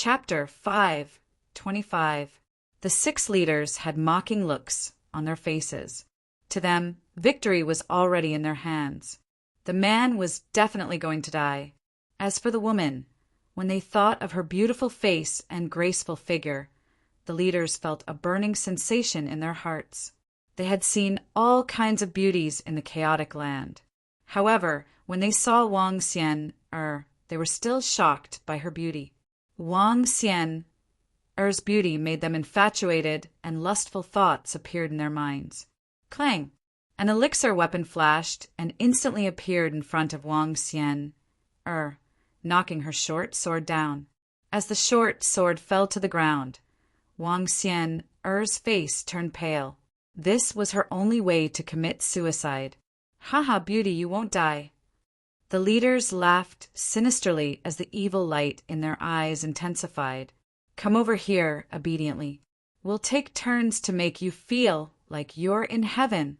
Chapter 5:25. The six leaders had mocking looks on their faces. To them, victory was already in their hands. The man was definitely going to die. As for the woman, when they thought of her beautiful face and graceful figure, the leaders felt a burning sensation in their hearts. They had seen all kinds of beauties in the chaotic land. However, when they saw Wang Xian, they were still shocked by her beauty. Wang Xian-er's beauty made them infatuated, and lustful thoughts appeared in their minds. Clang! An elixir weapon flashed and instantly appeared in front of Wang Xian-er, knocking her short sword down. As the short sword fell to the ground, Wang Xian-er's face turned pale. This was her only way to commit suicide. "Haha, beauty, you won't die." The leaders laughed sinisterly as the evil light in their eyes intensified. "Come over here obediently. We'll take turns to make you feel like you're in heaven."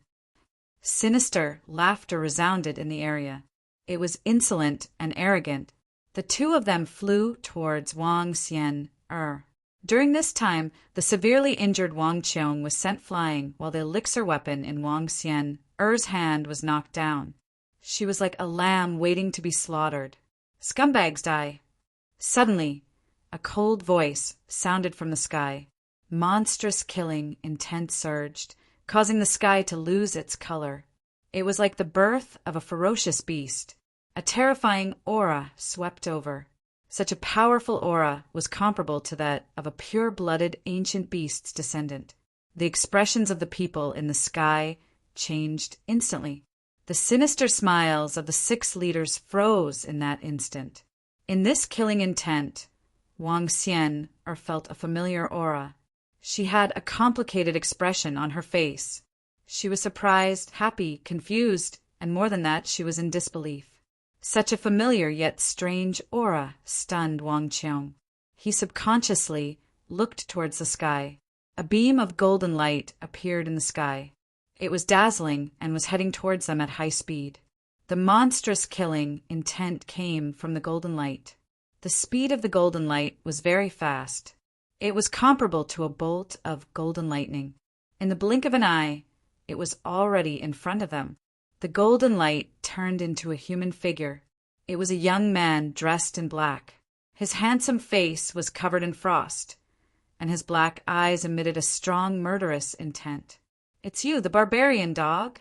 Sinister laughter resounded in the area. It was insolent and arrogant. The two of them flew towards Wang Xian-er. During this time, the severely injured Wang Qiong was sent flying, while the elixir weapon in Wang Xian-er's hand was knocked down. She was like a lamb waiting to be slaughtered. "Scumbags die!" Suddenly, a cold voice sounded from the sky. Monstrous killing intent surged, causing the sky to lose its color. It was like the birth of a ferocious beast. A terrifying aura swept over. Such a powerful aura was comparable to that of a pure-blooded ancient beast's descendant. The expressions of the people in the sky changed instantly. The sinister smiles of the six leaders froze in that instant. In this killing intent, Wang Xian-er felt a familiar aura. She had a complicated expression on her face. She was surprised, happy, confused, and more than that, she was in disbelief. Such a familiar yet strange aura stunned Wang Qiong. He subconsciously looked towards the sky. A beam of golden light appeared in the sky. It was dazzling and was heading towards them at high speed. The monstrous killing intent came from the golden light. The speed of the golden light was very fast. It was comparable to a bolt of golden lightning. In the blink of an eye, it was already in front of them. The golden light turned into a human figure. It was a young man dressed in black. His handsome face was covered in frost, and his black eyes emitted a strong murderous intent. "It's you, the barbarian dog!"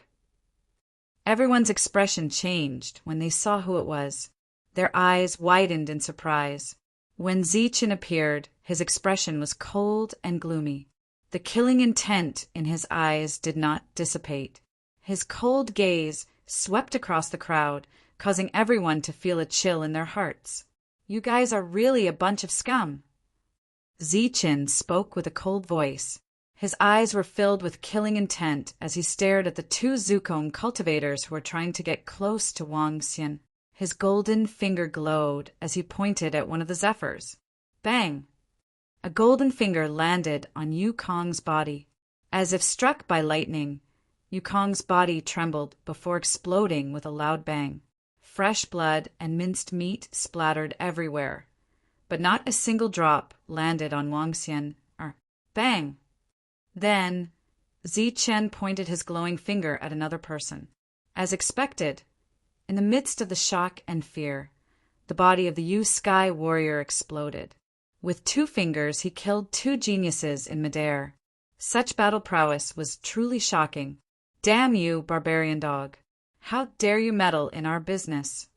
Everyone's expression changed when they saw who it was. Their eyes widened in surprise. When Zichen appeared, his expression was cold and gloomy. The killing intent in his eyes did not dissipate. His cold gaze swept across the crowd, causing everyone to feel a chill in their hearts. "You guys are really a bunch of scum." Zichen spoke with a cold voice. His eyes were filled with killing intent as he stared at the two Zukong cultivators who were trying to get close to Wang Xian. His golden finger glowed as he pointed at one of the zephyrs. Bang! A golden finger landed on Yukong's body. As if struck by lightning, Yukong's body trembled before exploding with a loud bang. Fresh blood and minced meat splattered everywhere, but not a single drop landed on Wang Xian. Bang! Then, Zichen pointed his glowing finger at another person. As expected, in the midst of the shock and fear, the body of the Yu Sky warrior exploded. With 2 fingers, he killed 2 geniuses in midair. Such battle prowess was truly shocking. "Damn you, barbarian dog! How dare you meddle in our business?"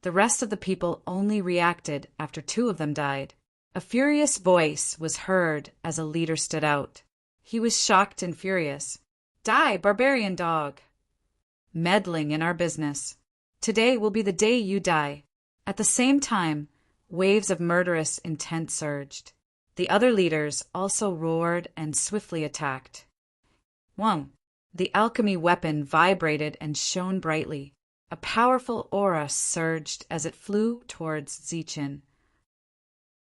The rest of the people only reacted after 2 of them died. A furious voice was heard as a leader stood out. He was shocked and furious. "Die, barbarian dog! Meddling in our business. Today will be the day you die." At the same time, waves of murderous intent surged. The other leaders also roared and swiftly attacked. Wang! The alchemy weapon vibrated and shone brightly. A powerful aura surged as it flew towards Zichen.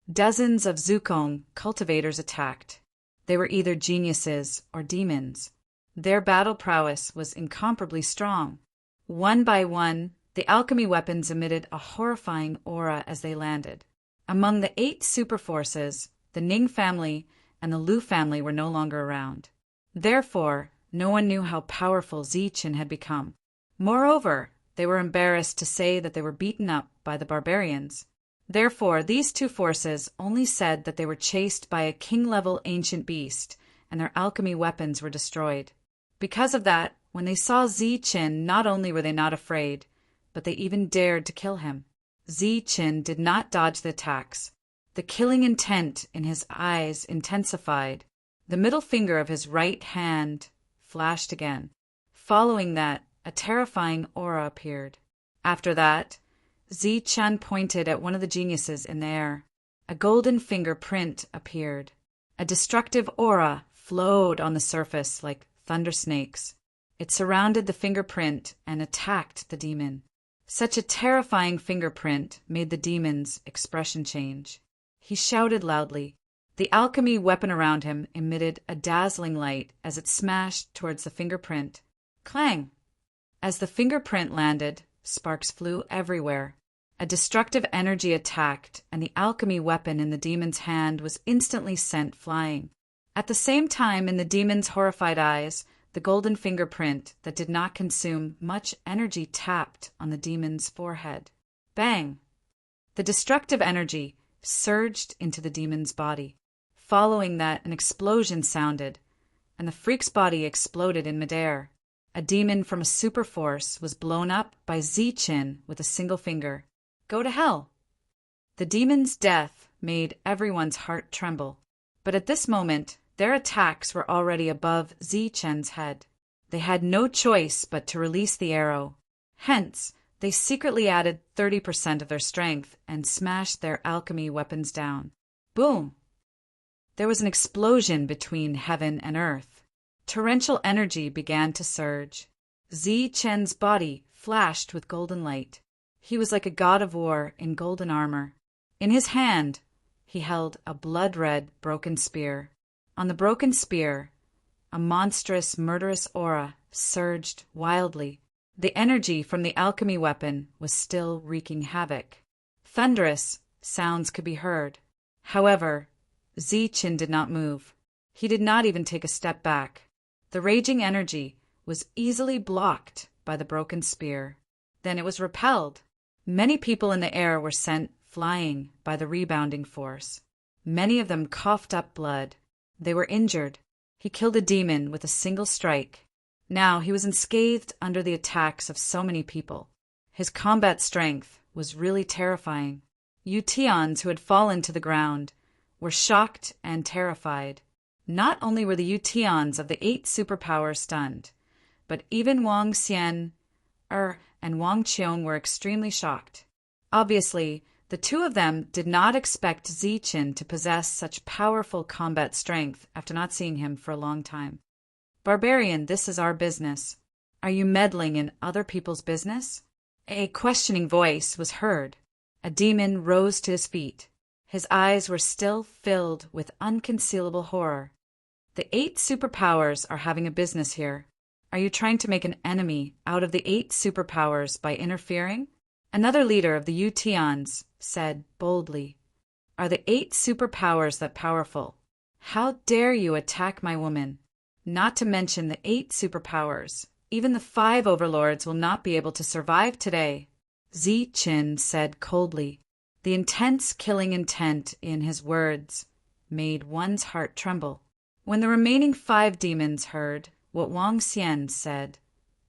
Dozens of Zukong cultivators attacked. They were either geniuses or demons. Their battle prowess was incomparably strong. One by one, the alchemy weapons emitted a horrifying aura as they landed. Among the 8 super forces, the Ning family and the Lu family were no longer around. Therefore, no one knew how powerful Zichen had become. Moreover, they were embarrassed to say that they were beaten up by the barbarians. Therefore, these 2 forces only said that they were chased by a king-level ancient beast, and their alchemy weapons were destroyed. Because of that, when they saw Zichen, not only were they not afraid, but they even dared to kill him. Zichen did not dodge the attacks. The killing intent in his eyes intensified. The middle finger of his right hand flashed again. Following that, a terrifying aura appeared. After that, Zichen pointed at one of the geniuses in the air. A golden fingerprint appeared. A destructive aura flowed on the surface like thunder snakes. It surrounded the fingerprint and attacked the demon. Such a terrifying fingerprint made the demon's expression change. He shouted loudly. The alchemy weapon around him emitted a dazzling light as it smashed towards the fingerprint. Clang! As the fingerprint landed, sparks flew everywhere. A destructive energy attacked, and the alchemy weapon in the demon's hand was instantly sent flying. At the same time, in the demon's horrified eyes, the golden fingerprint that did not consume much energy tapped on the demon's forehead. Bang! The destructive energy surged into the demon's body. Following that, an explosion sounded, and the freak's body exploded in midair. A demon from a super force was blown up by Zichen with a single finger. Go to hell! The demon's death made everyone's heart tremble. But at this moment, their attacks were already above Zichen's head. They had no choice but to release the arrow. Hence, they secretly added 30% of their strength and smashed their alchemy weapons down. Boom! There was an explosion between heaven and earth. Torrential energy began to surge. Zichen's body flashed with golden light. He was like a god of war in golden armor. In his hand, he held a blood-red broken spear. On the broken spear, a monstrous, murderous aura surged wildly. The energy from the alchemy weapon was still wreaking havoc. Thunderous sounds could be heard. However, Zichen did not move. He did not even take a step back. The raging energy was easily blocked by the broken spear. Then it was repelled. Many people in the air were sent flying by the rebounding force. Many of them coughed up blood. They were injured. He killed a demon with a single strike. Now he was unscathed under the attacks of so many people. His combat strength was really terrifying. Utians who had fallen to the ground were shocked and terrified. Not only were the Utians of the 8 superpowers stunned, but even Wang Xian, and Wang Qiong were extremely shocked. Obviously, the 2 of them did not expect Zichen to possess such powerful combat strength after not seeing him for a long time. Barbarian, this is our business. Are you meddling in other people's business? A questioning voice was heard. A demon rose to his feet. His eyes were still filled with unconcealable horror. The 8 superpowers are having a business here. Are you trying to make an enemy out of the 8 superpowers by interfering? Another leader of the Utians said boldly, Are the 8 superpowers that powerful? How dare you attack my woman? Not to mention the 8 superpowers. Even the 5 overlords will not be able to survive today. Zichen said coldly. The intense killing intent in his words made one's heart tremble. When the remaining 5 demons heard what Wang Xian said,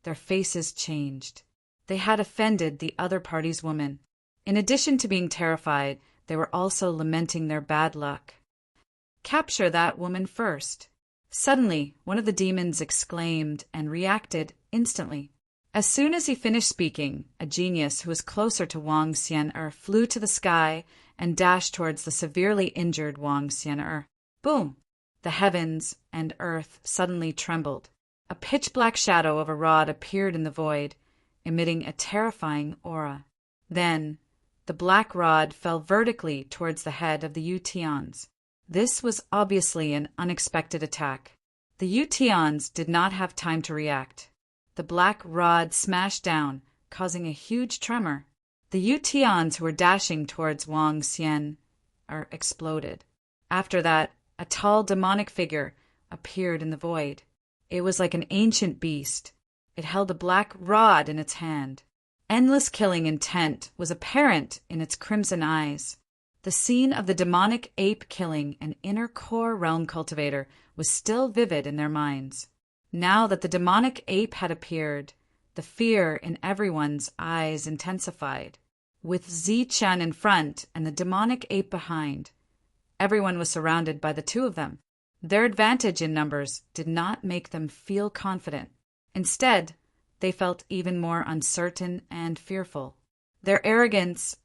their faces changed. They had offended the other party's woman. In addition to being terrified, they were also lamenting their bad luck. Capture that woman first. Suddenly, one of the demons exclaimed and reacted instantly. As soon as he finished speaking, a genius who was closer to Wang Xian'er flew to the sky and dashed towards the severely injured Wang Xian'er. Boom! The heavens and earth suddenly trembled. A pitch-black shadow of a rod appeared in the void, emitting a terrifying aura. Then, the black rod fell vertically towards the head of the Utians. This was obviously an unexpected attack. The Utians did not have time to react. The black rod smashed down, causing a huge tremor. The Utians who were dashing towards Wang Xian exploded. After that, a tall demonic figure appeared in the void. It was like an ancient beast. It held a black rod in its hand. Endless killing intent was apparent in its crimson eyes. The scene of the demonic ape killing an inner core realm cultivator was still vivid in their minds. Now that the demonic ape had appeared, the fear in everyone's eyes intensified. With Zi-Chen in front and the demonic ape behind, everyone was surrounded by the two of them. Their advantage in numbers did not make them feel confident. Instead, they felt even more uncertain and fearful. Their arrogance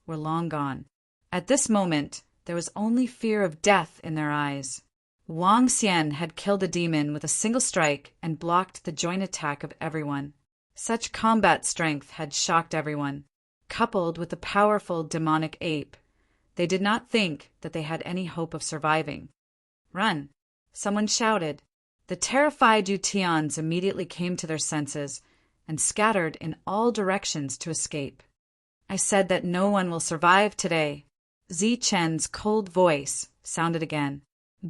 were long gone. At this moment, there was only fear of death in their eyes. Wang Xian had killed a demon with a single strike and blocked the joint attack of everyone. Such combat strength had shocked everyone. Coupled with the powerful demonic ape, they did not think that they had any hope of surviving. "Run!" someone shouted. The terrified Yutians immediately came to their senses and scattered in all directions to escape. "I said that no one will survive today." Zi-Chen's cold voice sounded again.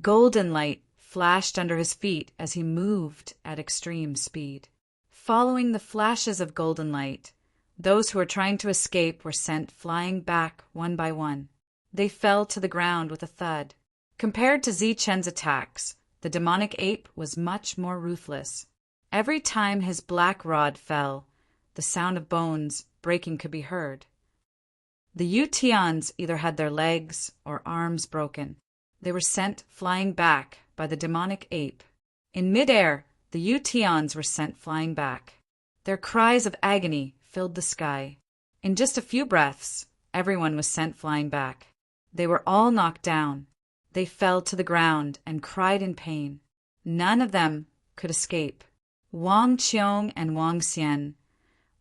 Golden light flashed under his feet as he moved at extreme speed. Following the flashes of golden light, those who were trying to escape were sent flying back one by one. They fell to the ground with a thud. Compared to Zi-Chen's attacks, the demonic ape was much more ruthless. Every time his black rod fell, the sound of bones breaking could be heard. The Yutians either had their legs or arms broken. They were sent flying back by the demonic ape. In midair, the Yutians were sent flying back. Their cries of agony filled the sky. In just a few breaths, everyone was sent flying back. They were all knocked down. They fell to the ground and cried in pain. None of them could escape. Wang Qiong and Wang Xian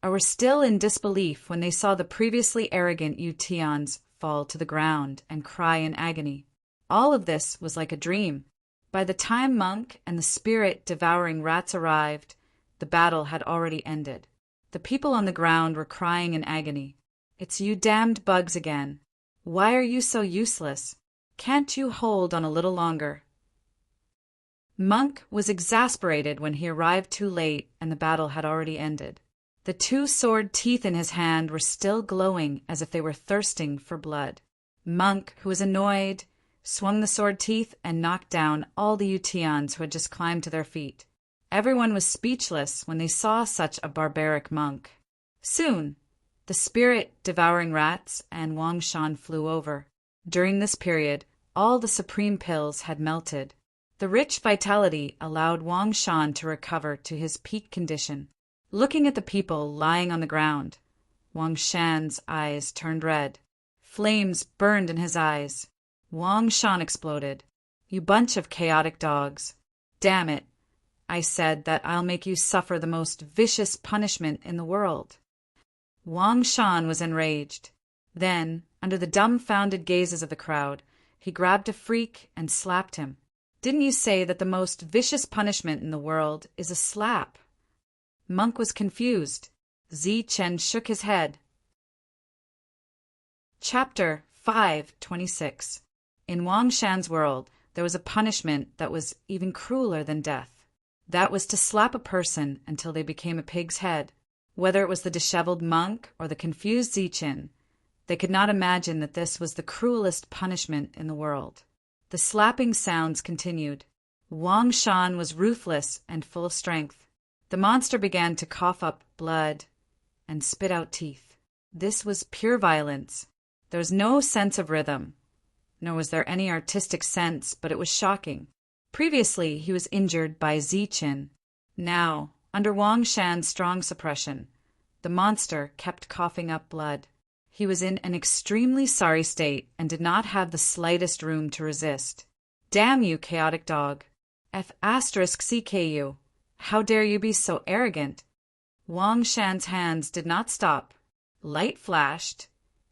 were still in disbelief when they saw the previously arrogant Yutians fall to the ground and cry in agony. All of this was like a dream. By the time Monk and the spirit-devouring rats arrived, the battle had already ended. The people on the ground were crying in agony. "It's you damned bugs again. Why are you so useless? Can't you hold on a little longer?" Monk was exasperated when he arrived too late and the battle had already ended. The two sword teeth in his hand were still glowing as if they were thirsting for blood. Monk, who was annoyed, swung the sword teeth and knocked down all the Yutians who had just climbed to their feet. Everyone was speechless when they saw such a barbaric monk. Soon, the spirit-devouring rats and Wang Shan flew over. During this period, all the supreme pills had melted. The rich vitality allowed Wang Shan to recover to his peak condition. Looking at the people lying on the ground, Wang Shan's eyes turned red. Flames burned in his eyes. Wang Shan exploded. "You bunch of chaotic dogs. Damn it. I said that I'll make you suffer the most vicious punishment in the world." Wang Shan was enraged. Then, under the dumbfounded gazes of the crowd, he grabbed a freak and slapped him. "Didn't you say that the most vicious punishment in the world is a slap?" Monk was confused. Zi-Chen shook his head. Chapter 5:26. In Wang Shan's world, there was a punishment that was even crueler than death. That was to slap a person until they became a pig's head. Whether it was the disheveled monk or the confused Zi-Chen, they could not imagine that this was the cruelest punishment in the world. The slapping sounds continued. Wang Shan was ruthless and full of strength. The monster began to cough up blood and spit out teeth. This was pure violence. There was no sense of rhythm, nor was there any artistic sense, but it was shocking. Previously, he was injured by Zi-Chen. Now, under Wang Shan's strong suppression, the monster kept coughing up blood. He was in an extremely sorry state and did not have the slightest room to resist. "Damn you, chaotic dog. F***CKU. How dare you be so arrogant?" Wang Shan's hands did not stop. Light flashed,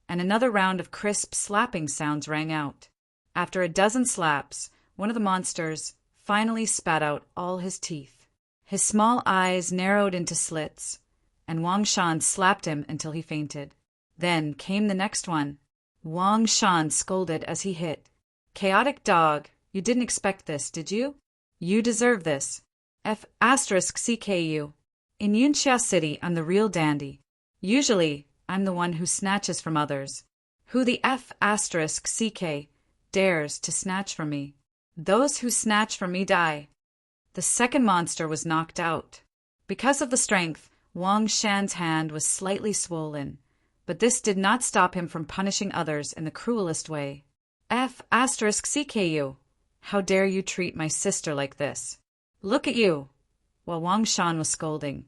and another round of crisp slapping sounds rang out. After a dozen slaps, one of the monsters finally spat out all his teeth. His small eyes narrowed into slits, and Wang Shan slapped him until he fainted. Then came the next one. Wang Shan scolded as he hit. Chaotic dog, you didn't expect this, did you? You deserve this. CKU. In Yunxia City, I'm the real dandy. Usually, I'm the one who snatches from others. Who the CK dares to snatch from me? Those who snatch from me die. The second monster was knocked out. Because of the strength, Wang Shan's hand was slightly swollen, but this did not stop him from punishing others in the cruelest way. CKU. How dare you treat my sister like this? Look at you! While Wang Shan was scolding,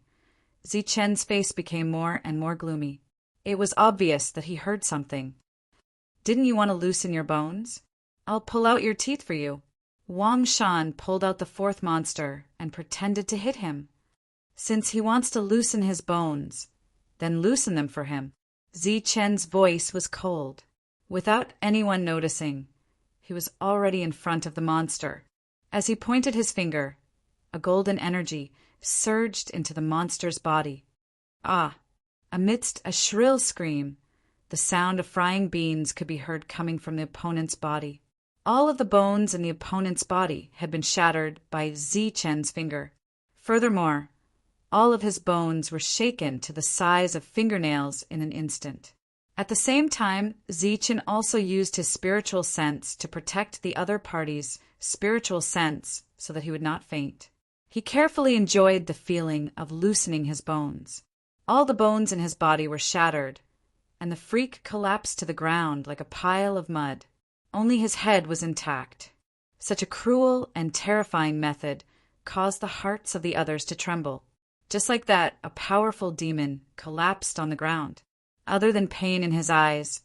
Zichen's face became more and more gloomy. It was obvious that he heard something. Didn't you want to loosen your bones? I'll pull out your teeth for you. Wang Shan pulled out the fourth monster and pretended to hit him. Since he wants to loosen his bones, then loosen them for him. Zichen's voice was cold. Without anyone noticing, he was already in front of the monster. As he pointed his finger, a golden energy surged into the monster's body. Ah! Amidst a shrill scream, the sound of frying beans could be heard coming from the opponent's body. All of the bones in the opponent's body had been shattered by Zichen's finger. Furthermore, all of his bones were shaken to the size of fingernails in an instant. At the same time, Zichen also used his spiritual sense to protect the other party's spiritual sense so that he would not faint. He carefully enjoyed the feeling of loosening his bones. All the bones in his body were shattered, and the freak collapsed to the ground like a pile of mud. Only his head was intact. Such a cruel and terrifying method caused the hearts of the others to tremble. Just like that, a powerful demon collapsed on the ground. Other than pain in his eyes,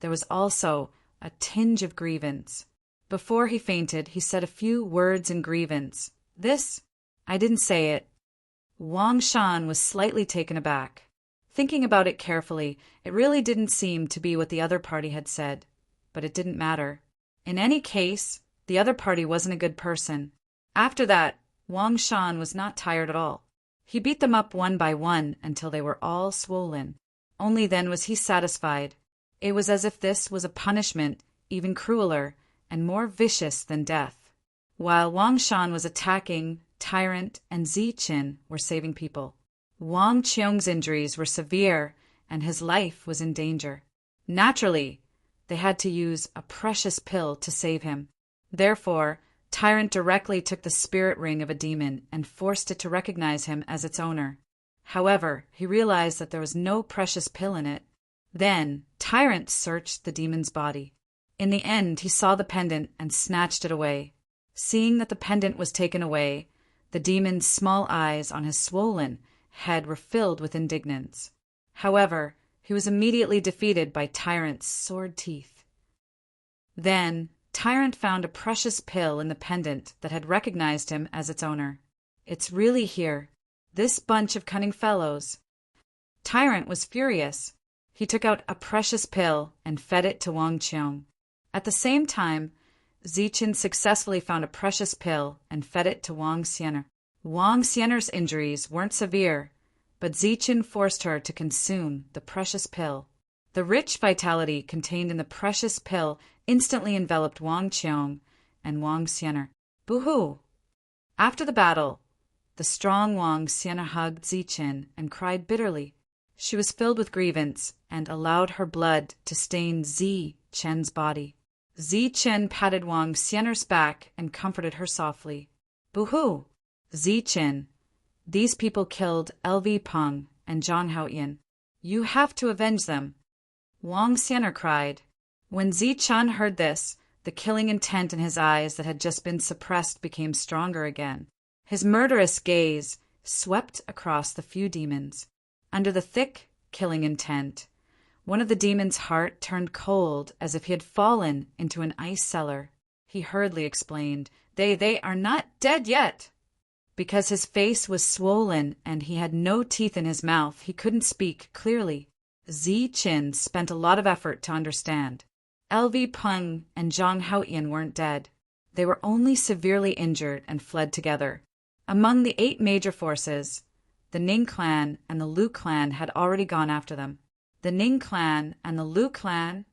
there was also a tinge of grievance. Before he fainted, he said a few words in grievance. This, I didn't say it. Wang Shan was slightly taken aback. Thinking about it carefully, it really didn't seem to be what the other party had said. But it didn't matter. In any case, the other party wasn't a good person. After that, Wang Shan was not tired at all. He beat them up one by one until they were all swollen. Only then was he satisfied. It was as if this was a punishment even crueler and more vicious than death. While Wang Shan was attacking, Tyrant and Zichen were saving people. Wang Qiong's injuries were severe and his life was in danger. Naturally, they had to use a precious pill to save him. Therefore, Tyrant directly took the spirit ring of a demon and forced it to recognize him as its owner. However, he realized that there was no precious pill in it. Then, Tyrant searched the demon's body. In the end, he saw the pendant and snatched it away. Seeing that the pendant was taken away, the demon's small eyes on his swollen head were filled with indignance. However, he was immediately defeated by Tyrant's sword teeth. Then, Tyrant found a precious pill in the pendant that had recognized him as its owner. It's really here. This bunch of cunning fellows. Tyrant was furious. He took out a precious pill and fed it to Wang Qiong. At the same time, Zichen successfully found a precious pill and fed it to Wang Xianer. Wang Xianer's injuries weren't severe, but Zichen forced her to consume the precious pill. The rich vitality contained in the precious pill instantly enveloped Wang Qiong and Wang Xianer. Boo-hoo! After the battle, the strong Wang Xianer hugged Zichen and cried bitterly. She was filled with grievance and allowed her blood to stain Zichen's body. Zichen patted Wang Xianer's back and comforted her softly. Boo-hoo! Zichen, these people killed LV Peng and Zhang Haoyan. You have to avenge them. Wang Xianer cried. When Zichen heard this, the killing intent in his eyes that had just been suppressed became stronger again. His murderous gaze swept across the few demons. Under the thick, killing intent, one of the demons' heart turned cold as if he had fallen into an ice cellar. He hurriedly explained, They are not dead yet. Because his face was swollen and he had no teeth in his mouth, he couldn't speak clearly. Zichen spent a lot of effort to understand. LV Peng and Zhang Haoyan weren't dead. They were only severely injured and fled together. Among the 8 major forces, the Ning clan and the Lu clan had already gone after them. The Ning clan and the Lu clan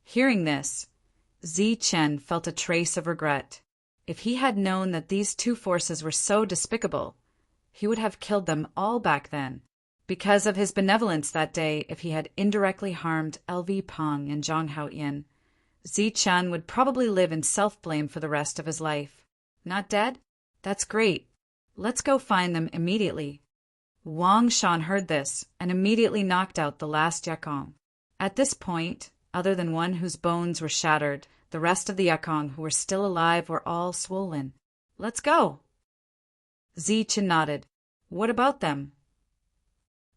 Hearing this, Chen felt a trace of regret. If he had known that these two forces were so despicable, he would have killed them all back then. Because of his benevolence that day, if he had indirectly harmed LV Peng and Zhang Haoyan, Chen would probably live in self-blame for the rest of his life. Not dead? That's great. Let's go find them immediately. Wang Shan heard this and immediately knocked out the last Yakong. At this point, other than one whose bones were shattered, the rest of the Yakong who were still alive were all swollen. Let's go. Chen nodded. What about them?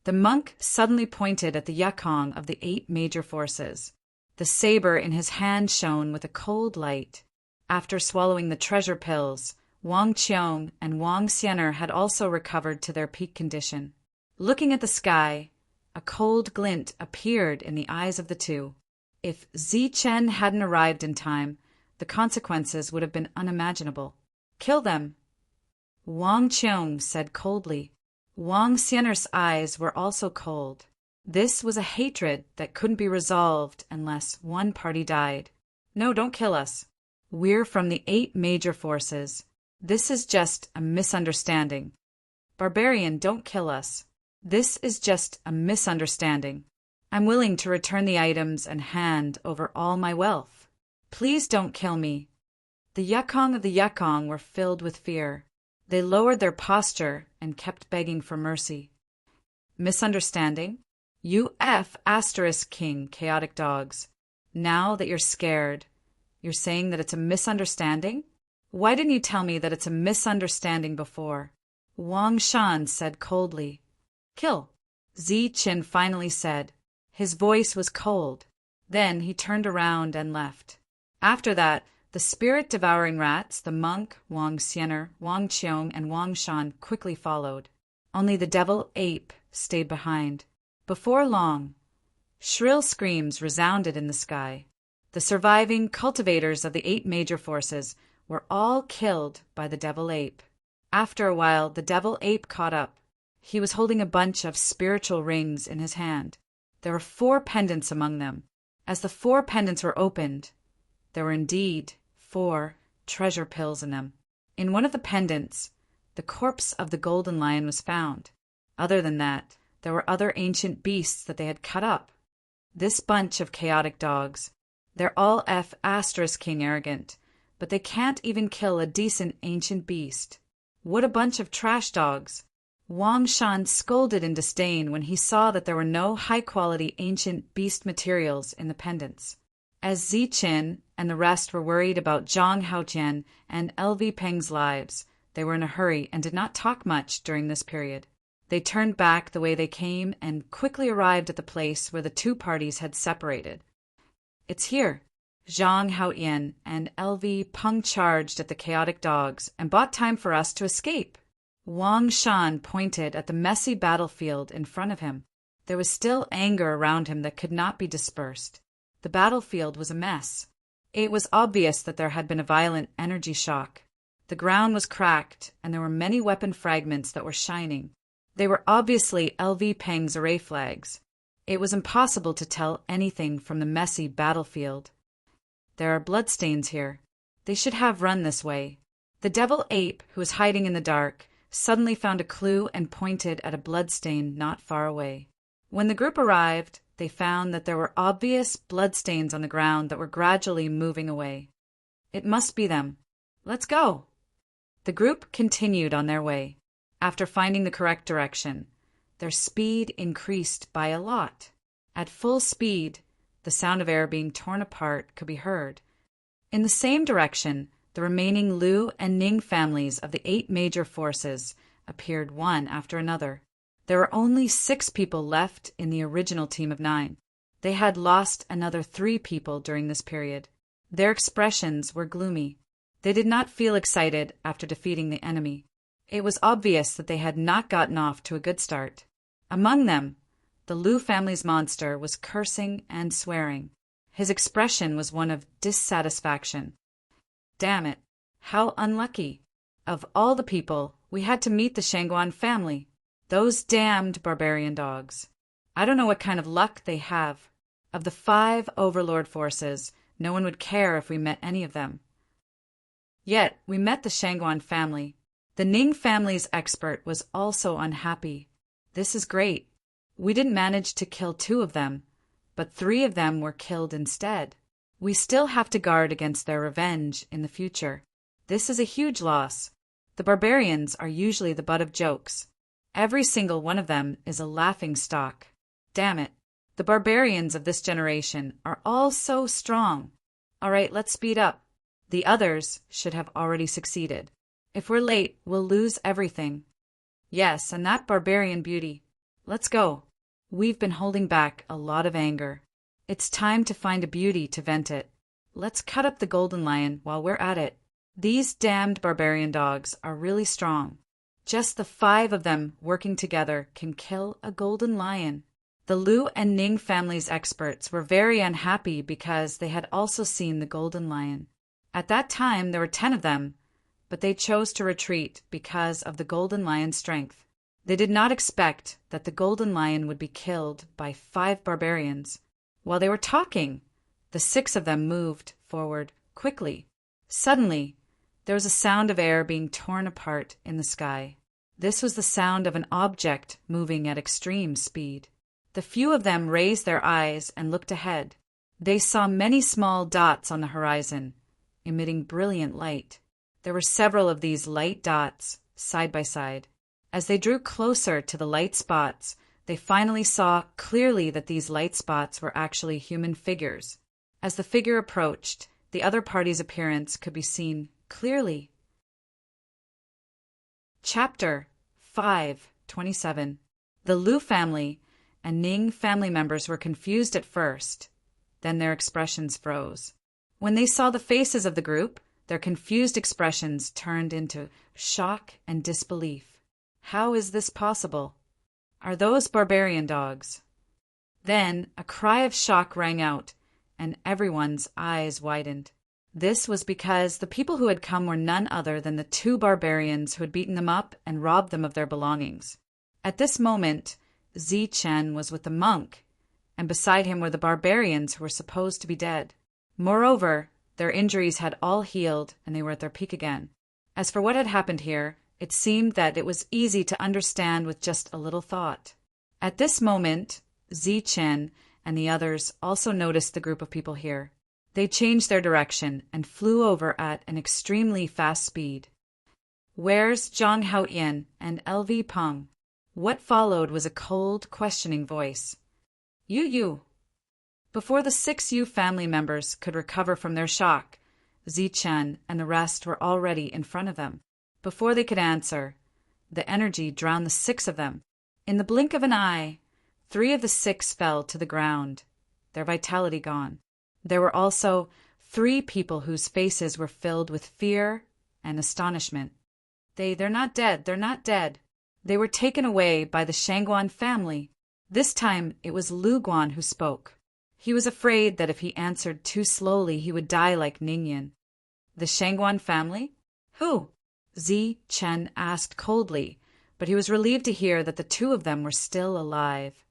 The monk suddenly pointed at the Yakong of the 8 major forces. The saber in his hand shone with a cold light. After swallowing the treasure pills, Wang Qiong and Wang Xianer had also recovered to their peak condition. Looking at the sky, a cold glint appeared in the eyes of the two. If Chen hadn't arrived in time, the consequences would have been unimaginable. Kill them. Wang Qiong said coldly. Wang Xianer's eyes were also cold. This was a hatred that couldn't be resolved unless one party died. No, don't kill us. We're from the 8 major forces. This is just a misunderstanding. Barbarian, don't kill us. This is just a misunderstanding. I'm willing to return the items and hand over all my wealth. Please don't kill me. The Yakong of the Yakong were filled with fear. They lowered their posture and kept begging for mercy. Misunderstanding? You King, chaotic dogs. Now that you're scared, you're saying that it's a misunderstanding? Why didn't you tell me that it's a misunderstanding before? Wang Shan said coldly. Kill, Chen finally said. His voice was cold. Then he turned around and left. After that, the spirit-devouring rats, the monk, Wang Xianer, Wang Qiong, and Wang Shan quickly followed. Only the devil ape stayed behind. Before long, shrill screams resounded in the sky. The surviving cultivators of the 8 major forces were all killed by the devil ape. After a while, the devil ape caught up. He was holding a bunch of spiritual rings in his hand. There were 4 pendants among them. As the 4 pendants were opened, there were indeed 4 treasure pills in them. In one of the pendants, the corpse of the golden lion was found. Other than that, there were other ancient beasts that they had cut up. This bunch of chaotic dogs, they're all King arrogant, but they can't even kill a decent ancient beast. What a bunch of trash dogs! Wang Shan scolded in disdain when he saw that there were no high-quality ancient beast materials in the pendants. As Chen and the rest were worried about Zhang Haoyan and LV Peng's lives, they were in a hurry and did not talk much during this period. They turned back the way they came and quickly arrived at the place where the 2 parties had separated. It's here. Zhang Haoyan and LV Peng charged at the chaotic dogs and bought time for us to escape. Wang Shan pointed at the messy battlefield in front of him. There was still anger around him that could not be dispersed. The battlefield was a mess. It was obvious that there had been a violent energy shock. The ground was cracked, and there were many weapon fragments that were shining. They were obviously LV Peng's array flags. It was impossible to tell anything from the messy battlefield. There are bloodstains here. They should have run this way. The devil ape, who was hiding in the dark, suddenly found a clue and pointed at a bloodstain not far away. When the group arrived, they found that there were obvious bloodstains on the ground that were gradually moving away. It must be them. Let's go. The group continued on their way. After finding the correct direction, their speed increased by a lot. At full speed, the sound of air being torn apart could be heard. In the same direction, the remaining Liu and Ning families of the 8 major forces appeared one after another. There were only 6 people left in the original team of 9. They had lost another 3 people during this period. Their expressions were gloomy. They did not feel excited after defeating the enemy. It was obvious that they had not gotten off to a good start. Among them, the Liu family's monster was cursing and swearing. His expression was one of dissatisfaction. Damn it, how unlucky. Of all the people, we had to meet the Shangguan family. Those damned barbarian dogs. I don't know what kind of luck they have. Of the 5 overlord forces, no one would care if we met any of them. Yet, we met the Shangguan family. The Ning family's expert was also unhappy. This is great. We didn't manage to kill 2 of them, but 3 of them were killed instead. We still have to guard against their revenge in the future. This is a huge loss. The barbarians are usually the butt of jokes. Every single one of them is a laughing stock. Damn it. The barbarians of this generation are all so strong. All right, let's speed up. The others should have already succeeded. If we're late, we'll lose everything. Yes, and that barbarian beauty. Let's go. We've been holding back a lot of anger. It's time to find a beauty to vent it. Let's cut up the golden lion while we're at it. These damned barbarian dogs are really strong. Just the 5 of them working together can kill a golden lion. The Lu and Ning family's experts were very unhappy because they had also seen the golden lion. At that time, there were 10 of them, but they chose to retreat because of the golden lion's strength. They did not expect that the golden lion would be killed by 5 barbarians. While they were talking, the 6 of them moved forward quickly. Suddenly, there was a sound of air being torn apart in the sky. This was the sound of an object moving at extreme speed. The few of them raised their eyes and looked ahead. They saw many small dots on the horizon, emitting brilliant light. There were several of these light dots, side by side. As they drew closer to the light spots, they finally saw clearly that these light spots were actually human figures. As the figure approached, the other party's appearance could be seen clearly. Chapter 5:27. The Lu family and Ning family members were confused at first. Then their expressions froze. When they saw the faces of the group, their confused expressions turned into shock and disbelief. How is this possible? Are those barbarian dogs? Then a cry of shock rang out, and everyone's eyes widened. This was because the people who had come were none other than the 2 barbarians who had beaten them up and robbed them of their belongings. At this moment, Zichen was with the monk, and beside him were the barbarians who were supposed to be dead. Moreover, their injuries had all healed, and they were at their peak again. As for what had happened here, it seemed that it was easy to understand with just a little thought. At this moment, Zichen and the others also noticed the group of people here. They changed their direction and flew over at an extremely fast speed. Where's Zhang Haoyan and LV Peng? What followed was a cold, questioning voice. You. Before the 6 Yu family members could recover from their shock, Zichen and the rest were already in front of them. Before they could answer, the energy drowned the 6 of them. In the blink of an eye, 3 of the 6 fell to the ground, their vitality gone. There were also 3 people whose faces were filled with fear and astonishment. They're not dead, they're not dead. They were taken away by the Shangguan family. This time it was Lu Guan who spoke. He was afraid that if he answered too slowly he would die like Ningyan. The Shangguan family? Who? Zichen asked coldly, but he was relieved to hear that the 2 of them were still alive.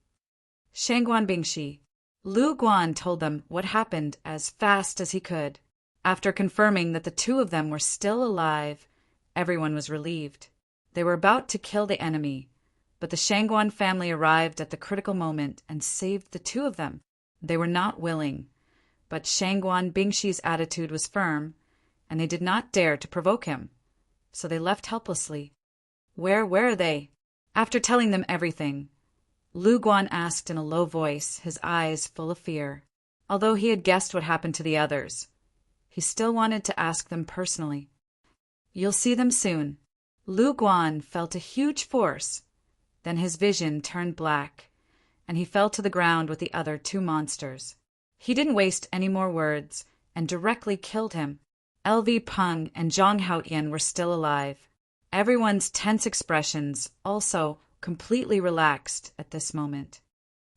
Shangguan Bingshi. Lu Guan told them what happened as fast as he could. After confirming that the 2 of them were still alive, everyone was relieved. They were about to kill the enemy, but the Shangguan family arrived at the critical moment and saved the 2 of them. They were not willing, but Shangguan Bingshi's attitude was firm, and they did not dare to provoke him, so they left helplessly. Where were they? After telling them everything, Lu Guan asked in a low voice, his eyes full of fear. Although he had guessed what happened to the others, he still wanted to ask them personally. You'll see them soon. Lu Guan felt a huge force. Then his vision turned black, and he fell to the ground with the other 2 monsters. He didn't waste any more words, and directly killed him. LV Peng and Zhang Haoyan were still alive. Everyone's tense expressions also completely relaxed at this moment.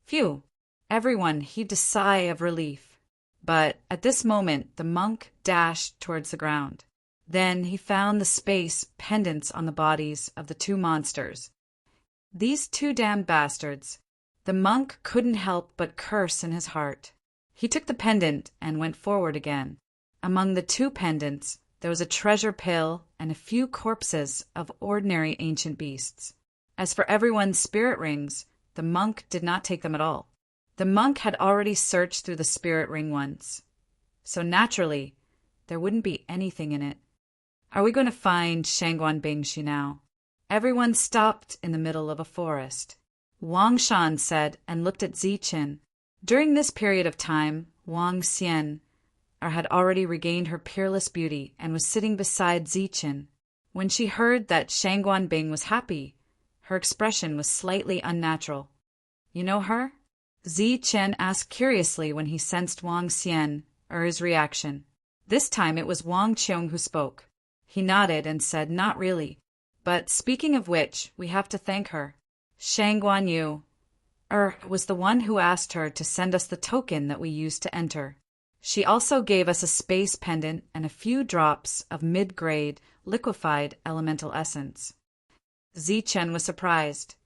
Phew! Everyone heaved a sigh of relief. But at this moment the monk dashed towards the ground. Then he found the space pendants on the bodies of the 2 monsters. These 2 damned bastards. The monk couldn't help but curse in his heart. He took the pendant and went forward again. Among the 2 pendants, there was a treasure pill and a few corpses of ordinary ancient beasts. As for everyone's spirit rings, the monk did not take them at all. The monk had already searched through the spirit ring once, so naturally, there wouldn't be anything in it. Are we going to find Shangguan Bingshi now? Everyone stopped in the middle of a forest. Wang Shan said and looked at Ziqin. During this period of time, Wang Xian had already regained her peerless beauty and was sitting beside Ziqin. When she heard that Shangguan Bing was happy, her expression was slightly unnatural. You know her? Ziqin asked curiously when he sensed Wang Xian his reaction. This time it was Wang Qiong who spoke. He nodded and said, "Not really. But speaking of which, we have to thank her. Shangguan Yu was the one who asked her to send us the token that we used to enter. She also gave us a space pendant and a few drops of mid-grade liquefied elemental essence." Ziqin was surprised.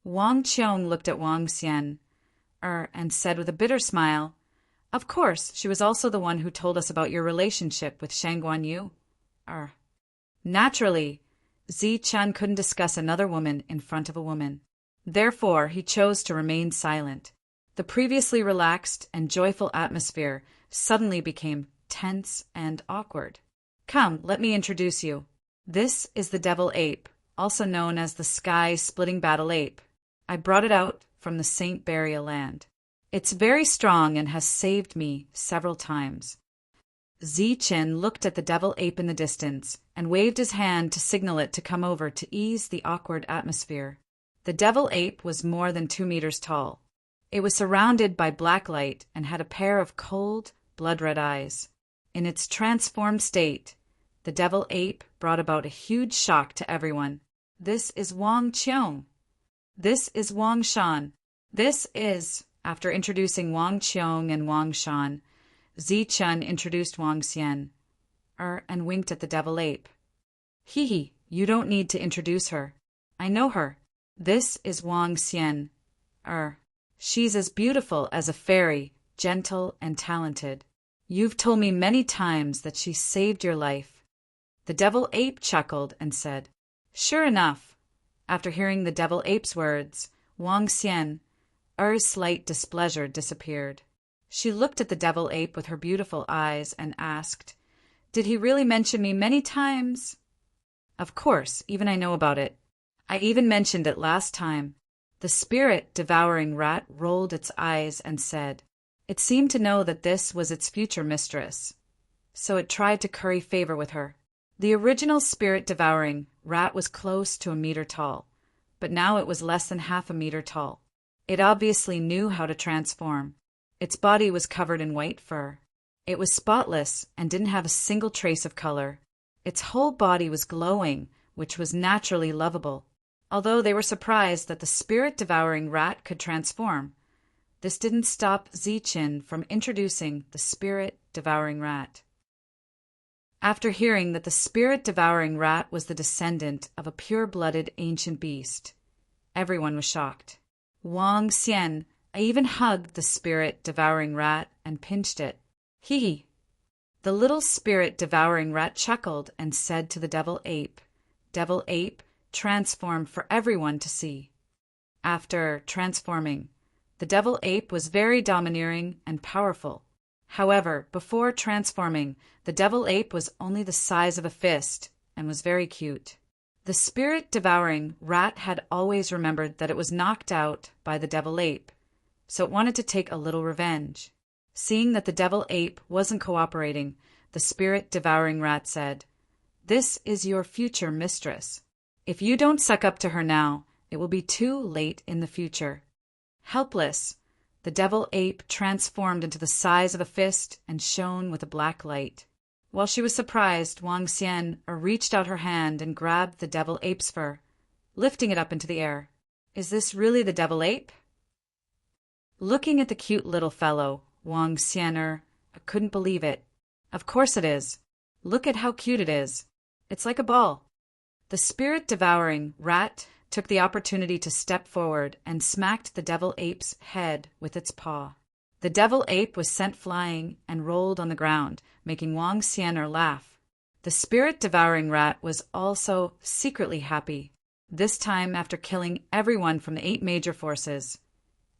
Wang Qiong looked at Wang Xian and said with a bitter smile, "Of course, she was also the one who told us about your relationship with Shangguan Yu." Naturally, Ziqin couldn't discuss another woman in front of a woman. Therefore, he chose to remain silent. The previously relaxed and joyful atmosphere suddenly became tense and awkward. "Come, let me introduce you. This is the devil ape, also known as the sky-splitting battle ape. I brought it out from the Saint Burial land. It's very strong and has saved me several times." Ziqin looked at the devil ape in the distance and waved his hand to signal it to come over to ease the awkward atmosphere. The devil ape was more than 2 meters tall. It was surrounded by black light and had a pair of cold, blood-red eyes. In its transformed state, the devil ape brought about a huge shock to everyone. "This is Wang Qiong. This is Wang Shan. This is..." After introducing Wang Qiong and Wang Shan, Ziqin introduced Wang Xian and winked at the devil ape. "Hee, you don't need to introduce her. I know her. This is Wang Xian. She's as beautiful as a fairy, gentle and talented. You've told me many times that she saved your life." The devil ape chuckled and said, "Sure enough." After hearing the devil ape's words, Wang Xian slight displeasure disappeared. She looked at the devil ape with her beautiful eyes and asked, "Did he really mention me many times?" "Of course, even I know about it. I even mentioned it last time." The spirit-devouring rat rolled its eyes and said, it seemed to know that this was its future mistress, so it tried to curry favor with her. The original spirit-devouring rat was close to a meter tall, but now it was less than half a meter tall. It obviously knew how to transform. Its body was covered in white fur. It was spotless and didn't have a single trace of color. Its whole body was glowing, which was naturally lovable. Although they were surprised that the spirit-devouring rat could transform, this didn't stop Ziqin from introducing the spirit-devouring rat. After hearing that the spirit-devouring rat was the descendant of a pure-blooded ancient beast, everyone was shocked. Wang Xian even hugged the spirit-devouring rat and pinched it. "Hee." The little spirit-devouring rat chuckled and said to the devil ape, "Devil ape, transform for everyone to see." After transforming, the devil ape was very domineering and powerful. However, before transforming, the devil ape was only the size of a fist and was very cute. The spirit-devouring rat had always remembered that it was knocked out by the devil ape, so it wanted to take a little revenge. Seeing that the devil ape wasn't cooperating, the spirit-devouring rat said, "This is your future mistress. If you don't suck up to her now, it will be too late in the future." Helpless, the devil ape transformed into the size of a fist and shone with a black light. While she was surprised, Wang Xian reached out her hand and grabbed the devil ape's fur, lifting it up into the air. "Is this really the devil ape?" Looking at the cute little fellow, Wang Xian couldn't believe it. "Of course it is. Look at how cute it is. It's like a ball." The spirit-devouring rat took the opportunity to step forward and smacked the devil ape's head with its paw. The devil ape was sent flying and rolled on the ground, making Wang Xian'er laugh. The spirit-devouring rat was also secretly happy. This time, after killing everyone from the 8 major forces,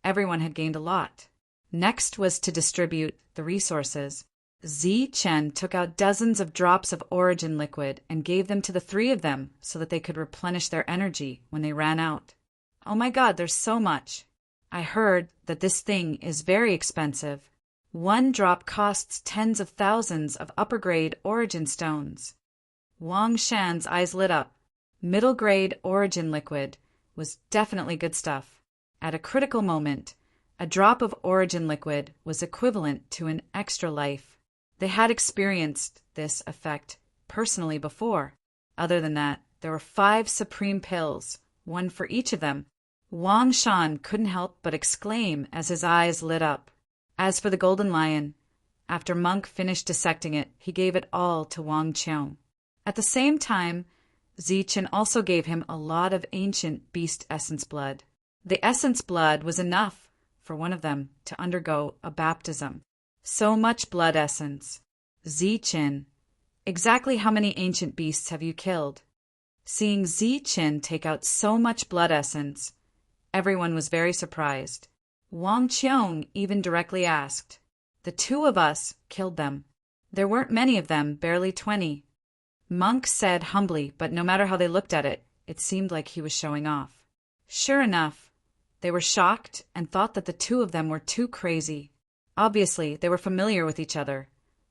everyone had gained a lot. Next was to distribute the resources. Zi Chen took out dozens of drops of origin liquid and gave them to the 3 of them so that they could replenish their energy when they ran out. Oh my God, there's so much. I heard that this thing is very expensive. 1 drop costs tens of thousands of upper-grade origin stones. Wang Shan's eyes lit up. Middle-grade origin liquid was definitely good stuff. At a critical moment, a drop of origin liquid was equivalent to an extra life. They had experienced this effect personally before. Other than that, there were 5 supreme pills, 1 for each of them. Wang Shan couldn't help but exclaim as his eyes lit up. As for the golden lion, after Monk finished dissecting it, he gave it all to Wang Qiong. At the same time, Zichen also gave him a lot of ancient beast essence blood. The essence blood was enough for one of them to undergo a baptism. So much blood essence. Zichen, exactly how many ancient beasts have you killed? Seeing Zichen take out so much blood essence, everyone was very surprised. Wang Qiong even directly asked. The 2 of us killed them. There weren't many of them, barely 20. Monk said humbly, but no matter how they looked at it, it seemed like he was showing off. Sure enough, they were shocked and thought that the 2 of them were too crazy. Obviously, they were familiar with each other,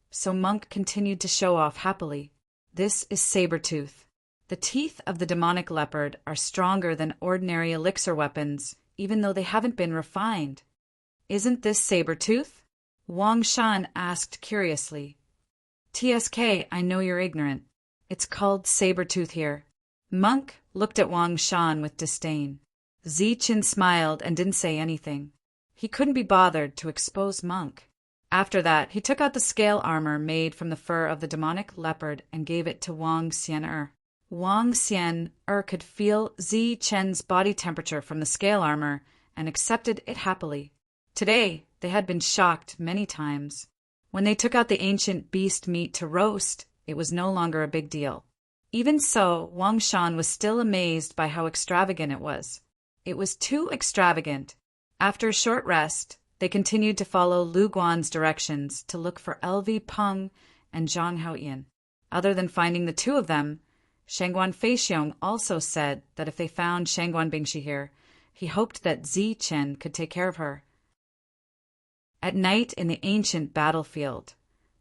so Monk continued to show off happily. This is Sabertooth. The teeth of the demonic leopard are stronger than ordinary elixir weapons, even though they haven't been refined. Isn't this Sabertooth? Wang Shan asked curiously. TSK, I know you're ignorant. It's called Sabertooth here. Monk looked at Wang Shan with disdain. Zichen smiled and didn't say anything. He couldn't be bothered to expose Monk. After that, he took out the scale armor made from the fur of the demonic leopard and gave it to Wang Xian'er. Wang Xian'er could feel Zi Chen's body temperature from the scale armor and accepted it happily. Today, they had been shocked many times. When they took out the ancient beast meat to roast, it was no longer a big deal. Even so, Wang Shan was still amazed by how extravagant it was. It was too extravagant. After a short rest, they continued to follow Lu Guan's directions to look for LV Peng and Zhang Haoyan. Other than finding the 2 of them, Shangguan Feixiong also said that if they found Shangguan Bingshi here, he hoped that Zi Chen could take care of her. At night in the ancient battlefield,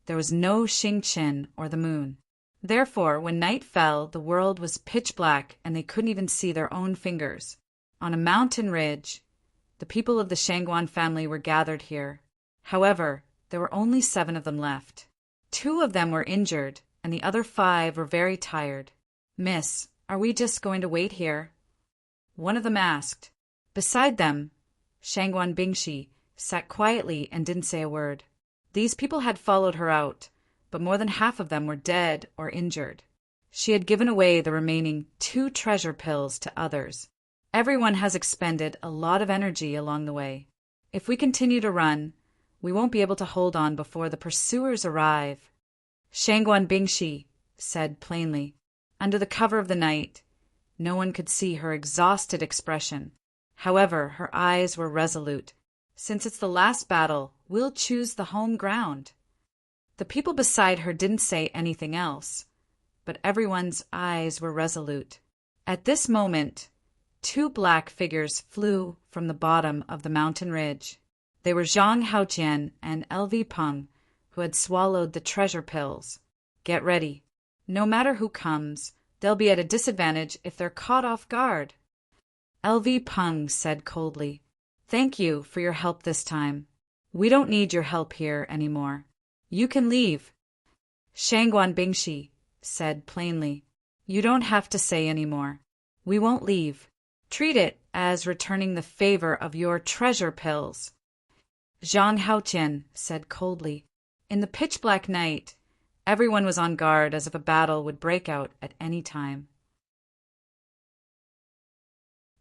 there was no Xing Chen or the moon. Therefore, when night fell, the world was pitch black and they couldn't even see their own fingers. On a mountain ridge, the people of the Shangguan family were gathered here. However, there were only 7 of them left. 2 of them were injured, and the other 5 were very tired. Miss, are we just going to wait here? One of them asked. Beside them, Shangguan Bingshi sat quietly and didn't say a word. These people had followed her out, but more than half of them were dead or injured. She had given away the remaining 2 treasure pills to others. Everyone has expended a lot of energy along the way. If we continue to run, we won't be able to hold on before the pursuers arrive. Shangguan Bingshi said plainly. Under the cover of the night, no one could see her exhausted expression. However, her eyes were resolute. Since it's the last battle, we'll choose the home ground. The people beside her didn't say anything else, but everyone's eyes were resolute. At this moment, 2 black figures flew from the bottom of the mountain ridge. They were Zhang Haojian and LV Peng, who had swallowed the treasure pills. Get ready. No matter who comes, they'll be at a disadvantage if they're caught off guard. LV Peng said coldly, Thank you for your help this time. We don't need your help here anymore. You can leave. Shangguan Bingshi said plainly, You don't have to say any more. We won't leave. Treat it as returning the favor of your treasure pills. Zhang Haojian said coldly. In the pitch-black night, everyone was on guard as if a battle would break out at any time.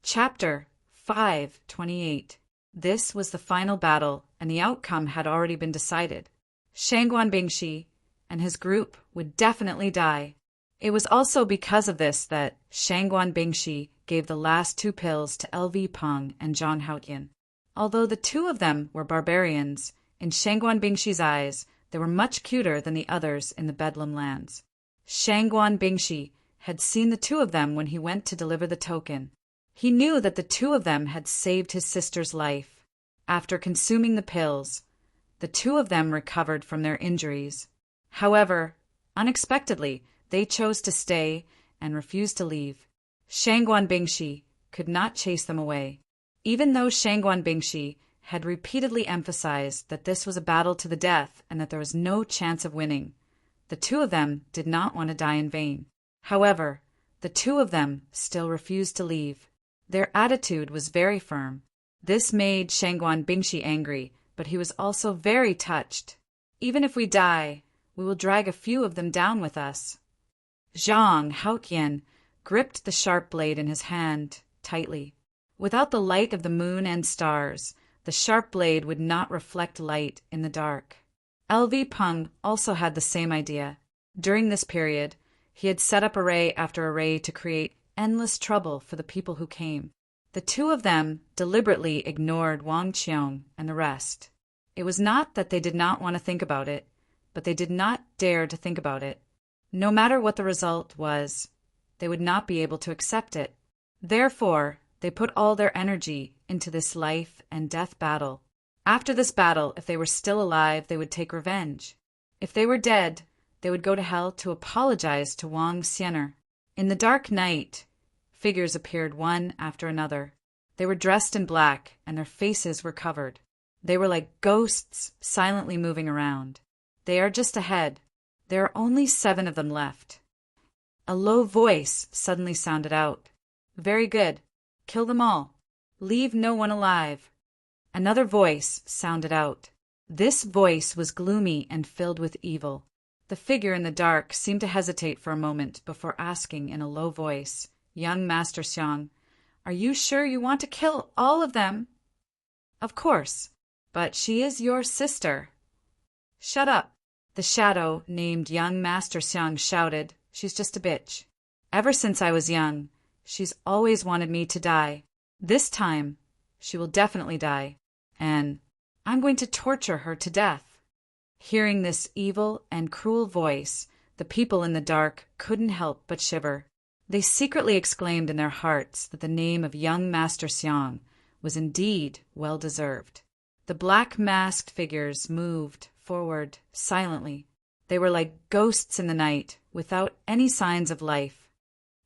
Chapter 5:28. This was the final battle, and the outcome had already been decided. Shangguan Bingshi and his group would definitely die. It was also because of this that Shangguan Bingshi gave the last 2 pills to LV Peng and Zhang Haotian. Although the 2 of them were barbarians, in Shangguan Bingshi's eyes they were much cuter than the others in the Bedlam lands. Shangguan Bingshi had seen the 2 of them when he went to deliver the token. He knew that the 2 of them had saved his sister's life. After consuming the pills, the 2 of them recovered from their injuries. However, unexpectedly, they chose to stay and refused to leave. Shangguan Bingshi could not chase them away. Even though Shangguan Bingshi had repeatedly emphasized that this was a battle to the death and that there was no chance of winning, the 2 of them did not want to die in vain. However, the 2 of them still refused to leave. Their attitude was very firm. This made Shangguan Bingshi angry, but he was also very touched. Even if we die, we will drag a few of them down with us. Zhang Haotian gripped the sharp blade in his hand tightly. Without the light of the moon and stars, the sharp blade would not reflect light in the dark. LV Peng also had the same idea. During this period, he had set up array after array to create endless trouble for the people who came. The 2 of them deliberately ignored Wang Qiong and the rest. It was not that they did not want to think about it, but they did not dare to think about it. No matter what the result was, they would not be able to accept it. Therefore, they put all their energy into this life and death battle. After this battle, if they were still alive, they would take revenge. If they were dead, they would go to hell to apologize to Wang Xianer. In the dark night, figures appeared one after another. They were dressed in black, and their faces were covered. They were like ghosts silently moving around. They are just ahead. There are only 7 of them left. A low voice suddenly sounded out. Very good. Kill them all. Leave no one alive. Another voice sounded out. This voice was gloomy and filled with evil. The figure in the dark seemed to hesitate for a moment before asking in a low voice, "Young Master Xiang, are you sure you want to kill all of them?" "Of course, but she is your sister." "Shut up." The shadow named Young Master Xiang shouted, "She's just a bitch. Ever since I was young, she's always wanted me to die. This time, she will definitely die, and I'm going to torture her to death." Hearing this evil and cruel voice, the people in the dark couldn't help but shiver. They secretly exclaimed in their hearts that the name of young Master Xiang was indeed well-deserved. The black masked figures moved forward silently. They were like ghosts in the night, without any signs of life.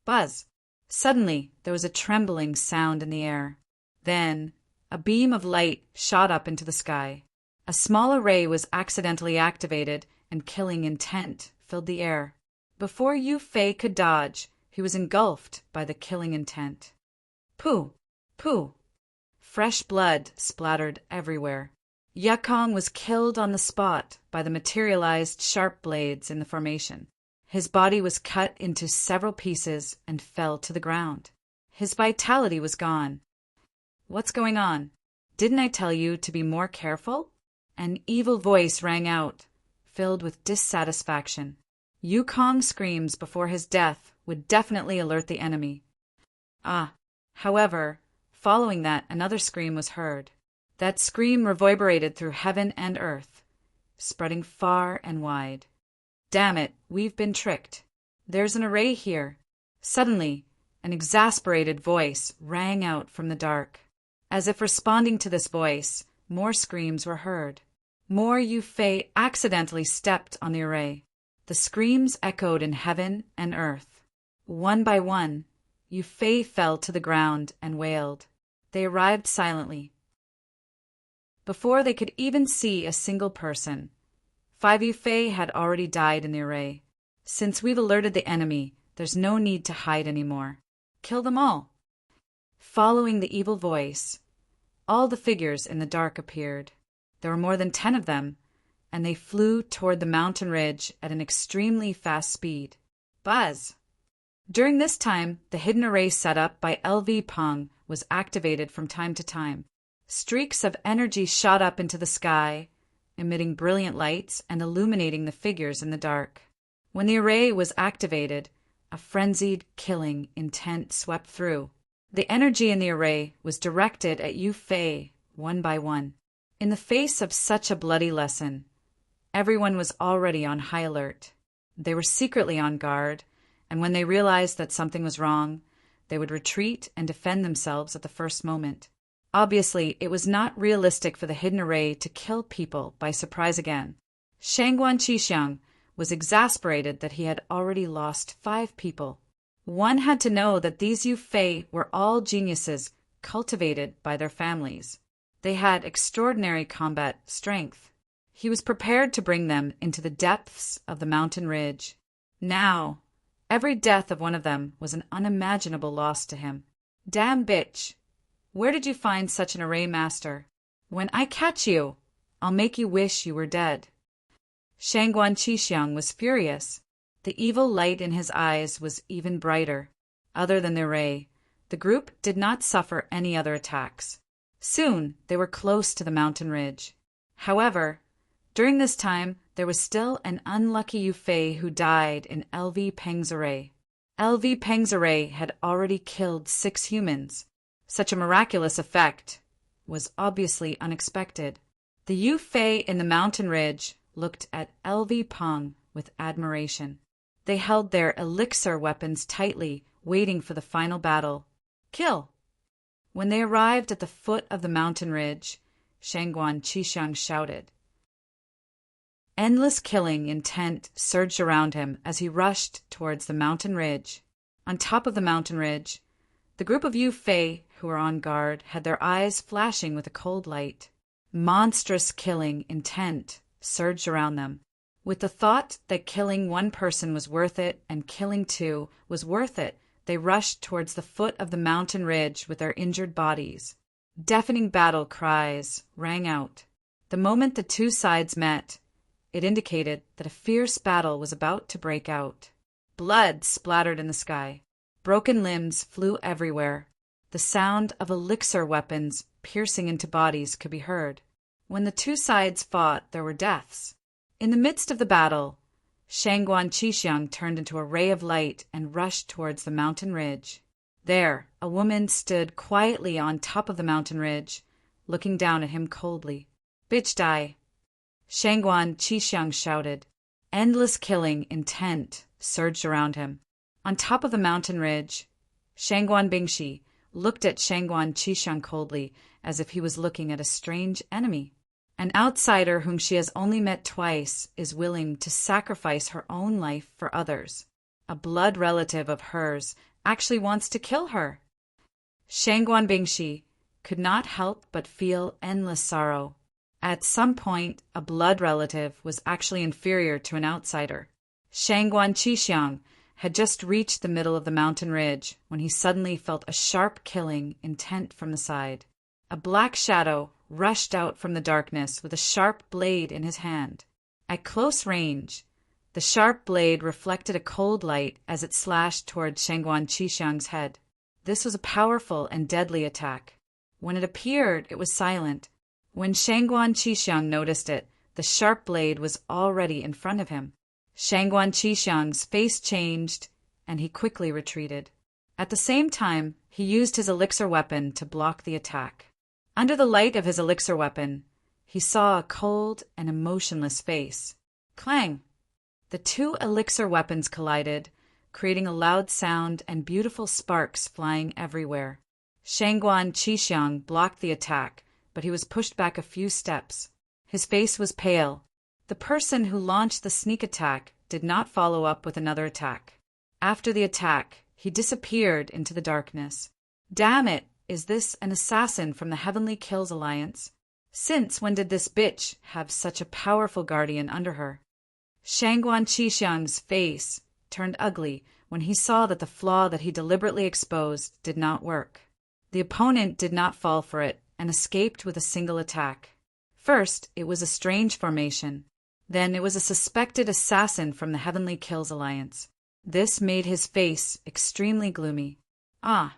Buzz! Suddenly, there was a trembling sound in the air. Then, a beam of light shot up into the sky. A small array was accidentally activated, and killing intent filled the air. Before Yu Fei could dodge, he was engulfed by the killing intent. Pooh! Pooh! Fresh blood splattered everywhere. Yukong was killed on the spot by the materialized sharp blades in the formation. His body was cut into several pieces and fell to the ground. His vitality was gone. "What's going on? Didn't I tell you to be more careful?" An evil voice rang out, filled with dissatisfaction. Yukong's screams before his death would definitely alert the enemy. However, following that, another scream was heard. That scream reverberated through heaven and earth, spreading far and wide. "Damn it, we've been tricked. There's an array here." Suddenly, an exasperated voice rang out from the dark. As if responding to this voice, more screams were heard. More Yu Fei accidentally stepped on the array. The screams echoed in heaven and earth. One by one, Yu Fei fell to the ground and wailed. They arrived silently. Before they could even see a single person, 5 Yu Fei had already died in the array. Since we've alerted the enemy, there's no need to hide anymore. Kill them all. Following the evil voice, all the figures in the dark appeared. There were more than 10 of them, and they flew toward the mountain ridge at an extremely fast speed. Buzz! During this time, the hidden array set up by LV Peng was activated from time to time. Streaks of energy shot up into the sky, emitting brilliant lights and illuminating the figures in the dark. When the array was activated, a frenzied killing intent swept through. The energy in the array was directed at Yu Fei, one by one. In the face of such a bloody lesson, everyone was already on high alert. They were secretly on guard, and when they realized that something was wrong, they would retreat and defend themselves at the first moment. Obviously, it was not realistic for the hidden array to kill people by surprise again. Shangguan Qixiang was exasperated that he had already lost 5 people. One had to know that these Yu Fei were all geniuses cultivated by their families. They had extraordinary combat strength. He was prepared to bring them into the depths of the mountain ridge. Now, every death of one of them was an unimaginable loss to him. Damn bitch! Where did you find such an array master? When I catch you, I'll make you wish you were dead. Shangguan Qixiang was furious. The evil light in his eyes was even brighter. Other than the array, the group did not suffer any other attacks. Soon, they were close to the mountain ridge. However, during this time, there was still an unlucky Yu Fei who died in LV Peng's array. LV Peng's array had already killed 6 humans. Such a miraculous effect was obviously unexpected. The Yu Fei in the mountain ridge looked at LV Peng with admiration. They held their elixir weapons tightly, waiting for the final battle. Kill! When they arrived at the foot of the mountain ridge, Shangguan Qixiang shouted. Endless killing intent surged around him as he rushed towards the mountain ridge. On top of the mountain ridge, the group of Yu Fei who were on guard had their eyes flashing with a cold light. Monstrous killing intent surged around them. With the thought that killing 1 person was worth it and killing 2 was worth it, they rushed towards the foot of the mountain ridge with their injured bodies. Deafening battle cries rang out. The moment the 2 sides met, it indicated that a fierce battle was about to break out. Blood splattered in the sky. Broken limbs flew everywhere. The sound of elixir weapons piercing into bodies could be heard. When the 2 sides fought, there were deaths. In the midst of the battle, Shangguan Qixiang turned into a ray of light and rushed towards the mountain ridge. There, a woman stood quietly on top of the mountain ridge, looking down at him coldly. Bitch die! Shangguan Qixiang shouted. Endless killing intent surged around him. On top of the mountain ridge, Shangguan Bingshi looked at Shangguan Qixiang coldly, as if he was looking at a strange enemy. An outsider whom she has only met twice is willing to sacrifice her own life for others. A blood relative of hers actually wants to kill her. Shangguan Bingshi could not help but feel endless sorrow. At some point, a blood relative was actually inferior to an outsider. Shangguan Qixiang had just reached the middle of the mountain ridge when he suddenly felt a sharp killing intent from the side. A black shadow rushed out from the darkness with a sharp blade in his hand. At close range, the sharp blade reflected a cold light as it slashed toward Shangguan Qixiang's head. This was a powerful and deadly attack. When it appeared, it was silent. When Shangguan Qixiang noticed it, the sharp blade was already in front of him. Shangguan Qixiang's face changed, and he quickly retreated. At the same time, he used his elixir weapon to block the attack. Under the light of his elixir weapon, he saw a cold and emotionless face. Clang! The 2 elixir weapons collided, creating a loud sound and beautiful sparks flying everywhere. Shangguan Qixiang blocked the attack, but he was pushed back a few steps. His face was pale. The person who launched the sneak attack did not follow up with another attack. After the attack, he disappeared into the darkness. Damn it! Is this an assassin from the Heavenly Kills Alliance? Since when did this bitch have such a powerful guardian under her? Shangguan Qixiang's face turned ugly when he saw that the flaw that he deliberately exposed did not work. The opponent did not fall for it and escaped with a single attack. First, it was a strange formation. Then it was a suspected assassin from the Heavenly Kills Alliance. This made his face extremely gloomy. Ah!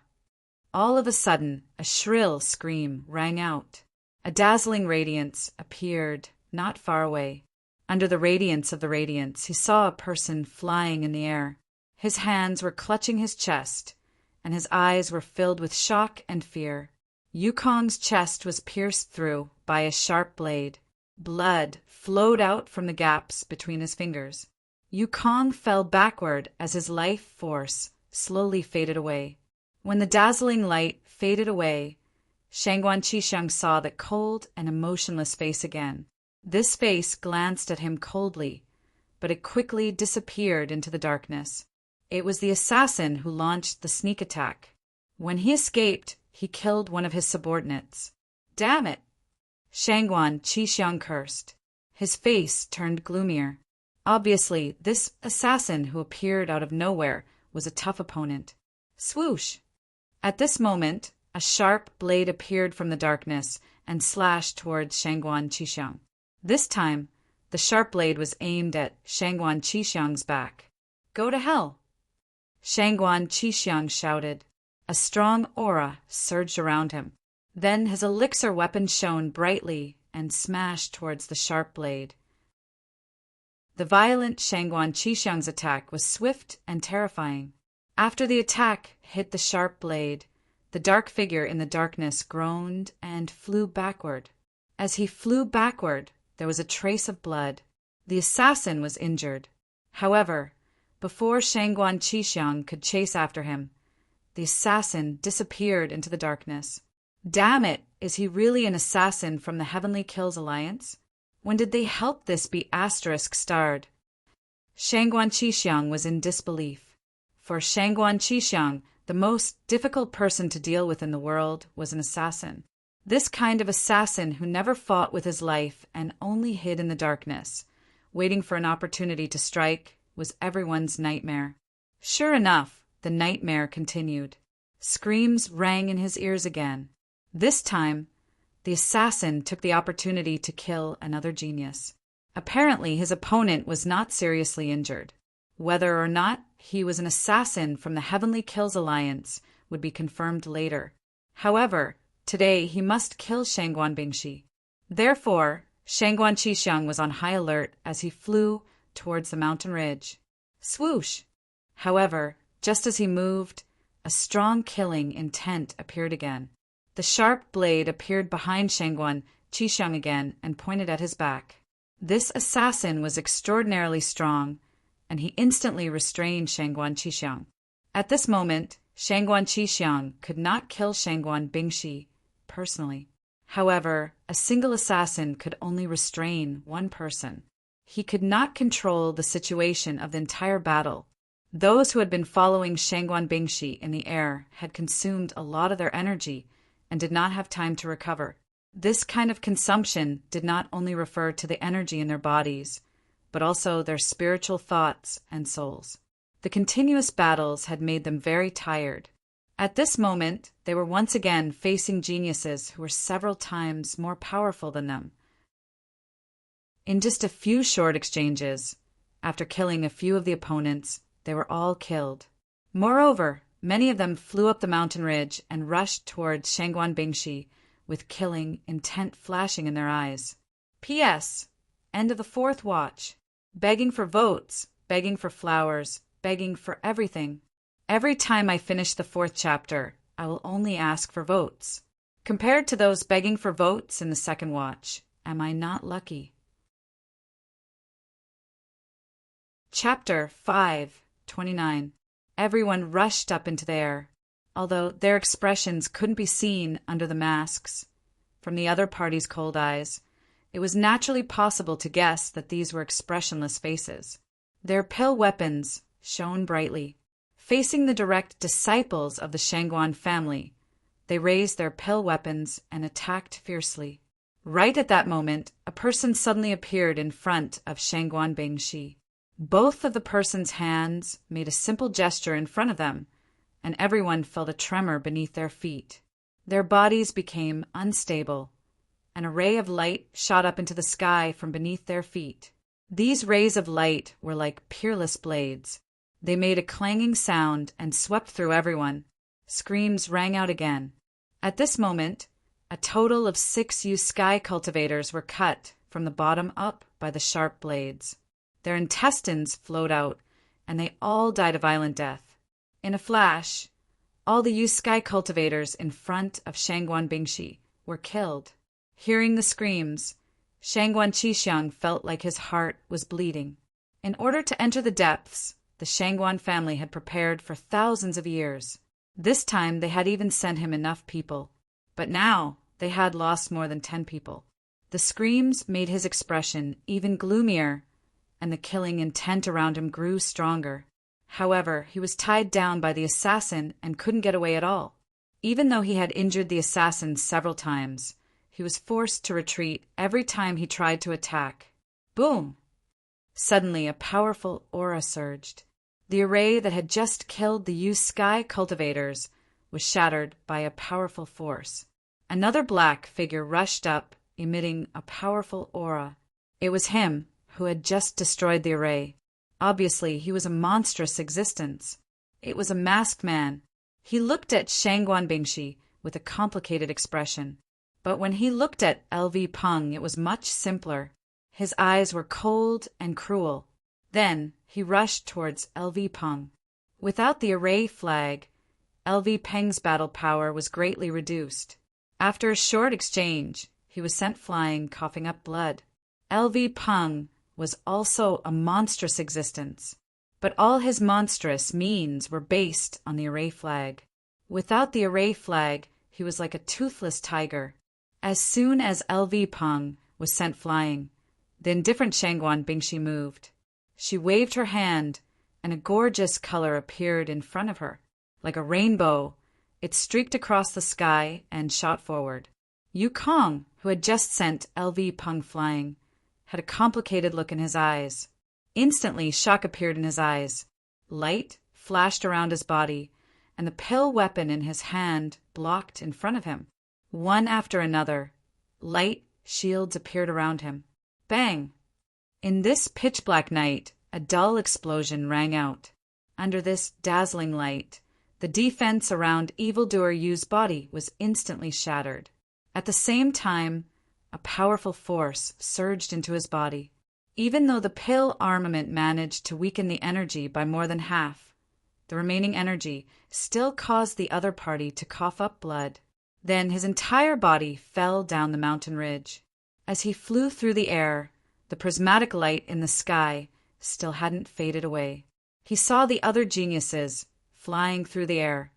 All of a sudden, a shrill scream rang out. A dazzling radiance appeared not far away. Under the radiance of the radiance, he saw a person flying in the air. His hands were clutching his chest, and his eyes were filled with shock and fear. Yukong's chest was pierced through by a sharp blade. Blood flowed out from the gaps between his fingers. Yukong fell backward as his life force slowly faded away. When the dazzling light faded away, Shangguan Qisheng saw that cold and emotionless face again. This face glanced at him coldly, but it quickly disappeared into the darkness. It was the assassin who launched the sneak attack. When he escaped, he killed one of his subordinates. Damn it! Shangguan Qisheng cursed. His face turned gloomier. Obviously, this assassin who appeared out of nowhere was a tough opponent. Swoosh! At this moment, a sharp blade appeared from the darkness and slashed towards Shangguan Qisheng. This time, the sharp blade was aimed at Shangguan Qisheng's back. Go to hell! Shangguan Qisheng shouted. A strong aura surged around him. Then his elixir weapon shone brightly and smashed towards the sharp blade. The violent Shangguan Qisheng's attack was swift and terrifying. After the attack hit the sharp blade, the dark figure in the darkness groaned and flew backward. As he flew backward, there was a trace of blood. The assassin was injured. However, before Shangguan Qisheng could chase after him, the assassin disappeared into the darkness. Damn it! Is he really an assassin from the Heavenly Kills Alliance? When did they help this be *starred? Shangguan Qisheng was in disbelief. For Shangguan Qisheng, the most difficult person to deal with in the world was an assassin. This kind of assassin who never fought with his life and only hid in the darkness, waiting for an opportunity to strike, was everyone's nightmare. Sure enough, the nightmare continued. Screams rang in his ears again. This time, the assassin took the opportunity to kill another genius. Apparently, his opponent was not seriously injured. Whether or not he was an assassin from the Heavenly Kills Alliance would be confirmed later. However, today he must kill Shangguan Bingshi. Therefore, Shangguan Qisheng was on high alert as he flew towards the mountain ridge. Swoosh! However, just as he moved, a strong killing intent appeared again. The sharp blade appeared behind Shangguan Qisheng again and pointed at his back. This assassin was extraordinarily strong, and he instantly restrained Shangguan Qisheng. At this moment, Shangguan Qisheng could not kill Shangguan Bingshi personally. However, a single assassin could only restrain one person. He could not control the situation of the entire battle. Those who had been following Shangguan Bingshi in the air had consumed a lot of their energy and did not have time to recover. This kind of consumption did not only refer to the energy in their bodies, but also their spiritual thoughts and souls. The continuous battles had made them very tired. At this moment, they were once again facing geniuses who were several times more powerful than them. In just a few short exchanges, after killing a few of the opponents, they were all killed. Moreover, many of them flew up the mountain ridge and rushed towards Shangguan Bingshi, with killing intent flashing in their eyes. P.S. End of the 4th watch. Begging for votes, begging for flowers, begging for everything. Every time I finish the 4th chapter, I will only ask for votes. Compared to those begging for votes in the 2nd watch, am I not lucky? Chapter 5:29. Everyone rushed up into the air, although their expressions couldn't be seen under the masks. From the other party's cold eyes, it was naturally possible to guess that these were expressionless faces. Their pill weapons shone brightly. Facing the direct disciples of the Shangguan family, they raised their pill weapons and attacked fiercely. Right at that moment, a person suddenly appeared in front of Shangguan Bingshi. Both of the person's hands made a simple gesture in front of them, and everyone felt a tremor beneath their feet. Their bodies became unstable, and a ray of light shot up into the sky from beneath their feet. These rays of light were like peerless blades. They made a clanging sound and swept through everyone. Screams rang out again. At this moment, a total of 6 sky cultivators were cut from the bottom up by the sharp blades. Their intestines flowed out, and they all died a violent death. In a flash, all the sky cultivators in front of Shangguan Bingshi were killed. Hearing the screams, Shangguan Qixiang felt like his heart was bleeding. In order to enter the depths, the Shangguan family had prepared for thousands of years. This time they had even sent him enough people. But now they had lost more than 10 people. The screams made his expression even gloomier, and the killing intent around him grew stronger. However, he was tied down by the assassin and couldn't get away at all. Even though he had injured the assassin several times, he was forced to retreat every time he tried to attack. Boom! Suddenly, a powerful aura surged. The array that had just killed the sky cultivators was shattered by a powerful force. Another black figure rushed up, emitting a powerful aura. It was him who had just destroyed the array. Obviously, he was a monstrous existence. It was a masked man. He looked at Shangguan Bingshi with a complicated expression. But when he looked at LV Peng, it was much simpler. His eyes were cold and cruel. Then he rushed towards LV Peng. Without the array flag, LV Peng's battle power was greatly reduced. After a short exchange, he was sent flying, coughing up blood. LV Peng was also a monstrous existence, but all his monstrous means were based on the array flag. Without the array flag, he was like a toothless tiger. As soon as LV Peng was sent flying, the indifferent Shangguan Bingshi moved. She waved her hand, and a gorgeous color appeared in front of her. Like a rainbow, it streaked across the sky and shot forward. Yukong, who had just sent LV Peng flying, had a complicated look in his eyes. Instantly, shock appeared in his eyes. Light flashed around his body, and the pill weapon in his hand blocked in front of him. One after another, light shields appeared around him. Bang! In this pitch-black night, a dull explosion rang out. Under this dazzling light, the defense around evildoer Yu's body was instantly shattered. At the same time, a powerful force surged into his body. Even though the pill armament managed to weaken the energy by more than half, the remaining energy still caused the other party to cough up blood. Then his entire body fell down the mountain ridge. As he flew through the air, the prismatic light in the sky still hadn't faded away. He saw the other geniuses flying through the air,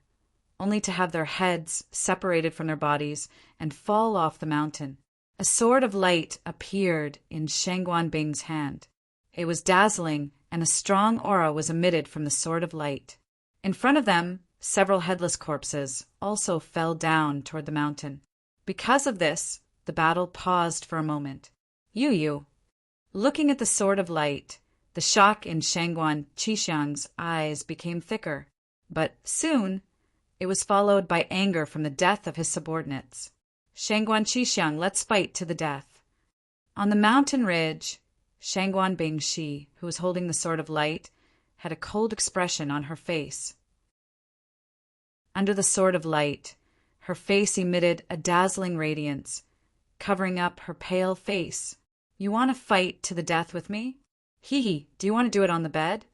only to have their heads separated from their bodies and fall off the mountain. A sword of light appeared in Shangguan Bing's hand. It was dazzling, and a strong aura was emitted from the sword of light. In front of them, several headless corpses also fell down toward the mountain. Because of this, the battle paused for a moment. Yu, looking at the sword of light, the shock in Shangguan Qixiang's eyes became thicker. But soon, it was followed by anger from the death of his subordinates. Shangguan Qixiang, let's fight to the death. On the mountain ridge, Shangguan Bingshi, who was holding the sword of light, had a cold expression on her face. Under the sword of light, her face emitted a dazzling radiance, covering up her pale face. You want to fight to the death with me? Hee, do you want to do it on the bed?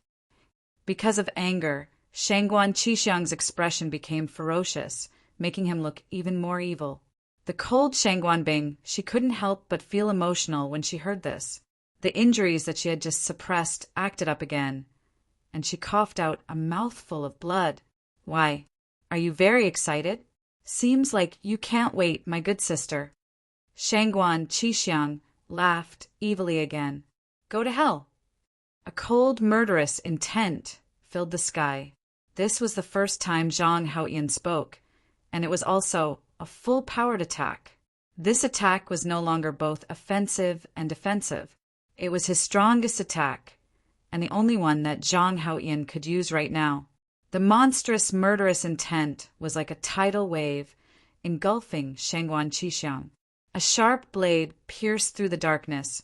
Because of anger, Shangguan Qixiang's expression became ferocious, making him look even more evil. The cold Shangguan Bing, she couldn't help but feel emotional when she heard this. The injuries that she had just suppressed acted up again, and she coughed out a mouthful of blood. Why, are you very excited? Seems like you can't wait, my good sister. Shangguan Qixiang laughed evilly again. Go to hell. A cold, murderous intent filled the sky. This was the first time Zhang Haoyan spoke, and it was also a full-powered attack. This attack was no longer both offensive and defensive. It was his strongest attack, and the only one that Zhang Haoyan could use right now. The monstrous, murderous intent was like a tidal wave, engulfing Shangguan Qixiang. A sharp blade pierced through the darkness,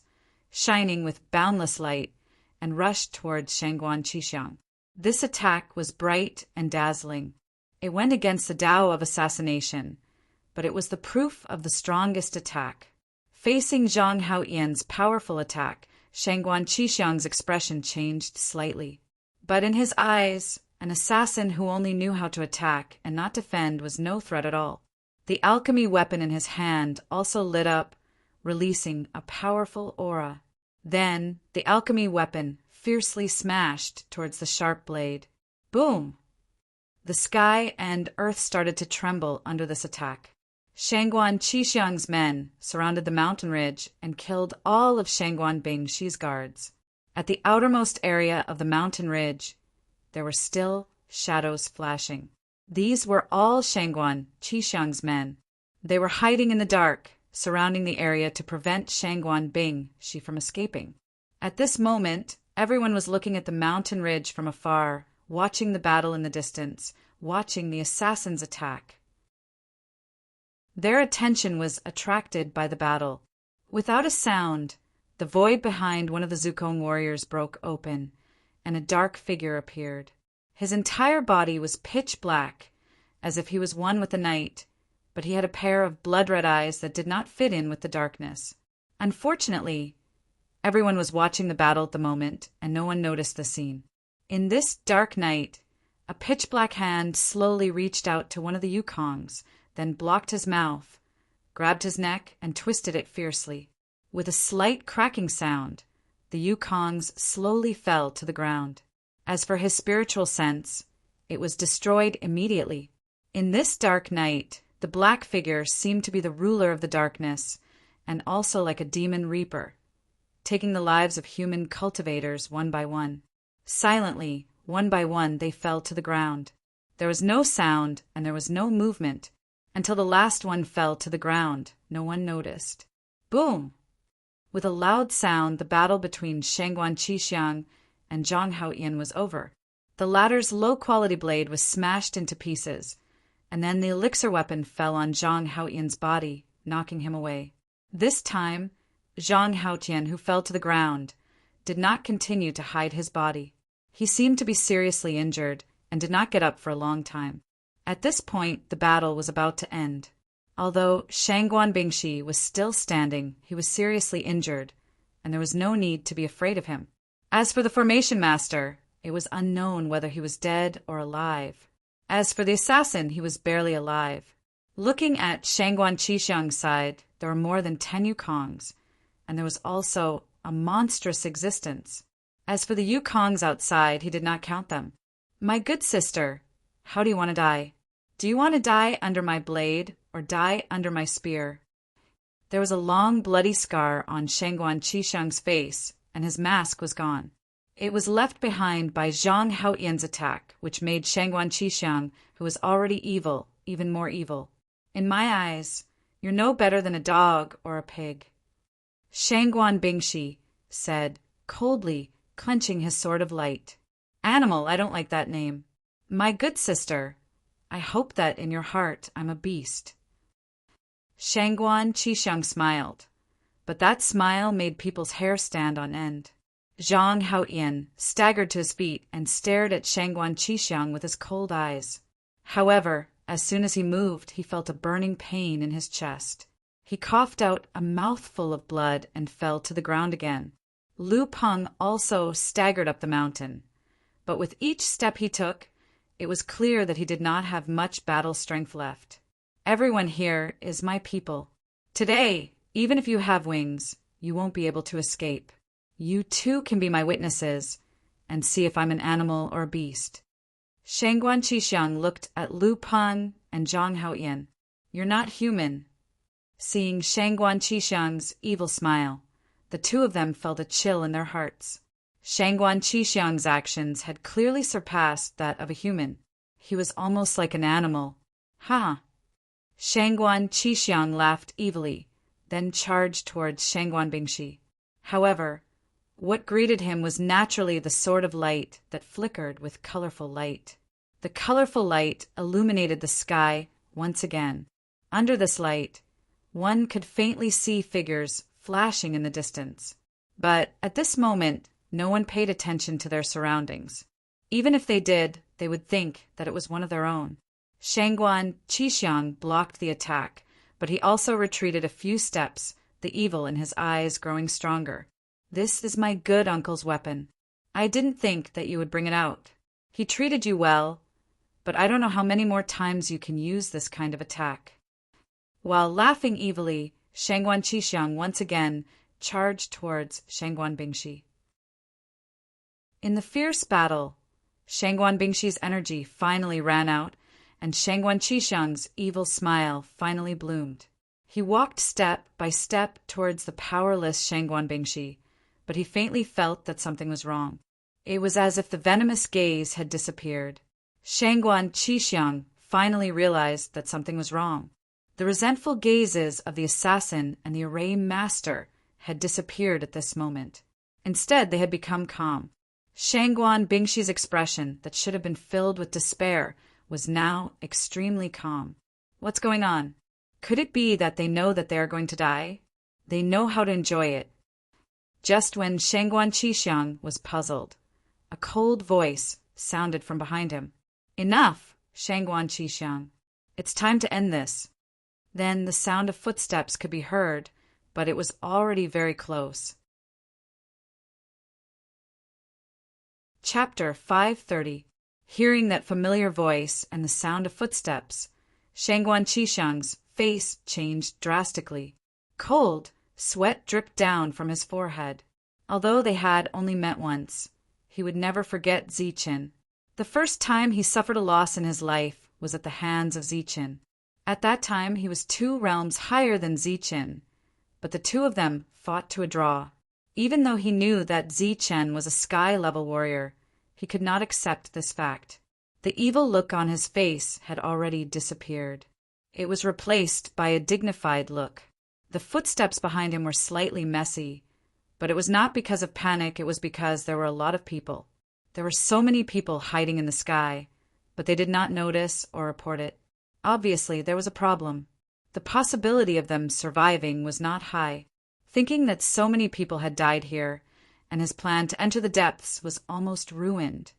shining with boundless light, and rushed towards Shangguan Qixiang. This attack was bright and dazzling. It went against the Tao of assassination, but it was the proof of the strongest attack. Facing Zhang Haoyan's powerful attack, Shangguan Qixiang's expression changed slightly. But in his eyes, an assassin who only knew how to attack and not defend was no threat at all. The alchemy weapon in his hand also lit up, releasing a powerful aura. Then, the alchemy weapon fiercely smashed towards the sharp blade. Boom! The sky and earth started to tremble under this attack. Shangguan Qixiang's men surrounded the mountain ridge and killed all of Shangguan Bingxi's guards. At the outermost area of the mountain ridge, there were still shadows flashing. These were all Shangguan Qixiang's men. They were hiding in the dark, surrounding the area to prevent Shangguan Bingxi from escaping. At this moment, everyone was looking at the mountain ridge from afar, watching the battle in the distance, watching the assassins attack. Their attention was attracted by the battle. Without a sound, the void behind one of the Zukong warriors broke open, and a dark figure appeared. His entire body was pitch black, as if he was one with the night, but he had a pair of blood-red eyes that did not fit in with the darkness. Unfortunately, everyone was watching the battle at the moment, and no one noticed the scene. In this dark night, a pitch-black hand slowly reached out to one of the Yukongs, then blocked his mouth, grabbed his neck, and twisted it fiercely. With a slight cracking sound, the Yukongs slowly fell to the ground. As for his spiritual sense, it was destroyed immediately. In this dark night, the black figure seemed to be the ruler of the darkness, and also like a demon reaper, taking the lives of human cultivators one by one. Silently, one by one, they fell to the ground. There was no sound, and there was no movement, until the last one fell to the ground. No one noticed. Boom! With a loud sound, the battle between Shangguan Qixiang and Zhang Haoyan was over. The latter's low-quality blade was smashed into pieces, and then the elixir weapon fell on Zhang Haoyan's body, knocking him away. This time, Zhang Haoyan, who fell to the ground, did not continue to hide his body. He seemed to be seriously injured and did not get up for a long time. At this point, the battle was about to end. Although Shangguan Bingxi was still standing, he was seriously injured, and there was no need to be afraid of him. As for the formation master, it was unknown whether he was dead or alive. As for the assassin, he was barely alive. Looking at Shangguan Qixiang's side, there were more than 10 Yukongs, and there was also a monstrous existence. As for the Yukongs outside, he did not count them. "My good sister, how do you want to die? Do you want to die under my blade or die under my spear?" There was a long bloody scar on Shangguan Qixiang's face, and his mask was gone. It was left behind by Zhang Haoyan's attack, which made Shangguan Qixiang, who was already evil, even more evil. "In my eyes, you're no better than a dog or a pig," Shangguan Bingxi said, coldly, clenching his sword of light. "Animal, I don't like that name. My good sister, I hope that in your heart I'm a beast." Shangguan Qixiang smiled, but that smile made people's hair stand on end. Zhang Haoyan staggered to his feet and stared at Shangguan Qixiang with his cold eyes. However, as soon as he moved, he felt a burning pain in his chest. He coughed out a mouthful of blood and fell to the ground again. Lu Peng also staggered up the mountain, but with each step he took, it was clear that he did not have much battle strength left. "Everyone here is my people. Today, even if you have wings, you won't be able to escape. You too can be my witnesses and see if I'm an animal or a beast." Shangguan Qixiang looked at Lu Peng and Zhang Haoyan. "You're not human." Seeing Shangguan Qixiang's evil smile, the two of them felt a chill in their hearts. Shangguan Qixiang's actions had clearly surpassed that of a human. He was almost like an animal. "Ha!" Shangguan Qixiang laughed evilly, then charged towards Shangguan Bingxi. However, what greeted him was naturally the sword of light that flickered with colorful light. The colorful light illuminated the sky once again. Under this light, one could faintly see figures flashing in the distance. But at this moment, no one paid attention to their surroundings. Even if they did, they would think that it was one of their own. Shangguan Qixiang blocked the attack, but he also retreated a few steps, the evil in his eyes growing stronger. "This is my good uncle's weapon. I didn't think that you would bring it out. He treated you well, but I don't know how many more times you can use this kind of attack." While laughing evilly, Shangguan Qixiang once again charged towards Shangguan Bingshi. In the fierce battle, Shangguan Bingshi's energy finally ran out, and Shangguan Qixiang's evil smile finally bloomed. He walked step by step towards the powerless Shangguan Bingshi, but he faintly felt that something was wrong. It was as if the venomous gaze had disappeared. Shangguan Qixiang finally realized that something was wrong. The resentful gazes of the assassin and the array master had disappeared at this moment. Instead, they had become calm. Shangguan Bingshi's expression, that should have been filled with despair, was now extremely calm. What's going on? Could it be that they know that they are going to die? They know how to enjoy it. Just when Shangguan Qixiang was puzzled, a cold voice sounded from behind him. "Enough, Shangguan Qixiang. It's time to end this." Then the sound of footsteps could be heard, but it was already very close. Chapter 530. Hearing that familiar voice and the sound of footsteps, Shangguan Qixiang's face changed drastically. Cold, sweat dripped down from his forehead. Although they had only met once, he would never forget Ziqin. The first time he suffered a loss in his life was at the hands of Ziqin. At that time he was 2 realms higher than Ziqin, but the two of them fought to a draw. Even though he knew that Ziqin was a sky-level warrior, he could not accept this fact. The evil look on his face had already disappeared. It was replaced by a dignified look. The footsteps behind him were slightly messy, but it was not because of panic, it was because there were a lot of people. There were so many people hiding in the sky, but they did not notice or report it. Obviously, there was a problem. The possibility of them surviving was not high. Thinking that so many people had died here, and his plan to enter the depths was almost ruined,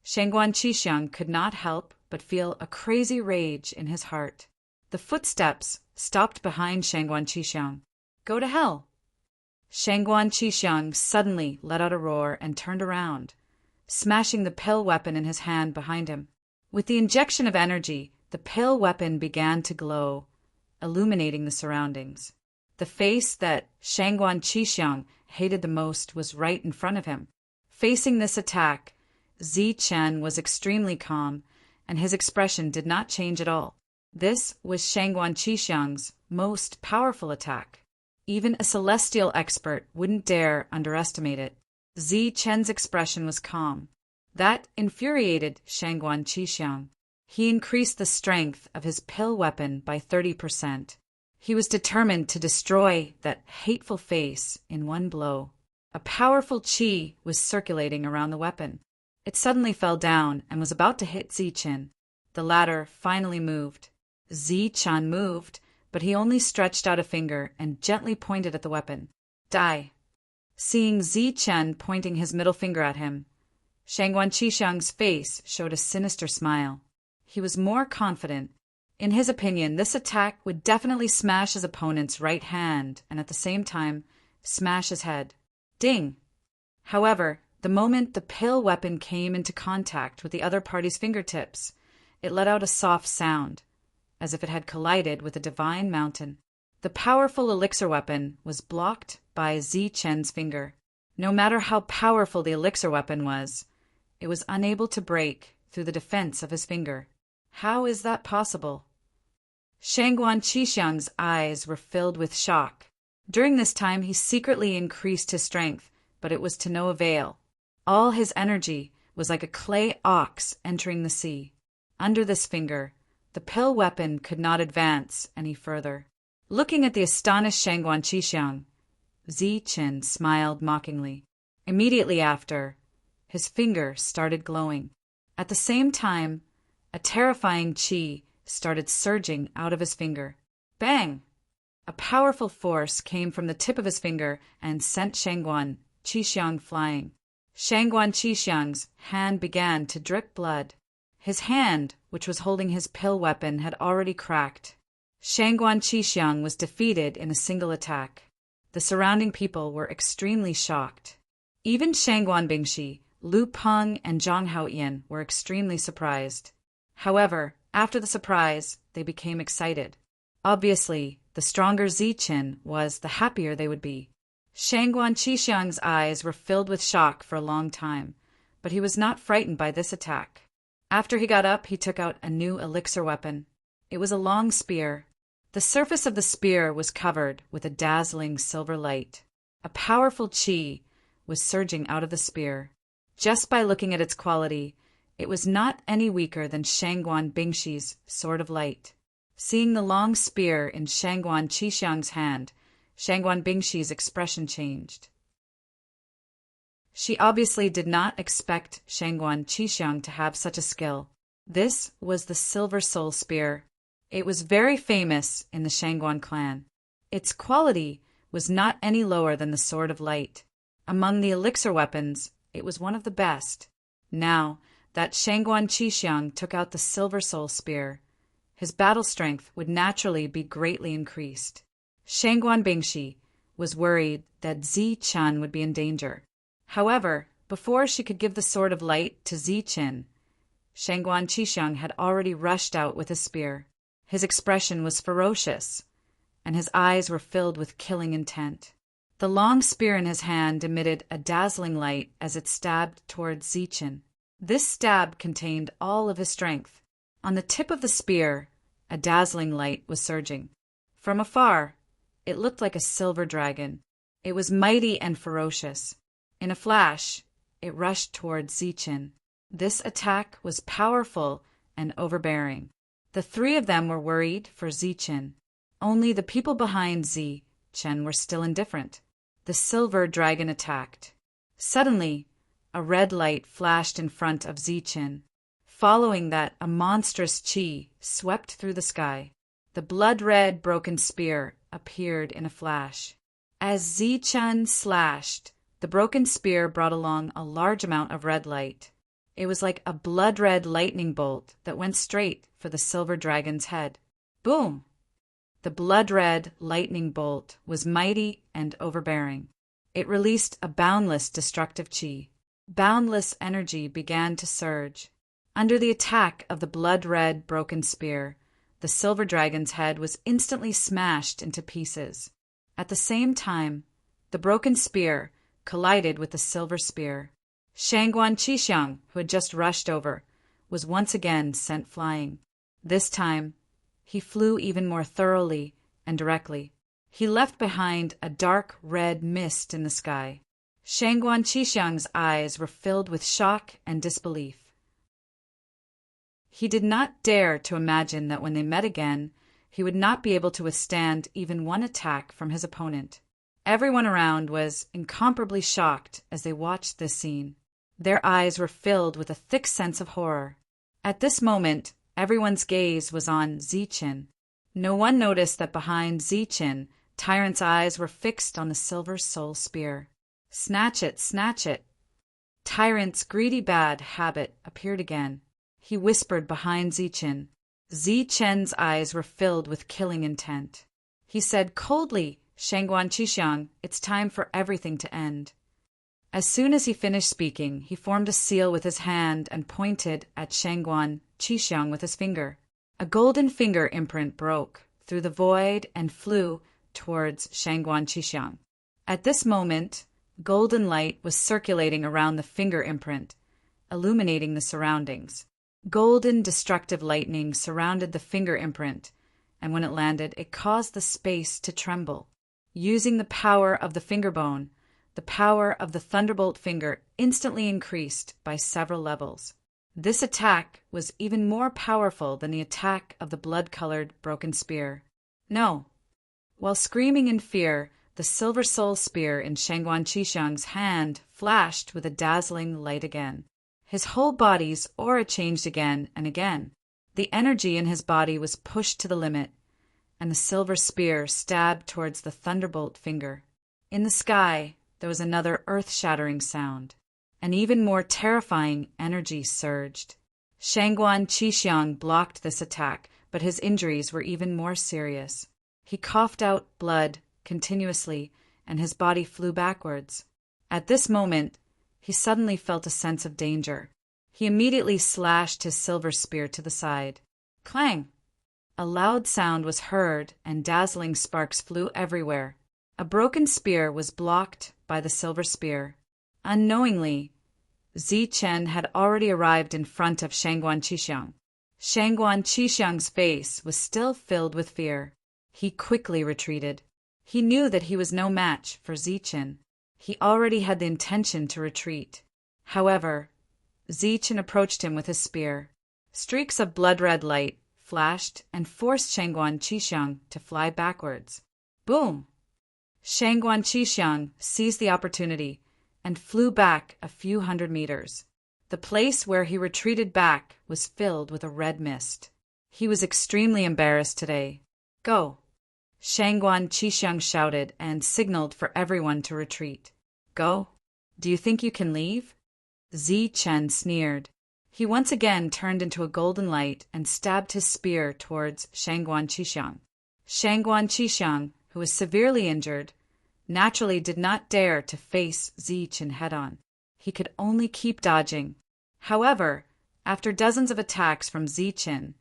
Shangguan Qixiang could not help but feel a crazy rage in his heart. The footsteps stopped behind Shangguan Qixiang. "Go to hell!" Shangguan Qixiang suddenly let out a roar and turned around, smashing the pale weapon in his hand behind him. With the injection of energy, the pale weapon began to glow, illuminating the surroundings. The face that Shangguan Qixiang hated the most was right in front of him. Facing this attack, Ziqin was extremely calm, and his expression did not change at all. This was Shangguan Qixiang's most powerful attack. Even a celestial expert wouldn't dare underestimate it. Ziqin's expression was calm. That infuriated Shangguan Qixiang. He increased the strength of his pill weapon by 30%. He was determined to destroy that hateful face in one blow. A powerful qi was circulating around the weapon. It suddenly fell down and was about to hit Ziqin. The latter finally moved. Ziqin moved, but he only stretched out a finger and gently pointed at the weapon. "Die." Seeing Ziqin pointing his middle finger at him, Shangguan Qixiang's face showed a sinister smile. He was more confident. In his opinion, this attack would definitely smash his opponent's right hand and at the same time smash his head. Ding! However, the moment the pale weapon came into contact with the other party's fingertips, it let out a soft sound, as if it had collided with a divine mountain. The powerful elixir weapon was blocked by Ziqin's finger. No matter how powerful the elixir weapon was, it was unable to break through the defense of his finger. How is that possible? Shangguan Qixiang's eyes were filled with shock. During this time he secretly increased his strength, but it was to no avail. All his energy was like a clay ox entering the sea. Under this finger, the pill weapon could not advance any further. Looking at the astonished Shangguan Qixiang, Ziqin smiled mockingly. Immediately after, his finger started glowing. At the same time, a terrifying qi started surging out of his finger. Bang! A powerful force came from the tip of his finger and sent Shangguan Qixiang flying. Shangguan Qishiang's hand began to drip blood. His hand, which was holding his pill weapon, had already cracked. Shangguan Qishiang was defeated in a single attack. The surrounding people were extremely shocked. Even Shangguan Bingshi, Lu Peng, and Zhang Haoyan were extremely surprised. However, after the surprise, they became excited. Obviously, the stronger Zichen was, the happier they would be. Shangguan Qishiang's eyes were filled with shock for a long time, but he was not frightened by this attack. After he got up, he took out a new elixir weapon. It was a long spear. The surface of the spear was covered with a dazzling silver light. A powerful qi was surging out of the spear. Just by looking at its quality, it was not any weaker than Shangguan Bingshi's sword of light. Seeing the long spear in Shangguan Qishiang's hand, Shangguan Bingshi's expression changed. She obviously did not expect Shangguan Qishiang to have such a skill. This was the Silver Soul Spear. It was very famous in the Shangguan clan. Its quality was not any lower than the Sword of Light. Among the elixir weapons, it was one of the best. Now that Shangguan Qishiang took out the Silver Soul Spear, his battle strength would naturally be greatly increased. Shangguan Bingshi was worried that Zichen would be in danger. However, before she could give the Sword of Light to Zichen, Shangguan Qishiang had already rushed out with his spear. His expression was ferocious, and his eyes were filled with killing intent. The long spear in his hand emitted a dazzling light as it stabbed towards Zichen. This stab contained all of his strength. On the tip of the spear, a dazzling light was surging. From afar, it looked like a silver dragon. It was mighty and ferocious. In a flash, it rushed towards Zichen. This attack was powerful and overbearing. The three of them were worried for Zichen. Only the people behind Zichen were still indifferent. The silver dragon attacked. Suddenly, a red light flashed in front of Zichen. Following that, a monstrous qi swept through the sky. The blood-red broken spear appeared in a flash. As Zichen slashed, the broken spear brought along a large amount of red light. It was like a blood-red lightning bolt that went straight for the silver dragon's head. Boom! The blood-red lightning bolt was mighty and overbearing. It released a boundless destructive qi. Boundless energy began to surge. Under the attack of the blood-red broken spear, the silver dragon's head was instantly smashed into pieces. At the same time, the broken spear collided with the silver spear. Shangguan Qishiang, who had just rushed over, was once again sent flying. This time, he flew even more thoroughly and directly. He left behind a dark red mist in the sky. Shangguan Qishiang's eyes were filled with shock and disbelief. He did not dare to imagine that when they met again, he would not be able to withstand even one attack from his opponent. Everyone around was incomparably shocked as they watched this scene. Their eyes were filled with a thick sense of horror. At this moment, everyone's gaze was on Zichen. No one noticed that behind Zichen, Tyrant's eyes were fixed on the silver soul spear. Snatch it, snatch it. Tyrant's greedy bad habit appeared again. He whispered behind Zichen. Zichen's eyes were filled with killing intent. He said coldly, Shangguan Qishiang, it's time for everything to end. As soon as he finished speaking, he formed a seal with his hand and pointed at Shangguan Qishiang with his finger. A golden finger imprint broke through the void and flew towards Shangguan Qishiang. At this moment, golden light was circulating around the finger imprint, illuminating the surroundings. Golden destructive lightning surrounded the finger imprint, and when it landed, it caused the space to tremble. Using the power of the finger bone, the power of the thunderbolt finger instantly increased by several levels. This attack was even more powerful than the attack of the blood-colored broken spear. No. While screaming in fear, the silver soul spear in Shangguan Qishiang's hand flashed with a dazzling light again. His whole body's aura changed again and again. The energy in his body was pushed to the limit, and the silver spear stabbed towards the thunderbolt finger. In the sky, there was another earth-shattering sound. An even more terrifying energy surged. Shangguan Qixiang blocked this attack, but his injuries were even more serious. He coughed out blood continuously, and his body flew backwards. At this moment, he suddenly felt a sense of danger. He immediately slashed his silver spear to the side. Clang! A loud sound was heard, and dazzling sparks flew everywhere. A broken spear was blocked by the silver spear. Unknowingly, Zichen had already arrived in front of Shangguan Qixiang. Shangguan Qixiang's face was still filled with fear. He quickly retreated. He knew that he was no match for Zichen. He already had the intention to retreat. However, Zichen approached him with his spear. Streaks of blood-red light flashed and forced Shangguan Qixiang to fly backwards. Boom! Shangguan Qixiang seized the opportunity and flew back a few hundred meters. The place where he retreated back was filled with a red mist. He was extremely embarrassed today. Go! Shangguan Qixiang shouted and signaled for everyone to retreat. Go? Do you think you can leave? Zichen sneered. He once again turned into a golden light and stabbed his spear towards Shangguan Qixiang. Shangguan Qixiang, who was severely injured, naturally did not dare to face Zichen head-on. He could only keep dodging. However, after dozens of attacks from Zichen,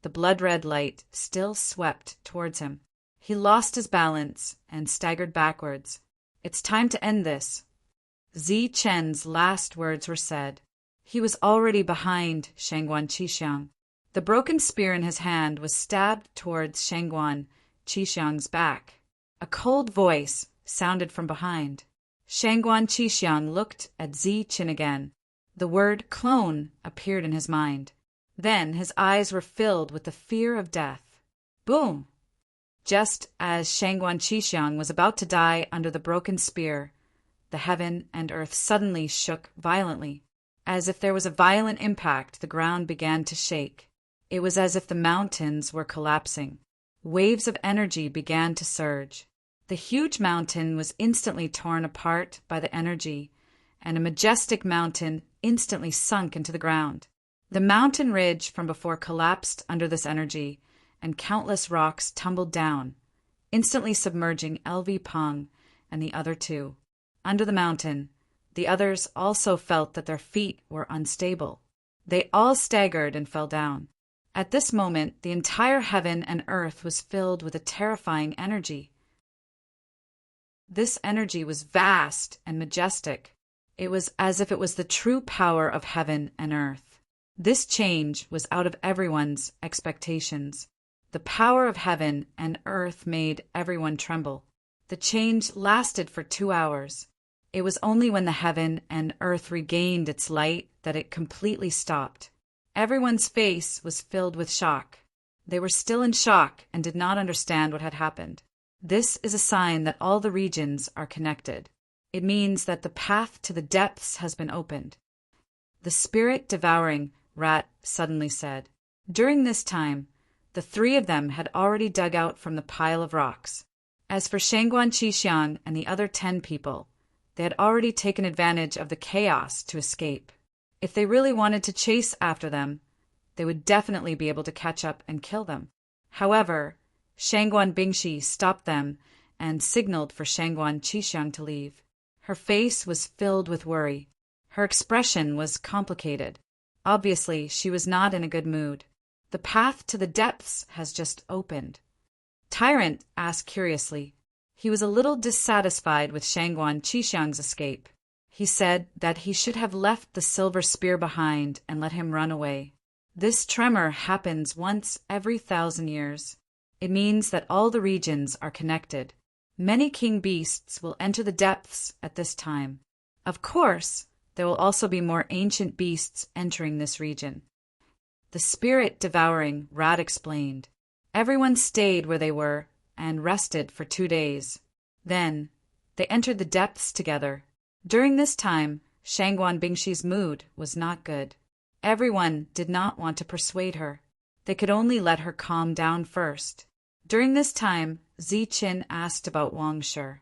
the blood-red light still swept towards him. He lost his balance and staggered backwards. It's time to end this. Zichen's last words were said. He was already behind Shangguan Qixiang. The broken spear in his hand was stabbed towards Shangguan Qixiang's back. A cold voice sounded from behind. Shangguan Qixiang looked at Zichen again. The word clone appeared in his mind. Then his eyes were filled with the fear of death. Boom! Just as Shangguan Qixiang was about to die under the broken spear, the heaven and earth suddenly shook violently. As if there was a violent impact, the ground began to shake. It was as if the mountains were collapsing. Waves of energy began to surge. The huge mountain was instantly torn apart by the energy, and a majestic mountain instantly sunk into the ground. The mountain ridge from before collapsed under this energy, and countless rocks tumbled down, instantly submerging LV Peng and the other two. Under the mountain, the others also felt that their feet were unstable. They all staggered and fell down. At this moment, the entire heaven and earth was filled with a terrifying energy. This energy was vast and majestic. It was as if it was the true power of heaven and earth. This change was out of everyone's expectations. The power of heaven and earth made everyone tremble. The change lasted for 2 hours. It was only when the heaven and earth regained its light that it completely stopped. Everyone's face was filled with shock. They were still in shock and did not understand what had happened. This is a sign that all the regions are connected. It means that the path to the depths has been opened. The spirit-devouring rat suddenly said. During this time, the 3 of them had already dug out from the pile of rocks. As for Shangguan Qixiang and the other 10 people, they had already taken advantage of the chaos to escape. If they really wanted to chase after them, they would definitely be able to catch up and kill them. However, Shangguan Bingxi stopped them and signaled for Shangguan Qixiang to leave. Her face was filled with worry. Her expression was complicated. Obviously, she was not in a good mood. The path to the depths has just opened. Tyrant asked curiously. He was a little dissatisfied with Shangguan Qixiang's escape. He said that he should have left the silver spear behind and let him run away. This tremor happens once every 1,000 years. It means that all the regions are connected. Many king beasts will enter the depths at this time. Of course, there will also be more ancient beasts entering this region. The spirit-devouring rat explained. Everyone stayed where they were and rested for 2 days. Then, they entered the depths together. During this time, Shangguan Bingxi's mood was not good. Everyone did not want to persuade her. They could only let her calm down first. During this time, Zichen asked about Wang Shi.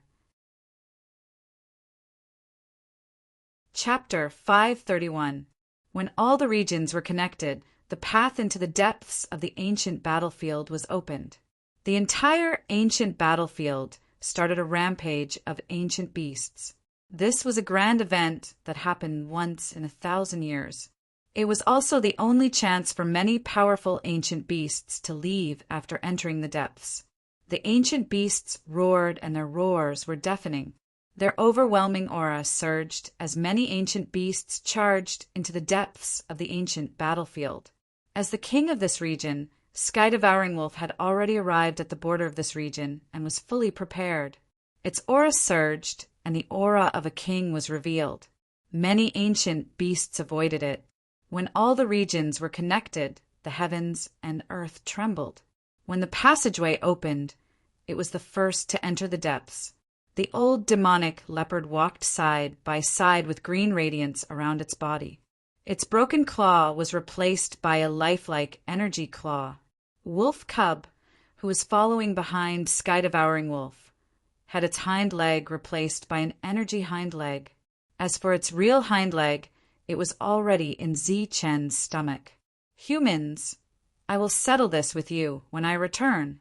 Chapter 531. When all the regions were connected, the path into the depths of the ancient battlefield was opened. The entire ancient battlefield started a rampage of ancient beasts. This was a grand event that happened once in 1,000 years. It was also the only chance for many powerful ancient beasts to leave after entering the depths. The ancient beasts roared, and their roars were deafening. Their overwhelming aura surged as many ancient beasts charged into the depths of the ancient battlefield. As the king of this region, Sky-Devouring Wolf had already arrived at the border of this region and was fully prepared. Its aura surged, and the aura of a king was revealed. Many ancient beasts avoided it. When all the regions were connected, the heavens and earth trembled. When the passageway opened, it was the first to enter the depths. The old demonic leopard walked side by side with green radiance around its body. Its broken claw was replaced by a lifelike energy claw. Wolf Cub, who was following behind Sky-Devouring Wolf, had its hind leg replaced by an energy hind leg. As for its real hind leg, it was already in Zi-Chen's stomach. Humans, I will settle this with you when I return.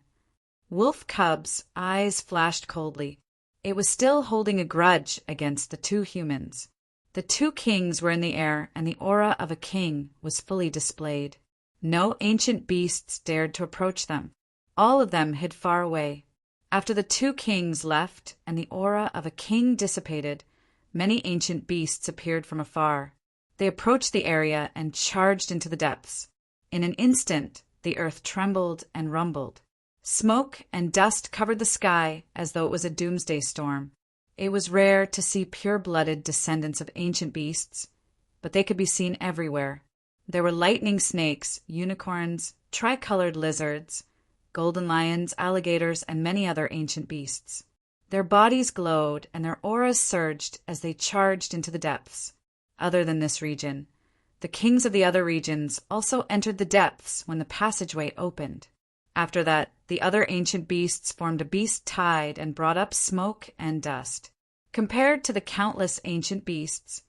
Wolf Cub's eyes flashed coldly. It was still holding a grudge against the two humans. The two kings were in the air, and the aura of a king was fully displayed. No ancient beasts dared to approach them. All of them hid far away. After the two kings left and the aura of a king dissipated, many ancient beasts appeared from afar. They approached the area and charged into the depths. In an instant, the earth trembled and rumbled. Smoke and dust covered the sky as though it was a doomsday storm. It was rare to see pure-blooded descendants of ancient beasts, but they could be seen everywhere. There were lightning snakes, unicorns, tricolored lizards, golden lions, alligators, and many other ancient beasts. Their bodies glowed and their auras surged as they charged into the depths. Other than this region, the kings of the other regions also entered the depths when the passageway opened. After that, the other ancient beasts formed a beast tide and brought up smoke and dust. Compared to the countless ancient beasts,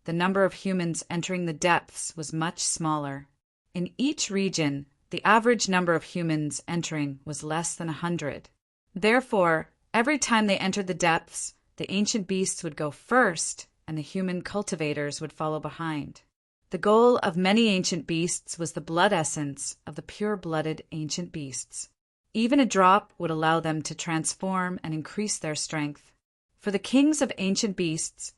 the number of humans entering the depths was much smaller. In each region, the average number of humans entering was less than 100. Therefore, every time they entered the depths, the ancient beasts would go first, and the human cultivators would follow behind. The goal of many ancient beasts was the blood essence of the pure-blooded ancient beasts. Even a drop would allow them to transform and increase their strength. For the kings of ancient beasts,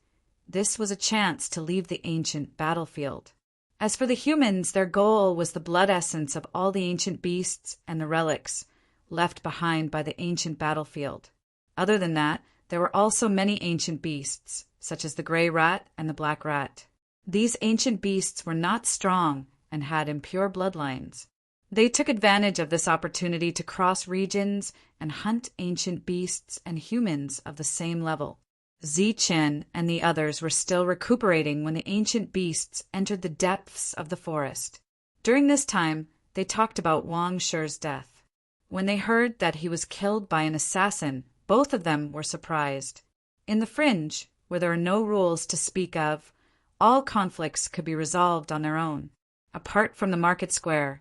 this was a chance to leave the ancient battlefield. As for the humans, their goal was the blood essence of all the ancient beasts and the relics left behind by the ancient battlefield. Other than that, there were also many ancient beasts, such as the gray rat and the black rat. These ancient beasts were not strong and had impure bloodlines. They took advantage of this opportunity to cross regions and hunt ancient beasts and humans of the same level. Zi-Chen and the others were still recuperating when the ancient beasts entered the depths of the forest. During this time, they talked about Wang Shi's death. When they heard that he was killed by an assassin, both of them were surprised. In the fringe, where there are no rules to speak of, all conflicts could be resolved on their own. Apart from the market square,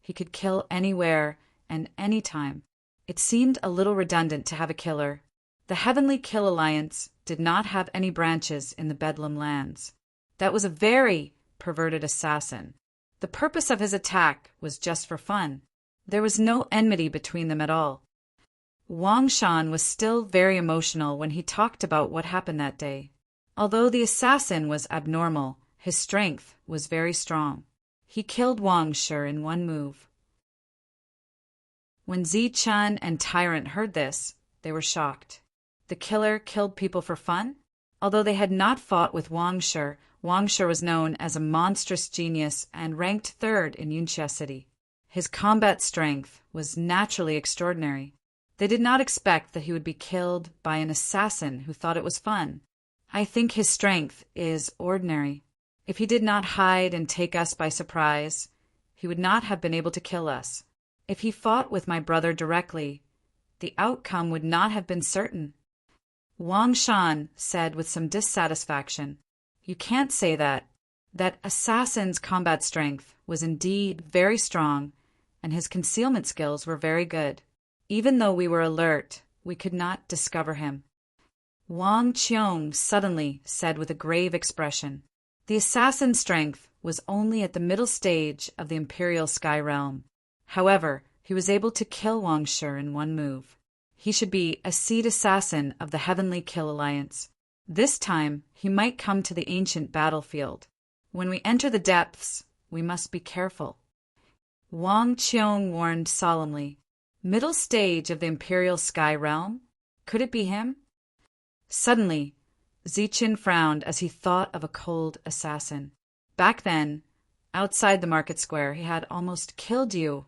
he could kill anywhere and anytime. It seemed a little redundant to have a killer. The Heavenly Kill Alliance did not have any branches in the Bedlam lands. That was a very perverted assassin. The purpose of his attack was just for fun. There was no enmity between them at all. Wang Shan was still very emotional when he talked about what happened that day. Although the assassin was abnormal, his strength was very strong. He killed Wang Shi in one move. When Zi-Chen and Tyrant heard this, they were shocked. The killer killed people for fun? Although they had not fought with Wang Shi was known as a monstrous genius and ranked third in Yunxia City. His combat strength was naturally extraordinary. They did not expect that he would be killed by an assassin who thought it was fun. I think his strength is ordinary. If he did not hide and take us by surprise, he would not have been able to kill us. If he fought with my brother directly, the outcome would not have been certain. Wang Shan said with some dissatisfaction, You can't say that. That assassin's combat strength was indeed very strong, and his concealment skills were very good. Even though we were alert, we could not discover him. Wang Qiong suddenly said with a grave expression. The assassin's strength was only at the middle stage of the Imperial Sky Realm. However, he was able to kill Wang Shi in one move. He should be a seed assassin of the Heavenly Kill Alliance. This time, he might come to the ancient battlefield. When we enter the depths, we must be careful. Wang Qiong warned solemnly. Middle stage of the Imperial Sky Realm? Could it be him? Suddenly, Ziqin frowned as he thought of a cold assassin. Back then, outside the market square, he had almost killed you.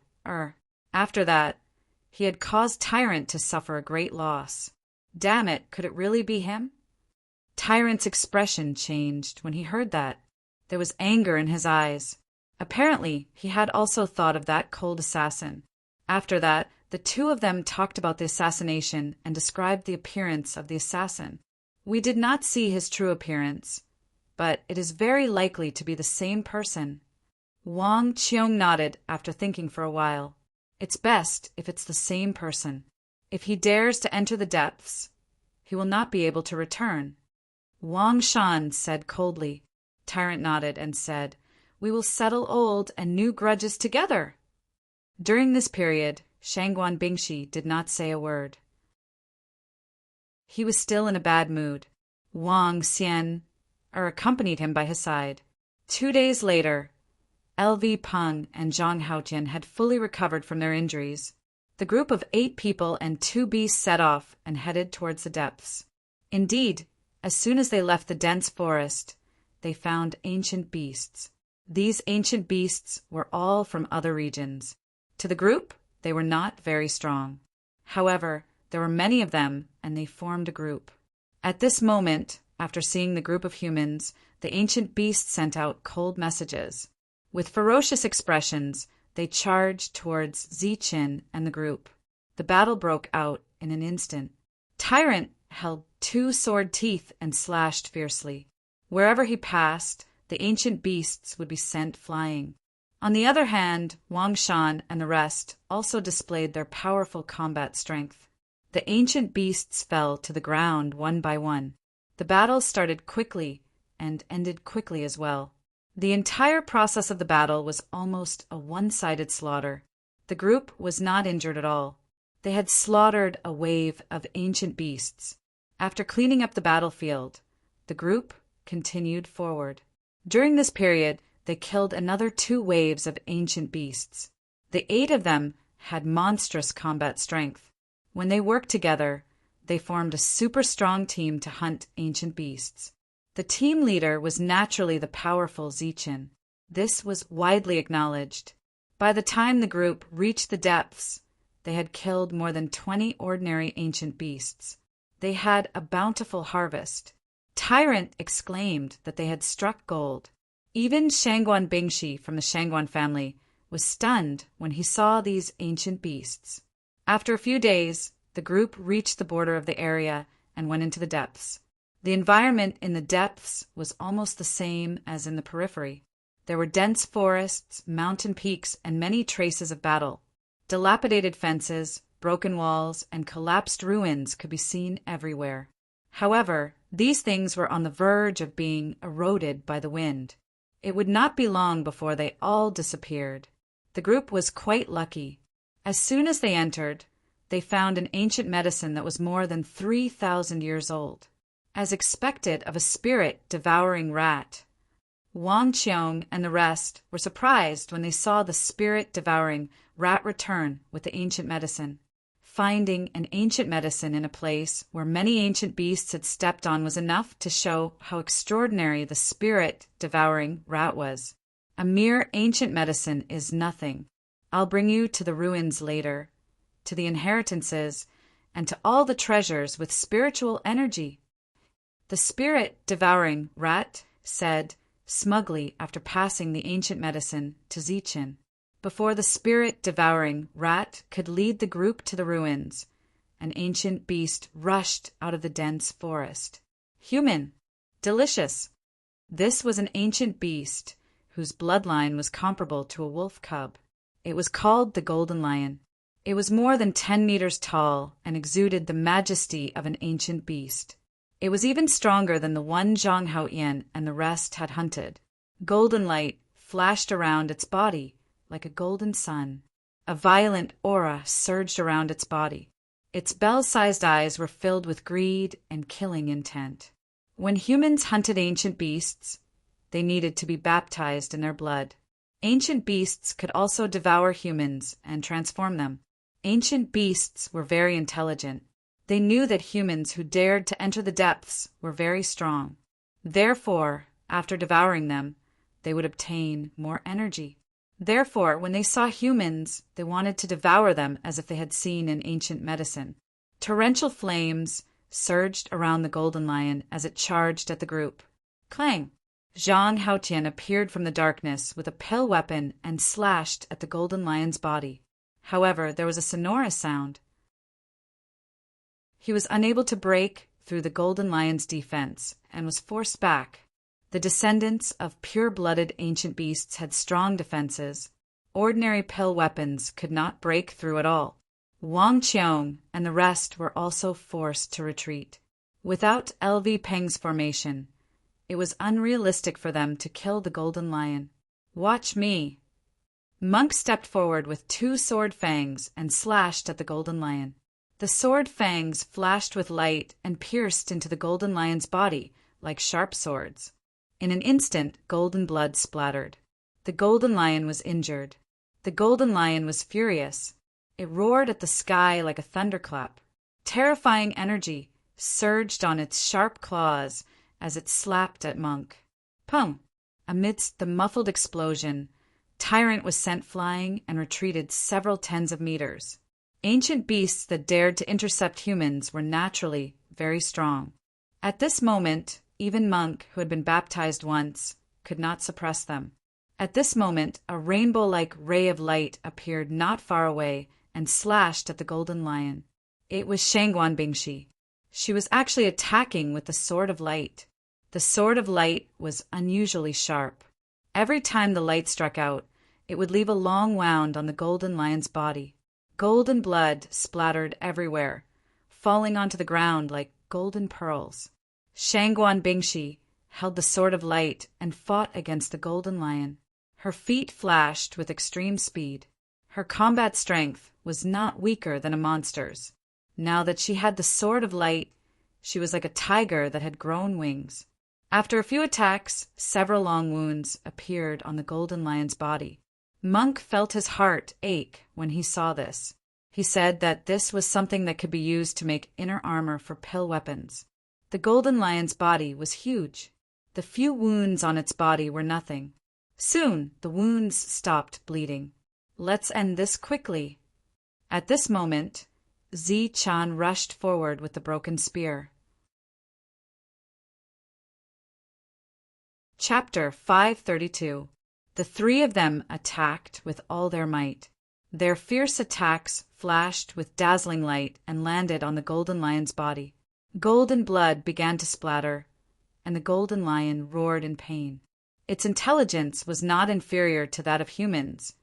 After that, he had caused Tyrant to suffer a great loss. Damn it, could it really be him? Tyrant's expression changed when he heard that. There was anger in his eyes. Apparently, he had also thought of that cold assassin. After that, the two of them talked about the assassination and described the appearance of the assassin. We did not see his true appearance, but it is very likely to be the same person. Wang Qiong nodded after thinking for a while. It's best if it's the same person. If he dares to enter the depths, he will not be able to return. Wang Shan said coldly. Tyrant nodded and said, We will settle old and new grudges together. During this period, Shangguan Bingshi did not say a word. He was still in a bad mood. Wang Xian accompanied him by his side. 2 days later, LV Peng and Zhang Haotian had fully recovered from their injuries. The group of 8 people and 2 beasts set off and headed towards the depths. Indeed, as soon as they left the dense forest, they found ancient beasts. These ancient beasts were all from other regions. To the group, they were not very strong. However, there were many of them, and they formed a group. At this moment, after seeing the group of humans, the ancient beasts sent out cold messages. With ferocious expressions, they charged towards Ziqin and the group. The battle broke out in an instant. Tyrant held 2 sword teeth and slashed fiercely. Wherever he passed, the ancient beasts would be sent flying. On the other hand, Wang Shan and the rest also displayed their powerful combat strength. The ancient beasts fell to the ground one by one. The battle started quickly and ended quickly as well. The entire process of the battle was almost a one-sided slaughter. The group was not injured at all. They had slaughtered a wave of ancient beasts. After cleaning up the battlefield, the group continued forward. During this period, they killed another 2 waves of ancient beasts. The 8 of them had monstrous combat strength. When they worked together, they formed a super strong team to hunt ancient beasts. The team leader was naturally the powerful Ziqin. This was widely acknowledged. By the time the group reached the depths, they had killed more than 20 ordinary ancient beasts. They had a bountiful harvest. Tyrant exclaimed that they had struck gold. Even Shangguan Bingshi from the Shangguan family was stunned when he saw these ancient beasts. After a few days, the group reached the border of the area and went into the depths. The environment in the depths was almost the same as in the periphery. There were dense forests, mountain peaks, and many traces of battle. Dilapidated fences, broken walls, and collapsed ruins could be seen everywhere. However, these things were on the verge of being eroded by the wind. It would not be long before they all disappeared. The group was quite lucky. As soon as they entered, they found an ancient medicine that was more than 3,000 years old. As expected of a spirit-devouring rat, Wang Qiong and the rest were surprised when they saw the spirit-devouring rat return with the ancient medicine. Finding an ancient medicine in a place where many ancient beasts had stepped on was enough to show how extraordinary the spirit-devouring rat was. A mere ancient medicine is nothing. I'll bring you to the ruins later, to the inheritances, and to all the treasures with spiritual energy. The spirit-devouring rat said smugly after passing the ancient medicine to Ziqin. Before the spirit-devouring rat could lead the group to the ruins, an ancient beast rushed out of the dense forest. Human! Delicious! This was an ancient beast whose bloodline was comparable to a wolf cub. It was called the Golden Lion. It was more than 10 meters tall and exuded the majesty of an ancient beast. It was even stronger than the one Zhang Haoyan and the rest had hunted. Golden light flashed around its body like a golden sun. A violent aura surged around its body. Its bell-sized eyes were filled with greed and killing intent. When humans hunted ancient beasts, they needed to be baptized in their blood. Ancient beasts could also devour humans and transform them. Ancient beasts were very intelligent. They knew that humans who dared to enter the depths were very strong. Therefore, after devouring them, they would obtain more energy. Therefore, when they saw humans, they wanted to devour them as if they had seen in ancient medicine. Torrential flames surged around the Golden Lion as it charged at the group. Clang! Zhang Haotian appeared from the darkness with a pale weapon and slashed at the Golden Lion's body. However, there was a sonorous sound. He was unable to break through the Golden Lion's defense and was forced back. The descendants of pure-blooded ancient beasts had strong defenses. Ordinary pill weapons could not break through at all. Wang Qiong and the rest were also forced to retreat. Without LV Peng's formation, it was unrealistic for them to kill the Golden Lion. Watch me! Monk stepped forward with 2 sword fangs and slashed at the Golden Lion. The sword fangs flashed with light and pierced into the Golden Lion's body like sharp swords. In an instant, golden blood splattered. The Golden Lion was injured. The Golden Lion was furious. It roared at the sky like a thunderclap. Terrifying energy surged on its sharp claws as it slapped at Monk. Pum! Amidst the muffled explosion, Tyrant was sent flying and retreated several tens of meters. Ancient beasts that dared to intercept humans were naturally very strong. At this moment, even Monk, who had been baptized once, could not suppress them. At this moment, a rainbow-like ray of light appeared not far away and slashed at the Golden Lion. It was Shangguan Bingshi. She was actually attacking with the Sword of Light. The Sword of Light was unusually sharp. Every time the light struck out, it would leave a long wound on the Golden Lion's body. Golden blood splattered everywhere, falling onto the ground like golden pearls. Shangguan Bingshi held the Sword of Light and fought against the Golden Lion. Her feet flashed with extreme speed. Her combat strength was not weaker than a monster's. Now that she had the Sword of Light, she was like a tiger that had grown wings. After a few attacks, several long wounds appeared on the Golden Lion's body. Monk felt his heart ache when he saw this. He said that this was something that could be used to make inner armor for pill weapons. The Golden Lion's body was huge. The few wounds on its body were nothing. Soon, the wounds stopped bleeding. Let's end this quickly. At this moment, Zi Chan rushed forward with the broken spear. Chapter 532. The 3 of them attacked with all their might. Their fierce attacks flashed with dazzling light and landed on the Golden Lion's body. Golden blood began to splatter, and the Golden Lion roared in pain. Its intelligence was not inferior to that of humans,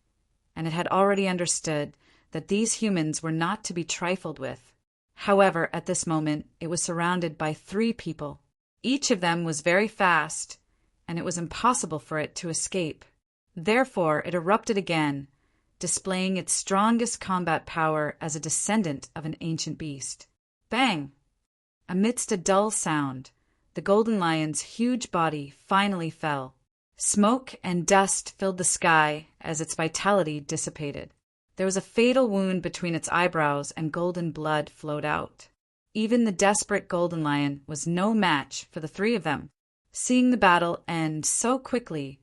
and it had already understood that these humans were not to be trifled with. However, at this moment, it was surrounded by 3 people. Each of them was very fast, and it was impossible for it to escape. Therefore, it erupted again, displaying its strongest combat power as a descendant of an ancient beast. Bang! Amidst a dull sound, the Golden Lion's huge body finally fell. Smoke and dust filled the sky as its vitality dissipated. There was a fatal wound between its eyebrows and golden blood flowed out. Even the desperate Golden Lion was no match for the 3 of them. Seeing the battle end so quickly,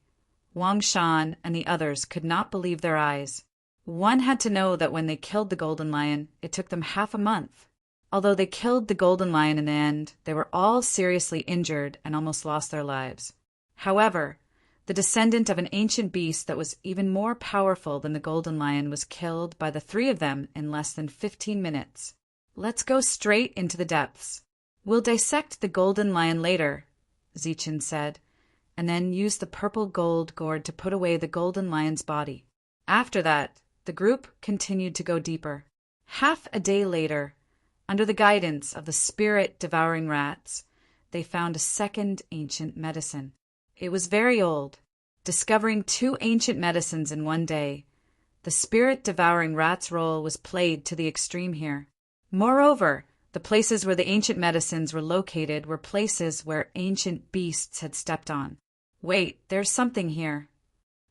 Wang Shan and the others could not believe their eyes. One had to know that when they killed the Golden Lion, it took them half a month. Although they killed the Golden Lion in the end, they were all seriously injured and almost lost their lives. However, the descendant of an ancient beast that was even more powerful than the Golden Lion was killed by the 3 of them in less than 15 minutes. Let's go straight into the depths. We'll dissect the Golden Lion later, Zichen said, and then used the purple gold gourd to put away the golden lion's body. After that, the group continued to go deeper. Half a day later, under the guidance of the spirit-devouring rats, they found a second ancient medicine. It was very old. Discovering 2 ancient medicines in one day, the spirit-devouring rat's role was played to the extreme here. Moreover, the places where the ancient medicines were located were places where ancient beasts had stepped on. Wait, there's something here.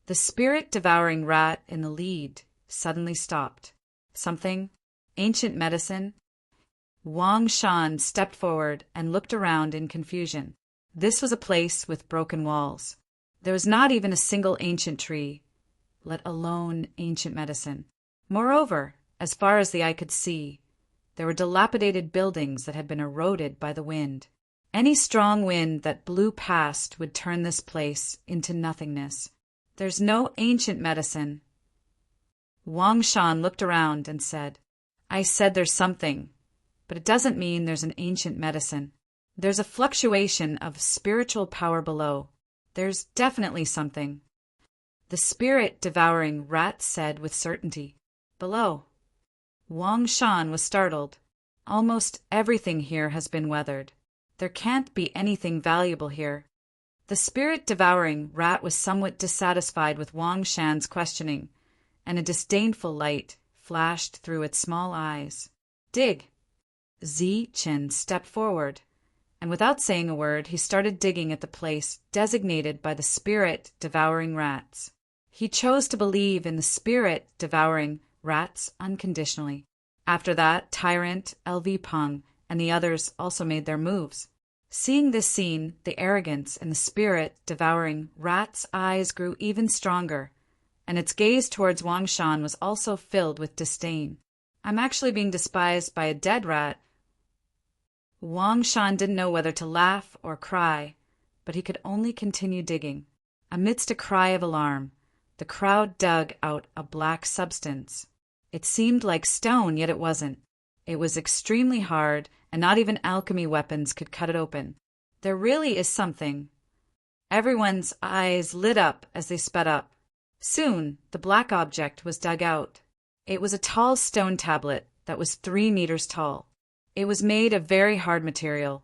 The spirit-devouring rat in the lead suddenly stopped. Something? Ancient medicine? Wang Shan stepped forward and looked around in confusion. This was a place with broken walls. There was not even a single ancient tree, let alone ancient medicine. Moreover, as far as the eye could see, there were dilapidated buildings that had been eroded by the wind. Any strong wind that blew past would turn this place into nothingness. There's no ancient medicine. Wang Shan looked around and said, I said there's something, but it doesn't mean there's an ancient medicine. There's a fluctuation of spiritual power below. There's definitely something. The spirit-devouring rat said with certainty. Below. Wang Shan was startled. Almost everything here has been weathered. There can't be anything valuable here. The spirit-devouring rat was somewhat dissatisfied with Wang Shan's questioning, and a disdainful light flashed through its small eyes. Dig! Zi Qin stepped forward, and without saying a word, he started digging at the place designated by the spirit-devouring rats. He chose to believe in the spirit-devouring rats unconditionally. After that, Tyrant, LV Peng, and the others also made their moves. Seeing this scene, the arrogance in the spirit-devouring rat's eyes grew even stronger, and its gaze towards Wang Shan was also filled with disdain. I'm actually being despised by a dead rat. Wang Shan didn't know whether to laugh or cry, but he could only continue digging. Amidst a cry of alarm, the crowd dug out a black substance. It seemed like stone, yet it wasn't. It was extremely hard, and not even alchemy weapons could cut it open. There really is something. Everyone's eyes lit up as they sped up. Soon, the black object was dug out. It was a tall stone tablet that was 3 meters tall. It was made of very hard material,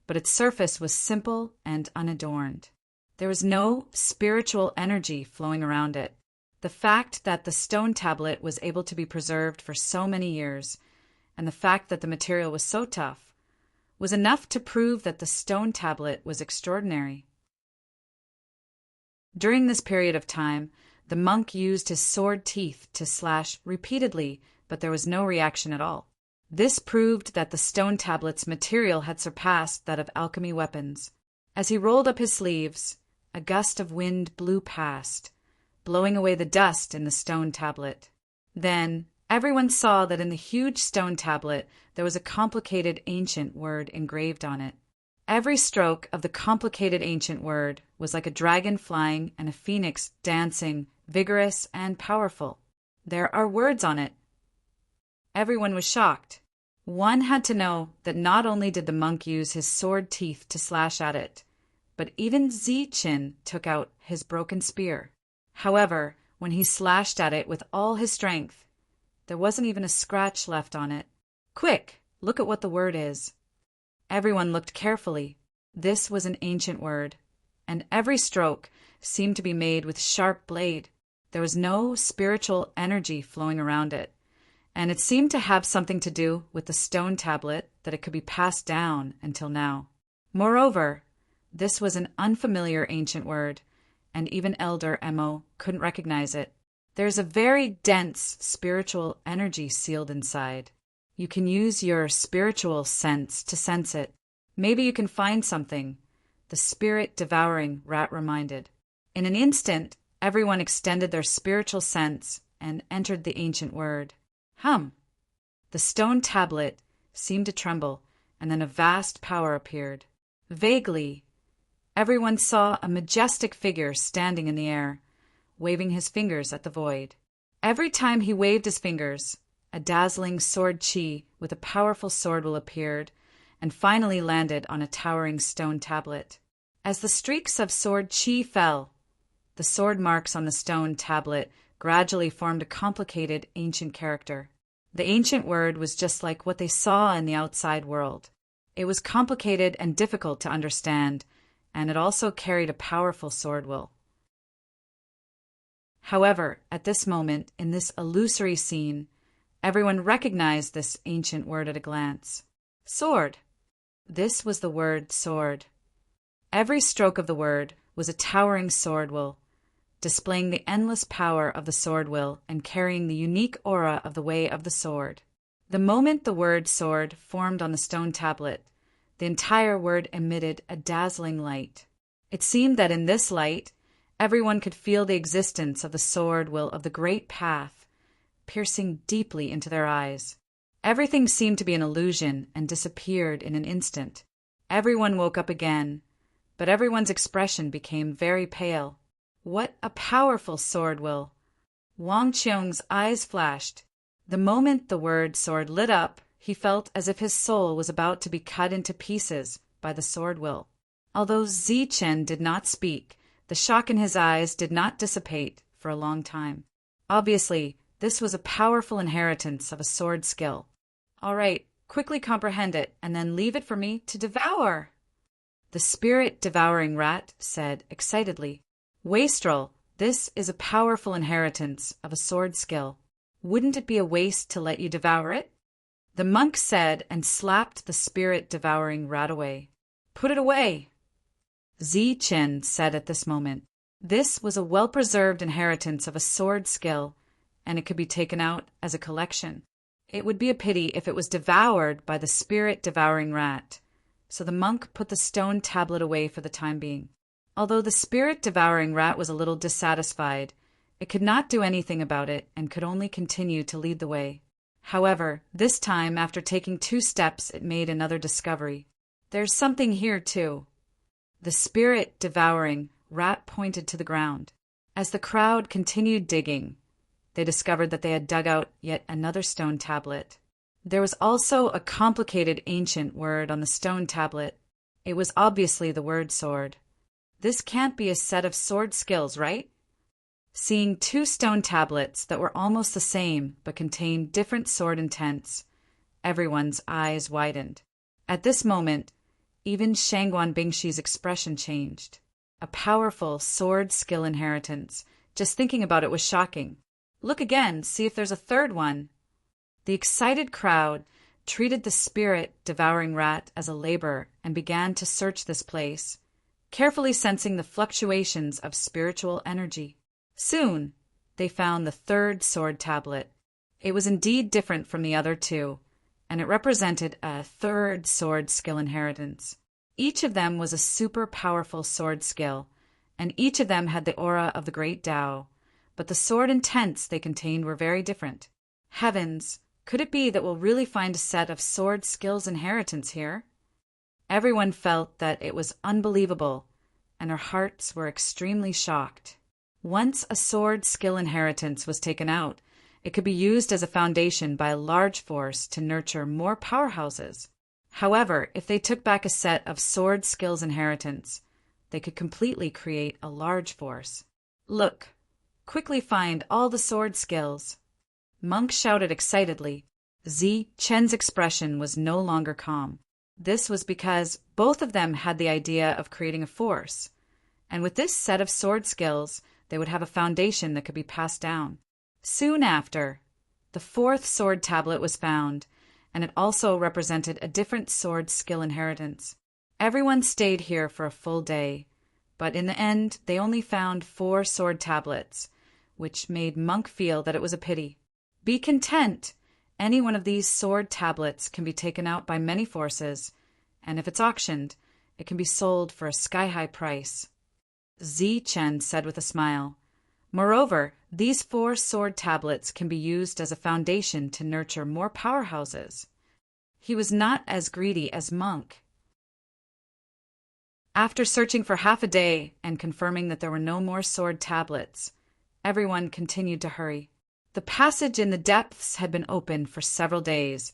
but its surface was simple and unadorned. There was no spiritual energy flowing around it. The fact that the stone tablet was able to be preserved for so many years, and the fact that the material was so tough, was enough to prove that the stone tablet was extraordinary. During this period of time, the monk used his sword teeth to slash repeatedly, but there was no reaction at all. This proved that the stone tablet's material had surpassed that of alchemy weapons. As he rolled up his sleeves, a gust of wind blew past, blowing away the dust in the stone tablet. Then, everyone saw that in the huge stone tablet there was a complicated ancient word engraved on it. Every stroke of the complicated ancient word was like a dragon flying and a phoenix dancing, vigorous and powerful. There are words on it. Everyone was shocked. One had to know that not only did the monk use his sword teeth to slash at it, but even Zi Qin took out his broken spear. However, when he slashed at it with all his strength, there wasn't even a scratch left on it. Quick, look at what the word is. Everyone looked carefully. This was an ancient word, and every stroke seemed to be made with sharp blade. There was no spiritual energy flowing around it, and it seemed to have something to do with the stone tablet that it could be passed down until now. Moreover, this was an unfamiliar ancient word, and even Elder Emo couldn't recognize it. There's a very dense spiritual energy sealed inside. You can use your spiritual sense to sense it. Maybe you can find something, the spirit-devouring rat reminded. In an instant, everyone extended their spiritual sense and entered the ancient word. Hum! The stone tablet seemed to tremble, and then a vast power appeared. Vaguely, everyone saw a majestic figure standing in the air, waving his fingers at the void. Every time he waved his fingers, a dazzling sword chi with a powerful sword will appeared, and finally landed on a towering stone tablet. As the streaks of sword chi fell, the sword marks on the stone tablet gradually formed a complicated ancient character. The ancient word was just like what they saw in the outside world. It was complicated and difficult to understand, and it also carried a powerful sword will. However, at this moment, in this illusory scene, everyone recognized this ancient word at a glance. Sword. This was the word sword. Every stroke of the word was a towering sword will, displaying the endless power of the sword will and carrying the unique aura of the way of the sword. The moment the word sword formed on the stone tablet, the entire word emitted a dazzling light. It seemed that in this light, everyone could feel the existence of the sword will of the great path, piercing deeply into their eyes. Everything seemed to be an illusion and disappeared in an instant. Everyone woke up again, but everyone's expression became very pale. What a powerful sword will! Wang Qiong's eyes flashed. The moment the word sword lit up, he felt as if his soul was about to be cut into pieces by the sword will. Although Zichen did not speak, the shock in his eyes did not dissipate for a long time. Obviously, this was a powerful inheritance of a sword skill. All right, quickly comprehend it, and then leave it for me to devour. The spirit-devouring rat said excitedly, Wastrel, this is a powerful inheritance of a sword skill. Wouldn't it be a waste to let you devour it? The monk said and slapped the spirit-devouring rat away. Put it away. Zichen said at this moment, this was a well-preserved inheritance of a sword skill, and it could be taken out as a collection. It would be a pity if it was devoured by the spirit-devouring rat, so the monk put the stone tablet away for the time being. Although the spirit-devouring rat was a little dissatisfied, it could not do anything about it and could only continue to lead the way. However, this time, after taking 2 steps, it made another discovery. There's something here, too. The spirit-devouring rat pointed to the ground. As the crowd continued digging, they discovered that they had dug out yet another stone tablet. There was also a complicated ancient word on the stone tablet. It was obviously the word sword. This can't be a set of sword skills, right? Seeing 2 stone tablets that were almost the same but contained different sword intents, everyone's eyes widened. At this moment, even Shangguan Bingshi's expression changed. A powerful sword skill inheritance. Just thinking about it was shocking. Look again, see if there's a third one. The excited crowd treated the spirit-devouring rat as a laborer and began to search this place, carefully sensing the fluctuations of spiritual energy. Soon, they found the 3rd sword tablet. It was indeed different from the other 2, and it represented a 3rd sword skill inheritance. Each of them was a super powerful sword skill, and each of them had the aura of the great Tao, but the sword intents they contained were very different. Heavens, could it be that we'll really find a set of sword skills inheritance here? Everyone felt that it was unbelievable, and their hearts were extremely shocked. Once a sword skill inheritance was taken out, it could be used as a foundation by a large force to nurture more powerhouses. However, if they took back a set of sword skills inheritance, they could completely create a large force. Look, quickly find all the sword skills. Monk shouted excitedly. Chen's expression was no longer calm. This was because both of them had the idea of creating a force, and with this set of sword skills, they would have a foundation that could be passed down. Soon after, the 4th sword tablet was found, and it also represented a different sword skill inheritance. Everyone stayed here for a full day, but in the end, they only found 4 sword tablets, which made Monk feel that it was a pity. Be content. Any one of these sword tablets can be taken out by many forces, and if it's auctioned, it can be sold for a sky-high price. Chen said with a smile. Moreover, these 4 sword tablets can be used as a foundation to nurture more powerhouses. He was not as greedy as Monk. After searching for half a day and confirming that there were no more sword tablets, everyone continued to hurry. The passage in the depths had been open for several days,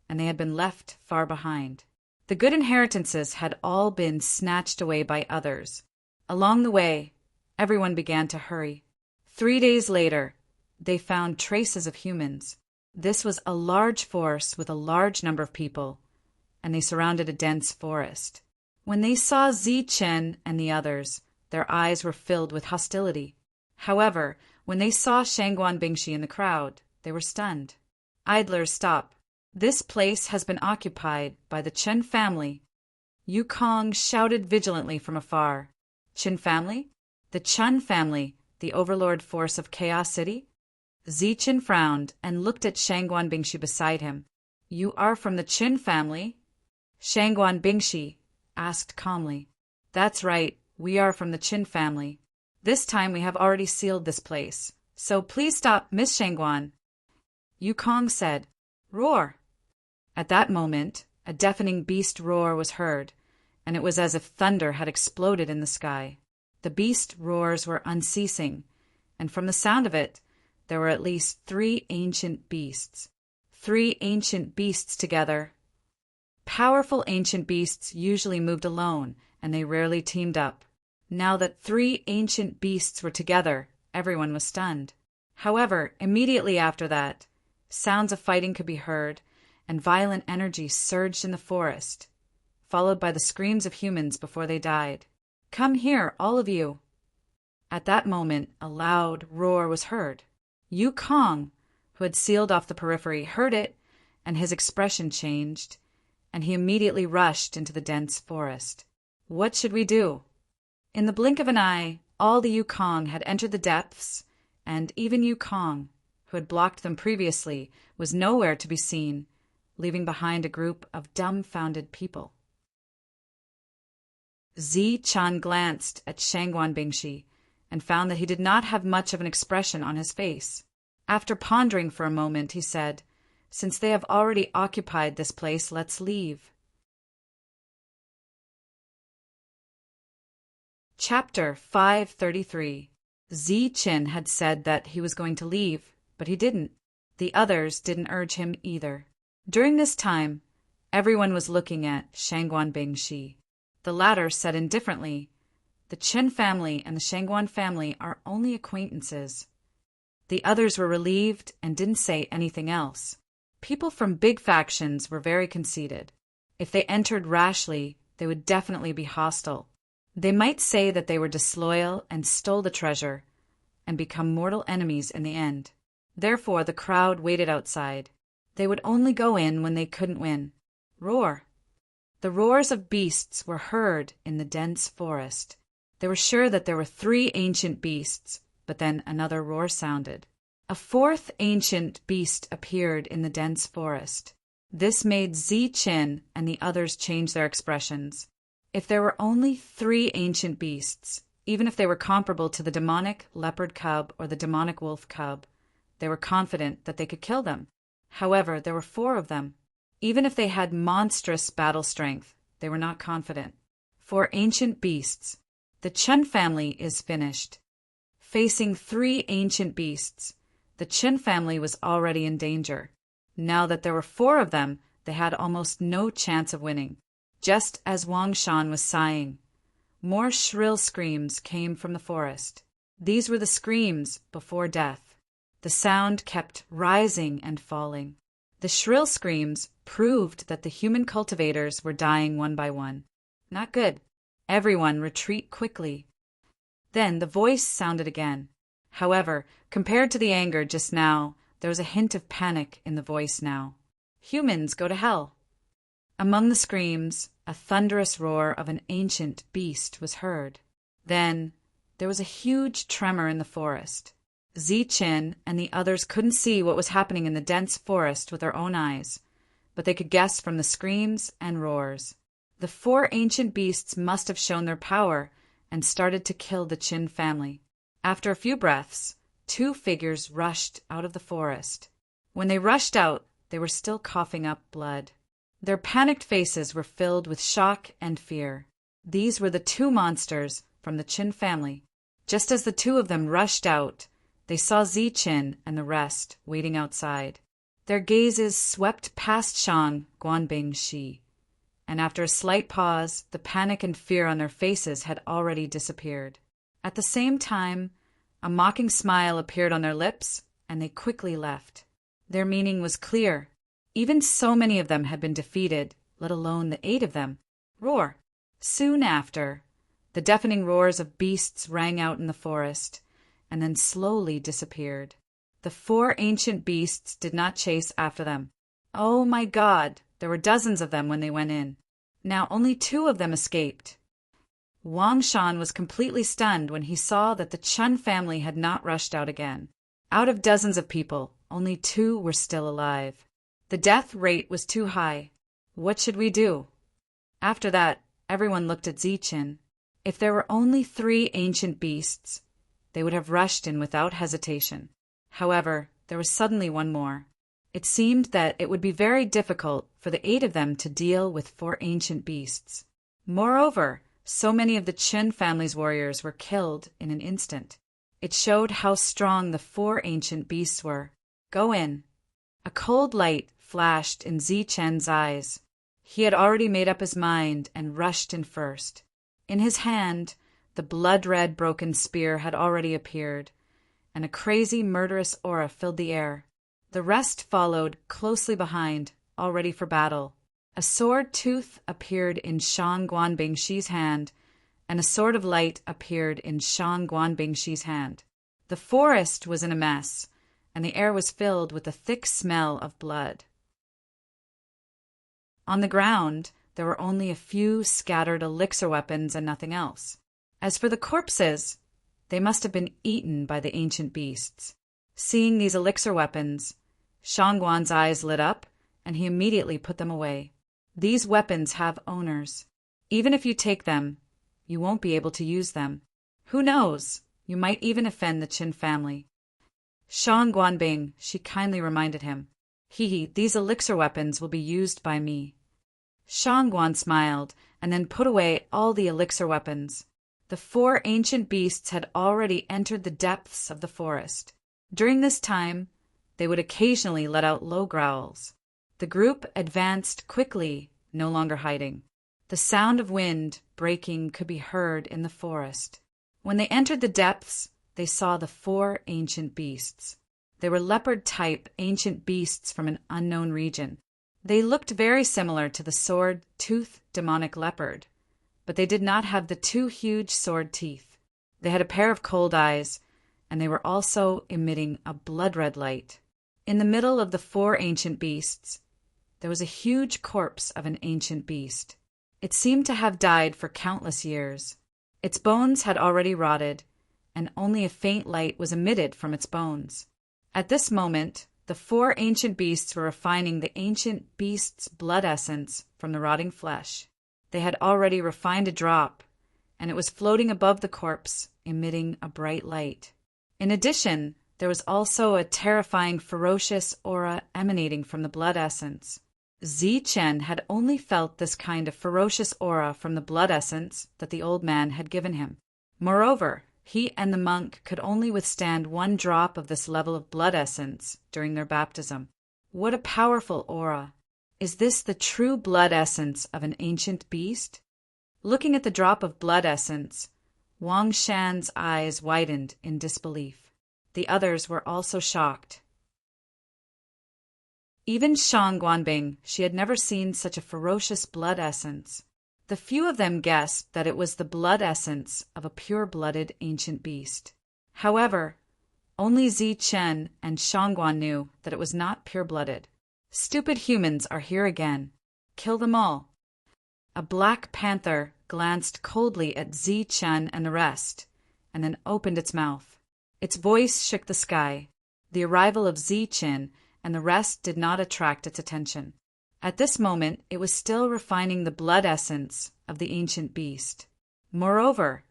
and they had been left far behind. The good inheritances had all been snatched away by others. Along the way, everyone began to hurry. 3 days later, they found traces of humans. This was a large force with a large number of people, and they surrounded a dense forest. When they saw Zi Chen and the others, their eyes were filled with hostility. However, when they saw Shangguan Bingshi in the crowd, they were stunned. Idlers, stop. This place has been occupied by the Chen family. Yukong shouted vigilantly from afar. Chen family? The Chen family, the overlord force of Chaos City? Zichen frowned and looked at Shangguan Bingshi beside him. You are from the Qin family? Shangguan Bingshi asked calmly. That's right, we are from the Qin family. This time we have already sealed this place, so please stop, Miss Shangguan. Yukong said, Roar! At that moment, a deafening beast roar was heard, and it was as if thunder had exploded in the sky. The beast roars were unceasing, and from the sound of it, there were at least 3 ancient beasts. 3 ancient beasts together. Powerful ancient beasts usually moved alone, and they rarely teamed up. Now that 3 ancient beasts were together, everyone was stunned. However, immediately after that, sounds of fighting could be heard, and violent energy surged in the forest, followed by the screams of humans before they died. Come here, all of you. At that moment, a loud roar was heard. Yukong, who had sealed off the periphery, heard it, and his expression changed, and he immediately rushed into the dense forest. What should we do? In the blink of an eye, all the Yukong had entered the depths, and even Yukong, who had blocked them previously, was nowhere to be seen, leaving behind a group of dumbfounded people. Zi Chan glanced at Shangguan Bingshi and found that he did not have much of an expression on his face. After pondering for a moment, he said, Since they have already occupied this place, let's leave. Chapter 533. Zi Qin had said that he was going to leave, but he didn't. The others didn't urge him either. During this time, everyone was looking at Shangguan Bingshi. The latter said indifferently, The Chen family and the Shangguan family are only acquaintances. The others were relieved and didn't say anything else. People from big factions were very conceited. If they entered rashly, they would definitely be hostile. They might say that they were disloyal and stole the treasure, and become mortal enemies in the end. Therefore, the crowd waited outside. They would only go in when they couldn't win. Roar! The roars of beasts were heard in the dense forest. They were sure that there were 3 ancient beasts, but then another roar sounded. A 4th ancient beast appeared in the dense forest. This made Zi Qin and the others change their expressions. If there were only 3 ancient beasts, even if they were comparable to the demonic leopard cub or the demonic wolf cub, they were confident that they could kill them. However, there were 4 of them. Even if they had monstrous battle strength, they were not confident. 4 ancient beasts. The Chen family is finished. Facing 3 ancient beasts, the Chen family was already in danger. Now that there were 4 of them, they had almost no chance of winning. Just as Wang Shan was sighing, more shrill screams came from the forest. These were the screams before death. The sound kept rising and falling. The shrill screams proved that the human cultivators were dying one by one. Not good. Everyone retreat quickly. Then the voice sounded again. However, compared to the anger just now, there was a hint of panic in the voice now. Humans, go to hell. Among the screams, a thunderous roar of an ancient beast was heard. Then there was a huge tremor in the forest. Zi Qin and the others couldn't see what was happening in the dense forest with their own eyes, but they could guess from the screams and roars. The 4 ancient beasts must have shown their power and started to kill the Qin family. After a few breaths, 2 figures rushed out of the forest. When they rushed out, they were still coughing up blood. Their panicked faces were filled with shock and fear. These were the 2 monsters from the Qin family. Just as the 2 of them rushed out, they saw Zi Qin and the rest waiting outside. Their gazes swept past Shang Guanbing Shi and after a slight pause, the panic and fear on their faces had already disappeared. At the same time, a mocking smile appeared on their lips, and they quickly left. Their meaning was clear. Even so many of them had been defeated, let alone the 8 of them. Roar! Soon after, the deafening roars of beasts rang out in the forest, and then slowly disappeared. The 4 ancient beasts did not chase after them. Oh my God! There were dozens of them when they went in. Now only 2 of them escaped. Wang Shan was completely stunned when he saw that the Chun family had not rushed out again. Out of dozens of people, only 2 were still alive. The death rate was too high. What should we do? After that, everyone looked at Zichen. If there were only 3 ancient beasts, they would have rushed in without hesitation. However, there was suddenly one more. It seemed that it would be very difficult for the 8 of them to deal with 4 ancient beasts. Moreover, so many of the Chun family's warriors were killed in an instant. It showed how strong the 4 ancient beasts were. Go in. A cold light flashed in Zichen's eyes. He had already made up his mind and rushed in first. In his hand, the blood-red broken spear had already appeared, and a crazy murderous aura filled the air. The rest followed closely behind, all ready for battle. A sword tooth appeared in Shang Guanbingshi's hand, and a sword of light appeared in Shang Guanbingshi's hand. The forest was in a mess, and the air was filled with a thick smell of blood. On the ground, there were only a few scattered elixir weapons and nothing else. As for the corpses, they must have been eaten by the ancient beasts. Seeing these elixir weapons, Shangguan's eyes lit up, and he immediately put them away. These weapons have owners. Even if you take them, you won't be able to use them. Who knows? You might even offend the Qin family. Shang Guanbing, she kindly reminded him. These elixir weapons will be used by me. Shang Guan smiled, and then put away all the elixir weapons. The 4 ancient beasts had already entered the depths of the forest. During this time, they would occasionally let out low growls. The group advanced quickly, no longer hiding. The sound of wind breaking could be heard in the forest. When they entered the depths, they saw the 4 ancient beasts. They were leopard-type ancient beasts from an unknown region. They looked very similar to the sword-toothed demonic leopard, but they did not have the 2 huge sword teeth. They had a pair of cold eyes, and they were also emitting a blood-red light. In the middle of the 4 ancient beasts, there was a huge corpse of an ancient beast. It seemed to have died for countless years. Its bones had already rotted, and only a faint light was emitted from its bones. At this moment, the 4 ancient beasts were refining the ancient beast's blood essence from the rotting flesh. They had already refined a drop, and it was floating above the corpse, emitting a bright light. In addition, there was also a terrifying, ferocious aura emanating from the blood essence. Zichen had only felt this kind of ferocious aura from the blood essence that the old man had given him. Moreover, he and the monk could only withstand 1 drop of this level of blood essence during their baptism. What a powerful aura! Is this the true blood essence of an ancient beast? Looking at the drop of blood essence, Wang Shan's eyes widened in disbelief. The others were also shocked. Even Shang Guanbing, she had never seen such a ferocious blood essence. The few of them guessed that it was the blood essence of a pure-blooded ancient beast. However, only Zichen and Shangguan knew that it was not pure-blooded. Stupid humans are here again. Kill them all. A black panther glanced coldly at Zichen and the rest, and then opened its mouth. Its voice shook the sky. The arrival of Zichen and the rest did not attract its attention. At this moment, it was still refining the blood essence of the ancient beast. Moreover,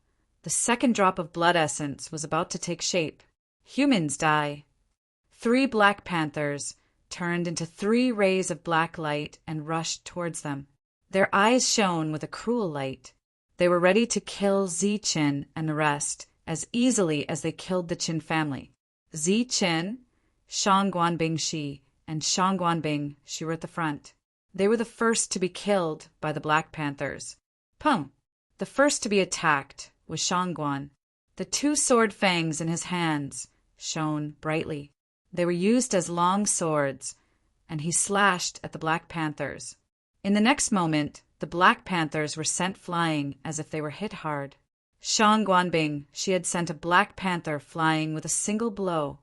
the 2nd drop of blood essence was about to take shape. Humans die. 3 black panthers turned into 3 rays of black light and rushed towards them. Their eyes shone with a cruel light. They were ready to kill Zichen and the rest as easily as they killed the Qin family. Zichen, Shang Guanbing Shi, and Shang Guanbing, she were at the front. They were the first to be killed by the Black Panthers. Pum! The first to be attacked was Shangguan. The two sword fangs in his hands shone brightly. They were used as long swords, and he slashed at the Black Panthers. In the next moment, the Black Panthers were sent flying as if they were hit hard. Shangguanbing, she had sent a Black Panther flying with a single blow.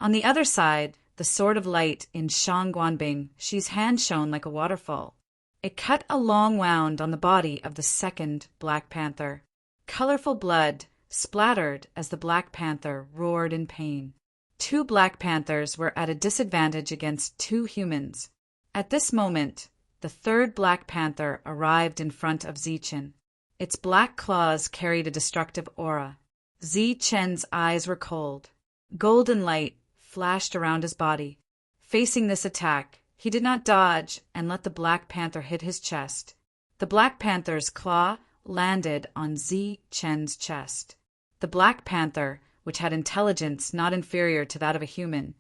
On the other side, the sword of light in Shangguanbing, she's hand shone like a waterfall. It cut a long wound on the body of the second Black Panther. Colorful blood splattered as the Black Panther roared in pain. Two Black Panthers were at a disadvantage against two humans. At this moment, the third Black Panther arrived in front of Zichen. Its black claws carried a destructive aura. Zichen's eyes were cold. Golden light flashed around his body. Facing this attack, he did not dodge and let the Black Panther hit his chest. The Black Panther's claw landed on Zichen's chest. The Black Panther, which had intelligence not inferior to that of a human,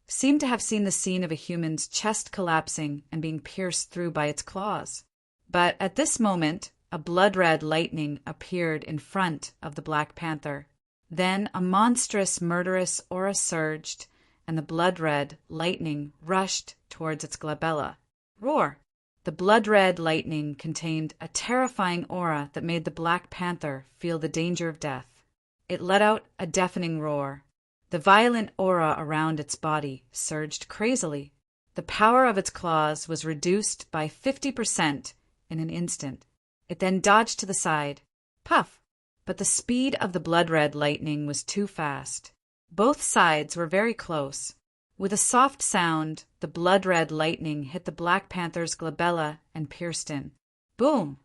seemed to have seen the scene of a human's chest collapsing and being pierced through by its claws. But at this moment, a blood-red lightning appeared in front of the Black Panther. Then a monstrous, murderous aura surged, and the blood-red lightning rushed towards its glabella. Roar! The blood-red lightning contained a terrifying aura that made the Black Panther feel the danger of death. It let out a deafening roar. The violent aura around its body surged crazily. The power of its claws was reduced by 50% in an instant. It then dodged to the side. Puff! But the speed of the blood-red lightning was too fast. Both sides were very close. With a soft sound, the blood-red lightning hit the Black Panther's glabella and pierced in. Boom!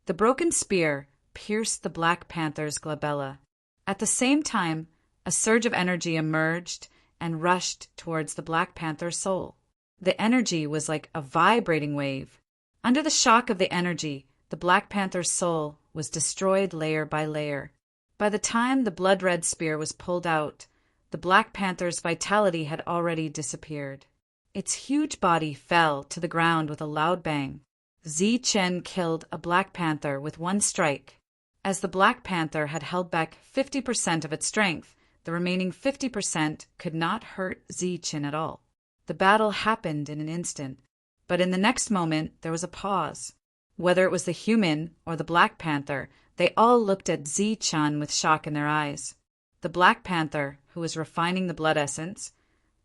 The broken spear pierced the Black Panther's glabella. At the same time, a surge of energy emerged and rushed towards the Black Panther's soul. The energy was like a vibrating wave. Under the shock of the energy, the Black Panther's soul was destroyed layer by layer. By the time the blood-red spear was pulled out, the Black Panther's vitality had already disappeared. Its huge body fell to the ground with a loud bang. Zichen killed a Black Panther with one strike. As the Black Panther had held back 50% of its strength, the remaining 50% could not hurt Zichen at all. The battle happened in an instant, but in the next moment there was a pause. Whether it was the human or the Black Panther, they all looked at Zichen with shock in their eyes. The Black Panther, who was refining the blood essence,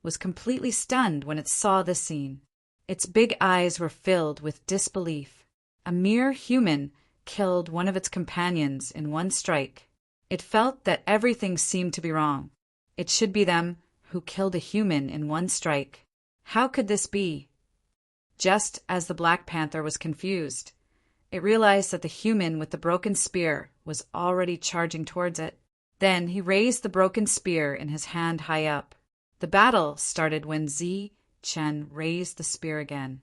was completely stunned when it saw this scene. Its big eyes were filled with disbelief. A mere human killed one of its companions in one strike. It felt that everything seemed to be wrong. It should be them who killed a human in one strike. How could this be? Just as the Black Panther was confused, it realized that the human with the broken spear was already charging towards it. Then he raised the broken spear in his hand high up. The battle started when Zichen raised the spear again.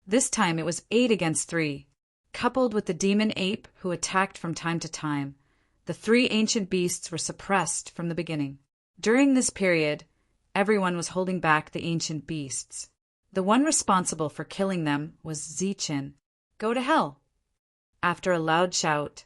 This time it was 8 against 3. Coupled with the demon ape who attacked from time to time, the 3 ancient beasts were suppressed from the beginning. During this period, everyone was holding back the ancient beasts. The one responsible for killing them was Zichen. Go to hell! After a loud shout,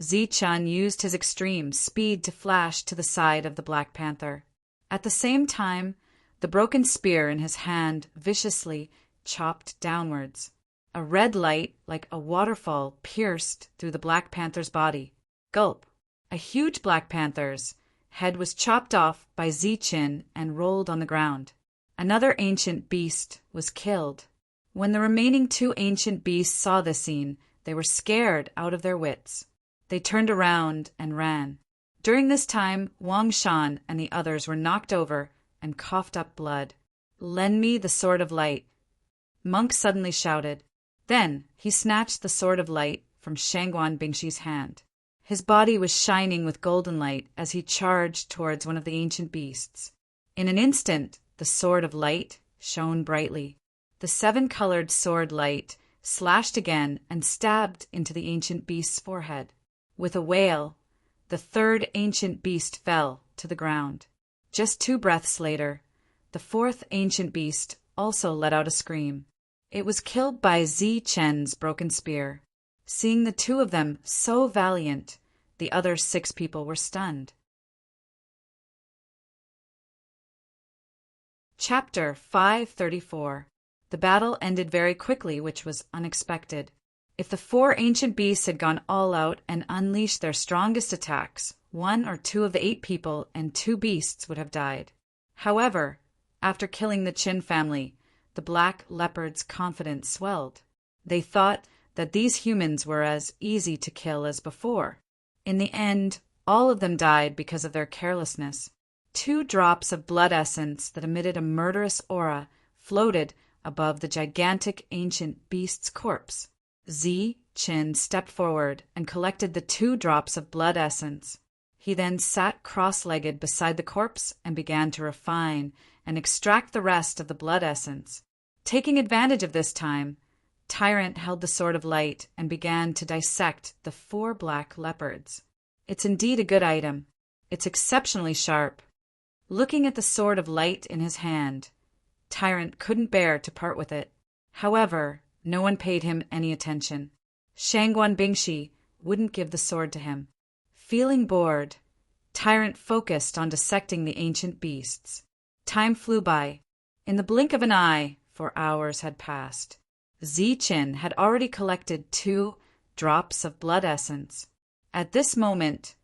Zichen used his extreme speed to flash to the side of the Black Panther. At the same time, the broken spear in his hand viciously chopped downwards. A red light, like a waterfall, pierced through the Black Panther's body. Gulp! A huge Black Panther's head was chopped off by Zichen and rolled on the ground. Another ancient beast was killed. When the remaining 2 ancient beasts saw this scene, they were scared out of their wits. They turned around and ran. During this time, Wang Shan and the others were knocked over and coughed up blood. Lend me the sword of light. Monk suddenly shouted. Then he snatched the sword of light from Shangguan Bingshi's hand. His body was shining with golden light as he charged towards one of the ancient beasts. In an instant, the sword of light shone brightly. The 7-colored sword light slashed again and stabbed into the ancient beast's forehead. With a wail, the 3rd ancient beast fell to the ground. Just 2 breaths later, the 4th ancient beast also let out a scream. It was killed by Zi Chen's broken spear. Seeing the two of them so valiant, the other 6 people were stunned. Chapter 534. The battle ended very quickly, which was unexpected. If the 4 ancient beasts had gone all out and unleashed their strongest attacks, 1 or 2 of the 8 people and 2 beasts would have died. However, after killing the Qin family, the black leopard's confidence swelled. They thought that these humans were as easy to kill as before. In the end, all of them died because of their carelessness. 2 drops of blood essence that emitted a murderous aura floated above the gigantic ancient beast's corpse. Zi Qin stepped forward and collected the 2 drops of blood essence. He then sat cross-legged beside the corpse and began to refine and extract the rest of the blood essence. Taking advantage of this time, Tyrant held the Sword of Light and began to dissect the 4 black leopards. It's indeed a good item. It's exceptionally sharp. Looking at the Sword of Light in his hand, Tyrant couldn't bear to part with it. However, no one paid him any attention. Shangguan Bingshi wouldn't give the sword to him. Feeling bored, Tyrant focused on dissecting the ancient beasts. Time flew by. In the blink of an eye, 4 hours had passed. Zi Qin had already collected 2 drops of blood essence. At this moment,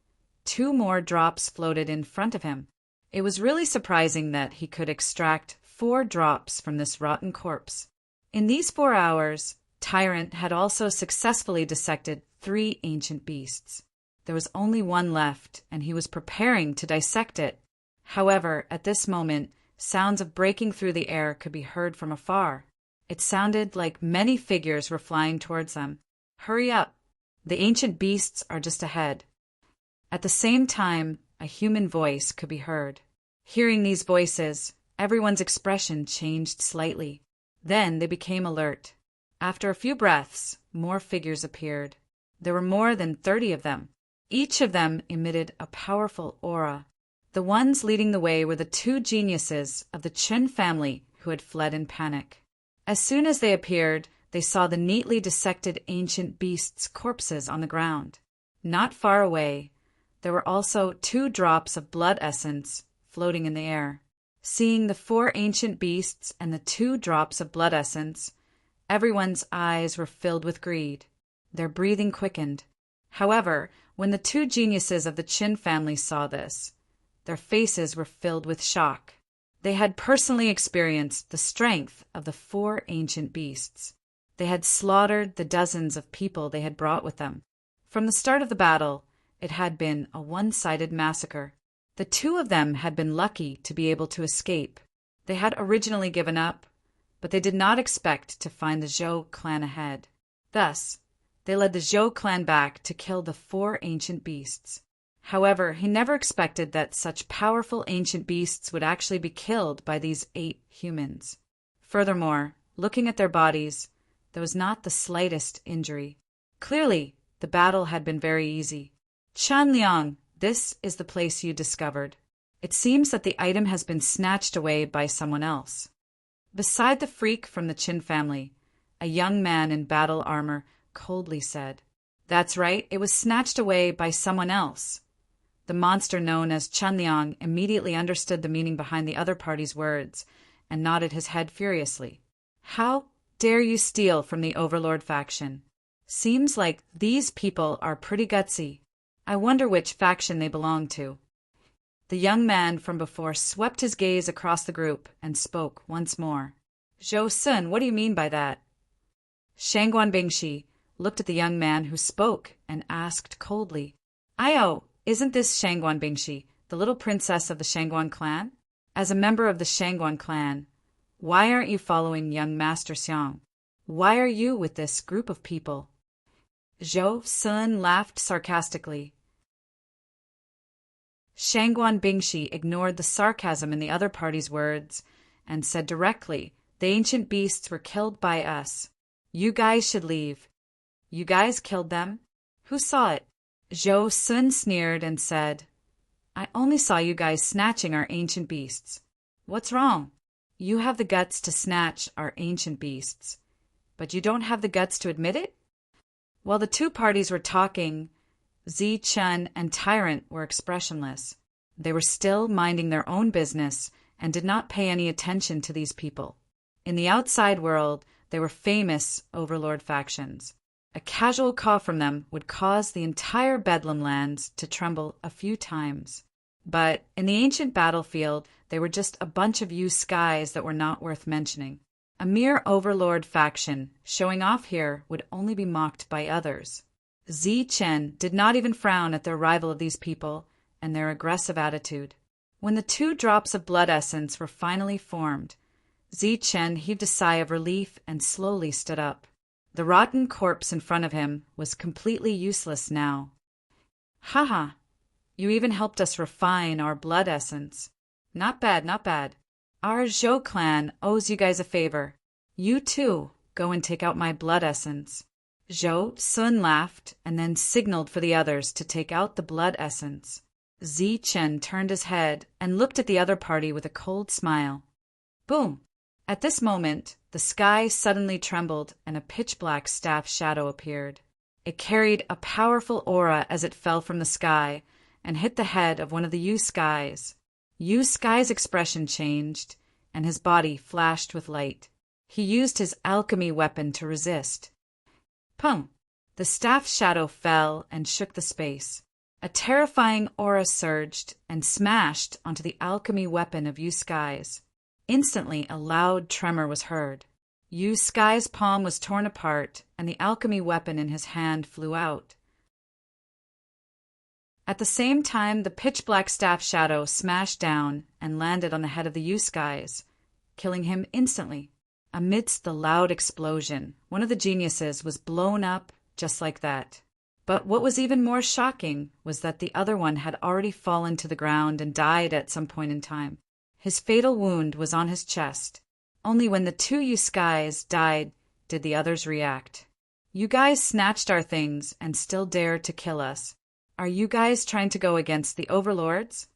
2 more drops floated in front of him. It was really surprising that he could extract 4 drops from this rotten corpse. In these 4 hours, Tyrant had also successfully dissected 3 ancient beasts. There was only 1 left, and he was preparing to dissect it. However, at this moment, sounds of breaking through the air could be heard from afar. It sounded like many figures were flying towards them. Hurry up! The ancient beasts are just ahead. At the same time, a human voice could be heard. Hearing these voices, everyone's expression changed slightly. Then they became alert. After a few breaths, more figures appeared. There were more than 30 of them. Each of them emitted a powerful aura. The ones leading the way were the 2 geniuses of the Qin family who had fled in panic. As soon as they appeared, they saw the neatly dissected ancient beasts' corpses on the ground. Not far away, there were also 2 drops of blood essence floating in the air. Seeing the 4 ancient beasts and the 2 drops of blood essence, everyone's eyes were filled with greed. Their breathing quickened. However, when the 2 geniuses of the Qin family saw this, their faces were filled with shock. They had personally experienced the strength of the 4 ancient beasts. They had slaughtered the dozens of people they had brought with them. From the start of the battle, it had been a one-sided massacre. The 2 of them had been lucky to be able to escape. They had originally given up, but they did not expect to find the Zhou clan ahead. Thus, they led the Zhou clan back to kill the 4 ancient beasts. However, he never expected that such powerful ancient beasts would actually be killed by these 8 humans. Furthermore, looking at their bodies, there was not the slightest injury. Clearly, the battle had been very easy. Chen Liang, this is the place you discovered. It seems that the item has been snatched away by someone else. Beside the freak from the Qin family, a young man in battle armor coldly said, "That's right, it was snatched away by someone else." The monster known as Chen Liang immediately understood the meaning behind the other party's words and nodded his head furiously. "How dare you steal from the Overlord faction? Seems like these people are pretty gutsy. I wonder which faction they belong to." The young man from before swept his gaze across the group and spoke once more. "Zhou Sun, what do you mean by that?" Shangguan Bingshi looked at the young man who spoke and asked coldly, "Io, isn't this Shangguan Bingshi, the little princess of the Shangguan clan? As a member of the Shangguan clan, why aren't you following young Master Xiang? Why are you with this group of people?" Zhou Sun laughed sarcastically. Shangguan Bingshi ignored the sarcasm in the other party's words and said directly, "The ancient beasts were killed by us. You guys should leave." "You guys killed them? Who saw it?" Zhou Sun sneered and said, "I only saw you guys snatching our ancient beasts. What's wrong?" you have the guts to snatch our ancient beasts, but you don't have the guts to admit it? While the two parties were talking, Zi-Chun and Tyrant were expressionless. They were still minding their own business and did not pay any attention to these people. In the outside world, they were famous overlord factions. A casual call from them would cause the entire Bedlam lands to tremble a few times. But in the ancient battlefield, they were just a bunch of used skies that were not worth mentioning. A mere overlord faction showing off here would only be mocked by others. Zi-Chen did not even frown at the arrival of these people and their aggressive attitude. When the 2 drops of blood essence were finally formed, Zi-Chen heaved a sigh of relief and slowly stood up. The rotten corpse in front of him was completely useless now. "Haha, you even helped us refine our blood essence. Not bad, not bad. Our Zhou clan owes you guys a favor. You too go and take out my blood essence." Zhou Sun laughed and then signaled for the others to take out the blood essence. Zi-Chen turned his head and looked at the other party with a cold smile. Boom! At this moment, the sky suddenly trembled and a pitch-black staff shadow appeared. It carried a powerful aura as it fell from the sky and hit the head of one of the Yu-Skies. Yu-Sky's expression changed, and his body flashed with light. He used his alchemy weapon to resist. Pum! The staff shadow fell and shook the space. A terrifying aura surged and smashed onto the alchemy weapon of Yu-Sky's. Instantly, a loud tremor was heard. Yu-Sky's palm was torn apart, and the alchemy weapon in his hand flew out. At the same time, the pitch-black staff shadow smashed down and landed on the head of the Yu-Sky's, killing him instantly. Amidst the loud explosion, one of the geniuses was blown up just like that. But what was even more shocking was that the other one had already fallen to the ground and died at some point in time. His fatal wound was on his chest. Only when the 2 Yu-Skies died did the others react. "You guys snatched our things and still dare to kill us. Are you guys trying to go against the overlords?"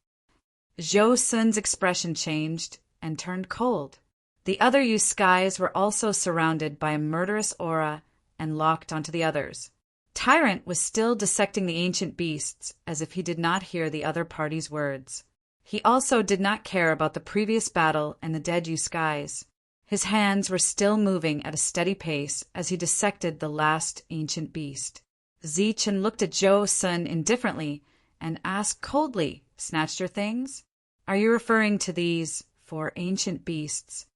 Zhou Sun's expression changed and turned cold. The other Yu-Skies were also surrounded by a murderous aura and locked onto the others. Tyrant was still dissecting the ancient beasts as if he did not hear the other party's words. He also did not care about the previous battle and the dead Yu-Skies. His hands were still moving at a steady pace as he dissected the last ancient beast. Zi-Chen looked at Zhou Sun indifferently and asked coldly, "Snatched your things? Are you referring to these 4 ancient beasts?"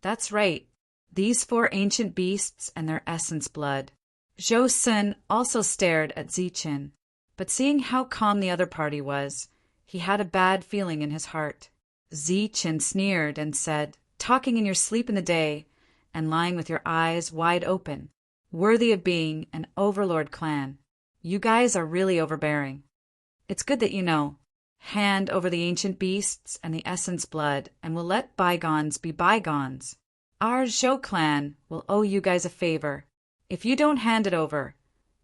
"That's right. These 4 ancient beasts and their essence blood." Zhou Sun also stared at Zi-Chen, but seeing how calm the other party was, he had a bad feeling in his heart. Zi-Chen sneered and said, "Talking in your sleep in the day and lying with your eyes wide open, worthy of being an overlord clan. You guys are really overbearing. It's good that you know. Hand over the ancient beasts and the essence blood, and we'll let bygones be bygones. Our Zhou clan will owe you guys a favor. If you don't hand it over,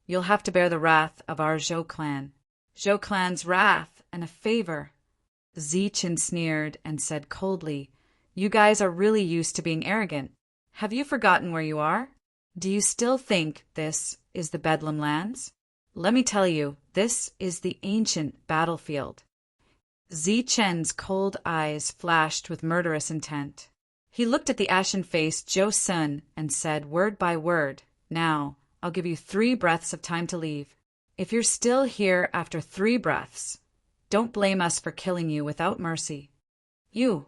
you'll have to bear the wrath of our Zhou clan." "Zhou clan's wrath and a favor?" Zi-Chen sneered and said coldly, "You guys are really used to being arrogant. Have you forgotten where you are? Do you still think this is the Bedlam lands? Let me tell you, this is the ancient battlefield." Zi-Chen's cold eyes flashed with murderous intent. He looked at the ashen-faced Zhou Sun and said word by word, "Now, I'll give you 3 breaths of time to leave. If you're still here after 3 breaths, don't blame us for killing you without mercy." "You!"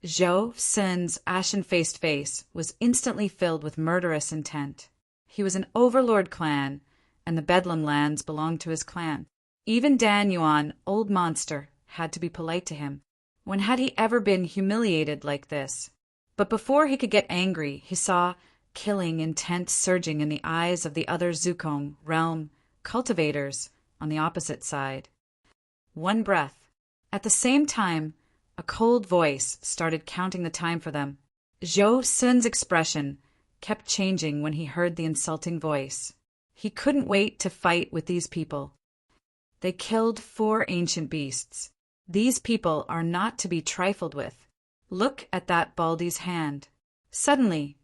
Zhou Sun's ashen-faced face was instantly filled with murderous intent. He was an overlord clan, and the Bedlam lands belonged to his clan. Even Dan Yuan, old monster, had to be polite to him. When had he ever been humiliated like this? But before he could get angry, he saw killing intent surging in the eyes of the other Zukong realm cultivators on the opposite side. 1 breath. At the same time, a cold voice started counting the time for them. Zhou Sun's expression kept changing when he heard the insulting voice. He couldn't wait to fight with these people. They killed 4 ancient beasts. These people are not to be trifled with. Look at that Baldy's hand. Suddenly,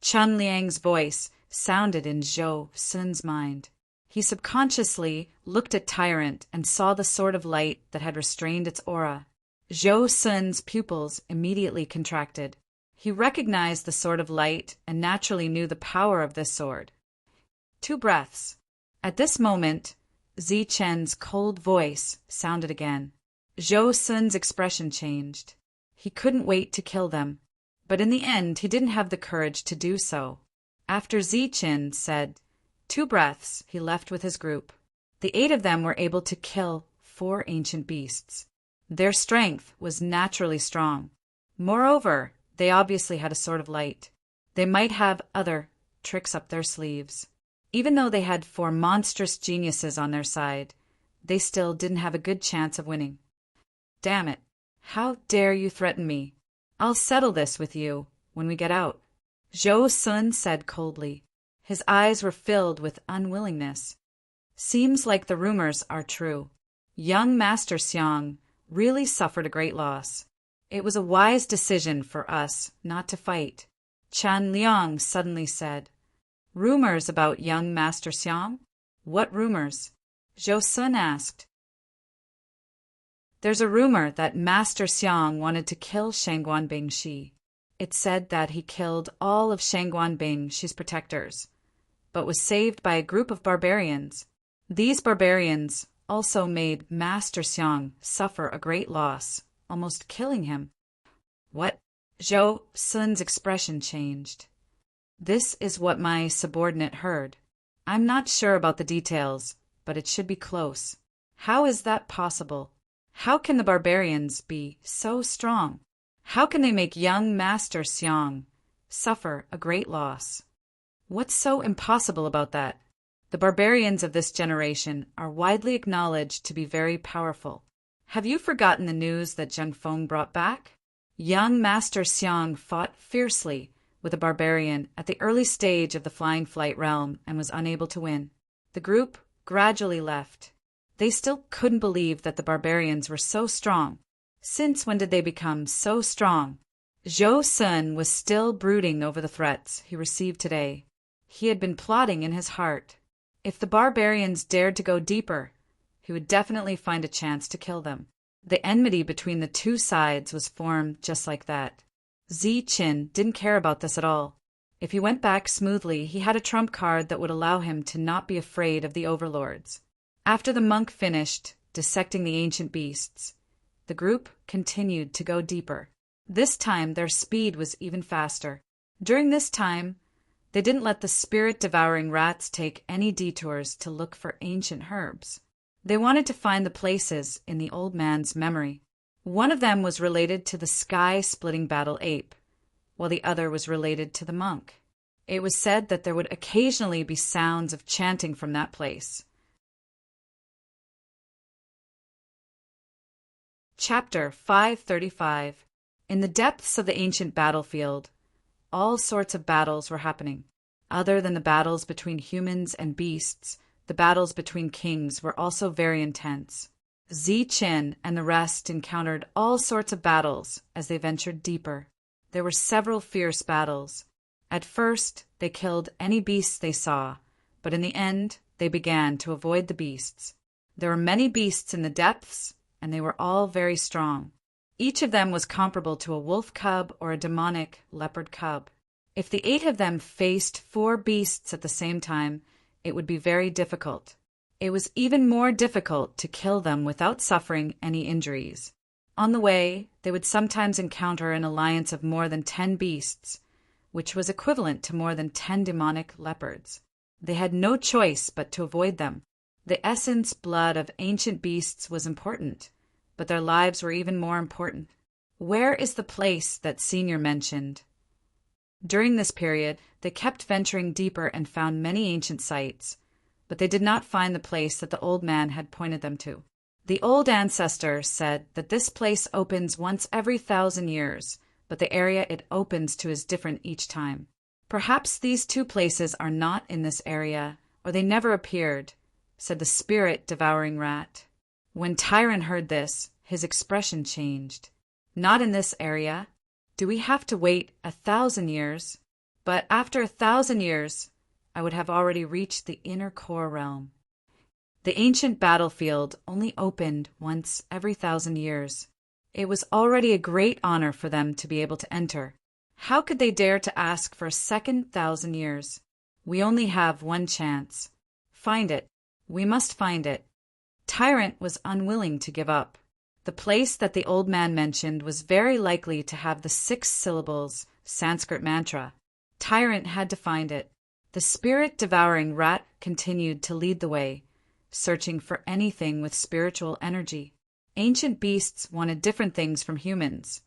Chun Liang's voice sounded in Zhou Sun's mind. He subconsciously looked at Tyrant and saw the sword of light that had restrained its aura. Zhou Sun's pupils immediately contracted. He recognized the sword of light and naturally knew the power of this sword. 2 breaths. At this moment, Zi Chen's cold voice sounded again. Zhou Sun's expression changed. He couldn't wait to kill them, but in the end he didn't have the courage to do so. After Zi Chen said 2 breaths, he left with his group. The 8 of them were able to kill 4 ancient beasts. Their strength was naturally strong. Moreover, they obviously had a sword of light. They might have other tricks up their sleeves. Even though they had 4 monstrous geniuses on their side, they still didn't have a good chance of winning. Damn it. How dare you threaten me? I'll settle this with you when we get out, Zhou Sun said coldly. His eyes were filled with unwillingness. Seems like the rumors are true. Young Master Xiang really suffered a great loss. It was a wise decision for us not to fight, Chan Liang suddenly said. Rumors about young Master Xiang? What rumors? Zhou Sun asked. There's a rumor that Master Xiang wanted to kill Shangguan Bingxi. It said that he killed all of Shangguan Bingxi's protectors, but was saved by a group of barbarians. These barbarians also made Master Xiang suffer a great loss, almost killing him. What? Zhou Sun's expression changed. This is what my subordinate heard. I'm not sure about the details, but it should be close. How is that possible? How can the barbarians be so strong? How can they make young Master Xiang suffer a great loss? What's so impossible about that? The barbarians of this generation are widely acknowledged to be very powerful. Have you forgotten the news that Zheng Feng brought back? Young Master Xiang fought fiercely with a barbarian at the early stage of the Flying Flight realm and was unable to win. The group gradually left. They still couldn't believe that the barbarians were so strong. Since when did they become so strong? Zhou Sun was still brooding over the threats he received today. He had been plotting in his heart. If the barbarians dared to go deeper, he would definitely find a chance to kill them. The enmity between the 2 sides was formed just like that. Zi Qin didn't care about this at all. If he went back smoothly, he had a trump card that would allow him to not be afraid of the overlords. After the monk finished dissecting the ancient beasts, the group continued to go deeper. This time their speed was even faster. During this time, they didn't let the spirit-devouring rats take any detours to look for ancient herbs. They wanted to find the places in the old man's memory. One of them was related to the sky-splitting battle ape, while the other was related to the monk. It was said that there would occasionally be sounds of chanting from that place. Chapter 535. In the depths of the ancient battlefield, all sorts of battles were happening. Other than the battles between humans and beasts, the battles between kings were also very intense. Zi Qin and the rest encountered all sorts of battles as they ventured deeper. There were several fierce battles. At first, they killed any beasts they saw, but in the end, they began to avoid the beasts. There were many beasts in the depths, and they were all very strong. Each of them was comparable to a wolf cub or a demonic leopard cub. If the 8 of them faced 4 beasts at the same time, it would be very difficult. It was even more difficult to kill them without suffering any injuries. On the way, they would sometimes encounter an alliance of more than 10 beasts, which was equivalent to more than 10 demonic leopards. They had no choice but to avoid them. The essence blood of ancient beasts was important, but their lives were even more important. Where is the place that Senior mentioned? During this period, they kept venturing deeper and found many ancient sites, but they did not find the place that the old man had pointed them to. The old ancestor said that this place opens once every 1,000 years, but the area it opens to is different each time. Perhaps these 2 places are not in this area, or they never appeared, said the spirit-devouring rat. When Tyron heard this, his expression changed. Not in this area. Do we have to wait 1,000 years? But after 1,000 years, I would have already reached the inner core realm. The ancient battlefield only opened once every 1,000 years. It was already a great honor for them to be able to enter. How could they dare to ask for a second 1,000 years? We only have one chance. Find it. We must find it. Tyrant was unwilling to give up. The place that the old man mentioned was very likely to have the 6 syllables Sanskrit mantra. Tyrant had to find it. The spirit-devouring rat continued to lead the way, searching for anything with spiritual energy. Ancient beasts wanted different things from humans,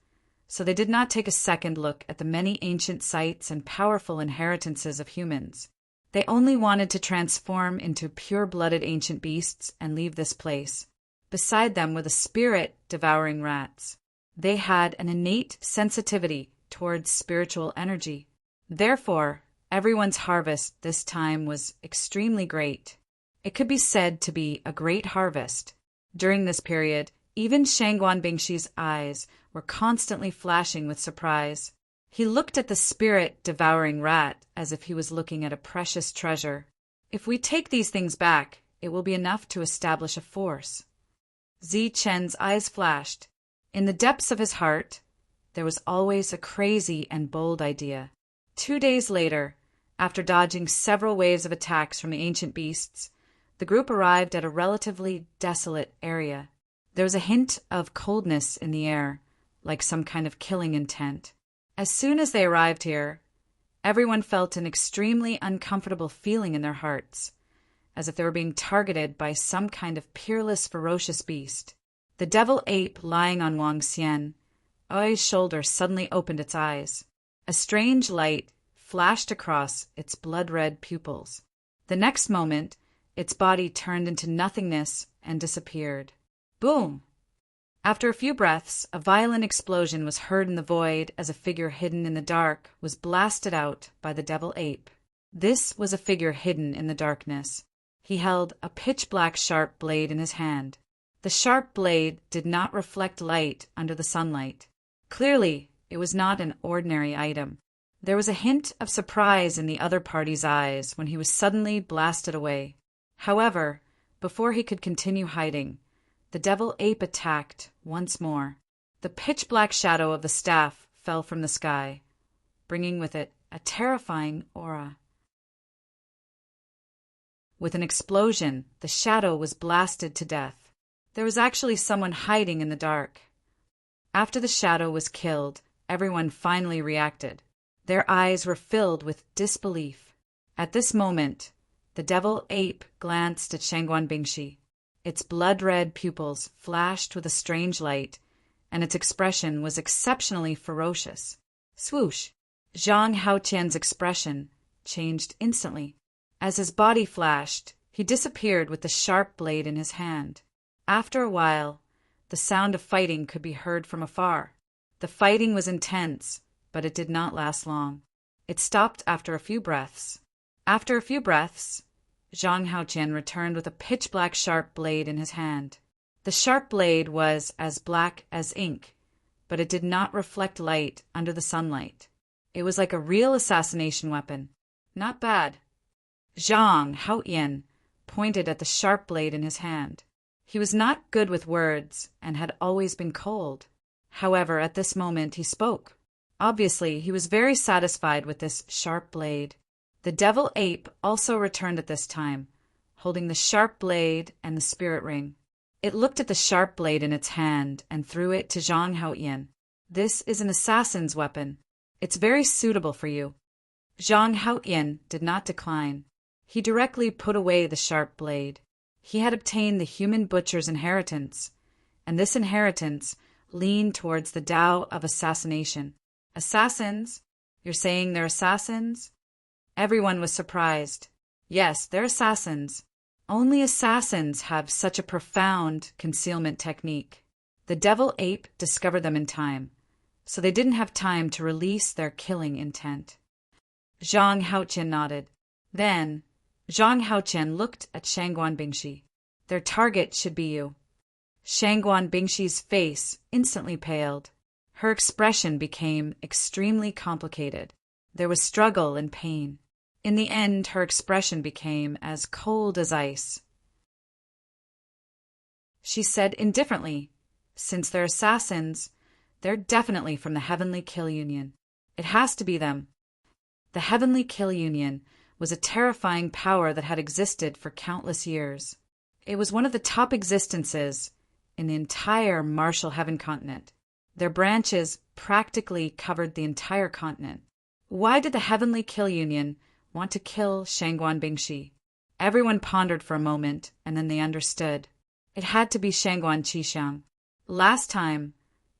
so they did not take a second look at the many ancient sites and powerful inheritances of humans. They only wanted to transform into pure-blooded ancient beasts and leave this place. Beside them were the spirit-devouring rats. They had an innate sensitivity towards spiritual energy. Therefore, everyone's harvest this time was extremely great. It could be said to be a great harvest. During this period, even Shangguan Bingshi's eyes were constantly flashing with surprise. He looked at the spirit-devouring rat as if he was looking at a precious treasure. If we take these things back, it will be enough to establish a force. Zi Chen's eyes flashed. In the depths of his heart, there was always a crazy and bold idea. 2 days later, after dodging several waves of attacks from the ancient beasts, the group arrived at a relatively desolate area. There was a hint of coldness in the air, like some kind of killing intent. As soon as they arrived here, everyone felt an extremely uncomfortable feeling in their hearts, as if they were being targeted by some kind of peerless, ferocious beast. The devil ape lying on Wang Xian, Oi's shoulder, suddenly opened its eyes. A strange light flashed across its blood-red pupils. The next moment, its body turned into nothingness and disappeared. Boom! After a few breaths, a violent explosion was heard in the void as a figure hidden in the dark was blasted out by the devil ape. This was a figure hidden in the darkness. He held a pitch-black sharp blade in his hand. The sharp blade did not reflect light under the sunlight. Clearly, it was not an ordinary item. There was a hint of surprise in the other party's eyes when he was suddenly blasted away. However, before he could continue hiding, the devil ape attacked once more. The pitch-black shadow of the staff fell from the sky, bringing with it a terrifying aura. With an explosion, the shadow was blasted to death. There was actually someone hiding in the dark. After the shadow was killed, everyone finally reacted. Their eyes were filled with disbelief. At this moment, the devil ape glanced at Shangguan Bingshi. Its blood-red pupils flashed with a strange light, and its expression was exceptionally ferocious. Swoosh! Zhang Haotian's expression changed instantly. As his body flashed, he disappeared with the sharp blade in his hand. After a while, the sound of fighting could be heard from afar. The fighting was intense, but it did not last long. It stopped after a few breaths. After a few breaths, Zhang Haotian returned with a pitch-black sharp blade in his hand. The sharp blade was as black as ink, but it did not reflect light under the sunlight. It was like a real assassination weapon. Not bad. Zhang Haotian pointed at the sharp blade in his hand. He was not good with words and had always been cold. However, at this moment he spoke. Obviously, he was very satisfied with this sharp blade. The devil ape also returned at this time, holding the sharp blade and the spirit ring. It looked at the sharp blade in its hand and threw it to Zhang Haotian. This is an assassin's weapon. It's very suitable for you. Zhang Haotian did not decline. He directly put away the sharp blade. He had obtained the human butcher's inheritance, and this inheritance leaned towards the Tao of assassination. Assassins? You're saying they're assassins? Everyone was surprised. Yes, they're assassins. Only assassins have such a profound concealment technique. The devil ape discovered them in time, so they didn't have time to release their killing intent. Zhang Haotian nodded. Then, Zhang Haotian looked at Shangguan Bingshi. Their target should be you. Shangguan Bingshi's face instantly paled. Her expression became extremely complicated. There was struggle and pain. In the end, her expression became as cold as ice. She said indifferently, "Since they're assassins, they're definitely from the Heavenly Kill Union. It has to be them." The Heavenly Kill Union was a terrifying power that had existed for countless years. It was one of the top existences in the entire Martial Heaven continent. Their branches practically covered the entire continent. Why did the Heavenly Kill Union want to kill Shangguan Bingshi? Everyone pondered for a moment, and then they understood. It had to be Shangguan Qishan. Last time,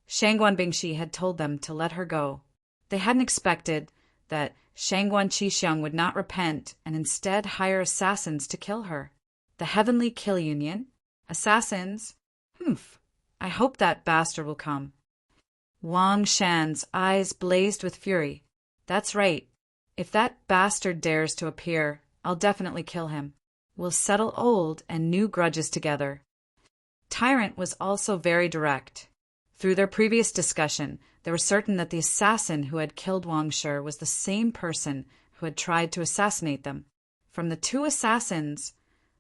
Shangguan Bingshi had told them to let her go. They hadn't expected that Shangguan Qishan would not repent and instead hire assassins to kill her. The Heavenly Kill Union? Assassins? Humph. I hope that bastard will come. Wang Shan's eyes blazed with fury. That's right. If that bastard dares to appear, I'll definitely kill him. We'll settle old and new grudges together. Tyrant was also very direct. Through their previous discussion, they were certain that the assassin who had killed Wang Shi was the same person who had tried to assassinate them. From the two assassins,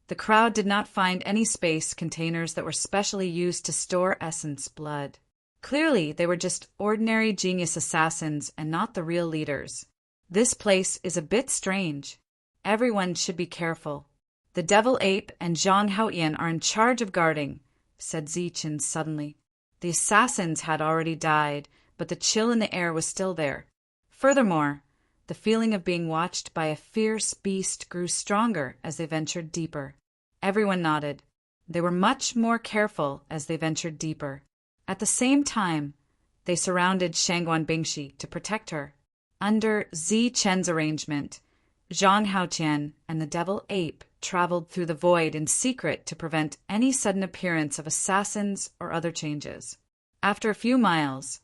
the crowd did not find any space containers that were specially used to store Essence blood. Clearly, they were just ordinary genius assassins and not the real leaders. This place is a bit strange. Everyone should be careful. The Devil Ape and Zhang Haoyan are in charge of guarding, said Zichen suddenly. The assassins had already died, but the chill in the air was still there. Furthermore, the feeling of being watched by a fierce beast grew stronger as they ventured deeper. Everyone nodded. They were much more careful as they ventured deeper. At the same time, they surrounded Shangguan Bingshi to protect her. Under Zi Chen's arrangement, Zhang Haotian and the Devil Ape traveled through the void in secret to prevent any sudden appearance of assassins or other changes. After a few miles,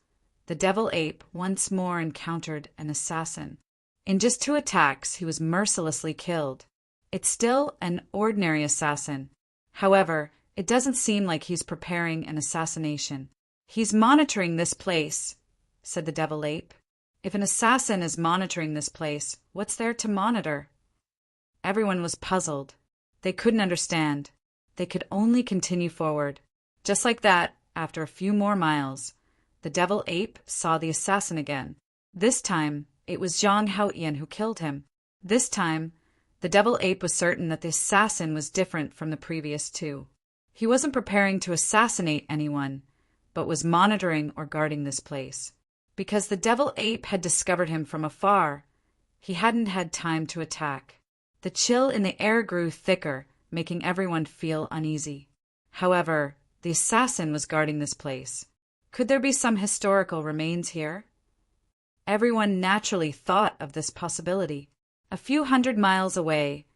the Devil Ape once more encountered an assassin. In just 2 attacks, he was mercilessly killed. It's still an ordinary assassin. However, it doesn't seem like he's preparing an assassination. He's monitoring this place, said the Devil Ape. If an assassin is monitoring this place, what's there to monitor? Everyone was puzzled. They couldn't understand. They could only continue forward. Just like that, after a few more miles, the Devil Ape saw the assassin again. This time, it was Zhang Haoyan who killed him. This time, the Devil Ape was certain that the assassin was different from the previous 2. He wasn't preparing to assassinate anyone, but was monitoring or guarding this place. Because the Devil Ape had discovered him from afar, he hadn't had time to attack. The chill in the air grew thicker, making everyone feel uneasy. However, the assassin was guarding this place. Could there be some historical remains here? Everyone naturally thought of this possibility. A few 100 miles away,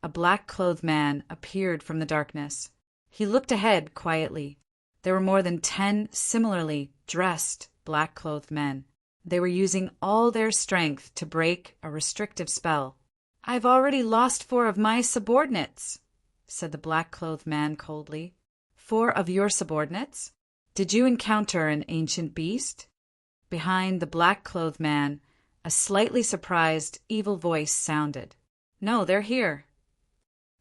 a black-clothed man appeared from the darkness. He looked ahead quietly. There were more than 10 similarly dressed black-clothed men. They were using all their strength to break a restrictive spell. "I've already lost 4 of my subordinates," said the black-clothed man coldly. "4 of your subordinates? Did you encounter an ancient beast?" Behind the black-clothed man, a slightly surprised, evil voice sounded. "No, they're here."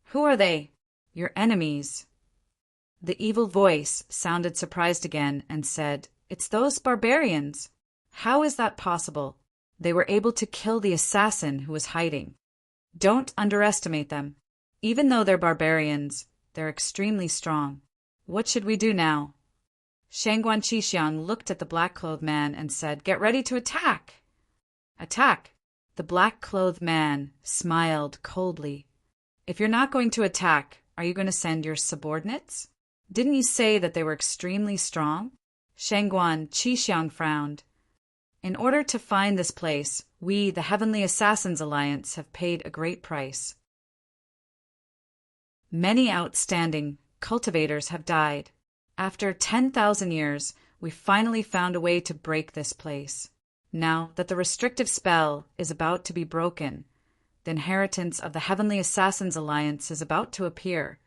"Who are they?" "Your enemies." The evil voice sounded surprised again and said, "It's those barbarians." "How is that possible?" "They were able to kill the assassin who was hiding." "Don't underestimate them. Even though they're barbarians, they're extremely strong." "What should we do now?" Shangguan Qishan looked at the black-clothed man and said, "Get ready to attack." "Attack?" The black-clothed man smiled coldly. "If you're not going to attack, are you going to send your subordinates? Didn't you say that they were extremely strong?" Shangguan Qishan frowned. "In order to find this place, we, the Heavenly Assassins Alliance, have paid a great price. Many outstanding cultivators have died. After 10,000 years, we finally found a way to break this place. Now that the restrictive spell is about to be broken, the inheritance of the Heavenly Assassins Alliance is about to appear.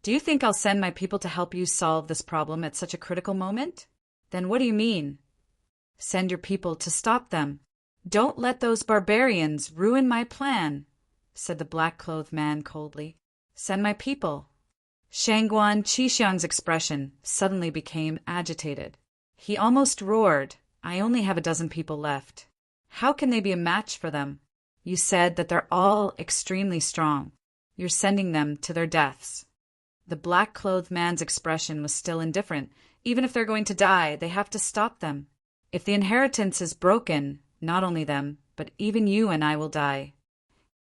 Do you think I'll send my people to help you solve this problem at such a critical moment?" "Then what do you mean?" Send your people to stop them. Don't let those barbarians ruin my plan, said the black-clothed man coldly. Send my people. Shangguan Qixiang's expression suddenly became agitated. He almost roared, I only have a dozen people left. How can they be a match for them? You said that they're all extremely strong. You're sending them to their deaths. The black-clothed man's expression was still indifferent. Even if they're going to die, they have to stop them. If the inheritance is broken, not only them, but even you and I will die.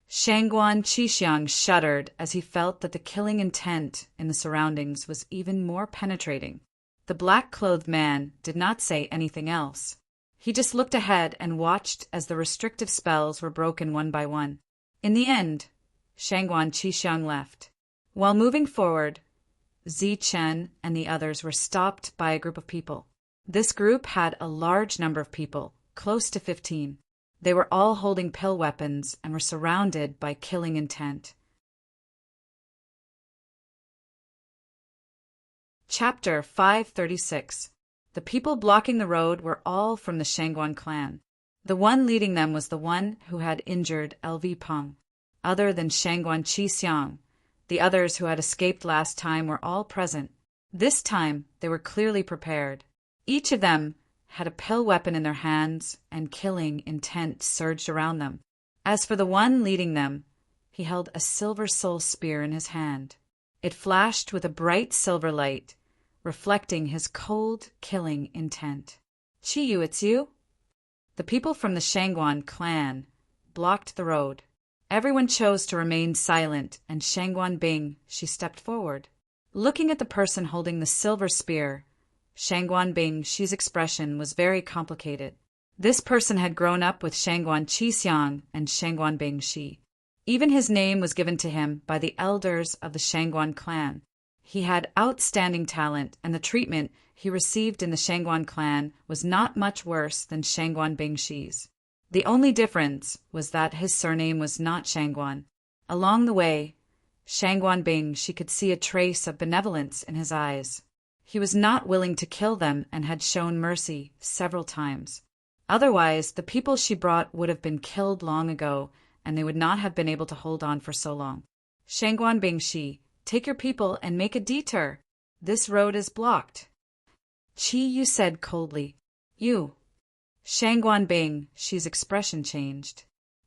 Shangguan Qixiang shuddered as he felt that the killing intent in the surroundings was even more penetrating. The black-clothed man did not say anything else. He just looked ahead and watched as the restrictive spells were broken one by one. In the end, Shangguan Qixiang left. While moving forward, Zichen and the others were stopped by a group of people. This group had a large number of people, close to 15. They were all holding pill weapons and were surrounded by killing intent. Chapter 536. The people blocking the road were all from the Shangguan clan. The one leading them was the one who had injured L.V. Peng. Other than Shangguan Qixiang, the others who had escaped last time were all present. This time they were clearly prepared. Each of them had a pill weapon in their hands, and killing intent surged around them. As for the one leading them, he held a silver soul spear in his hand. It flashed with a bright silver light, reflecting his cold, killing intent. Qiyu, it's you? The people from the Shangguan clan blocked the road. Everyone chose to remain silent, and Shangguan Bing, she stepped forward. Looking at the person holding the silver spear, Shangguan Bing Shi's expression was very complicated. This person had grown up with Shangguan Qixiang and Shangguan Bing Shi. Even his name was given to him by the elders of the Shangguan clan. He had outstanding talent, and the treatment he received in the Shangguan clan was not much worse than Shangguan Bing Shi's. The only difference was that his surname was not Shangguan. Along the way, Shangguan Bing Shi could see a trace of benevolence in his eyes. He was not willing to kill them and had shown mercy several times. Otherwise, the people she brought would have been killed long ago, and they would not have been able to hold on for so long. Shangguan Bing Shi, take your people and make a detour. This road is blocked. Qiyu said coldly. You. Shangguan Bing Shi's expression changed.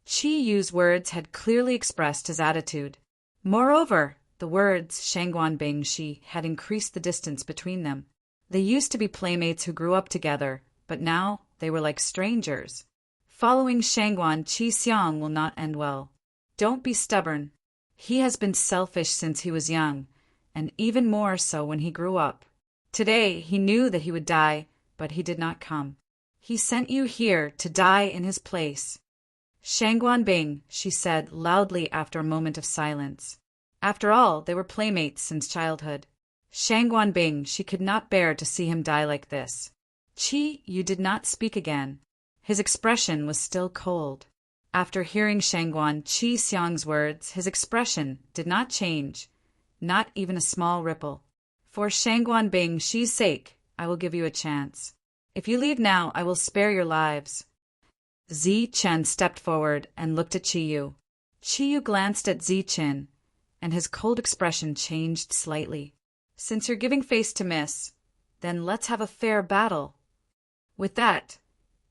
Qiyu's words had clearly expressed his attitude. Moreover, the words Shangguan Bing Shi had increased the distance between them. They used to be playmates who grew up together, but now they were like strangers. Following Shangguan Qixiang will not end well. Don't be stubborn. He has been selfish since he was young, and even more so when he grew up. Today he knew that he would die, but he did not come. He sent you here to die in his place. Shangguan Bing, she said loudly after a moment of silence. After all, they were playmates since childhood. Shangguan Bing, she could not bear to see him die like this. Qiyu did not speak again. His expression was still cold. After hearing Shangguan Qixiang's words, his expression did not change, not even a small ripple. For Shangguan Bing Shi's sake, I will give you a chance. If you leave now, I will spare your lives. Zichen stepped forward and looked at Qiyu. Qiyu glanced at Zichen, and his cold expression changed slightly. Since you're giving face to miss, then let's have a fair battle. With that,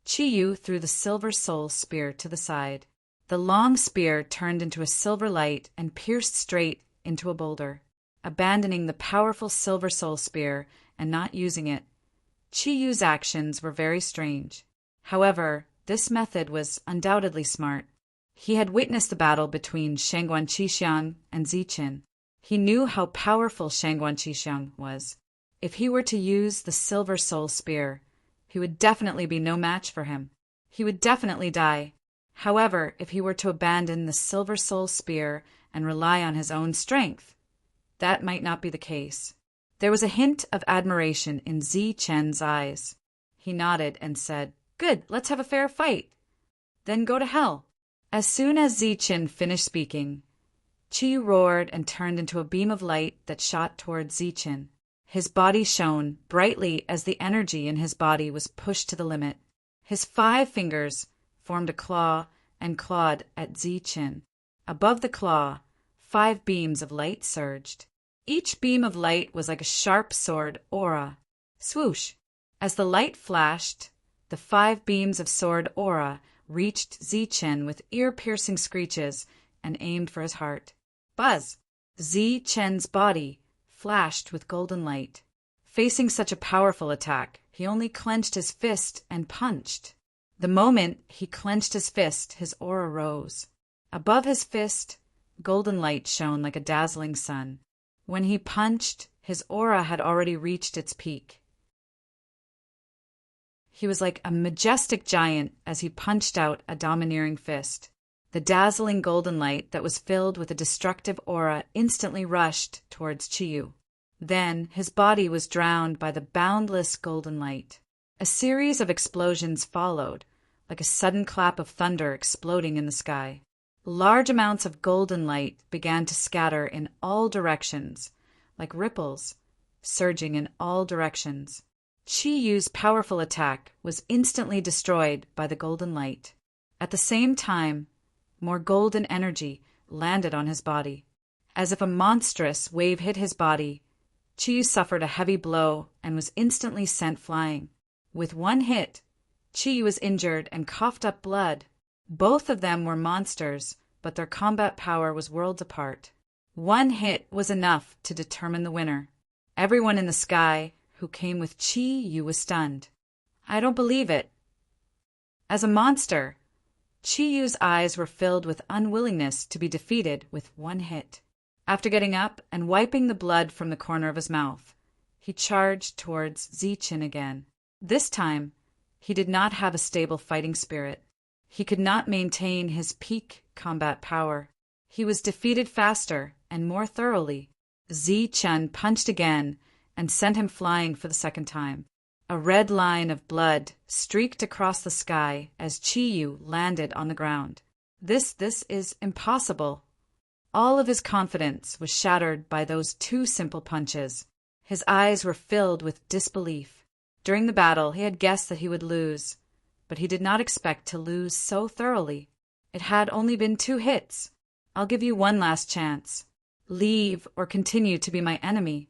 Qiyu threw the silver soul spear to the side. The long spear turned into a silver light and pierced straight into a boulder. Abandoning the powerful silver soul spear and not using it, Qiyu's actions were very strange. However, this method was undoubtedly smart. He had witnessed the battle between Shangguan Qixiang and Zichen. He knew how powerful Shangguan Qixiang was. If he were to use the silver soul spear, he would definitely be no match for him. He would definitely die. However, if he were to abandon the silver soul spear and rely on his own strength, that might not be the case. There was a hint of admiration in Zichen's eyes. He nodded and said, Good, let's have a fair fight. Then go to hell. As soon as Zichen finished speaking, Qiyu roared and turned into a beam of light that shot toward Zichen. His body shone brightly as the energy in his body was pushed to the limit. His 5 fingers formed a claw and clawed at Zichen. Above the claw, 5 beams of light surged. Each beam of light was like a sharp sword aura. Swoosh! As the light flashed, the 5 beams of sword aura reached Zichen with ear-piercing screeches and aimed for his heart. Buzz! Zichen's body flashed with golden light. Facing such a powerful attack, he only clenched his fist and punched. The moment he clenched his fist, his aura rose. Above his fist, golden light shone like a dazzling sun. When he punched, his aura had already reached its peak. He was like a majestic giant as he punched out a domineering fist. The dazzling golden light that was filled with a destructive aura instantly rushed towards Chiyu. Then his body was drowned by the boundless golden light. A series of explosions followed, like a sudden clap of thunder exploding in the sky. Large amounts of golden light began to scatter in all directions, like ripples, surging in all directions. Chiyu's powerful attack was instantly destroyed by the golden light. At the same time, more golden energy landed on his body. As if a monstrous wave hit his body, Chiyu suffered a heavy blow and was instantly sent flying. With one hit, Chiyu was injured and coughed up blood. Both of them were monsters, but their combat power was worlds apart. One hit was enough to determine the winner. Everyone in the sky who came with Chiyu was stunned. I don't believe it. As a monster, Chiyu's eyes were filled with unwillingness to be defeated with one hit. After getting up and wiping the blood from the corner of his mouth, he charged towards Zichen again. This time, he did not have a stable fighting spirit. He could not maintain his peak combat power. He was defeated faster and more thoroughly. Zichen punched again and sent him flying for the second time. A red line of blood streaked across the sky as Chiyu landed on the ground. This is impossible. All of his confidence was shattered by those 2 simple punches. His eyes were filled with disbelief. During the battle, he had guessed that he would lose, but he did not expect to lose so thoroughly. It had only been 2 hits. I'll give you one last chance. Leave or continue to be my enemy.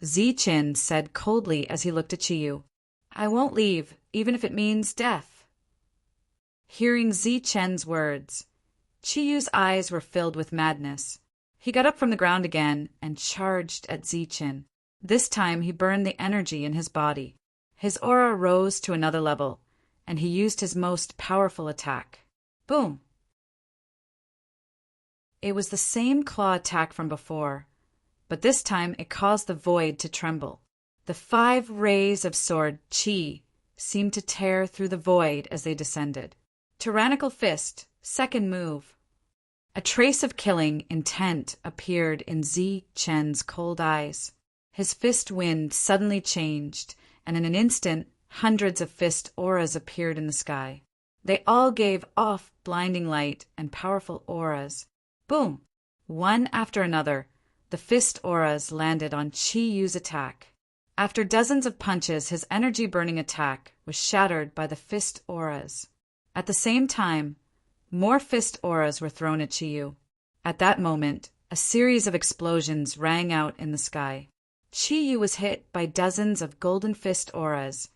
Zichen said coldly as he looked at Chiyu. I won't leave, even if it means death. Hearing Zichen's words, Chiyu's eyes were filled with madness. He got up from the ground again and charged at Zichen. This time he burned the energy in his body. His aura rose to another level, and he used his most powerful attack. Boom! It was the same claw attack from before, but this time it caused the void to tremble. The 5 rays of sword Chi seemed to tear through the void as they descended. Tyrannical fist, second move. A trace of killing intent appeared in Zichen's cold eyes. His fist wind suddenly changed, and in an instant, hundreds of fist auras appeared in the sky. They all gave off blinding light and powerful auras. Boom! One after another, the fist auras landed on Chiyu's attack. After dozens of punches, his energy-burning attack was shattered by the fist auras. At the same time, more fist auras were thrown at Chiyu. At that moment, a series of explosions rang out in the sky. Chiyu was hit by dozens of golden fist auras,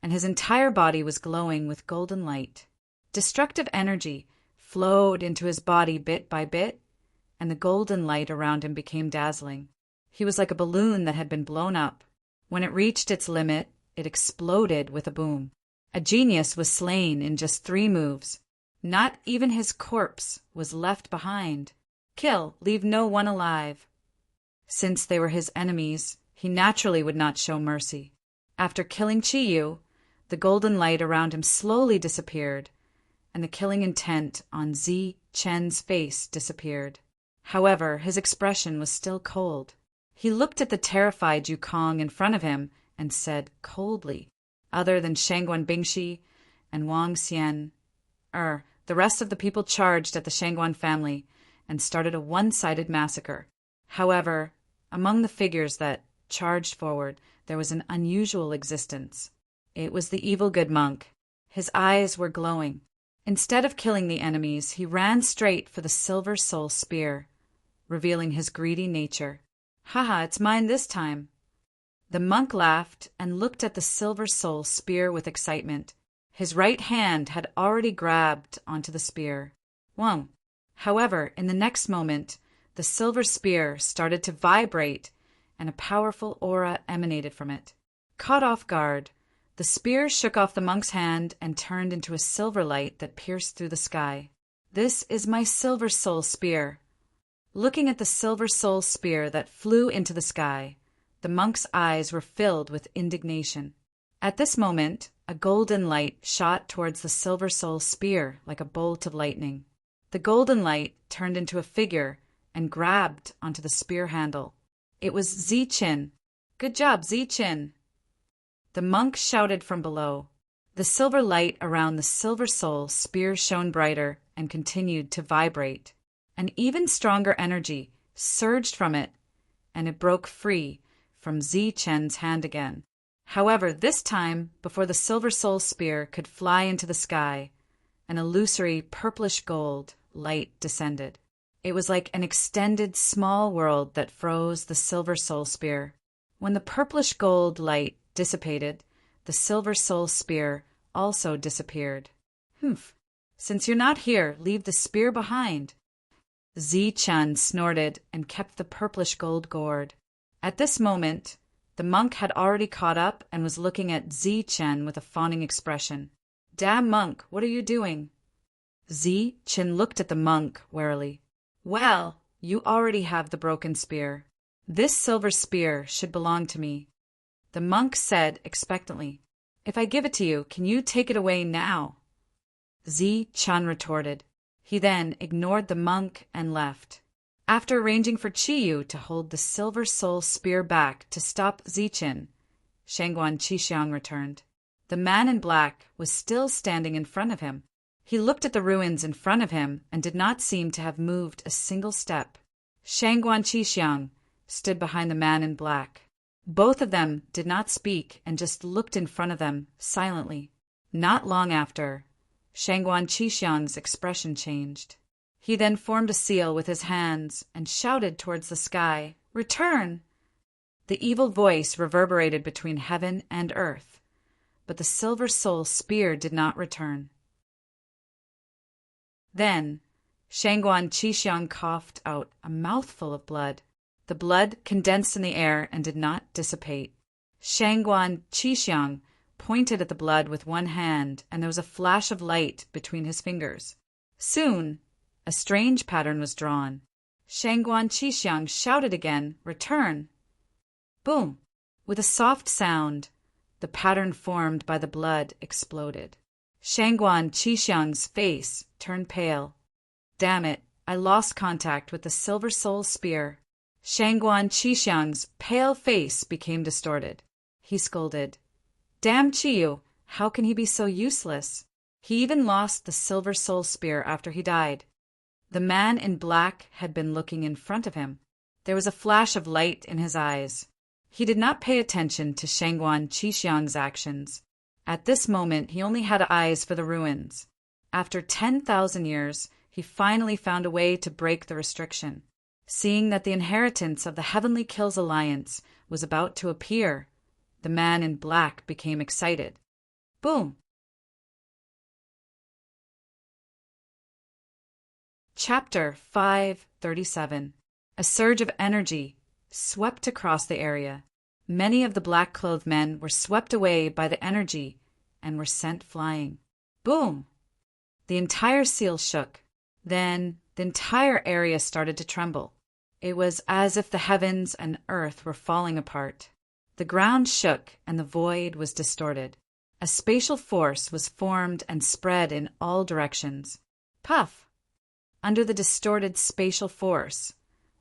and his entire body was glowing with golden light. Destructive energy flowed into his body bit by bit, and the golden light around him became dazzling. He was like a balloon that had been blown up. When it reached its limit, it exploded with a boom. A genius was slain in just 3 moves. Not even his corpse was left behind. Kill, leave no one alive. Since they were his enemies, he naturally would not show mercy. After killing Chiyu, the golden light around him slowly disappeared, and the killing intent on Zichen's face disappeared. However, his expression was still cold. He looked at the terrified Yukong in front of him and said coldly, other than Shangguan Bingshi and Wang Xian, the rest of the people charged at the Shangguan family and started a one-sided massacre. However, among the figures that charged forward, there was an unusual existence. It was the evil good monk. His eyes were glowing. Instead of killing the enemies, he ran straight for the silver soul spear, revealing his greedy nature. "Haha, it's mine this time." The monk laughed and looked at the silver soul spear with excitement. His right hand had already grabbed onto the spear. Whoa! However, in the next moment, the silver spear started to vibrate and a powerful aura emanated from it. Caught off guard, the spear shook off the monk's hand and turned into a silver light that pierced through the sky. "This is my silver soul spear." Looking at the silver soul spear that flew into the sky, the monk's eyes were filled with indignation. At this moment, a golden light shot towards the silver soul spear like a bolt of lightning. The golden light turned into a figure and grabbed onto the spear handle. It was Ziqin. "Good job, Ziqin!" The monk shouted from below. The silver light around the silver soul spear shone brighter and continued to vibrate. An even stronger energy surged from it, and it broke free from Ziqin's hand again. However, this time, before the silver soul spear could fly into the sky, an illusory purplish gold light descended. It was like an extended small world that froze the silver soul spear. When the purplish gold light dissipated, the silver soul spear also disappeared. "Humph! Since you're not here, leave the spear behind." Ziqin snorted and kept the purplish gold gourd. At this moment, the monk had already caught up and was looking at Ziqin with a fawning expression. "Damn monk, what are you doing?" Ziqin looked at the monk warily. "Well, you already have the broken spear. This silver spear should belong to me." The monk said expectantly, "If I give it to you, can you take it away now?" Ziqin retorted. He then ignored the monk and left. After arranging for Qiyu to hold the silver soul spear back to stop Ziqin, Shangguan Qixiang returned. The man in black was still standing in front of him. He looked at the ruins in front of him and did not seem to have moved a single step. Shangguan Qixiang stood behind the man in black. Both of them did not speak and just looked in front of them silently. Not long after, Shangguan Qixiang's expression changed. He then formed a seal with his hands and shouted towards the sky, "Return!" The evil voice reverberated between heaven and earth, but the silver soul spear did not return. Then Shangguan Qixiang coughed out a mouthful of blood. The blood condensed in the air and did not dissipate. Shangguan Qixiang pointed at the blood with one hand, and there was a flash of light between his fingers. Soon, a strange pattern was drawn. Shangguan Qixiang shouted again, "Return!" Boom! With a soft sound, the pattern formed by the blood exploded. Shangguan Qixiang's face turned pale. "Damn it, I lost contact with the silver soul spear." Shangguan Qixiang's pale face became distorted. He scolded, "Damn Qiyu, how can he be so useless? He even lost the silver soul spear after he died." The man in black had been looking in front of him. There was a flash of light in his eyes. He did not pay attention to Shangguan Qixiang's actions. At this moment, he only had eyes for the ruins. After 10,000 years, he finally found a way to break the restriction. Seeing that the inheritance of the Heavenly Kills Alliance was about to appear, the man in black became excited. Boom! Chapter 537. A surge of energy swept across the area. Many of the black-clothed men were swept away by the energy and were sent flying. Boom! The entire seal shook. Then the entire area started to tremble. It was as if the heavens and earth were falling apart. The ground shook and the void was distorted. A spatial force was formed and spread in all directions. Puff! Under the distorted spatial force,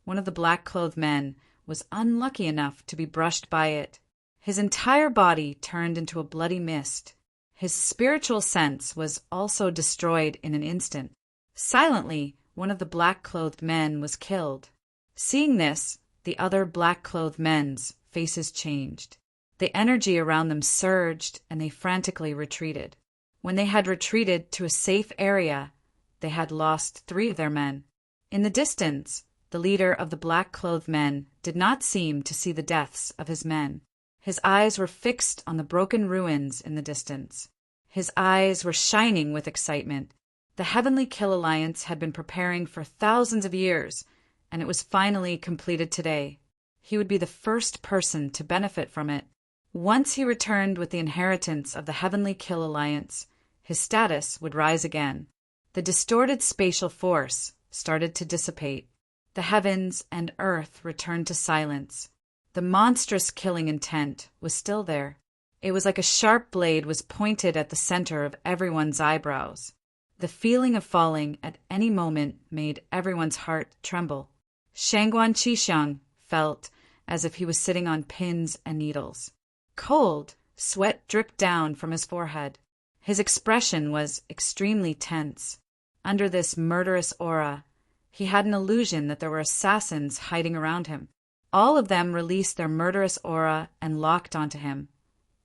one of the black-clothed men was unlucky enough to be brushed by it. His entire body turned into a bloody mist. His spiritual sense was also destroyed in an instant. Silently, one of the black-clothed men was killed. Seeing this, the other black-clothed men's faces changed. The energy around them surged, and they frantically retreated. When they had retreated to a safe area, they had lost 3 of their men. In the distance, the leader of the black-clothed men did not seem to see the deaths of his men. His eyes were fixed on the broken ruins in the distance. His eyes were shining with excitement. The Heavenly Kill Alliance had been preparing for thousands of years, and it was finally completed today. He would be the first person to benefit from it. Once he returned with the inheritance of the Heavenly Kill Alliance, his status would rise again. The distorted spatial force started to dissipate. The heavens and earth returned to silence. The monstrous killing intent was still there. It was like a sharp blade was pointed at the center of everyone's eyebrows. The feeling of falling at any moment made everyone's heart tremble. Shangguan Qishan felt as if he was sitting on pins and needles. Cold sweat dripped down from his forehead. His expression was extremely tense. Under this murderous aura, he had an illusion that there were assassins hiding around him. All of them released their murderous aura and locked onto him,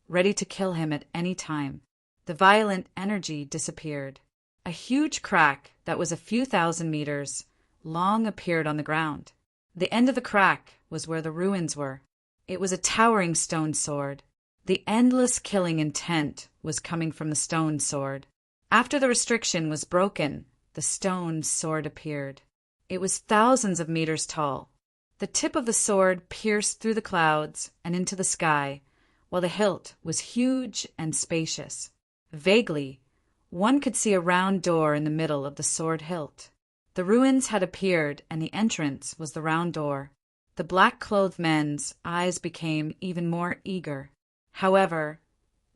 ready to kill him at any time. The violent energy disappeared. A huge crack that was a few thousand meters long appeared on the ground. The end of the crack was where the ruins were. It was a towering stone sword. The endless killing intent was coming from the stone sword. After the restriction was broken, the stone sword appeared. It was thousands of meters tall. The tip of the sword pierced through the clouds and into the sky, while the hilt was huge and spacious. Vaguely, one could see a round door in the middle of the sword hilt. The ruins had appeared, and the entrance was the round door. The black-clothed men's eyes became even more eager. However,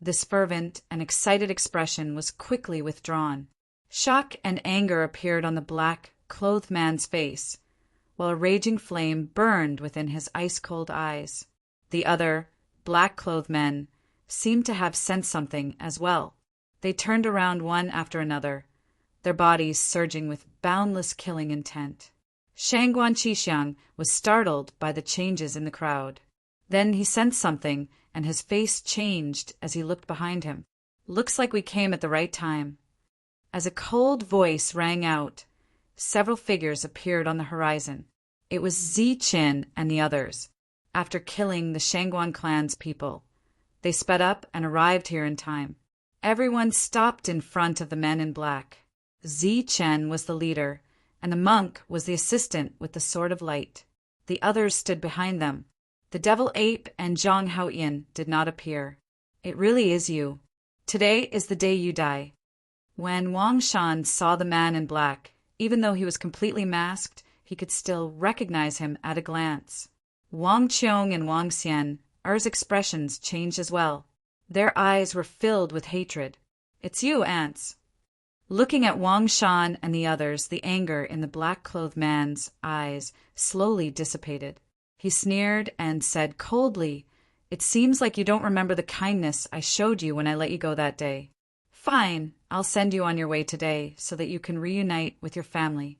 this fervent and excited expression was quickly withdrawn. Shock and anger appeared on the black-clothed man's face, while a raging flame burned within his ice-cold eyes. The other, black-clothed men seemed to have sensed something as well. They turned around one after another, their bodies surging with boundless killing intent. Shangguan Qishan was startled by the changes in the crowd. Then he sensed something, and his face changed as he looked behind him. "Looks like we came at the right time." As a cold voice rang out, several figures appeared on the horizon. It was Ziqin and the others. After killing the Shangguan clan's people, they sped up and arrived here in time. Everyone stopped in front of the men in black. Ziqin was the leader, and the monk was the assistant with the sword of light. The others stood behind them. The devil ape and Zhang Haoyin did not appear. "It really is you. Today is the day you die." When Wang Shan saw the man in black, even though he was completely masked, he could still recognize him at a glance. Wang Qiong and Wang Xian's expressions changed as well. Their eyes were filled with hatred. "It's you, ants." Looking at Wang Shan and the others, the anger in the black-clothed man's eyes slowly dissipated. He sneered and said coldly, "It seems like you don't remember the kindness I showed you when I let you go that day. Fine, I'll send you on your way today so that you can reunite with your family."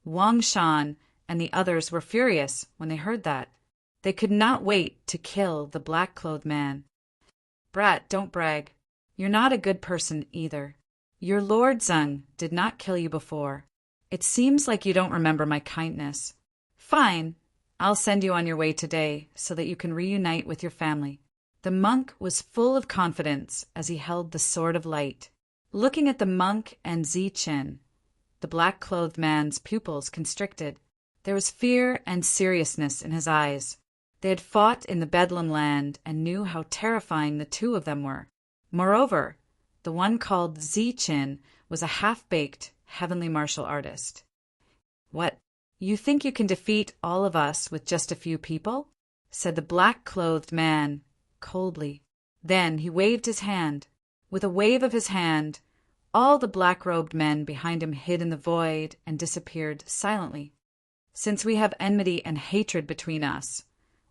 Wang Shan and the others were furious when they heard that. They could not wait to kill the black-clothed man. "Brat, don't brag. You're not a good person either. Your Lord Zeng did not kill you before. It seems like you don't remember my kindness. Fine, I'll send you on your way today so that you can reunite with your family." The monk was full of confidence as he held the sword of light. Looking at the monk and Ziqin, the black-clothed man's pupils constricted. There was fear and seriousness in his eyes. They had fought in the Bedlam land and knew how terrifying the two of them were. Moreover, the one called Ziqin was a half-baked heavenly martial artist. "What, you think you can defeat all of us with just a few people?" said the black-clothed man coldly. Then he waved his hand. With a wave of his hand, all the black-robed men behind him hid in the void and disappeared silently. "Since we have enmity and hatred between us,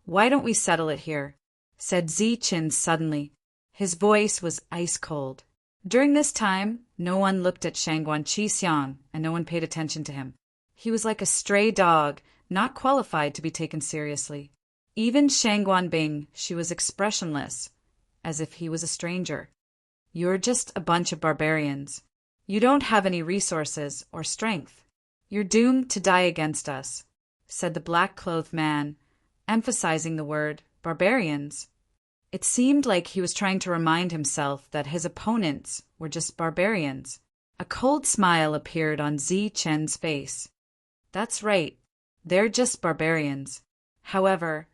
why don't we settle it here?" said Ziqin suddenly. His voice was ice-cold. During this time, no one looked at Shangguan Qishan, and no one paid attention to him. He was like a stray dog, not qualified to be taken seriously. Even Shangguan Bing, she was expressionless, as if he was a stranger. "You're just a bunch of barbarians. You don't have any resources or strength. You're doomed to die against us," said the black-clothed man, emphasizing the word barbarians. It seemed like he was trying to remind himself that his opponents were just barbarians. A cold smile appeared on Zi Chen's face. "That's right. They're just barbarians. However,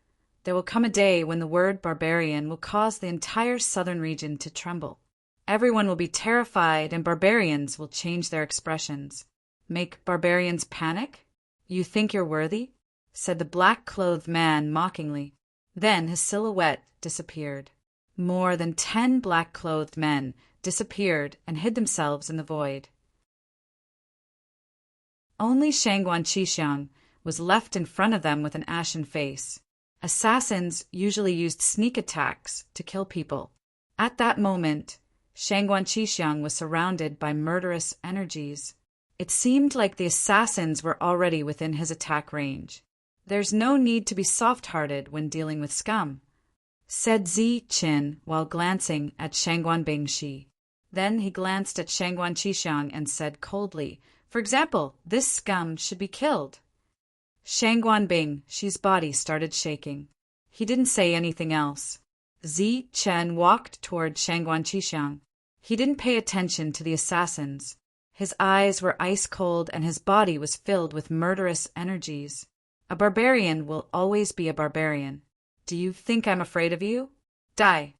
there will come a day when the word barbarian will cause the entire southern region to tremble. Everyone will be terrified and barbarians will change their expressions. Make barbarians panic? You think you're worthy?" said the black-clothed man mockingly. Then his silhouette disappeared. More than 10 black-clothed men disappeared and hid themselves in the void. Only Shangguan Qixiang was left in front of them with an ashen face. Assassins usually used sneak attacks to kill people. At that moment, Shangguan Qixiang was surrounded by murderous energies. It seemed like the assassins were already within his attack range. "There's no need to be soft-hearted when dealing with scum," said Zi Qin while glancing at Shangguan Bingxi. Then he glanced at Shangguan Qixiang and said coldly, "For example, this scum should be killed." Shangguan Bingxi's body started shaking. He didn't say anything else. Zi Chen walked toward Shangguan Qixiang. He didn't pay attention to the assassins. His eyes were ice-cold and his body was filled with murderous energies. A barbarian will always be a barbarian. "Do you think I'm afraid of you? Die!"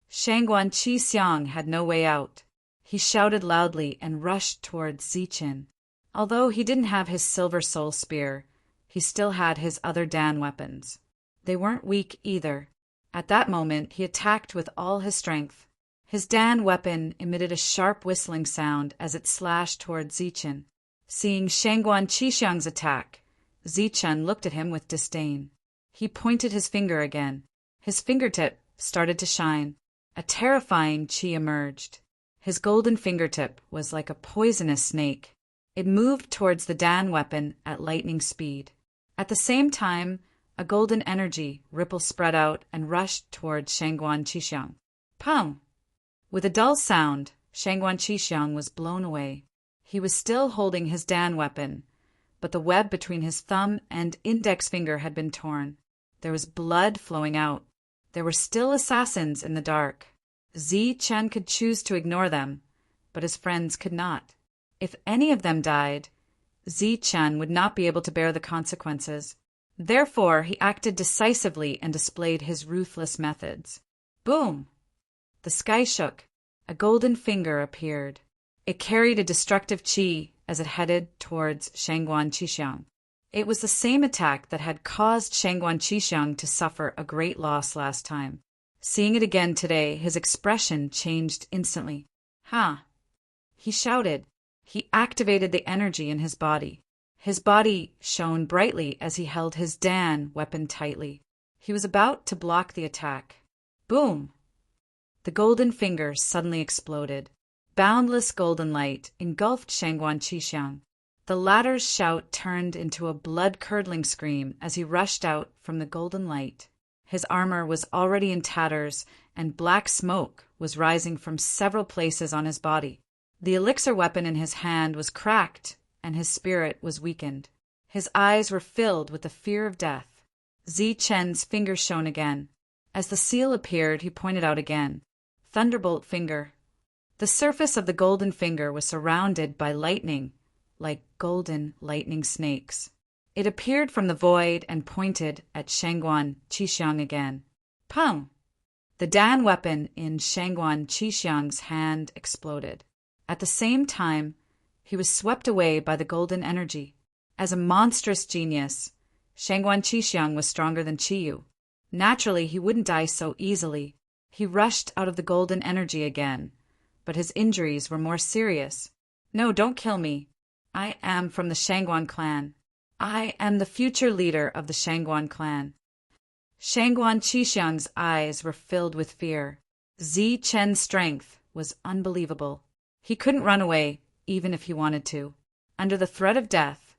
Shangguan Qixiang had no way out. He shouted loudly and rushed towards Ziqin. Although he didn't have his silver soul spear, he still had his other Dan weapons. They weren't weak either. At that moment, he attacked with all his strength. His Dan weapon emitted a sharp whistling sound as it slashed towards Ziqin. Seeing Shangguan Qixiang's attack, Ziqin looked at him with disdain. He pointed his finger again. His fingertip started to shine. A terrifying qi emerged. His golden fingertip was like a poisonous snake. It moved towards the Dan weapon at lightning speed. At the same time, a golden energy ripple spread out and rushed towards Shangguan Qixiang. Pum! With a dull sound, Shangguan Qixiang was blown away. He was still holding his Dan weapon, but the web between his thumb and index finger had been torn. There was blood flowing out. There were still assassins in the dark. Zi Chen could choose to ignore them, but his friends could not. If any of them died, Zi Chen would not be able to bear the consequences. Therefore, he acted decisively and displayed his ruthless methods. Boom! The sky shook. A golden finger appeared. It carried a destructive qi as it headed towards Shangguan Qixiang. It was the same attack that had caused Shangguan Qixiang to suffer a great loss last time. Seeing it again today, his expression changed instantly. "Ha!" he shouted. He activated the energy in his body. His body shone brightly as he held his Dan weapon tightly. He was about to block the attack. Boom! The golden finger suddenly exploded. Boundless golden light engulfed Shangguan Qixiang. The latter's shout turned into a blood-curdling scream as he rushed out from the golden light. His armor was already in tatters, and black smoke was rising from several places on his body. The elixir weapon in his hand was cracked, and his spirit was weakened. His eyes were filled with the fear of death. Zi Chen's finger shone again. As the seal appeared, he pointed out again. Thunderbolt finger. The surface of the golden finger was surrounded by lightning, like golden lightning snakes. It appeared from the void and pointed at Shangguan Qixiang again. Pum! The Dan weapon in Shangguan Qixiang's hand exploded. At the same time, he was swept away by the golden energy. As a monstrous genius, Shangguan Qixiang was stronger than Qiyu. Naturally, he wouldn't die so easily. He rushed out of the golden energy again, but his injuries were more serious. No, don't kill me. I am from the Shangguan clan. I am the future leader of the Shangguan clan. Shangguan Qixiang's eyes were filled with fear. Zi Chen's strength was unbelievable. He couldn't run away, even if he wanted to. Under the threat of death,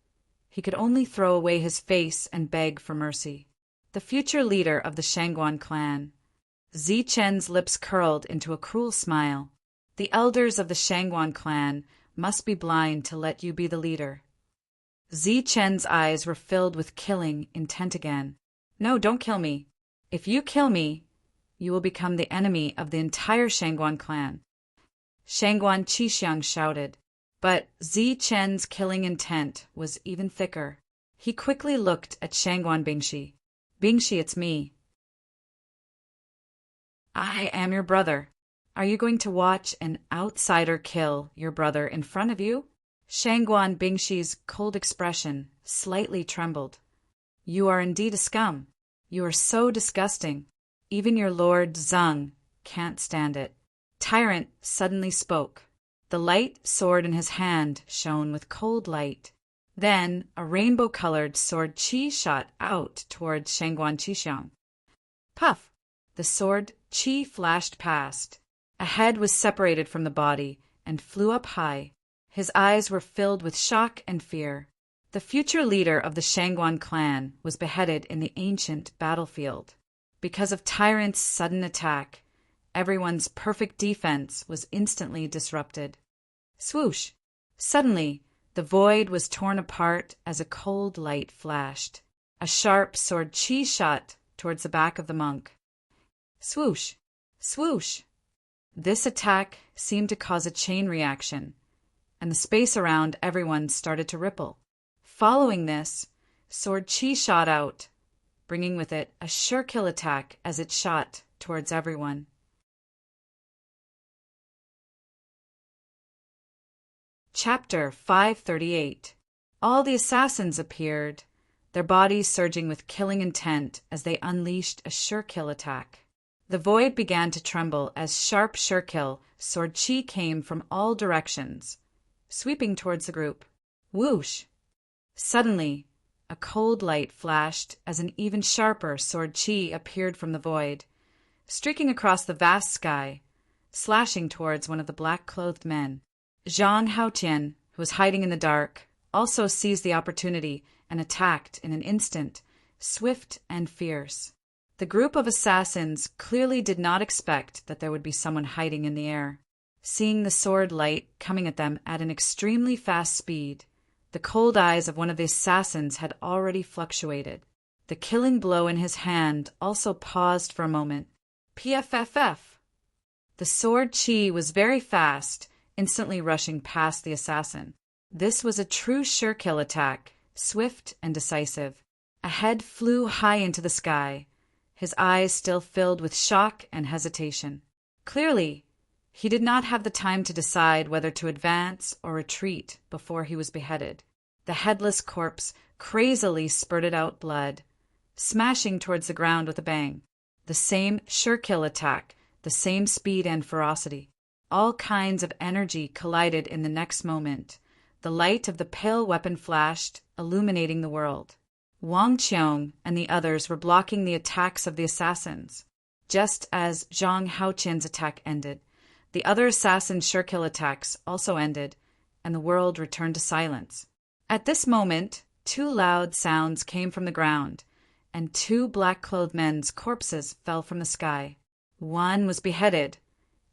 he could only throw away his face and beg for mercy. The future leader of the Shangguan clan. Zichen's lips curled into a cruel smile. The elders of the Shangguan clan must be blind to let you be the leader. Zichen's eyes were filled with killing intent again. No, don't kill me. If you kill me, you will become the enemy of the entire Shangguan clan. Shangguan Qixiang shouted. But Zichen's killing intent was even thicker. He quickly looked at Shangguan Bingshi. Bingshi, it's me. I am your brother. Are you going to watch an outsider kill your brother in front of you? Shangguan Bingshi's cold expression slightly trembled. You are indeed a scum. You are so disgusting. Even your Lord Zeng can't stand it. Tyrant suddenly spoke. The light sword in his hand shone with cold light. Then a rainbow-colored sword qi shot out towards Shangguan Qixiang. Puff! The sword qi flashed past. A head was separated from the body and flew up high. His eyes were filled with shock and fear. The future leader of the Shangguan clan was beheaded in the ancient battlefield. Because of Tyrant's sudden attack, everyone's perfect defense was instantly disrupted. Swoosh! Suddenly, the void was torn apart as a cold light flashed. A sharp sword qi shot towards the back of the monk. Swoosh! Swoosh! This attack seemed to cause a chain reaction, and the space around everyone started to ripple. Following this, sword qi shot out, bringing with it a sure kill attack as it shot towards everyone. Chapter 538. All the assassins appeared, their bodies surging with killing intent as they unleashed a sure kill attack. The void began to tremble as sharp sure kill sword qi came from all directions, sweeping towards the group. Whoosh! Suddenly, a cold light flashed as an even sharper sword qi appeared from the void, streaking across the vast sky, slashing towards one of the black-clothed men. Zhang Haotian, who was hiding in the dark, also seized the opportunity and attacked in an instant, swift and fierce. The group of assassins clearly did not expect that there would be someone hiding in the air. Seeing the sword light coming at them at an extremely fast speed, the cold eyes of one of the assassins had already fluctuated. The killing blow in his hand also paused for a moment. PFFF! The sword qi was very fast, instantly rushing past the assassin. This was a true sure kill attack, swift and decisive. A head flew high into the sky, his eyes still filled with shock and hesitation. Clearly, he did not have the time to decide whether to advance or retreat before he was beheaded. The headless corpse crazily spurted out blood, smashing towards the ground with a bang. The same sure kill attack, the same speed and ferocity. All kinds of energy collided in the next moment. The light of the pale weapon flashed, illuminating the world. Wang Qiong and the others were blocking the attacks of the assassins. Just as Zhang Haotian's attack ended, the other assassins' sure kill attacks also ended, and the world returned to silence. At this moment, two loud sounds came from the ground, and two black-clothed men's corpses fell from the sky. One was beheaded,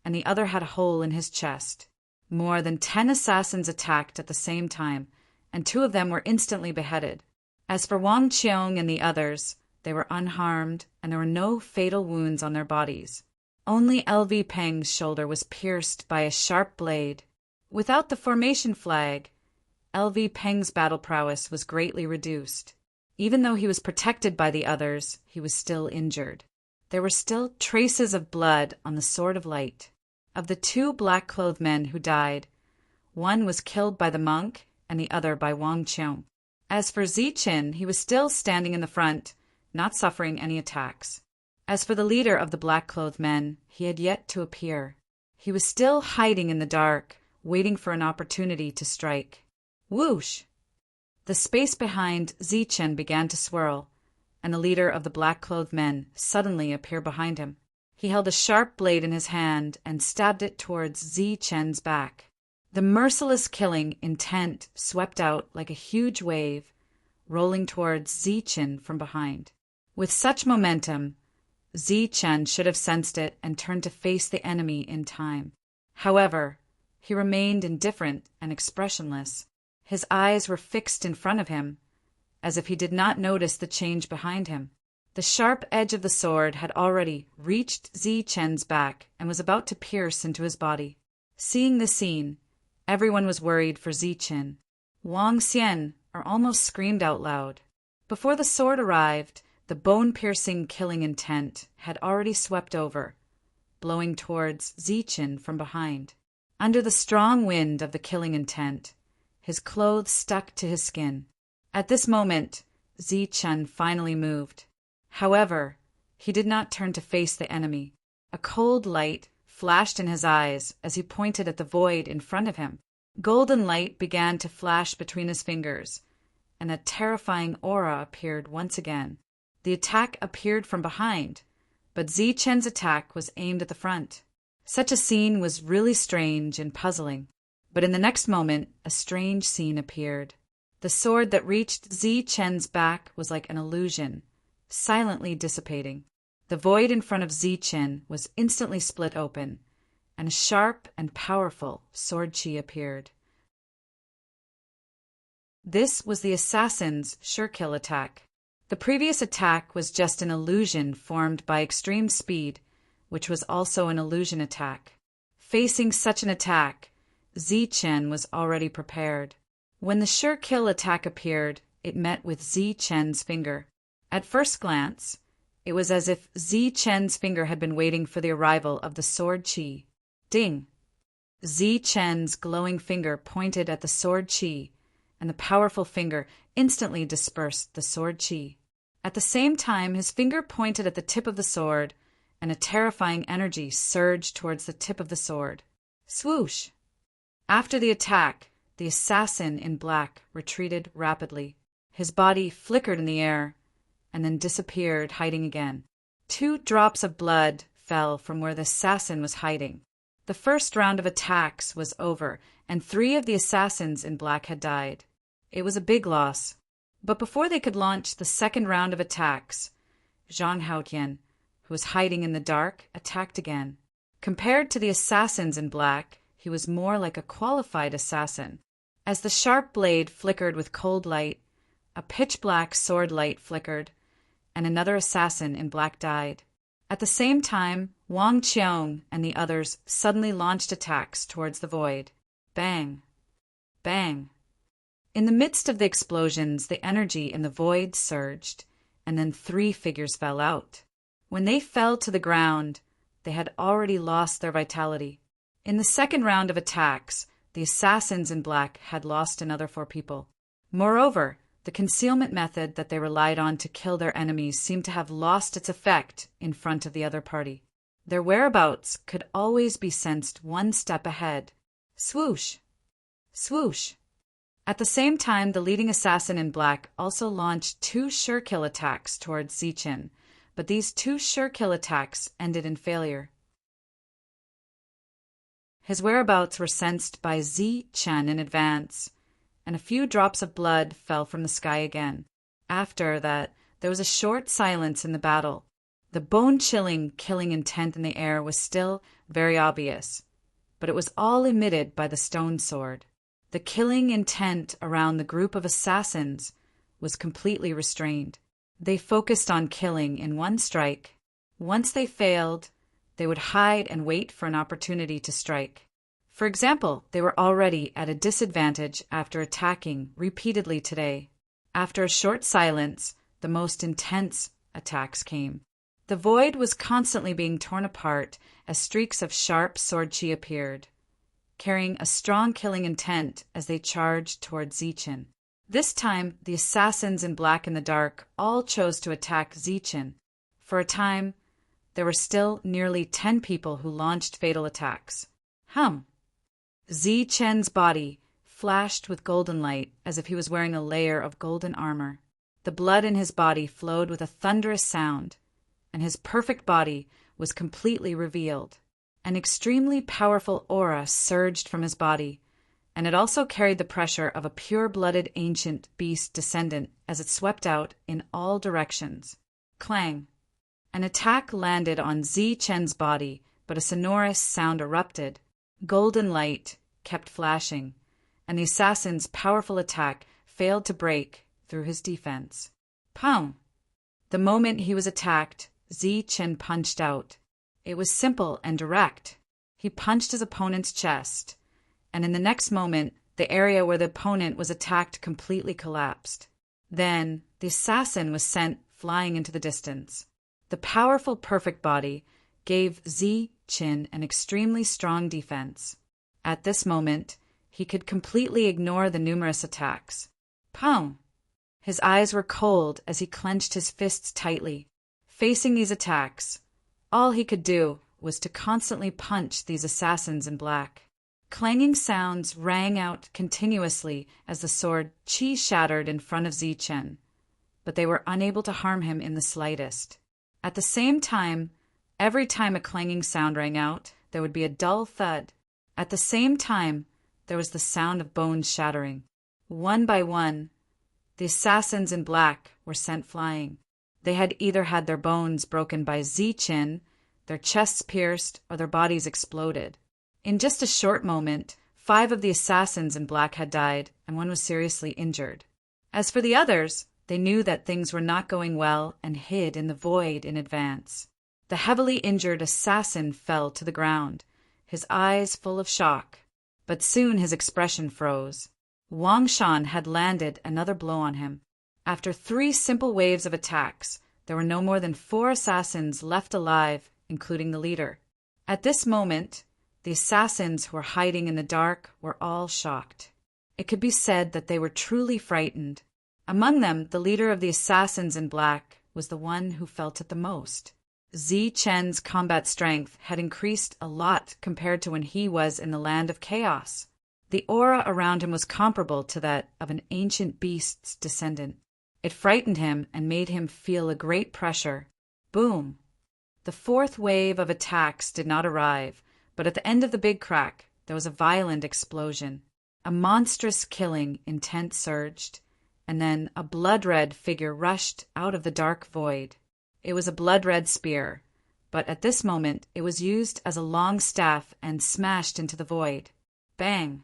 and the other had a hole in his chest. More than 10 assassins attacked at the same time, and 2 of them were instantly beheaded. As for Wang Qiong and the others, they were unharmed, and there were no fatal wounds on their bodies. Only L.V. Peng's shoulder was pierced by a sharp blade. Without the formation flag, L.V. Peng's battle prowess was greatly reduced. Even though he was protected by the others, he was still injured. There were still traces of blood on the Sword of Light. Of the 2 black-clothed men who died, one was killed by the monk and the other by Wang Qiong. As for Zichen, he was still standing in the front, not suffering any attacks. As for the leader of the black-clothed men, he had yet to appear. He was still hiding in the dark, waiting for an opportunity to strike. Whoosh! The space behind Zichen began to swirl, and the leader of the black-clothed men suddenly appeared behind him. He held a sharp blade in his hand and stabbed it towards Zichen's back. The merciless killing intent swept out like a huge wave, rolling towards Zichen from behind. With such momentum, Zi Chen should have sensed it and turned to face the enemy in time. However, he remained indifferent and expressionless. His eyes were fixed in front of him, as if he did not notice the change behind him. The sharp edge of the sword had already reached Zi Chen's back and was about to pierce into his body. Seeing this scene, everyone was worried for Zi Chen. Wang Xian almost screamed out loud. Before the sword arrived, the bone-piercing killing intent had already swept over, blowing towards Zi Chen from behind. Under the strong wind of the killing intent, his clothes stuck to his skin. At this moment, Zi Chen finally moved. However, he did not turn to face the enemy. A cold light flashed in his eyes as he pointed at the void in front of him. Golden light began to flash between his fingers, and a terrifying aura appeared once again. The attack appeared from behind, but Zi Chen's attack was aimed at the front. Such a scene was really strange and puzzling, but in the next moment, a strange scene appeared. The sword that reached Zi Chen's back was like an illusion, silently dissipating. The void in front of Zi Chen was instantly split open, and a sharp and powerful sword chi appeared. This was the assassin's sure-kill attack. The previous attack was just an illusion formed by extreme speed, which was also an illusion attack. Facing such an attack, Zi Chen was already prepared. When the sure-kill attack appeared, it met with Zi Chen's finger. At first glance, it was as if Zi Chen's finger had been waiting for the arrival of the sword chi. Ding! Zi Chen's glowing finger pointed at the sword chi, and the powerful finger instantly dispersed the sword chi. At the same time, his finger pointed at the tip of the sword, and a terrifying energy surged towards the tip of the sword. Swoosh! After the attack, the assassin in black retreated rapidly. His body flickered in the air, and then disappeared, hiding again. 2 drops of blood fell from where the assassin was hiding. The first round of attacks was over, and 3 of the assassins in black had died. It was a big loss. But before they could launch the second round of attacks, Zhang Haotian, who was hiding in the dark, attacked again. Compared to the assassins in black, he was more like a qualified assassin. As the sharp blade flickered with cold light, a pitch-black sword light flickered, and another assassin in black died. At the same time, Wang Qiong and the others suddenly launched attacks towards the void. Bang! Bang! In the midst of the explosions, the energy in the void surged, and then 3 figures fell out. When they fell to the ground, they had already lost their vitality. In the second round of attacks, the assassins in black had lost another 4 people. Moreover, the concealment method that they relied on to kill their enemies seemed to have lost its effect in front of the other party. Their whereabouts could always be sensed 1 step ahead. Swoosh! Swoosh! At the same time, the leading assassin in black also launched 2 sure-kill attacks towards Zi Chen, but these 2 sure-kill attacks ended in failure. His whereabouts were sensed by Zi Chen in advance, and a few drops of blood fell from the sky again. After that, there was a short silence in the battle. The bone-chilling killing intent in the air was still very obvious, but it was all emitted by the stone sword. The killing intent around the group of assassins was completely restrained. They focused on killing in 1 strike. Once they failed, they would hide and wait for an opportunity to strike. For example, they were already at a disadvantage after attacking repeatedly today. After a short silence, the most intense attacks came. The void was constantly being torn apart as streaks of sharp sword chi appeared, carrying a strong killing intent as they charged towards Zi Chen. This time, the assassins in black and the dark all chose to attack Zi Chen. For a time, there were still nearly 10 people who launched fatal attacks. Zi Chen's body flashed with golden light as if he was wearing a layer of golden armor. The blood in his body flowed with a thunderous sound, and his perfect body was completely revealed. An extremely powerful aura surged from his body, and it also carried the pressure of a pure-blooded ancient beast descendant as it swept out in all directions. Clang! An attack landed on Zi Chen's body, but a sonorous sound erupted. Golden light kept flashing, and the assassin's powerful attack failed to break through his defense. Pow! The moment he was attacked, Zi Chen punched out. It was simple and direct. He punched his opponent's chest, and in the next moment, the area where the opponent was attacked completely collapsed. Then, the assassin was sent flying into the distance. The powerful perfect body gave Zi Chen an extremely strong defense. At this moment, he could completely ignore the numerous attacks. Pow! His eyes were cold as he clenched his fists tightly. Facing these attacks, all he could do was to constantly punch these assassins in black. Clanging sounds rang out continuously as the sword Qi shattered in front of Zi Chen, but they were unable to harm him in the slightest. At the same time, every time a clanging sound rang out, there would be a dull thud. At the same time, there was the sound of bones shattering. One by one, the assassins in black were sent flying. They had either had their bones broken by Zi Chen, their chests pierced, or their bodies exploded. In just a short moment, 5 of the assassins in black had died, and 1 was seriously injured. As for the others, they knew that things were not going well and hid in the void in advance. The heavily injured assassin fell to the ground, his eyes full of shock, but soon his expression froze. Wang Shan had landed another blow on him. After 3 simple waves of attacks, there were no more than 4 assassins left alive, including the leader. At this moment, the assassins who were hiding in the dark were all shocked. It could be said that they were truly frightened. Among them, the leader of the assassins in black was the one who felt it the most. Zi Chen's combat strength had increased a lot compared to when he was in the land of chaos. The aura around him was comparable to that of an ancient beast's descendant. It frightened him and made him feel a great pressure. Boom! The 4th wave of attacks did not arrive, but at the end of the big crack, there was a violent explosion. A monstrous killing intent surged, and then a blood-red figure rushed out of the dark void. It was a blood-red spear, but at this moment it was used as a long staff and smashed into the void. Bang!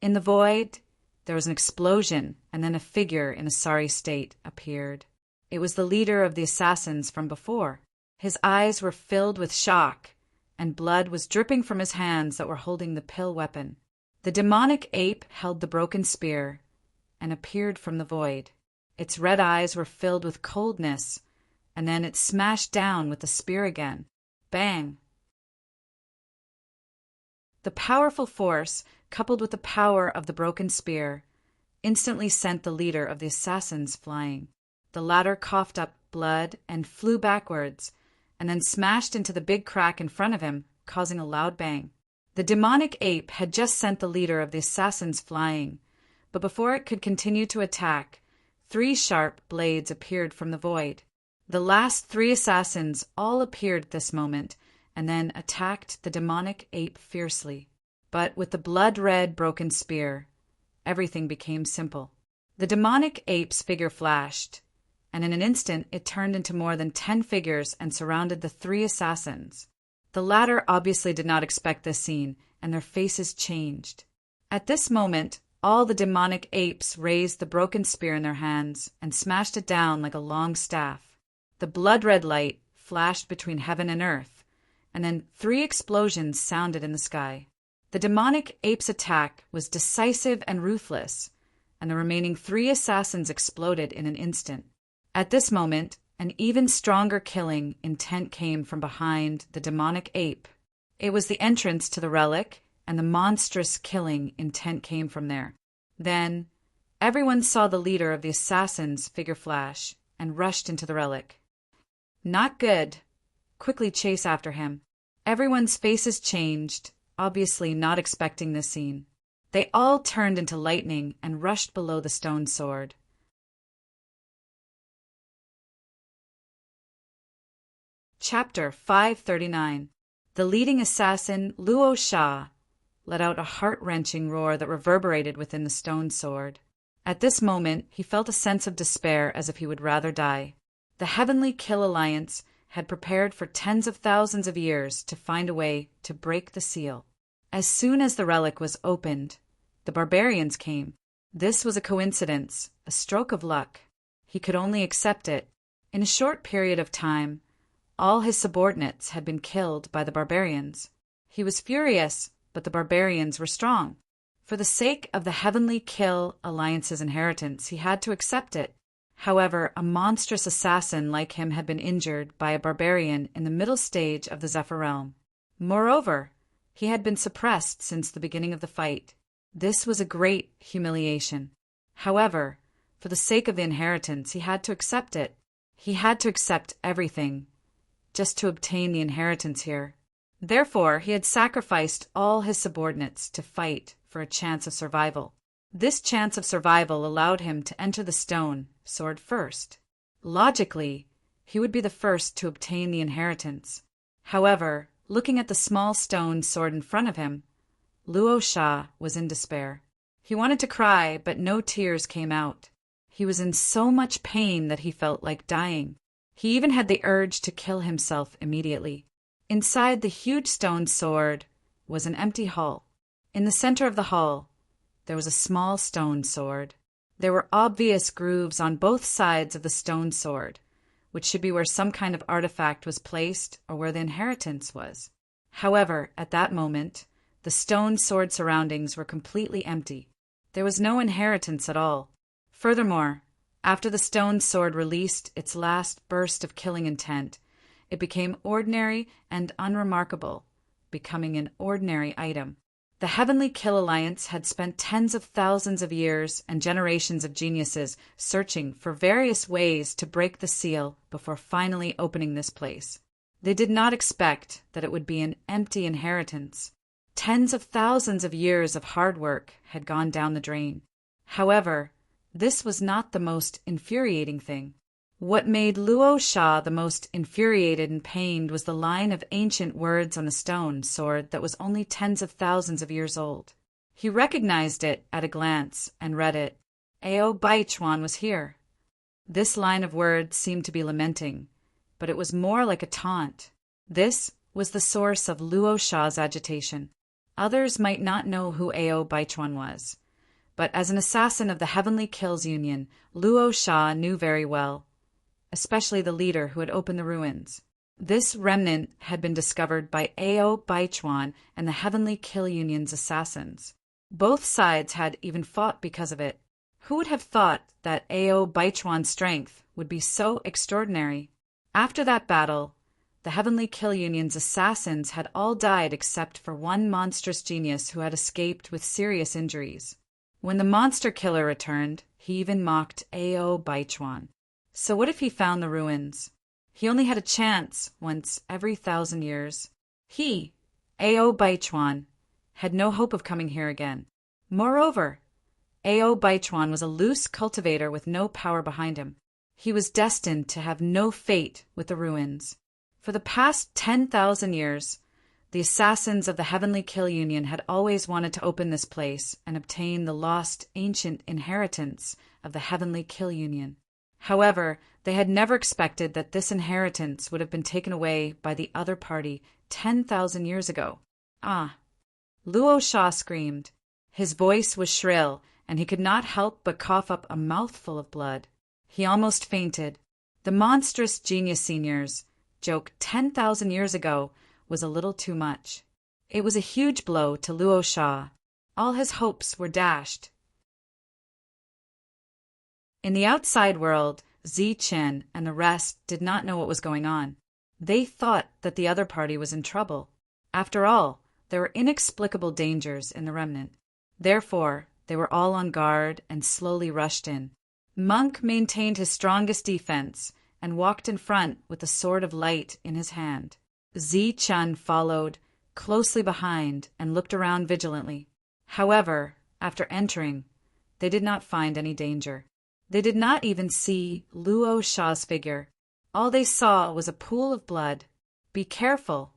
In the void, there was an explosion, and then a figure in a sorry state appeared. It was the leader of the assassins from before. His eyes were filled with shock, and blood was dripping from his hands that were holding the pill weapon. The demonic ape held the broken spear and appeared from the void. Its red eyes were filled with coldness, and then it smashed down with the spear again. Bang! The powerful force, coupled with the power of the broken spear, instantly sent the leader of the assassins flying. The latter coughed up blood and flew backwards, and then smashed into the big crack in front of him, causing a loud bang. The demonic ape had just sent the leader of the assassins flying, but before it could continue to attack, 3 sharp blades appeared from the void. The last 3 assassins all appeared at this moment, and then attacked the demonic ape fiercely. But with the blood-red broken spear, everything became simple. The demonic ape's figure flashed, and in an instant it turned into more than 10 figures and surrounded the 3 assassins. The latter obviously did not expect this scene, and their faces changed. At this moment, all the demonic apes raised the broken spear in their hands and smashed it down like a long staff. The blood-red light flashed between heaven and earth, and then 3 explosions sounded in the sky. The demonic ape's attack was decisive and ruthless, and the remaining 3 assassins exploded in an instant. At this moment, an even stronger killing intent came from behind the demonic ape. It was the entrance to the relic, and the monstrous killing intent came from there. Then, everyone saw the leader of the assassins figure flash and rushed into the relic. Not good. Quickly chase after him. Everyone's faces changed, obviously not expecting this scene. They all turned into lightning and rushed below the stone sword. Chapter 539. The leading assassin, Luo Sha, let out a heart-wrenching roar that reverberated within the stone sword. At this moment, he felt a sense of despair as if he would rather die. The Heavenly Kill Alliance had prepared for tens of thousands of years to find a way to break the seal. As soon as the relic was opened, the barbarians came. This was a coincidence, a stroke of luck. He could only accept it. In a short period of time, all his subordinates had been killed by the barbarians. He was furious, but the barbarians were strong. For the sake of the Heavenly Kill Alliance's inheritance, he had to accept it. However, a monstrous assassin like him had been injured by a barbarian in the middle stage of the Zephyr realm. Moreover, he had been suppressed since the beginning of the fight. This was a great humiliation. However, for the sake of the inheritance, he had to accept it. He had to accept everything, just to obtain the inheritance here. Therefore, he had sacrificed all his subordinates to fight for a chance of survival. This chance of survival allowed him to enter the stone sword first. Logically, he would be the first to obtain the inheritance. However, looking at the small stone sword in front of him, Luo Sha was in despair. He wanted to cry, but no tears came out. He was in so much pain that he felt like dying. He even had the urge to kill himself immediately. Inside the huge stone sword was an empty hull. In the center of the hull, there was a small stone sword. There were obvious grooves on both sides of the stone sword, which should be where some kind of artifact was placed or where the inheritance was. However, at that moment, the stone sword surroundings were completely empty. There was no inheritance at all. Furthermore, after the stone sword released its last burst of killing intent, it became ordinary and unremarkable, becoming an ordinary item. The Heavenly Kill Alliance had spent tens of thousands of years and generations of geniuses searching for various ways to break the seal before finally opening this place. They did not expect that it would be an empty inheritance. Tens of thousands of years of hard work had gone down the drain. However, this was not the most infuriating thing. What made Luo Sha the most infuriated and pained was the line of ancient words on the stone sword that was only tens of thousands of years old. He recognized it at a glance and read it. Ao Baichuan was here. This line of words seemed to be lamenting, but it was more like a taunt. This was the source of Luo Sha's agitation. Others might not know who Ao Baichuan was, but as an assassin of the Heavenly Kills Union, Luo Sha knew very well, especially the leader who had opened the ruins. This remnant had been discovered by Ao Baichuan and the Heavenly Kill Union's assassins. Both sides had even fought because of it. Who would have thought that Ao Baichuan's strength would be so extraordinary? After that battle, the Heavenly Kill Union's assassins had all died except for one monstrous genius who had escaped with serious injuries. When the monster killer returned, he even mocked Ao Baichuan. So what if he found the ruins? He only had a chance once every 1,000 years. He, Ao Baichuan, had no hope of coming here again. Moreover, Ao Baichuan was a loose cultivator with no power behind him. He was destined to have no fate with the ruins. For the past 10,000 years, the assassins of the Heavenly Kill Union had always wanted to open this place and obtain the lost ancient inheritance of the Heavenly Kill Union. However, they had never expected that this inheritance would have been taken away by the other party 10,000 years ago. Ah! Luo Sha screamed. His voice was shrill, and he could not help but cough up a mouthful of blood. He almost fainted. The monstrous genius senior's joke 10,000 years ago was a little too much. It was a huge blow to Luo Sha. All his hopes were dashed. In the outside world, Zi Chen and the rest did not know what was going on. They thought that the other party was in trouble. After all, there were inexplicable dangers in the remnant. Therefore, they were all on guard and slowly rushed in. Monk maintained his strongest defense and walked in front with a sword of light in his hand. Zi Chen followed closely behind and looked around vigilantly. However, after entering, they did not find any danger. They did not even see Luo Sha's figure. All they saw was a pool of blood. "Be careful,"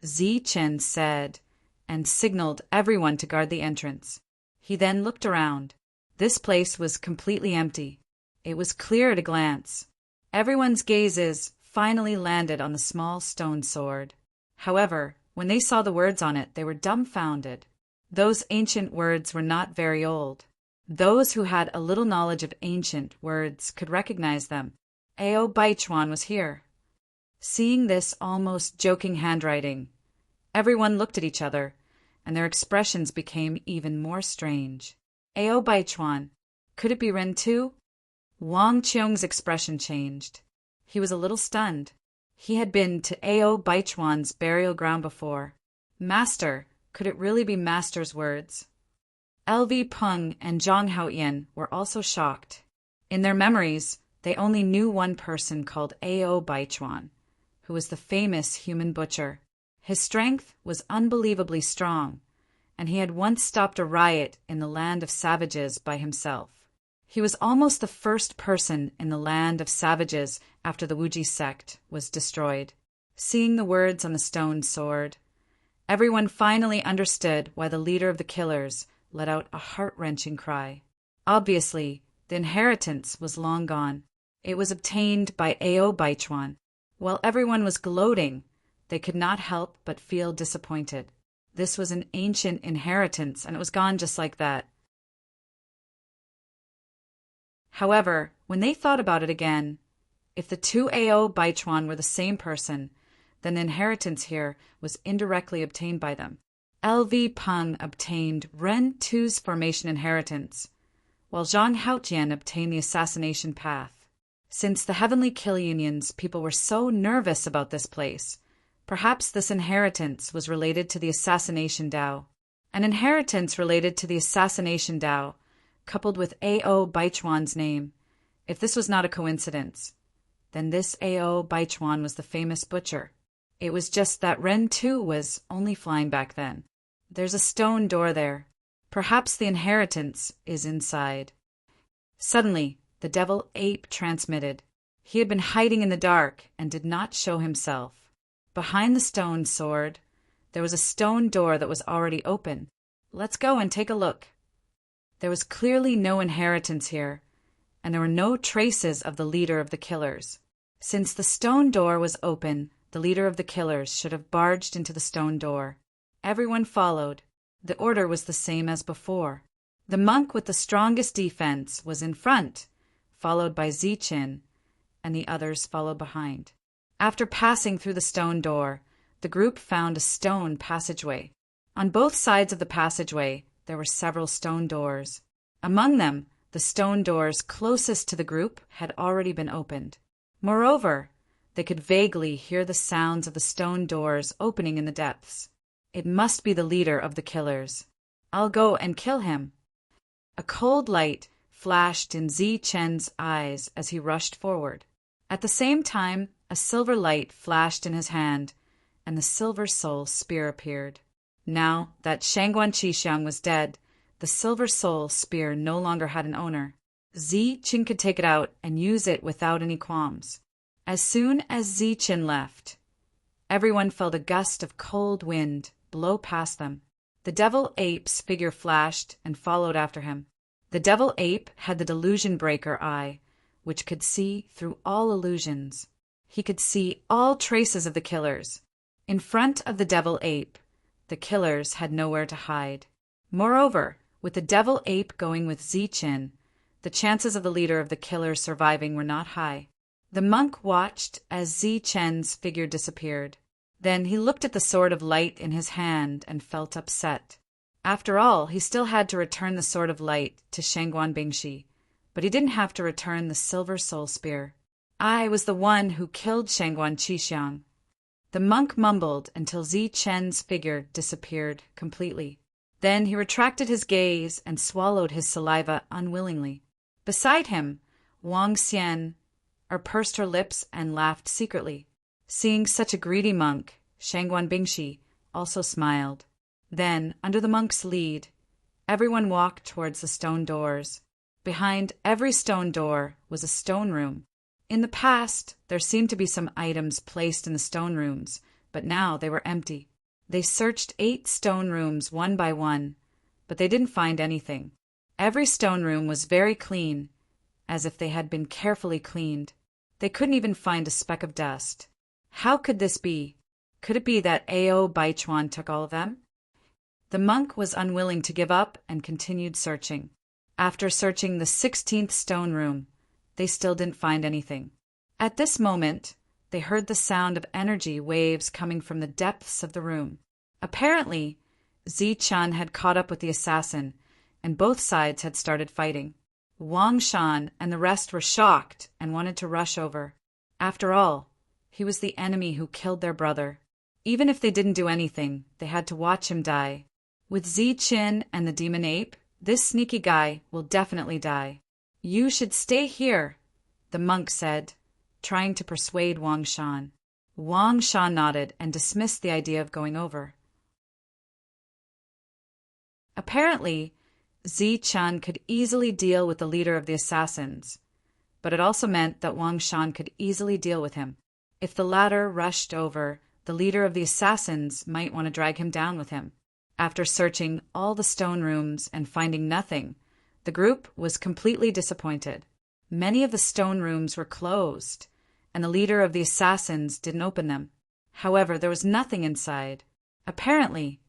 Zi Chen said, and signaled everyone to guard the entrance. He then looked around. This place was completely empty. It was clear at a glance. Everyone's gazes finally landed on the small stone sword. However, when they saw the words on it, they were dumbfounded. Those ancient words were not very old. Those who had a little knowledge of ancient words could recognize them. Ao Baichuan was here. Seeing this almost joking handwriting, everyone looked at each other, and their expressions became even more strange. Ao Baichuan, could it be Ren too? Wang Qiong's expression changed. He was a little stunned. He had been to Ao Baichuan's burial ground before. Master, could it really be Master's words? LV Peng and Zhang Haoyan were also shocked. In their memories, they only knew one person called Ao Baichuan, who was the famous human butcher. His strength was unbelievably strong, and he had once stopped a riot in the land of savages by himself. He was almost the first person in the land of savages after the Wuji sect was destroyed. Seeing the words on the stone sword, everyone finally understood why the leader of the killers let out a heart-wrenching cry. Obviously, the inheritance was long gone. It was obtained by Ao Baichuan. While everyone was gloating, they could not help but feel disappointed. This was an ancient inheritance, and it was gone just like that. However, when they thought about it again, if the two Ao Baichuan were the same person, then the inheritance here was indirectly obtained by them. LV Peng obtained Ren Tu's formation inheritance, while Zhang Haojian obtained the assassination path. Since the Heavenly Kill Unions people were so nervous about this place, perhaps this inheritance was related to the assassination Dao. An inheritance related to the assassination Dao, coupled with Ao Baichuan's name. If this was not a coincidence, then this Ao Baichuan was the famous butcher. It was just that Ren Tu was only flying back then. There's a stone door there. Perhaps the inheritance is inside. Suddenly, the devil ape transmitted. He had been hiding in the dark and did not show himself. Behind the stone sword, there was a stone door that was already open. Let's go and take a look. There was clearly no inheritance here, and there were no traces of the leader of the killers. Since the stone door was open, the leader of the killers should have barged into the stone door. Everyone followed. The order was the same as before. The monk with the strongest defense was in front, followed by Ziqin, and the others followed behind. After passing through the stone door, the group found a stone passageway. On both sides of the passageway, there were several stone doors. Among them, the stone doors closest to the group had already been opened. Moreover, they could vaguely hear the sounds of the stone doors opening in the depths. It must be the leader of the killers. I'll go and kill him. A cold light flashed in Ziqin's eyes as he rushed forward. At the same time, a silver light flashed in his hand, and the silver soul spear appeared. Now that Shangguan Qixiang was dead, the silver soul spear no longer had an owner. Ziqin could take it out and use it without any qualms. As soon as Ziqin left, everyone felt a gust of cold wind blow past them. The devil ape's figure flashed and followed after him. The devil ape had the delusion breaker eye, which could see through all illusions. He could see all traces of the killers. In front of the devil ape, the killers had nowhere to hide. Moreover, with the devil ape going with Ziqin, the chances of the leader of the killers surviving were not high. The monk watched as Ziqin's figure disappeared. Then he looked at the sword of light in his hand and felt upset. After all, he still had to return the sword of light to Shangguan Bingshi, but he didn't have to return the silver soul spear. I was the one who killed Shangguan Qixiang. The monk mumbled until Ziqin's figure disappeared completely. Then he retracted his gaze and swallowed his saliva unwillingly. Beside him, Wang Xian pursed her lips and laughed secretly. Seeing such a greedy monk, Shangguan Bingshi also smiled. Then, under the monk's lead, everyone walked towards the stone doors. Behind every stone door was a stone room. In the past, there seemed to be some items placed in the stone rooms, but now they were empty. They searched 8 stone rooms one by one, but they didn't find anything. Every stone room was very clean, as if they had been carefully cleaned. They couldn't even find a speck of dust. How could this be? Could it be that Ao Baichuan took all of them? The monk was unwilling to give up and continued searching. After searching the 16th stone room, they still didn't find anything. At this moment, they heard the sound of energy waves coming from the depths of the room. Apparently, Zi-Chun had caught up with the assassin, and both sides had started fighting. Wang Shan and the rest were shocked and wanted to rush over. After all, he was the enemy who killed their brother. Even if they didn't do anything, they had to watch him die. With Zi-Chin and the demon ape, this sneaky guy will definitely die. You should stay here, the monk said, trying to persuade Wang Shan. Wang Shan nodded and dismissed the idea of going over. Apparently, Zi-Chun could easily deal with the leader of the assassins, but it also meant that Wang Shan could easily deal with him. If the latter rushed over, the leader of the assassins might want to drag him down with him. After searching all the stone rooms and finding nothing, the group was completely disappointed. Many of the stone rooms were closed, and the leader of the assassins didn't open them. However, there was nothing inside. Apparently,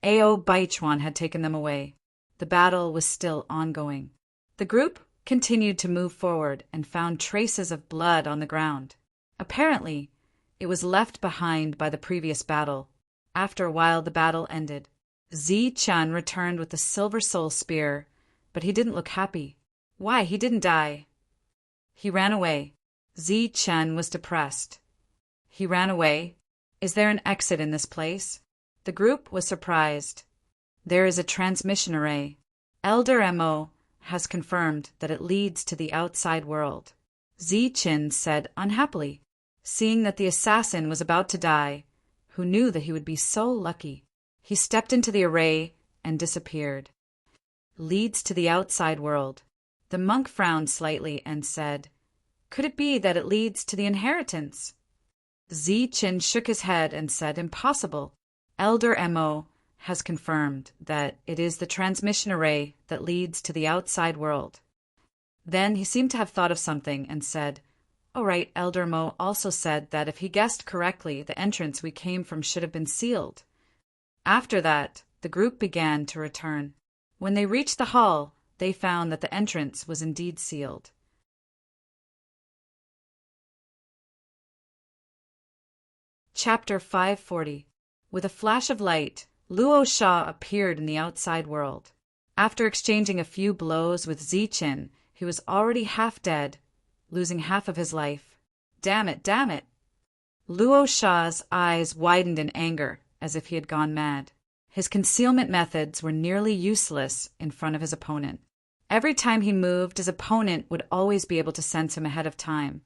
Ao Baichuan had taken them away. The battle was still ongoing. The group continued to move forward and found traces of blood on the ground. Apparently, it was left behind by the previous battle. After a while, the battle ended. Zi-Chun returned with the silver soul spear, but he didn't look happy. Why? He didn't die. He ran away. Zi-Chun was depressed. He ran away. Is there an exit in this place? The group was surprised. There is a transmission array. Elder Mo has confirmed that it leads to the outside world. Zi-Chin said unhappily, seeing that the assassin was about to die, who knew that he would be so lucky. He stepped into the array and disappeared. Leads to the outside world. The monk frowned slightly and said, could it be that it leads to the inheritance? Zi-Chin shook his head and said, impossible. Elder Mo has confirmed that it is the transmission array that leads to the outside world. Then he seemed to have thought of something and said, all right, Elder Mo also said that if he guessed correctly, the entrance we came from should have been sealed. After that, the group began to return. When they reached the hall, they found that the entrance was indeed sealed. Chapter 540. With a flash of light, Luo Sha appeared in the outside world. After exchanging a few blows with Zi-Chin, he was already half dead, losing half of his life. Damn it, damn it! Luo Sha's eyes widened in anger, as if he had gone mad. His concealment methods were nearly useless in front of his opponent. Every time he moved, his opponent would always be able to sense him ahead of time,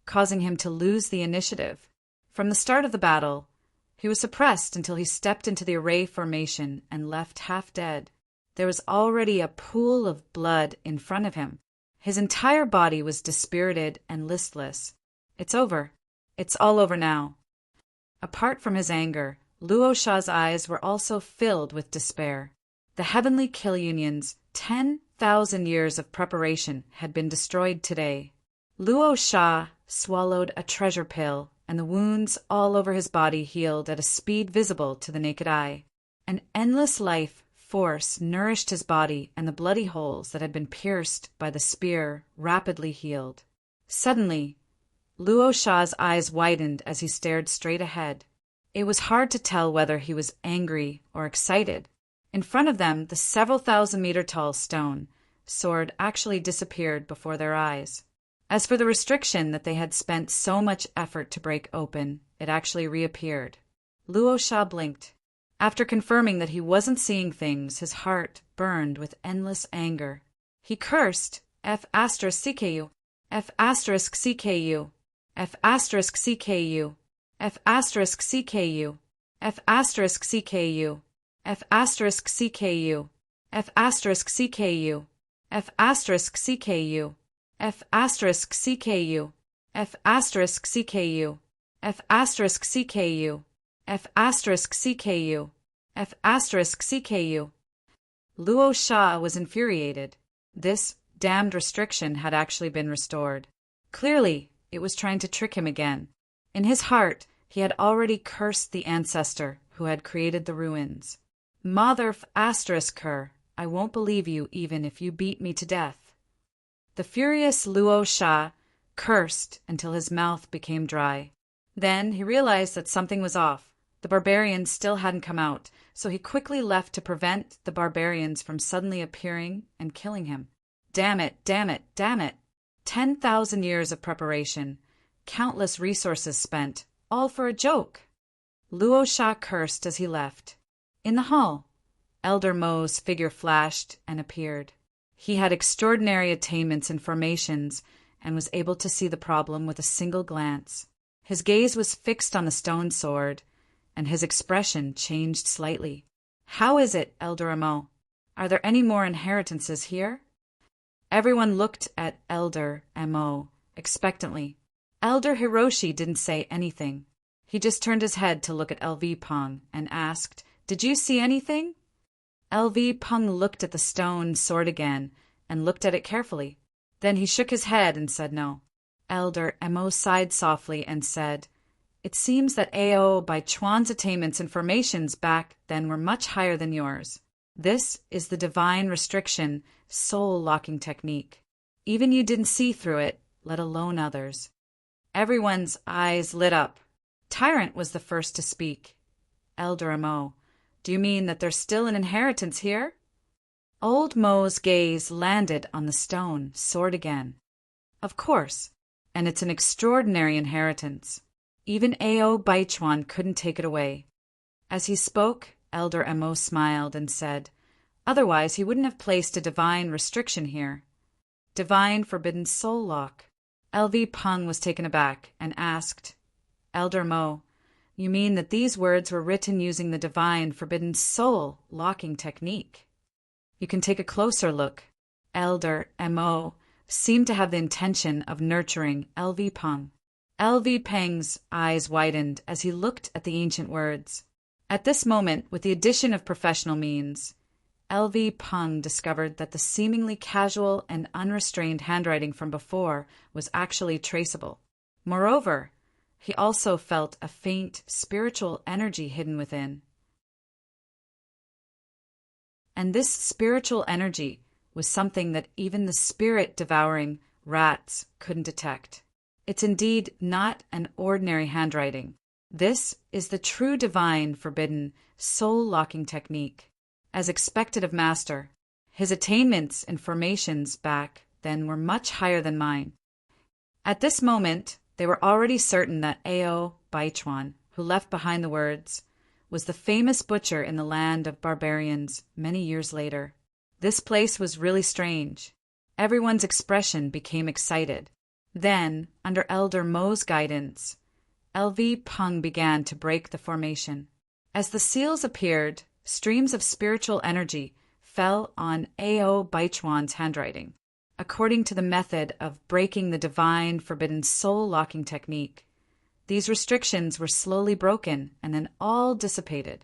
causing him to lose the initiative. From the start of the battle, he was suppressed until he stepped into the array formation and left half dead. There was already a pool of blood in front of him. His entire body was dispirited and listless. It's over. It's all over now. Apart from his anger, Luo Sha's eyes were also filled with despair. The heavenly kill union's 10,000 years of preparation had been destroyed today. Luo Sha swallowed a treasure pill, and the wounds all over his body healed at a speed visible to the naked eye. An endless life force nourished his body, and the bloody holes that had been pierced by the spear rapidly healed. Suddenly, Luo Sha's eyes widened as he stared straight ahead. It was hard to tell whether he was angry or excited. In front of them, the several thousand-meter-tall stone sword actually disappeared before their eyes. As for the restriction that they had spent so much effort to break open, it actually reappeared. Luo Sha blinked. After confirming that he wasn't seeing things, his heart burned with endless anger. He cursed, F*CKU, F*CKU, F*CKU, F*CKU, F*CKU, F*CKU, F*CKU, F*CKU, F*CKU, F*CKU, F*CKU, F*CKU, F*CKU. Luo Sha was infuriated. This damned restriction had actually been restored. Clearly, it was trying to trick him again. In his heart, he had already cursed the ancestor who had created the ruins. Mother asterisk her, I won't believe you even if you beat me to death. The furious Luo Sha cursed until his mouth became dry. Then he realized that something was off. The barbarians still hadn't come out, so he quickly left to prevent the barbarians from suddenly appearing and killing him. Damn it, damn it, damn it! 10,000 years of preparation, countless resources spent, all for a joke. Luo Sha cursed as he left. In the hall, Elder Mo's figure flashed and appeared. He had extraordinary attainments in formations and was able to see the problem with a single glance. His gaze was fixed on the stone sword, and his expression changed slightly. How is it, Elder Mo? Are there any more inheritances here? Everyone looked at Elder Mo expectantly. Elder Hiroshi didn't say anything. He just turned his head to look at LV Peng and asked, Did you see anything? LV Peng looked at the stone sword again and looked at it carefully. Then he shook his head and said no. Elder Mo sighed softly and said, It seems that AO by Chuan's attainments and formations back then were much higher than yours. This is the divine restriction, soul-locking technique. Even you didn't see through it, let alone others. Everyone's eyes lit up. Tyrant was the first to speak. Elder Mo, do you mean that there's still an inheritance here? Old Mo's gaze landed on the stone sword again. Of course, and it's an extraordinary inheritance. Even Ao Baichuan couldn't take it away. As he spoke, Elder Mo smiled and said, Otherwise he wouldn't have placed a divine restriction here. Divine forbidden soul lock. LV Peng was taken aback and asked, Elder Mo, you mean that these words were written using the divine forbidden soul locking technique? You can take a closer look. Elder Mo seemed to have the intention of nurturing LV Peng. LV Peng's eyes widened as he looked at the ancient words. At this moment, with the addition of professional means, LV Peng discovered that the seemingly casual and unrestrained handwriting from before was actually traceable. Moreover, he also felt a faint spiritual energy hidden within. And this spiritual energy was something that even the spirit-devouring rats couldn't detect. It's indeed not an ordinary handwriting. This is the true divine forbidden soul-locking technique. As expected of Master, his attainments and formations back then were much higher than mine. At this moment, they were already certain that Ao Baichuan, who left behind the words, was the famous butcher in the land of barbarians many years later. This place was really strange. Everyone's expression became excited. Then, under Elder Mo's guidance, LV Peng began to break the formation. As the seals appeared, streams of spiritual energy fell on Ao Baichuan's handwriting. According to the method of breaking the divine forbidden soul-locking technique, these restrictions were slowly broken and then all dissipated.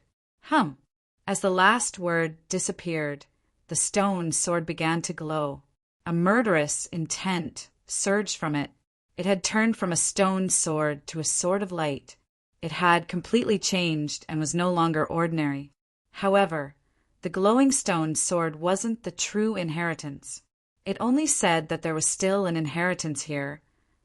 As the last word disappeared, the stone sword began to glow. A murderous intent surged from it. It had turned from a stone sword to a sword of light. It had completely changed and was no longer ordinary. However, the glowing stone sword wasn't the true inheritance. It only said that there was still an inheritance here,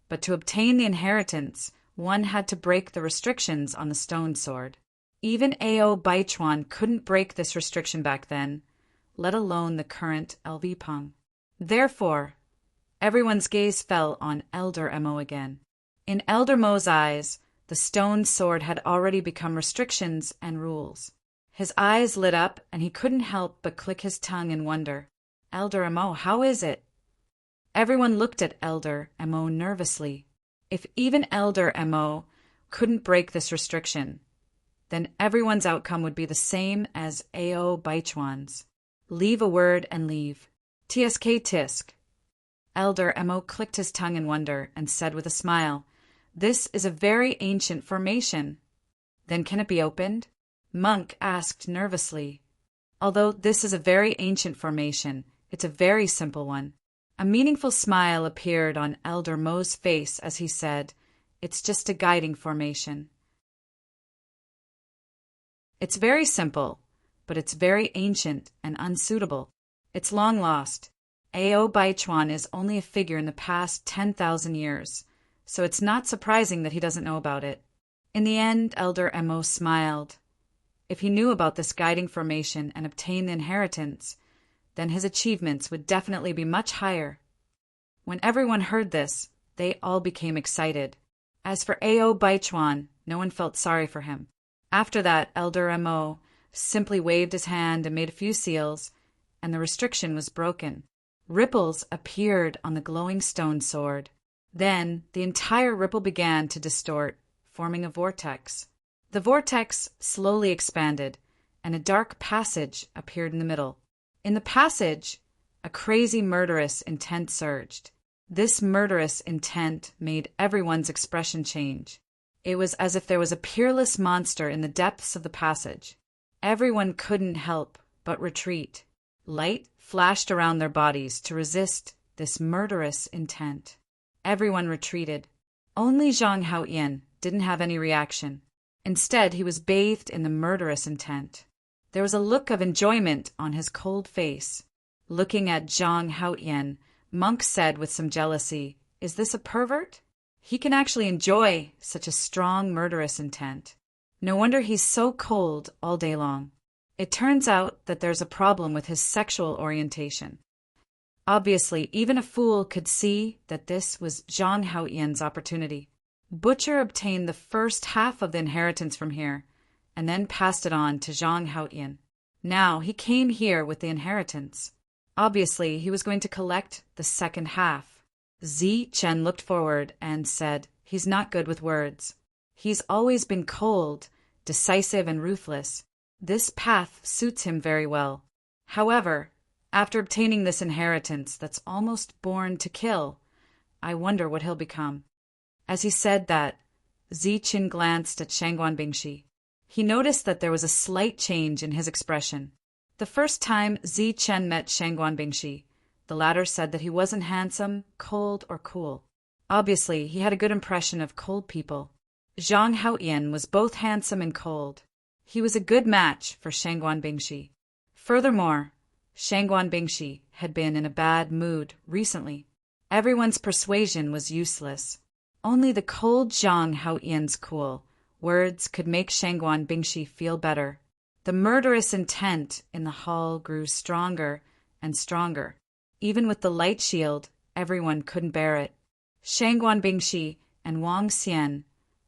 but to obtain the inheritance, one had to break the restrictions on the stone sword. Even Ao Baichuan couldn't break this restriction back then, let alone the current LV Peng. Therefore, everyone's gaze fell on Elder Mo again. In Elder Mo's eyes, the stone sword had already become restrictions and rules. His eyes lit up, and he couldn't help but click his tongue in wonder. Elder Mo, how is it? Everyone looked at Elder Mo nervously. If even Elder Mo couldn't break this restriction, then everyone's outcome would be the same as Ao Baichuan's. Leave a word and leave. TSK tisk. Elder Mo clicked his tongue in wonder and said with a smile, This is a very ancient formation. Then can it be opened? Monk asked nervously. Although this is a very ancient formation, it's a very simple one. A meaningful smile appeared on Elder Mo's face as he said, "It's just a guiding formation. It's very simple, but it's very ancient and unsuitable. It's long lost. Ao Baichuan is only a figure in the past 10,000 years, so it's not surprising that he doesn't know about it." In the end, Elder Mo smiled. If he knew about this guiding formation and obtained the inheritance, then his achievements would definitely be much higher. When everyone heard this, they all became excited. As for Ao Baichuan, no one felt sorry for him. After that, Elder Mo simply waved his hand and made a few seals, and the restriction was broken. Ripples appeared on the glowing stone sword. Then the entire ripple began to distort, forming a vortex. The vortex slowly expanded, and a dark passage appeared in the middle. In the passage, a crazy murderous intent surged. This murderous intent made everyone's expression change. It was as if there was a peerless monster in the depths of the passage. Everyone couldn't help but retreat. Light flashed around their bodies to resist this murderous intent. Everyone retreated. Only Zhang Haoyan didn't have any reaction. Instead, he was bathed in the murderous intent. There was a look of enjoyment on his cold face. Looking at Zhang Haoyan, Monk said with some jealousy, "Is this a pervert? He can actually enjoy such a strong murderous intent. No wonder he's so cold all day long." It turns out that there's a problem with his sexual orientation. Obviously, even a fool could see that this was Zhang Haoyan's opportunity. Butcher obtained the first half of the inheritance from here, and then passed it on to Zhang Haoyan. Now he came here with the inheritance. Obviously, he was going to collect the second half. Zi Chen looked forward and said, "He's not good with words. He's always been cold, decisive, and ruthless. This path suits him very well. However, after obtaining this inheritance that's almost born to kill, I wonder what he'll become." As he said that, Zi Chen glanced at Shangguan Bingshi. He noticed that there was a slight change in his expression. The first time Zi Chen met Shangguan Bingshi, the latter said that he wasn't handsome, cold, or cool. Obviously, he had a good impression of cold people. Zhang Haoyan was both handsome and cold. He was a good match for Shangguan Bingshi. Furthermore, Shangguan Bingshi had been in a bad mood recently. Everyone's persuasion was useless. Only the cold Zhang Haoyan's cool words could make Shangguan Bingshi feel better. The murderous intent in the hall grew stronger and stronger. Even with the light shield, everyone couldn't bear it. Shangguan Bingshi and Wang Xian,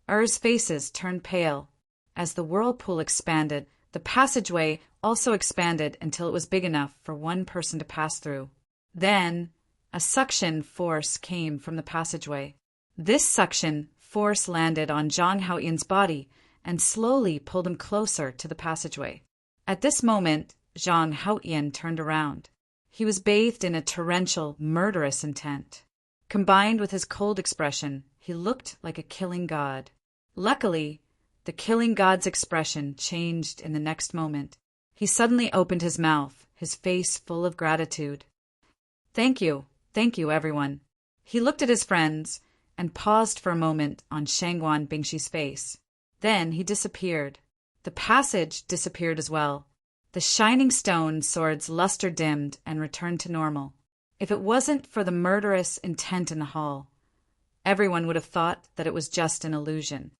Er's faces turned pale. As the whirlpool expanded, the passageway also expanded until it was big enough for one person to pass through. Then, a suction force came from the passageway. This suction force landed on Zhang Haoyan's body and slowly pulled him closer to the passageway. At this moment, Zhang Haoyan turned around. He was bathed in a torrential, murderous intent. Combined with his cold expression, he looked like a killing god. Luckily, the killing god's expression changed in the next moment. He suddenly opened his mouth, his face full of gratitude. Thank you, everyone." He looked at his friends and paused for a moment on Shangguan Bingshi's face. Then he disappeared. The passage disappeared as well. The shining stone sword's luster dimmed and returned to normal. If it wasn't for the murderous intent in the hall, everyone would have thought that it was just an illusion.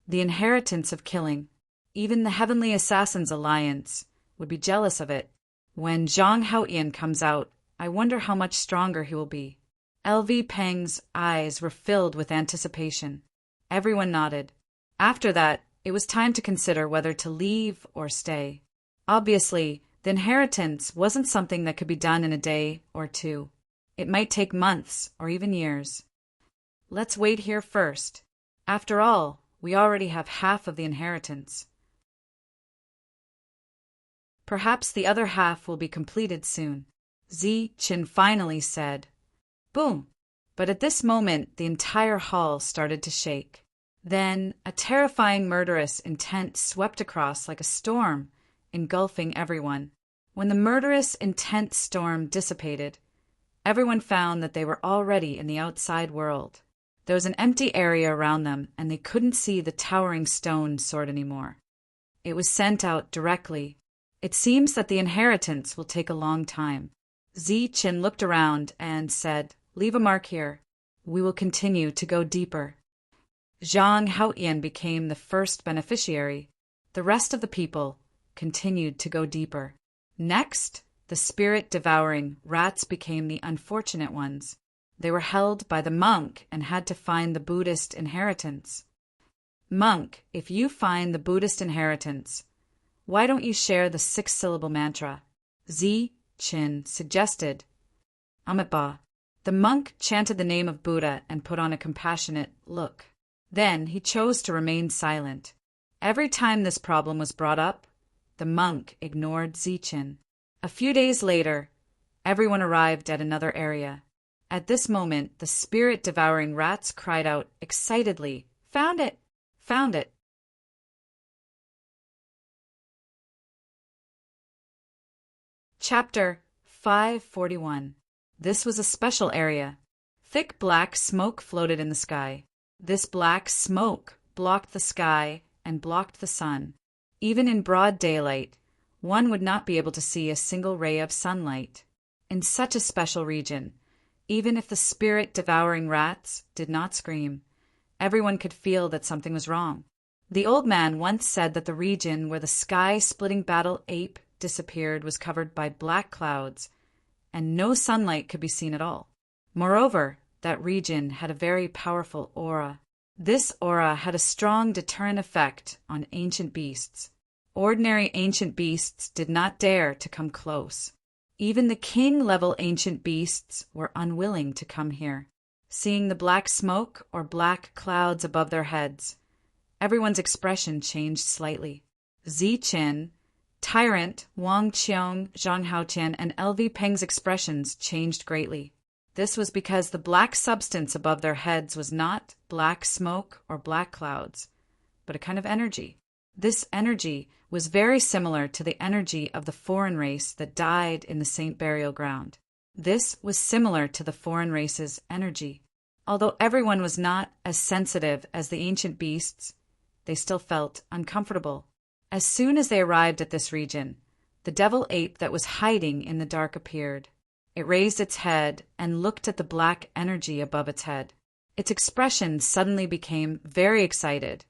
The inheritance of killing, even the Heavenly Assassins Alliance, would be jealous of it. When Zhang Haoyan comes out, I wonder how much stronger he will be. LV Peng's eyes were filled with anticipation. Everyone nodded. After that, it was time to consider whether to leave or stay. Obviously, the inheritance wasn't something that could be done in a day or two. It might take months or even years. Let's wait here first. After all, we already have half of the inheritance. Perhaps the other half will be completed soon. Zi Chen finally said. Boom! But at this moment, the entire hall started to shake. Then, a terrifying murderous intent swept across like a storm, engulfing everyone. When the murderous intent storm dissipated, everyone found that they were already in the outside world. There was an empty area around them, and they couldn't see the towering stone sword anymore. It was sent out directly. It seems that the inheritance will take a long time. Ziqin looked around and said, "Leave a mark here. We will continue to go deeper." Zhang Haoyan became the first beneficiary. The rest of the people continued to go deeper. Next, the spirit-devouring rats became the unfortunate ones. They were held by the monk and had to find the Buddhist inheritance. Monk, if you find the Buddhist inheritance, why don't you share the 6-syllable mantra? Ziqin suggested. Amitabha. The monk chanted the name of Buddha and put on a compassionate look. Then he chose to remain silent. Every time this problem was brought up, the monk ignored Ziqin. A few days later, everyone arrived at another area. At this moment, the spirit-devouring rats cried out excitedly, "Found it! Found it!" Chapter 541. This was a special area. Thick black smoke floated in the sky. This black smoke blocked the sky and blocked the sun. Even in broad daylight, one would not be able to see a single ray of sunlight. In such a special region, even if the spirit-devouring rats did not scream, everyone could feel that something was wrong. The old man once said that the region where the sky-splitting battle ape disappeared was covered by black clouds, and no sunlight could be seen at all. Moreover, that region had a very powerful aura. This aura had a strong deterrent effect on ancient beasts. Ordinary ancient beasts did not dare to come close. Even the king-level ancient beasts were unwilling to come here. Seeing the black smoke or black clouds above their heads, everyone's expression changed slightly. Ziqin, Tyrant, Wang Qiong, Zhang Haotian, and LV Peng's expressions changed greatly. This was because the black substance above their heads was not black smoke or black clouds, but a kind of energy. This energy was very similar to the energy of the foreign race that died in the Saint Burial Ground. This was similar to the foreign race's energy. Although everyone was not as sensitive as the ancient beasts, they still felt uncomfortable. As soon as they arrived at this region, the devil ape that was hiding in the dark appeared. It raised its head and looked at the black energy above its head. Its expression suddenly became very excited,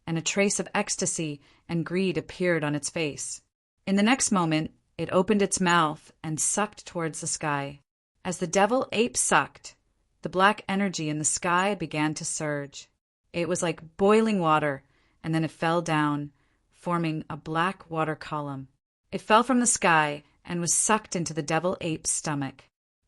and a trace of ecstasy and greed appeared on its face. In the next moment, it opened its mouth and sucked towards the sky. As the devil ape sucked, the black energy in the sky began to surge. It was like boiling water, and then it fell down, forming a black water column. It fell from the sky and was sucked into the devil ape's stomach.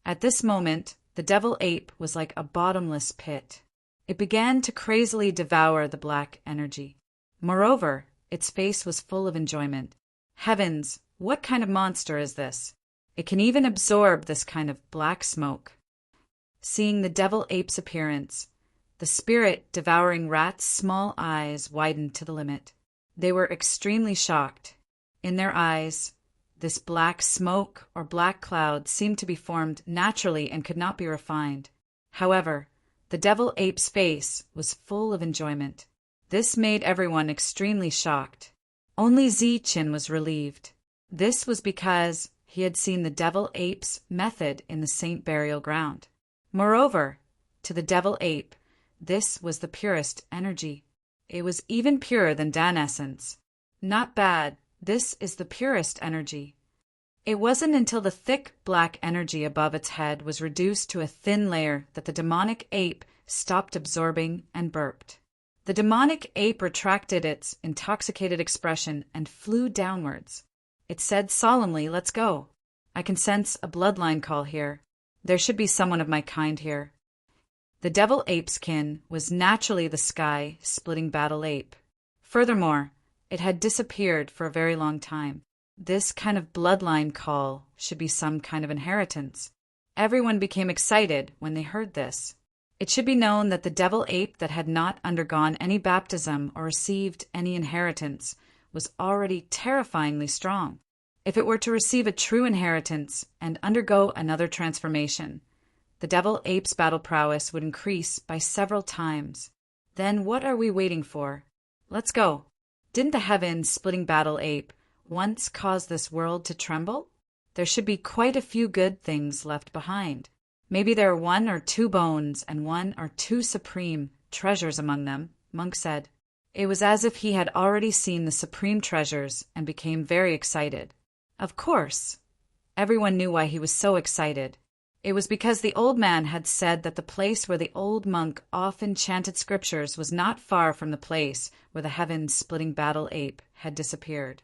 At this moment, the devil ape was like a bottomless pit. It began to crazily devour the black energy. Moreover, its face was full of enjoyment. Heavens, what kind of monster is this? It can even absorb this kind of black smoke. Seeing the devil ape's appearance, the spirit-devouring rat's small eyes widened to the limit. They were extremely shocked. In their eyes, this black smoke or black cloud seemed to be formed naturally and could not be refined. However, the devil ape's face was full of enjoyment. This made everyone extremely shocked. Only Ziqin was relieved. This was because he had seen the devil ape's method in the Saint Burial Ground. Moreover, to the devil ape, this was the purest energy. It was even purer than Dan essence. Not bad. This is the purest energy. It wasn't until the thick black energy above its head was reduced to a thin layer that the demonic ape stopped absorbing and burped. The demonic ape retracted its intoxicated expression and flew downwards. It said solemnly, "Let's go. I can sense a bloodline call here. There should be someone of my kind here." The devil ape's kin was naturally the sky-splitting battle ape. Furthermore, it had disappeared for a very long time. This kind of bloodline call should be some kind of inheritance. Everyone became excited when they heard this. It should be known that the devil ape that had not undergone any baptism or received any inheritance was already terrifyingly strong. If it were to receive a true inheritance and undergo another transformation, the devil ape's battle prowess would increase by several times. Then what are we waiting for? Let's go. Didn't the heaven-splitting battle ape once cause this world to tremble? There should be quite a few good things left behind. Maybe there are 1 or 2 bones and 1 or 2 supreme treasures among them, Monk said. It was as if he had already seen the supreme treasures and became very excited. Of course. Everyone knew why he was so excited. It was because the old man had said that the place where the old monk often chanted scriptures was not far from the place where the heaven-splitting battle ape had disappeared.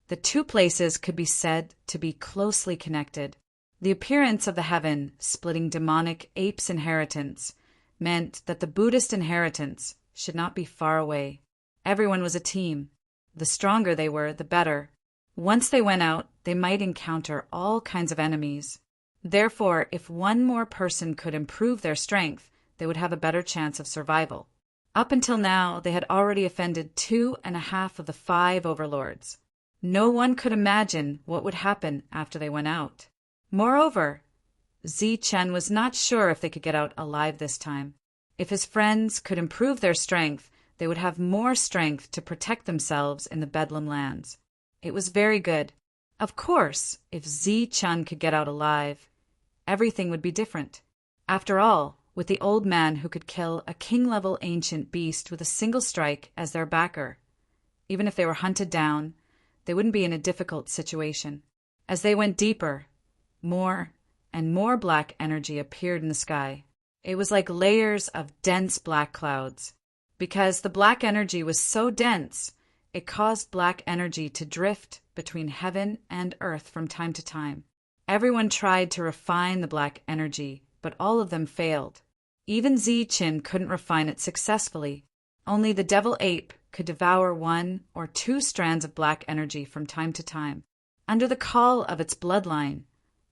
The 2 places could be said to be closely connected. The appearance of the heaven-splitting demonic ape's inheritance meant that the Buddhist inheritance should not be far away. Everyone was a team. The stronger they were, the better. Once they went out, they might encounter all kinds of enemies. Therefore, if one more person could improve their strength, they would have a better chance of survival. Up until now, they had already offended 2.5 of the 5 overlords. No one could imagine what would happen after they went out. Moreover, Zi Chen was not sure if they could get out alive this time. If his friends could improve their strength, they would have more strength to protect themselves in the Bedlam lands. It was very good. Of course, if Zi Chen could get out alive, everything would be different. After all, with the old man who could kill a king-level ancient beast with a single strike as their backer, even if they were hunted down, they wouldn't be in a difficult situation. As they went deeper, more and more black energy appeared in the sky. It was like layers of dense black clouds. Because the black energy was so dense, it caused black energy to drift between heaven and earth from time to time. Everyone tried to refine the black energy, but all of them failed. Even Zi Chen couldn't refine it successfully. Only the devil ape could devour 1 or 2 strands of black energy from time to time. Under the call of its bloodline,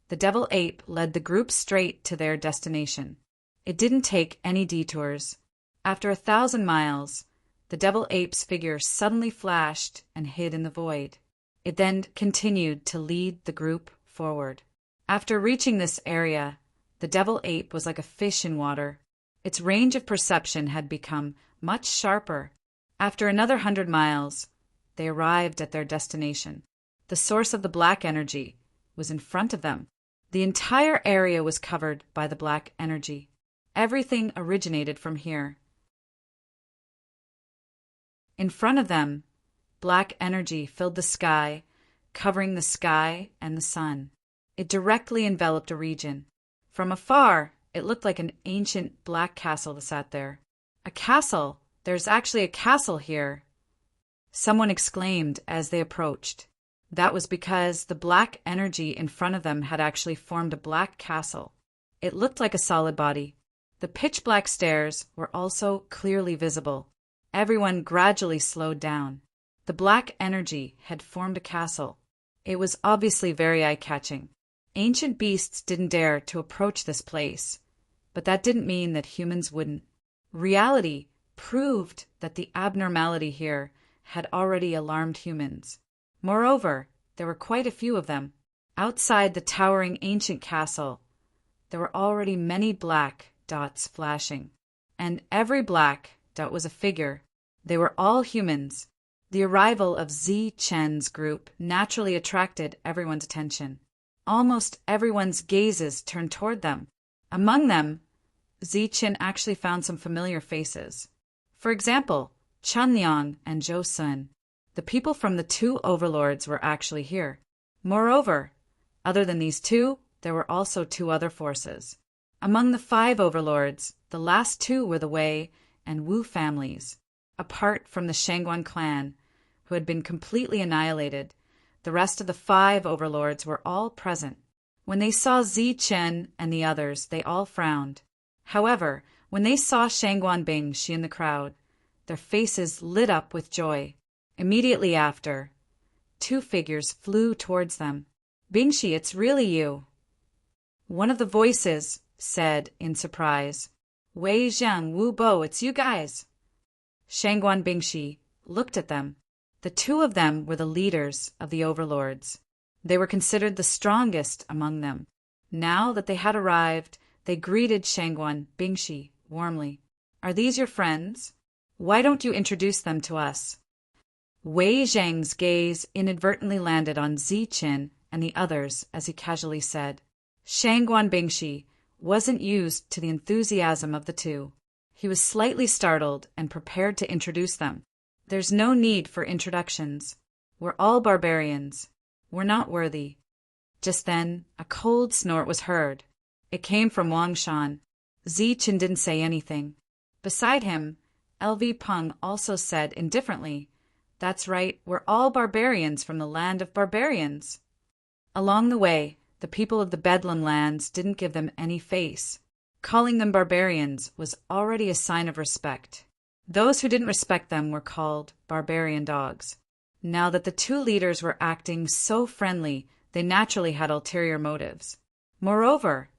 the devil ape led the group straight to their destination. It didn't take any detours. After 1,000 miles, the devil ape's figure suddenly flashed and hid in the void. It then continued to lead the group forward. After reaching this area, the devil ape was like a fish in water. Its range of perception had become much sharper. After another 100 miles, they arrived at their destination. The source of the black energy was in front of them. The entire area was covered by the black energy. Everything originated from here. In front of them, black energy filled the sky, covering the sky and the sun. It directly enveloped a region. From afar, it looked like an ancient black castle that sat there. A castle? There's actually a castle here, someone exclaimed as they approached. That was because the black energy in front of them had actually formed a black castle. It looked like a solid body. The pitch-black stairs were also clearly visible. Everyone gradually slowed down. The black energy had formed a castle. It was obviously very eye-catching. Ancient beasts didn't dare to approach this place, but that didn't mean that humans wouldn't. Reality proved that the abnormality here had already alarmed humans. Moreover, there were quite a few of them. Outside the towering ancient castle, there were already many black dots flashing, and every black dot was a figure. They were all humans. The arrival of Zi Chen's group naturally attracted everyone's attention. Almost everyone's gazes turned toward them. Among them, Zi Chen actually found some familiar faces. For example, Chun Liang and Zhou Sun. The people from the 2 overlords were actually here. Moreover, other than these 2, there were also 2 other forces. Among the 5 overlords, the last 2 were the Wei and Wu families. Apart from the Shangguan clan, who had been completely annihilated, the rest of the 5 overlords were all present. When they saw Zi Chen and the others, they all frowned. However, when they saw Shangguan Bingshi in the crowd, their faces lit up with joy. Immediately after, 2 figures flew towards them. "Bingshi, it's really you." One of the voices said in surprise, "Wei Zhang, Wu Bo, it's you guys." Shangguan Bingshi looked at them. The two of them were the leaders of the overlords. They were considered the strongest among them. Now that they had arrived, they greeted Shangguan Bingshi warmly. "Are these your friends? Why don't you introduce them to us?" Wei Zhang's gaze inadvertently landed on Ziqin and the others as he casually said, Shangguan Bingshi wasn't used to the enthusiasm of the two. He was slightly startled and prepared to introduce them. "There's no need for introductions. We're all barbarians. We're not worthy." Just then, a cold snort was heard. It came from Wang Shan. Ziqin didn't say anything. Beside him, LV Peng also said indifferently, "That's right, we're all barbarians from the land of barbarians." Along the way, the people of the Bedlam lands didn't give them any face. Calling them barbarians was already a sign of respect. Those who didn't respect them were called barbarian dogs. Now that the two leaders were acting so friendly, they naturally had ulterior motives. Moreover,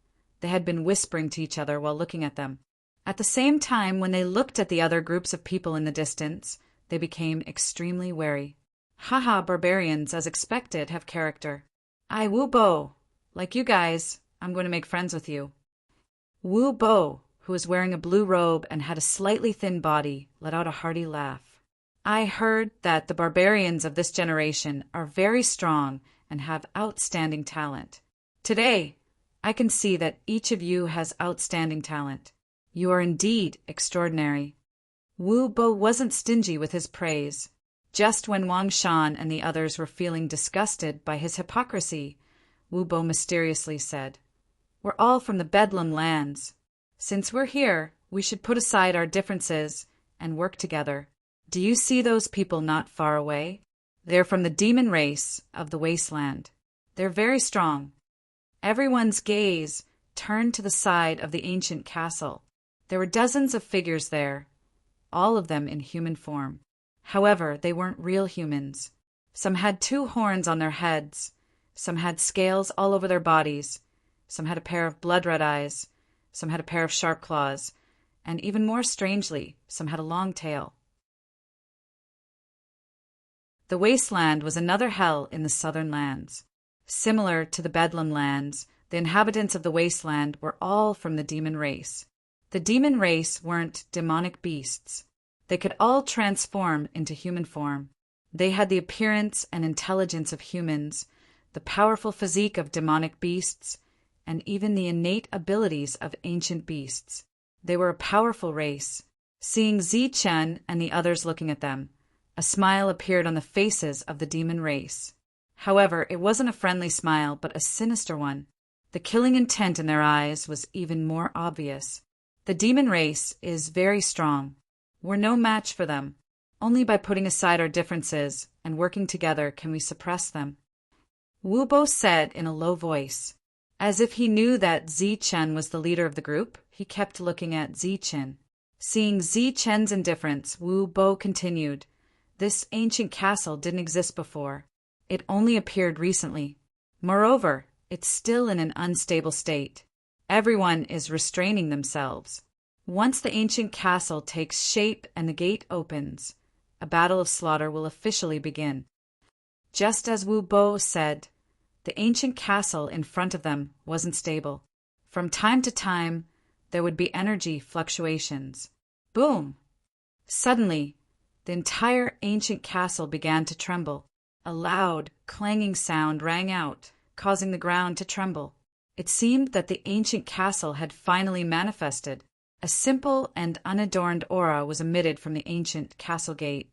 they had been whispering to each other while looking at them. At the same time, when they looked at the other groups of people in the distance, they became extremely wary. Haha, barbarians, as expected, have character. "I Wu Bo. Like you guys, I'm going to make friends with you." Wu Bo, who was wearing a blue robe and had a slightly thin body, let out a hearty laugh. "I heard that the barbarians of this generation are very strong and have outstanding talent. Today, I can see that each of you has outstanding talent. You are indeed extraordinary." Wu Bo wasn't stingy with his praise. Just when Wang Shan and the others were feeling disgusted by his hypocrisy, Wu Bo mysteriously said, "We're all from the Bedlam lands. Since we're here, we should put aside our differences and work together. Do you see those people not far away? They're from the demon race of the wasteland. They're very strong." Everyone's gaze turned to the side of the ancient castle. There were dozens of figures there, all of them in human form. However, they weren't real humans. Some had 2 horns on their heads, some had scales all over their bodies, some had a pair of blood-red eyes, some had a pair of sharp claws, and even more strangely, some had a long tail. The wasteland was another hell in the southern lands. Similar to the Bedlam lands, the inhabitants of the wasteland were all from the demon race. The demon race weren't demonic beasts. They could all transform into human form. They had the appearance and intelligence of humans, the powerful physique of demonic beasts, and even the innate abilities of ancient beasts. They were a powerful race. Seeing Ziqin and the others looking at them, a smile appeared on the faces of the demon race. However, it wasn't a friendly smile, but a sinister one. The killing intent in their eyes was even more obvious. The demon race is very strong. We're no match for them. Only by putting aside our differences and working together can we suppress them. Wu Bo said in a low voice. As if he knew that Ziqin was the leader of the group, he kept looking at Ziqin. Seeing Ziqin's indifference, Wu Bo continued, "This ancient castle didn't exist before. It only appeared recently. Moreover, it's still in an unstable state. Everyone is restraining themselves. Once the ancient castle takes shape and the gate opens, a battle of slaughter will officially begin." Just as Wu Bo said, the ancient castle in front of them wasn't stable. From time to time, there would be energy fluctuations. Boom! Suddenly, the entire ancient castle began to tremble. A loud, clanging sound rang out, causing the ground to tremble. It seemed that the ancient castle had finally manifested. A simple and unadorned aura was emitted from the ancient castle gate.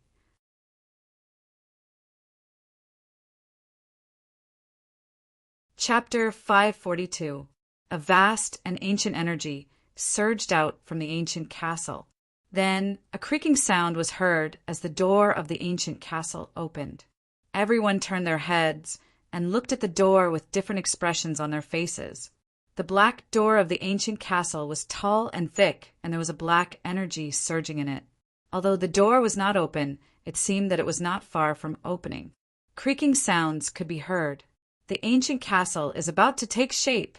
Chapter 542. A vast and ancient energy surged out from the ancient castle. Then a creaking sound was heard as the door of the ancient castle opened. Everyone turned their heads and looked at the door with different expressions on their faces. The black door of the ancient castle was tall and thick, and there was a black energy surging in it. Although the door was not open, it seemed that it was not far from opening. Creaking sounds could be heard. The ancient castle is about to take shape.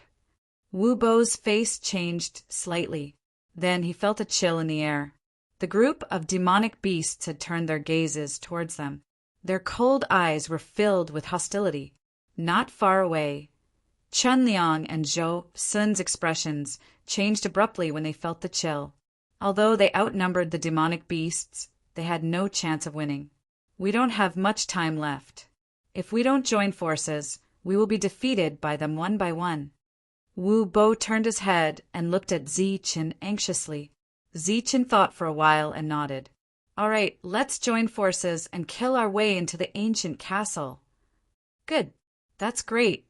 Wu Bo's face changed slightly. Then he felt a chill in the air. The group of demonic beasts had turned their gazes towards them. Their cold eyes were filled with hostility. Not far away, Chun Liang and Zhou Sun's expressions changed abruptly when they felt the chill. Although they outnumbered the demonic beasts, they had no chance of winning. We don't have much time left. If we don't join forces, we will be defeated by them one by one. Wu Bo turned his head and looked at Zichen anxiously. Zichen thought for a while and nodded. All right, let's join forces and kill our way into the ancient castle. Good. That's great.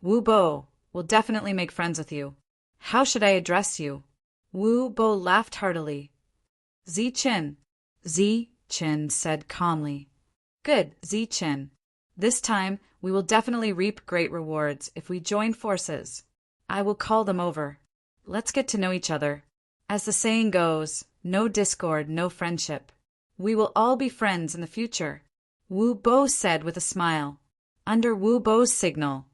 Wu Bo, will definitely make friends with you. How should I address you? Wu Bo laughed heartily. Zichen. Zichen said calmly. Good, Zichen. This time, we will definitely reap great rewards if we join forces. I will call them over. Let's get to know each other. As the saying goes, no discord, no friendship. We will all be friends in the future, Wu Bo said with a smile. Under Wu Bo's signal,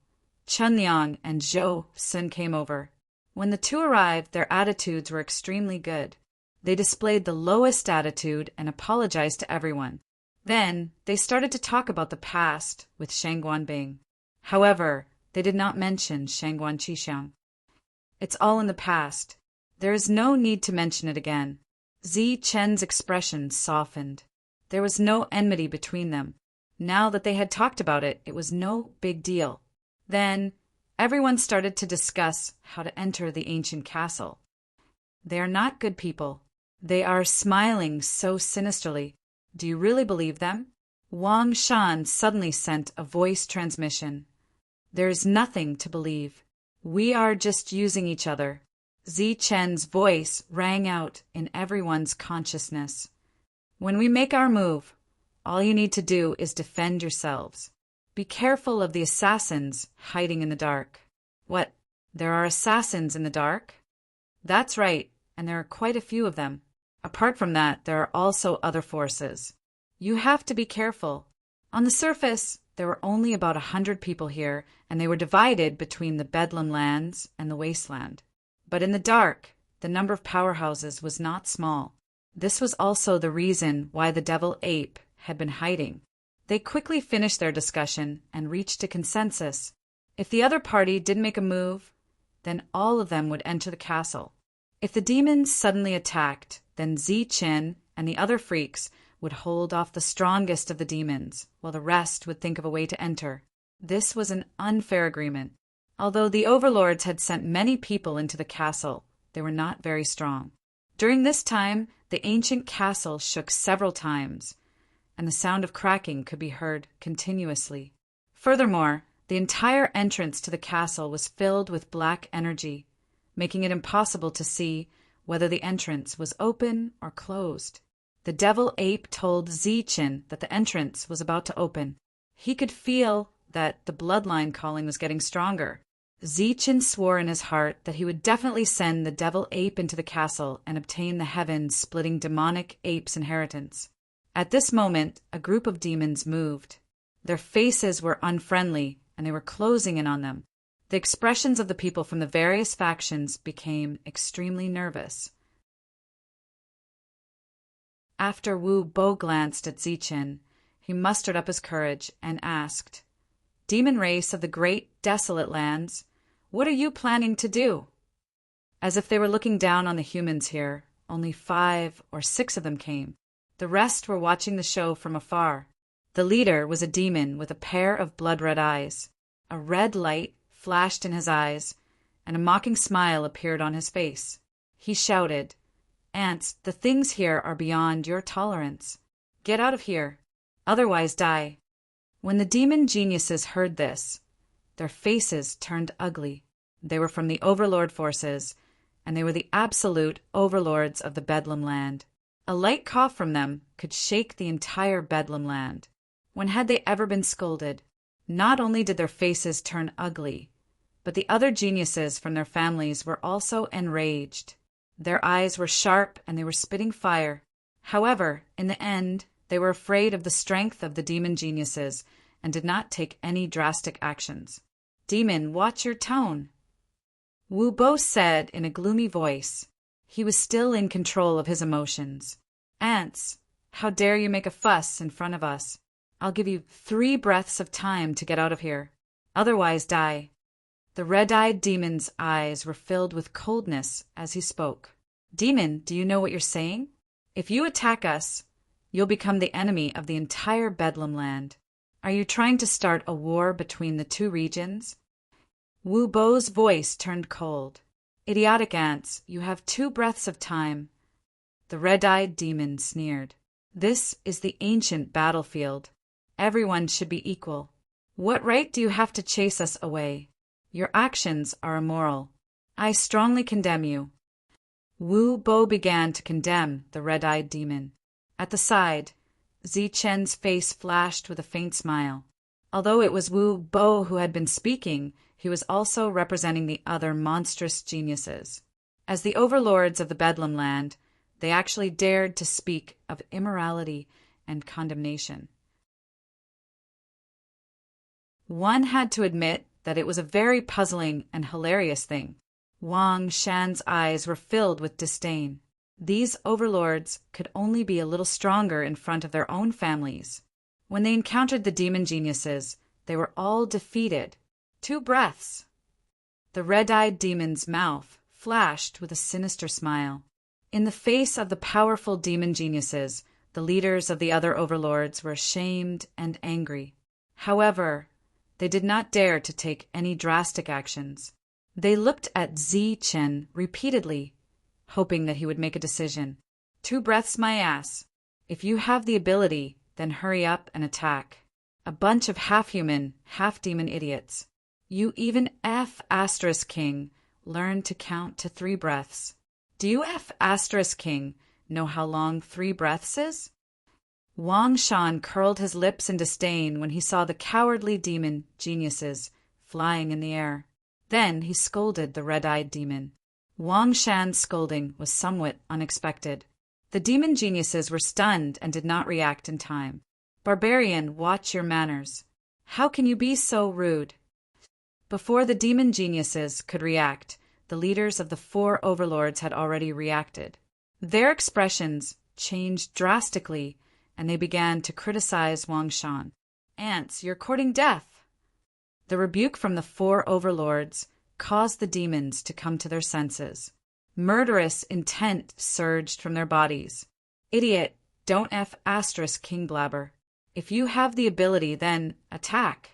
Chun Liang and Zhou Sun came over. When the two arrived, their attitudes were extremely good. They displayed the lowest attitude and apologized to everyone. Then, they started to talk about the past with Shang Guanbing. However, they did not mention Shang Guan Qishan. It's all in the past. There is no need to mention it again. Zichen's expression softened. There was no enmity between them. Now that they had talked about it, it was no big deal. Then, everyone started to discuss how to enter the ancient castle. They are not good people. They are smiling so sinisterly. Do you really believe them? Wang Shan suddenly sent a voice transmission. There is nothing to believe. We are just using each other. Zichen's voice rang out in everyone's consciousness. When we make our move, all you need to do is defend yourselves. Be careful of the assassins hiding in the dark. What? There are assassins in the dark? That's right, and there are quite a few of them. Apart from that, there are also other forces. You have to be careful. On the surface, there were only about 100 people here, and they were divided between the Bedlam lands and the wasteland. But in the dark, the number of powerhouses was not small. This was also the reason why the devil ape had been hiding. They quickly finished their discussion and reached a consensus. If the other party didn't make a move, then all of them would enter the castle. If the demons suddenly attacked, then Zichen and the other freaks would hold off the strongest of the demons, while the rest would think of a way to enter. This was an unfair agreement. Although the overlords had sent many people into the castle, they were not very strong. During this time, the ancient castle shook several times, and the sound of cracking could be heard continuously. Furthermore, the entire entrance to the castle was filled with black energy, making it impossible to see whether the entrance was open or closed. The devil ape told Zichen that the entrance was about to open. He could feel that the bloodline calling was getting stronger. Zichen swore in his heart that he would definitely send the devil ape into the castle and obtain the heaven-splitting demonic ape's inheritance. At this moment, a group of demons moved. Their faces were unfriendly, and they were closing in on them. The expressions of the people from the various factions became extremely nervous. After Wu Bo glanced at Zichen, he mustered up his courage and asked, "Demon race of the great, desolate lands, what are you planning to do?" As if they were looking down on the humans here, only 5 or 6 of them came. The rest were watching the show from afar. The leader was a demon with a pair of blood-red eyes. A red light flashed in his eyes, and a mocking smile appeared on his face. He shouted, "Ants, the things here are beyond your tolerance. Get out of here, otherwise die." When the demon geniuses heard this, their faces turned ugly. They were from the overlord forces, and they were the absolute overlords of the Bedlam land. A light cough from them could shake the entire Bedlam land. When had they ever been scolded? Not only did their faces turn ugly, but the other geniuses from their families were also enraged. Their eyes were sharp and they were spitting fire. However, in the end, they were afraid of the strength of the demon geniuses and did not take any drastic actions. "Demon, watch your tone," Wu Bo said in a gloomy voice. He was still in control of his emotions. "Ants, how dare you make a fuss in front of us? I'll give you 3 breaths of time to get out of here. Otherwise die. The red-eyed demon's eyes were filled with coldness as he spoke. Demon, do you know what you're saying? If you attack us, you'll become the enemy of the entire Bedlam land. Are you trying to start a war between the 2 regions? Wu Bo's voice turned cold. Idiotic ants, you have 2 breaths of time. The red-eyed demon sneered. This is the ancient battlefield. Everyone should be equal. What right do you have to chase us away? Your actions are immoral. I strongly condemn you. Wu Bo began to condemn the red-eyed demon. At the side, Zichen's face flashed with a faint smile. Although it was Wu Bo who had been speaking, he was also representing the other monstrous geniuses. As the overlords of the Bedlam land, they actually dared to speak of immorality and condemnation. One had to admit that it was a very puzzling and hilarious thing. Wang Shan's eyes were filled with disdain. These overlords could only be a little stronger in front of their own families. When they encountered the demon geniuses, they were all defeated. 2 breaths. The red-eyed demon's mouth flashed with a sinister smile. In the face of the powerful demon geniuses, the leaders of the other overlords were ashamed and angry. However, they did not dare to take any drastic actions. They looked at Zichen repeatedly, hoping that he would make a decision. 2 breaths, my ass. If you have the ability, then hurry up and attack. A bunch of half-human, half-demon idiots. You even F*King learned to count to 3 breaths. Do you F*King know how long 3 breaths is? Wang Shan curled his lips in disdain when he saw the cowardly demon geniuses flying in the air. Then he scolded the red-eyed demon. Wang Shan's scolding was somewhat unexpected. The demon geniuses were stunned and did not react in time. Barbarian, watch your manners. How can you be so rude? Before the demon geniuses could react, the leaders of the 4 overlords had already reacted. Their expressions changed drastically, and they began to criticize Wang Shan. Ants, you're courting death. The rebuke from the 4 overlords caused the demons to come to their senses. Murderous intent surged from their bodies. Idiot, don't F*King blabber. If you have the ability, then attack.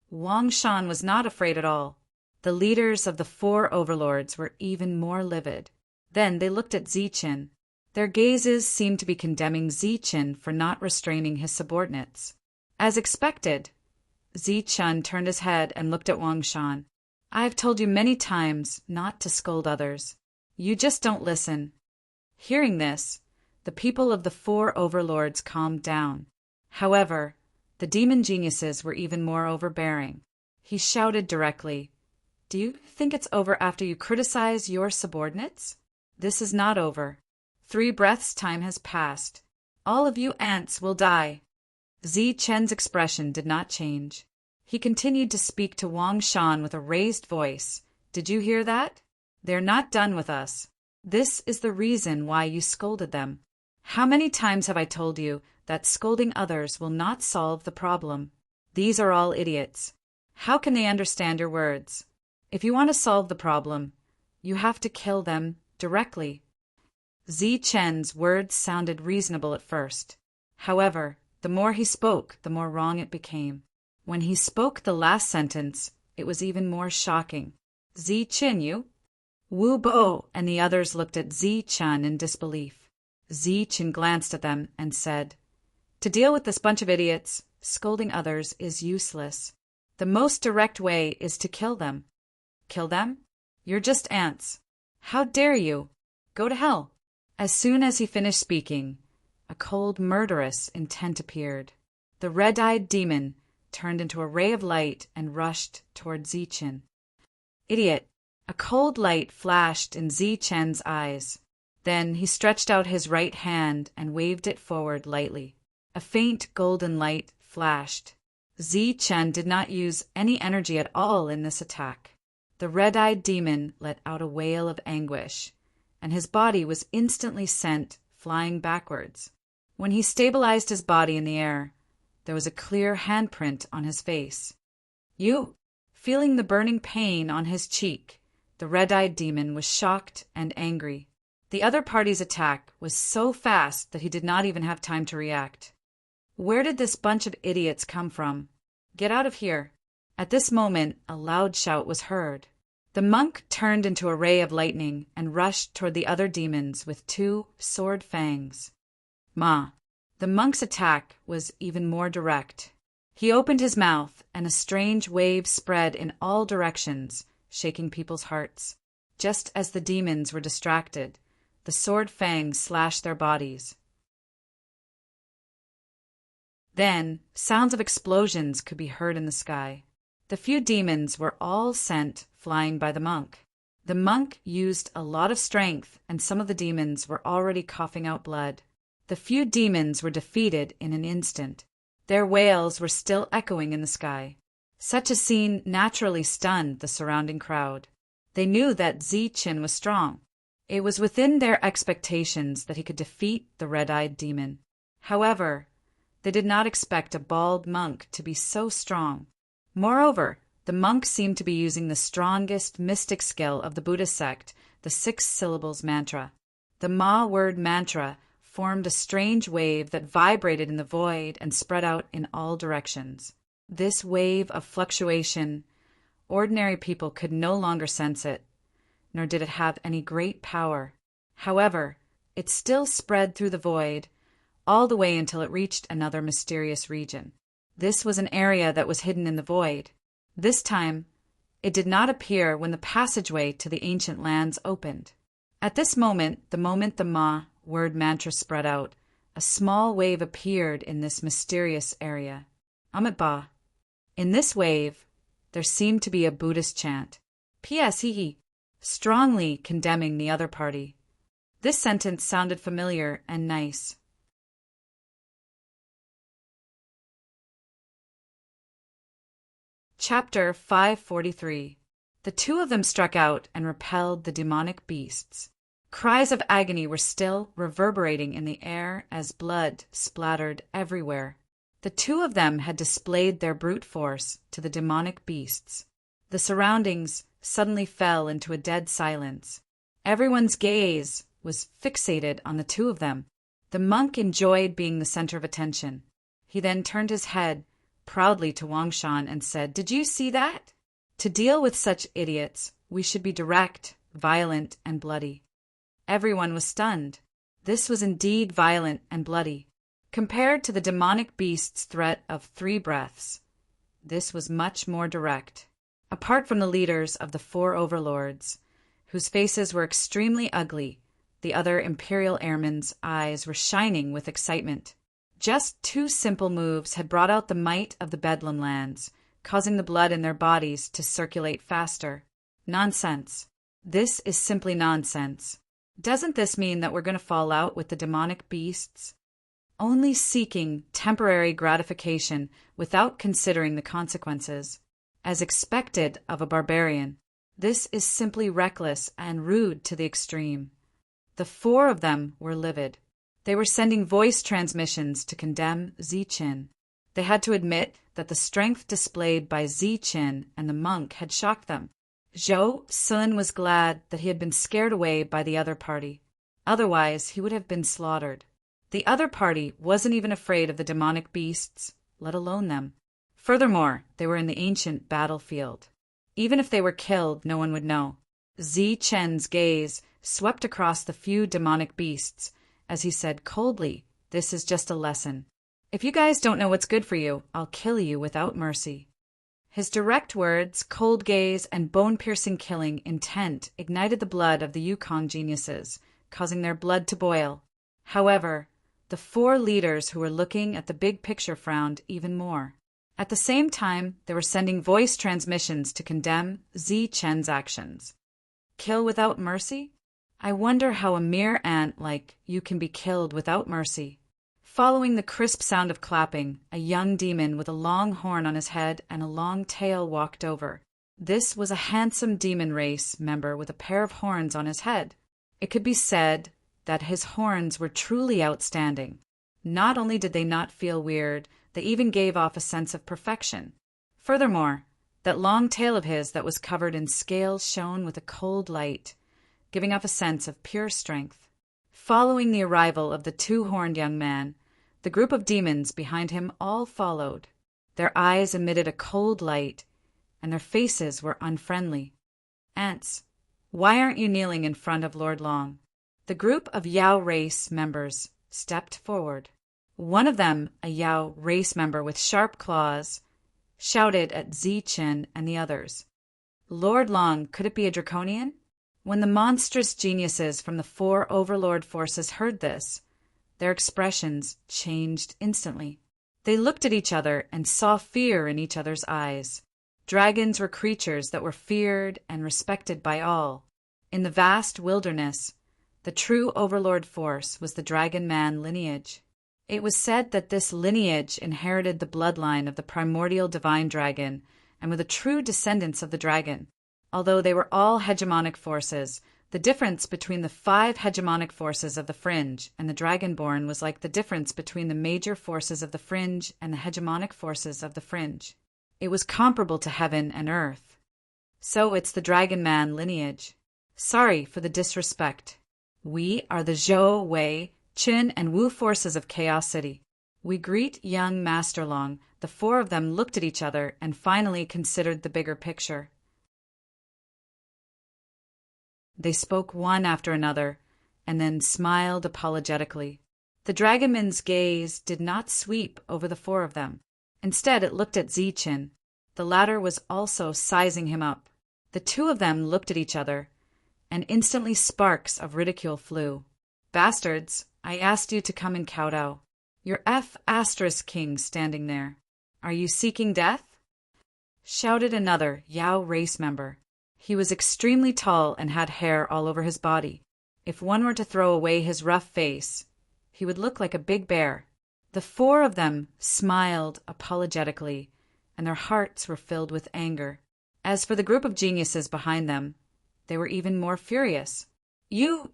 Wang Shan was not afraid at all. The leaders of the 4 overlords were even more livid. Then they looked at Zichen. Their gazes seemed to be condemning Zichen for not restraining his subordinates. As expected, Zichen turned his head and looked at Wang Shan. I've told you many times not to scold others. You just don't listen. Hearing this, the people of the 4 overlords calmed down. However, the demon geniuses were even more overbearing. He shouted directly, Do you think it's over after you criticize your subordinates? This is not over. 3 breaths' time has passed. All of you ants will die. Zichen's expression did not change. He continued to speak to Wang Shan with a raised voice. Did you hear that? They're not done with us. This is the reason why you scolded them. How many times have I told you that scolding others will not solve the problem? These are all idiots. How can they understand your words? If you want to solve the problem, you have to kill them directly. Zichen's words sounded reasonable at first. However, the more he spoke, the more wrong it became. When he spoke the last sentence, it was even more shocking. Zichen, you? Wu Bo and the others looked at Zichen in disbelief. Zichen glanced at them and said, To deal with this bunch of idiots, scolding others is useless. The most direct way is to kill them. Kill them? You're just ants. How dare you? Go to hell. As soon as he finished speaking, a cold, murderous intent appeared. The red-eyed demon turned into a ray of light and rushed toward Zichen. Idiot! A cold light flashed in Zichen's eyes. Then he stretched out his right hand and waved it forward lightly. A faint golden light flashed. Zichen did not use any energy at all in this attack. The red-eyed demon let out a wail of anguish, and his body was instantly sent flying backwards. When he stabilized his body in the air, there was a clear handprint on his face. You! Feeling the burning pain on his cheek, the red-eyed demon was shocked and angry. The other party's attack was so fast that he did not even have time to react. Where did this bunch of idiots come from? Get out of here! At this moment, a loud shout was heard. The monk turned into a ray of lightning and rushed toward the other demons with 2 sword fangs. The monk's attack was even more direct. He opened his mouth, and a strange wave spread in all directions, shaking people's hearts. Just as the demons were distracted, the sword fangs slashed their bodies. Then, sounds of explosions could be heard in the sky. The few demons were all sent flying by the monk. The monk used a lot of strength, and some of the demons were already coughing out blood. The few demons were defeated in an instant. Their wails were still echoing in the sky. Such a scene naturally stunned the surrounding crowd. They knew that Zichen was strong. It was within their expectations that he could defeat the red-eyed demon. However, they did not expect a bald monk to be so strong. Moreover, the monk seemed to be using the strongest mystic skill of the Buddhist sect, the 6 syllables mantra. The Ma word mantra formed a strange wave that vibrated in the void and spread out in all directions. This wave of fluctuation, ordinary people could no longer sense it, nor did it have any great power. However, it still spread through the void, all the way until it reached another mysterious region. This was an area that was hidden in the void. This time, it did not appear when the passageway to the ancient lands opened. At this moment, the Ma word mantra spread out, a small wave appeared in this mysterious area. Amitba. In this wave, there seemed to be a Buddhist chant, P.S. strongly condemning the other party. This sentence sounded familiar and nice. Chapter 543. The 2 of them struck out and repelled the demonic beasts. Cries of agony were still reverberating in the air as blood splattered everywhere. The 2 of them had displayed their brute force to the demonic beasts. The surroundings suddenly fell into a dead silence. Everyone's gaze was fixated on the 2 of them. The monk enjoyed being the center of attention. He then turned his head proudly to Wangshan and said, "Did you see that? To deal with such idiots, we should be direct, violent, and bloody." Everyone was stunned. This was indeed violent and bloody. Compared to the demonic beast's threat of 3 breaths, this was much more direct. Apart from the leaders of the 4 overlords, whose faces were extremely ugly, the other Imperial airmen's eyes were shining with excitement. Just 2 simple moves had brought out the might of the Bedlam lands, causing the blood in their bodies to circulate faster. Nonsense. This is simply nonsense. Doesn't this mean that we're going to fall out with the demonic beasts? Only seeking temporary gratification without considering the consequences, as expected of a barbarian. This is simply reckless and rude to the extreme. The 4 of them were livid. They were sending voice transmissions to condemn Zichen. They had to admit that the strength displayed by Zichen and the monk had shocked them. Zhou Sun was glad that he had been scared away by the other party. Otherwise, he would have been slaughtered. The other party wasn't even afraid of the demonic beasts, let alone them. Furthermore, they were in the ancient battlefield. Even if they were killed, no one would know. Zichen's gaze swept across the few demonic beasts as he said coldly, "This is just a lesson. If you guys don't know what's good for you, I'll kill you without mercy." His direct words, cold gaze, and bone-piercing killing intent ignited the blood of the Yukong geniuses, causing their blood to boil. However, the 4 leaders who were looking at the big picture frowned even more. At the same time, they were sending voice transmissions to condemn Zichen's actions. Kill without mercy? I wonder how a mere ant like you can be killed without mercy. Following the crisp sound of clapping, a young demon with a long horn on his head and a long tail walked over. This was a handsome demon race member with a pair of horns on his head. It could be said that his horns were truly outstanding. Not only did they not feel weird, They even gave off a sense of perfection. Furthermore, that long tail of his that was covered in scales shone with a cold light, giving off a sense of pure strength. Following the arrival of the two-horned young man, the group of demons behind him all followed. Their eyes emitted a cold light, and their faces were unfriendly. Ants, why aren't you kneeling in front of Lord Long? The group of Yao race members stepped forward. One of them, a Yao race member with sharp claws, shouted at Zichen and the others. Lord Long, could it be a draconian? When the monstrous geniuses from the four overlord forces heard this, their expressions changed instantly. They looked at each other and saw fear in each other's eyes. Dragons were creatures that were feared and respected by all. In the vast wilderness, the true overlord force was the dragon man lineage. It was said that this lineage inherited the bloodline of the primordial divine dragon and were the true descendants of the dragon. Although they were all hegemonic forces, the difference between the 5 hegemonic forces of the Fringe and the Dragonborn was like the difference between the major forces of the Fringe and the hegemonic forces of the Fringe. It was comparable to heaven and earth. So it's the Dragon Man lineage. Sorry for the disrespect. We are the Zhou, Wei, Qin, and Wu forces of Chaos City. We greet young Master Long. The 4 of them looked at each other and finally considered the bigger picture. They spoke one after another, and then smiled apologetically. The dragonman's gaze did not sweep over the 4 of them. Instead, it looked at Zichen. The latter was also sizing him up. The 2 of them looked at each other, and instantly sparks of ridicule flew. Bastards, I asked you to come and kowtow. You're F** king standing there. Are you seeking death? Shouted another Yao race member. He was extremely tall and had hair all over his body. If one were to throw away his rough face, he would look like a big bear. The 4 of them smiled apologetically, and their hearts were filled with anger. As for the group of geniuses behind them, they were even more furious. You,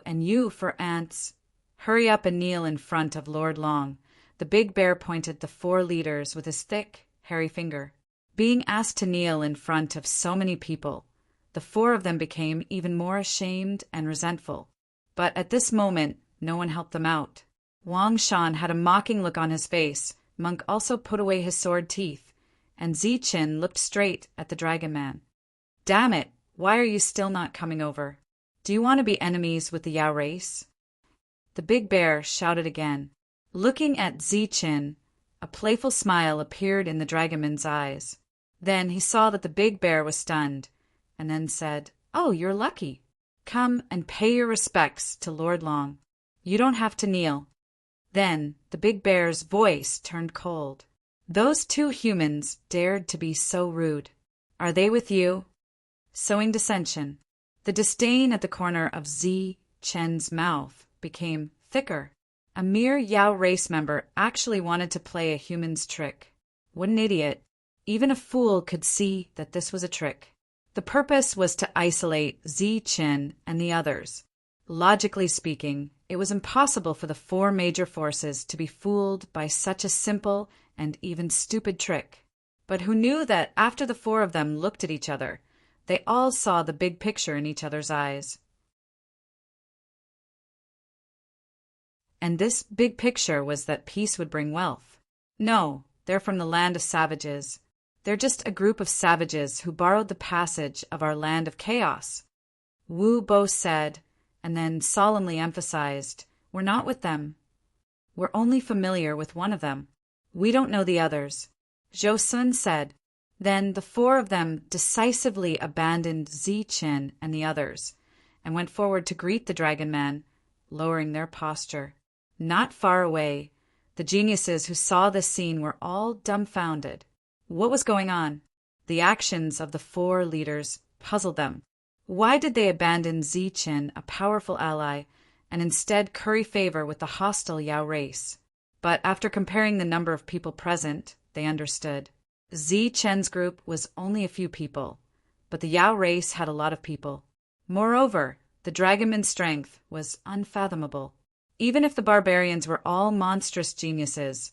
and you for ants. Hurry up and kneel in front of Lord Long. The big bear pointed the 4 leaders with his thick, hairy finger. Being asked to kneel in front of so many people, the 4 of them became even more ashamed and resentful. But at this moment, no one helped them out. Wang Shan had a mocking look on his face. Monk also put away his sword teeth, and Zichen looked straight at the Dragon Man. Damn it, why are you still not coming over? Do you want to be enemies with the Yao race? The big bear shouted again. Looking at Zichen, a playful smile appeared in the dragonman's eyes. Then he saw that the big bear was stunned, and then said, Oh, you're lucky. Come and pay your respects to Lord Long. You don't have to kneel. Then the big bear's voice turned cold. Those 2 humans dared to be so rude. Are they with you? Sowing dissension. The disdain at the corner of Zi Chen's mouth became thicker. A mere Yao race member actually wanted to play a human's trick. What an idiot. Even a fool could see that this was a trick. The purpose was to isolate Zichen and the others. Logically speaking, it was impossible for the 4 major forces to be fooled by such a simple and even stupid trick. But who knew that after the 4 of them looked at each other, they all saw the big picture in each other's eyes. And this big picture was that peace would bring wealth. No, they're from the land of savages. They're just a group of savages who borrowed the passage of our land of chaos. Wu Bo said, and then solemnly emphasized, We're not with them. We're only familiar with one of them. We don't know the others. Zhou Sun said. Then the 4 of them decisively abandoned Zichen and the others, and went forward to greet the Dragon Man, lowering their posture. Not far away, the geniuses who saw this scene were all dumbfounded. What was going on? The actions of the 4 leaders puzzled them. Why did they abandon Zichen, a powerful ally, and instead curry favor with the hostile Yao race? But after comparing the number of people present, they understood. Zichen's group was only a few people, but the Yao race had a lot of people. Moreover, the Dragonman's strength was unfathomable. Even if the barbarians were all monstrous geniuses,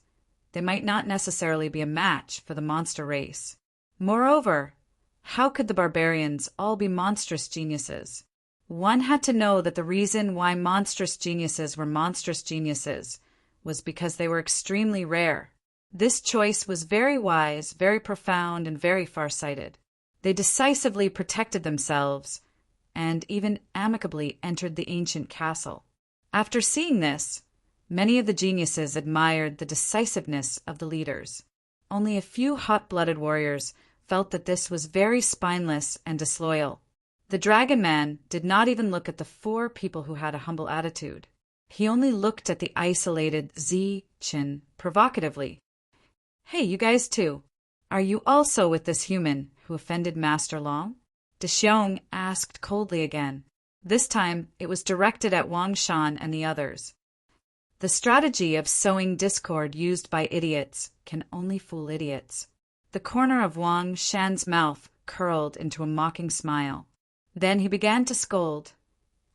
they might not necessarily be a match for the monster race. Moreover, how could the barbarians all be monstrous geniuses? One had to know that the reason why monstrous geniuses were monstrous geniuses was because they were extremely rare. This choice was very wise, very profound, and very far-sighted. They decisively protected themselves and even amicably entered the ancient castle. After seeing this, many of the geniuses admired the decisiveness of the leaders. Only a few hot-blooded warriors felt that this was very spineless and disloyal. The Dragon Man did not even look at the 4 people who had a humble attitude. He only looked at the isolated Zi-Chin provocatively. "Hey, you guys too. Are you also with this human who offended Master Long?" Dexiong asked coldly again. This time it was directed at Wang Shan and the others. The strategy of sowing discord used by idiots can only fool idiots. The corner of Wang Shan's mouth curled into a mocking smile. Then he began to scold.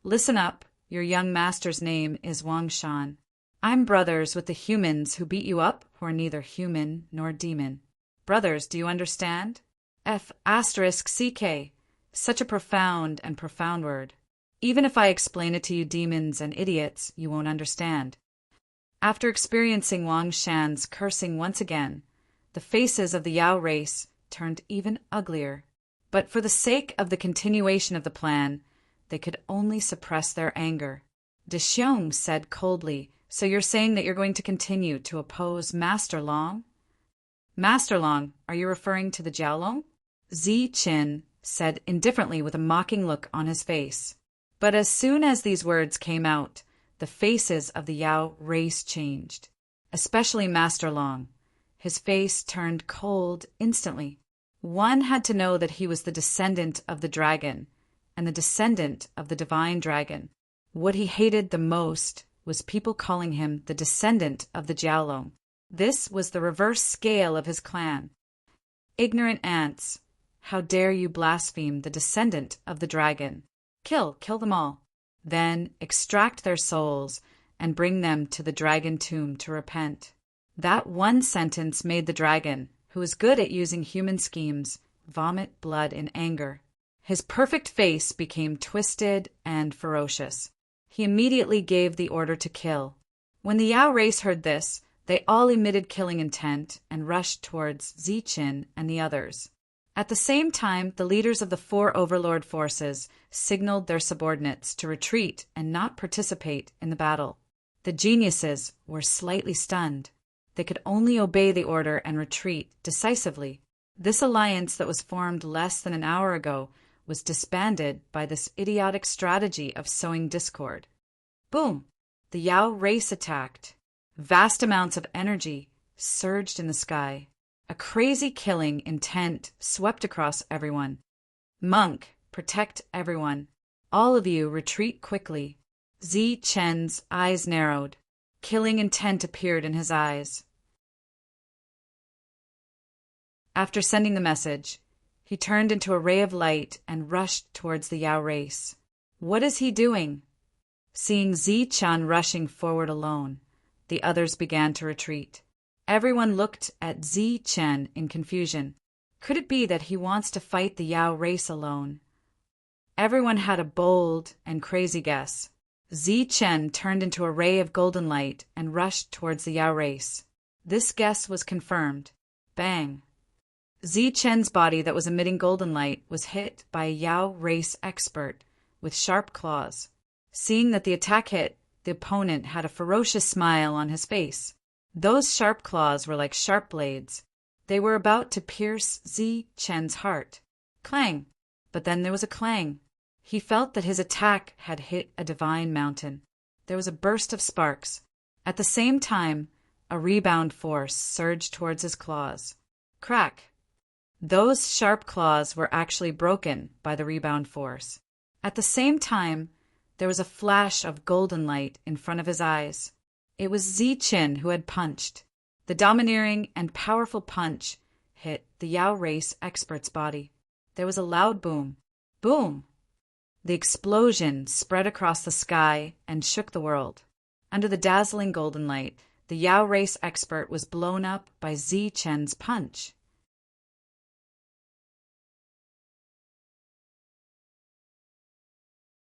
"Listen up, your young master's name is Wang Shan. I'm brothers with the humans who beat you up who are neither human nor demon. Brothers, do you understand? F***CK. Such a profound word. Even if I explain it to you demons and idiots, you won't understand." After experiencing Wang Shan's cursing once again, the faces of the Yao race turned even uglier. But for the sake of the continuation of the plan, they could only suppress their anger. Dexiong said coldly, "So you're saying that you're going to continue to oppose Master Long?" "Master Long, are you referring to the Jiaolong?" Zi-Chin said indifferently with a mocking look on his face. But as soon as these words came out, the faces of the Yao race changed. Especially Master Long. His face turned cold instantly. One had to know that he was the descendant of the dragon, and the descendant of the divine dragon. What he hated the most was people calling him the descendant of the Jiaolong. This was the reverse scale of his clan. "Ignorant ants, how dare you blaspheme the descendant of the dragon? Kill them all. Then extract their souls and bring them to the dragon tomb to repent." That one sentence made the dragon, who was good at using human schemes, vomit blood in anger. His perfect face became twisted and ferocious. He immediately gave the order to kill. When the Yao race heard this, they all emitted killing intent and rushed towards Zi-Chin and the others. At the same time, the leaders of the 4 overlord forces signaled their subordinates to retreat and not participate in the battle. The geniuses were slightly stunned. They could only obey the order and retreat decisively. This alliance that was formed less than an hour ago was disbanded by this idiotic strategy of sowing discord. Boom! The Yao race attacked. Vast amounts of energy surged in the sky. A crazy killing intent swept across everyone. "Monk, protect everyone. All of you retreat quickly." Zi-Chen's eyes narrowed. Killing intent appeared in his eyes. After sending the message, he turned into a ray of light and rushed towards the Yao race. What is he doing? Seeing Zi-Chan rushing forward alone, the others began to retreat. Everyone looked at Zi-Chen in confusion. Could it be that he wants to fight the Yao race alone? Everyone had a bold and crazy guess. Zi-Chen turned into a ray of golden light and rushed towards the Yao race. This guess was confirmed. Bang! Zi-Chen's body that was emitting golden light was hit by a Yao race expert with sharp claws. Seeing that the attack hit, the opponent had a ferocious smile on his face. Those sharp claws were like sharp blades. They were about to pierce Zi-Chen's heart. Clang! But then there was a clang. He felt that his attack had hit a divine mountain. There was a burst of sparks. At the same time, a rebound force surged towards his claws. Crack! Those sharp claws were actually broken by the rebound force. At the same time, there was a flash of golden light in front of his eyes. It was Zi-Chin who had punched. The domineering and powerful punch hit the Yao race expert's body. There was a loud boom. Boom! The explosion spread across the sky and shook the world. Under the dazzling golden light, the Yao race expert was blown up by Zi Chen's punch.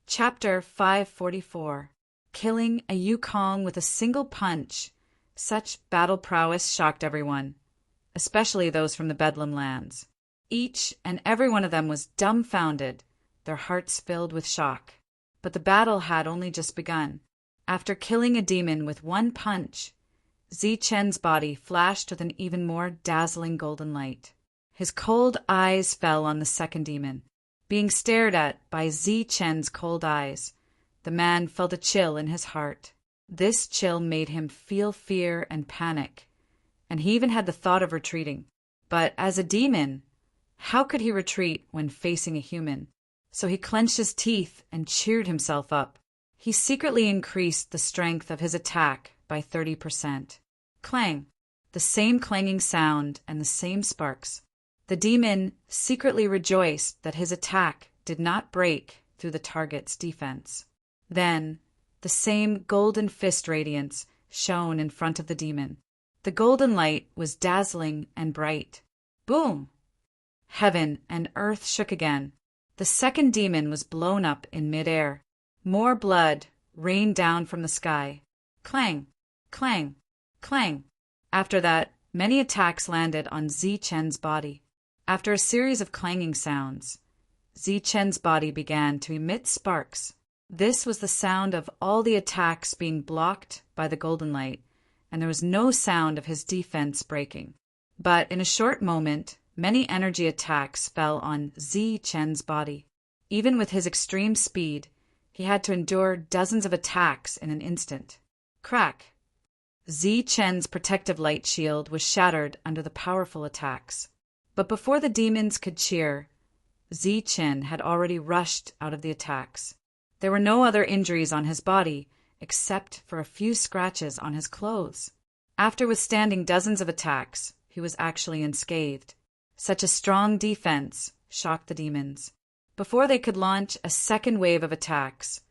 Chapter 544. Killing a Yukong with a single punch. Such battle prowess shocked everyone, especially those from the Bedlam lands. Each and every one of them was dumbfounded, their hearts filled with shock. But the battle had only just begun. After killing a demon with one punch, Zi Chen's body flashed with an even more dazzling golden light. His cold eyes fell on the second demon. Being stared at by Zi Chen's cold eyes, the man felt a chill in his heart. This chill made him feel fear and panic, and he even had the thought of retreating. But as a demon, how could he retreat when facing a human? So he clenched his teeth and cheered himself up. He secretly increased the strength of his attack by 30%. Clang! The same clanging sound and the same sparks. The demon secretly rejoiced that his attack did not break through the target's defense. Then, the same golden fist radiance shone in front of the demon. The golden light was dazzling and bright. Boom! Heaven and earth shook again. The second demon was blown up in midair. More blood rained down from the sky. Clang! Clang! Clang! After that, many attacks landed on Zi Chen's body. After a series of clanging sounds, Zi Chen's body began to emit sparks. This was the sound of all the attacks being blocked by the golden light, and there was no sound of his defense breaking. But in a short moment, many energy attacks fell on Zi Chen's body. Even with his extreme speed, he had to endure dozens of attacks in an instant. Crack! Zi Chen's protective light shield was shattered under the powerful attacks. But before the demons could cheer, Zi Chen had already rushed out of the attacks. There were no other injuries on his body, except for a few scratches on his clothes. After withstanding dozens of attacks, he was actually unscathed. Such a strong defense shocked the demons. Before they could launch a second wave of attacks,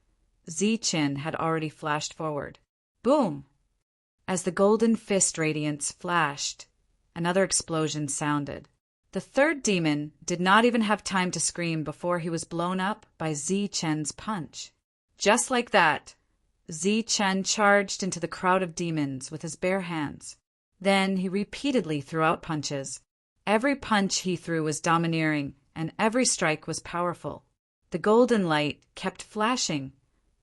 Zi Chen had already flashed forward. Boom! As the golden fist radiance flashed, another explosion sounded. The third demon did not even have time to scream before he was blown up by Zi Chen's punch. Just like that, Zi Chen charged into the crowd of demons with his bare hands. Then he repeatedly threw out punches. Every punch he threw was domineering, and every strike was powerful. The golden light kept flashing,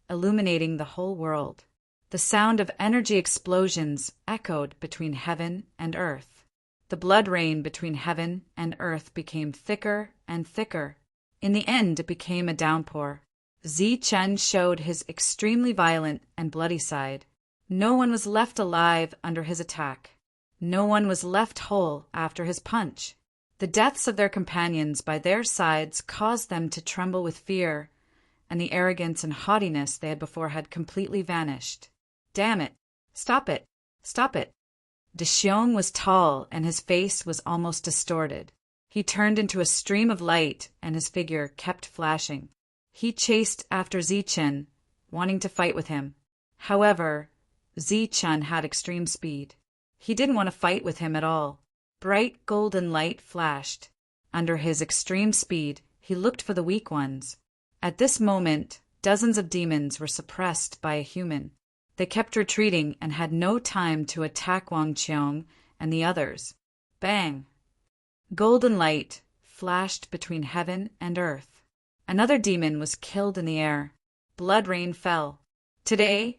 illuminating the whole world. The sound of energy explosions echoed between heaven and earth. The blood rain between heaven and earth became thicker and thicker. In the end, it became a downpour. Zi Chen showed his extremely violent and bloody side. No one was left alive under his attack. No one was left whole after his punch. The deaths of their companions by their sides caused them to tremble with fear, and the arrogance and haughtiness they had before had completely vanished. Damn it! Stop it! Stop it! De Xiong was tall, and his face was almost distorted. He turned into a stream of light, and his figure kept flashing. He chased after Zi Chen, wanting to fight with him. However, Zi Chen had extreme speed. He didn't want to fight with him at all. Bright golden light flashed. Under his extreme speed, he looked for the weak ones. At this moment, dozens of demons were suppressed by a human. They kept retreating and had no time to attack Wang Qiong and the others. Bang! Golden light flashed between heaven and earth. Another demon was killed in the air. Blood rain fell. Today,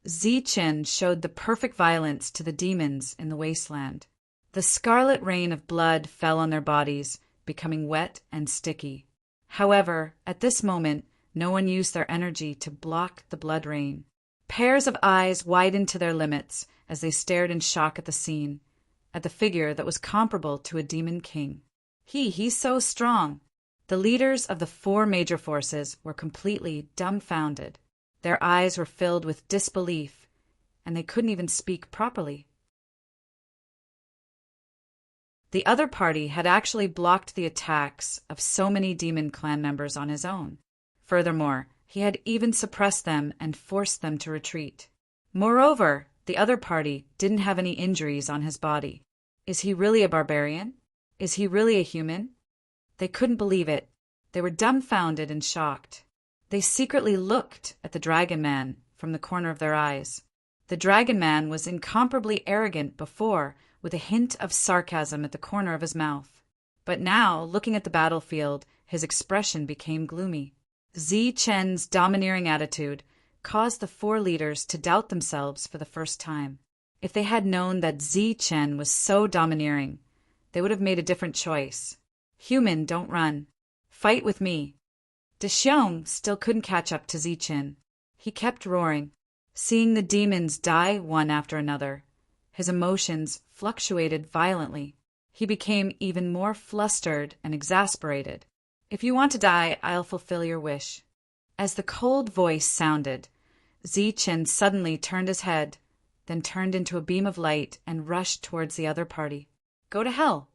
Zi Chen showed the perfect violence to the demons in the wasteland. The scarlet rain of blood fell on their bodies, becoming wet and sticky. However, at this moment, no one used their energy to block the blood rain. Pairs of eyes widened to their limits as they stared in shock at the scene, at the figure that was comparable to a demon king. He's so strong. The leaders of the 4 major forces were completely dumbfounded. Their eyes were filled with disbelief, and they couldn't even speak properly. The other party had actually blocked the attacks of so many demon clan members on his own. Furthermore, he had even suppressed them and forced them to retreat. Moreover, The other party didn't have any injuries on his body. Is he really a barbarian? Is he really a human? They couldn't believe it. They were dumbfounded and shocked. They secretly looked at the Dragon Man from the corner of their eyes. The Dragon Man was incomparably arrogant before, with a hint of sarcasm at the corner of his mouth. But now, looking at the battlefield, his expression became gloomy. Zi Chen's domineering attitude caused the 4 leaders to doubt themselves for the first time. If they had known that Zi Chen was so domineering, they would have made a different choice. Human, don't run. Fight with me. De Xiong still couldn't catch up to Zi Chen. He kept roaring, seeing the demons die one after another. His emotions fluctuated violently. He became even more flustered and exasperated. If you want to die, I'll fulfill your wish. As the cold voice sounded, Zi Chen suddenly turned his head, then turned into a beam of light and rushed towards the other party. Go to hell!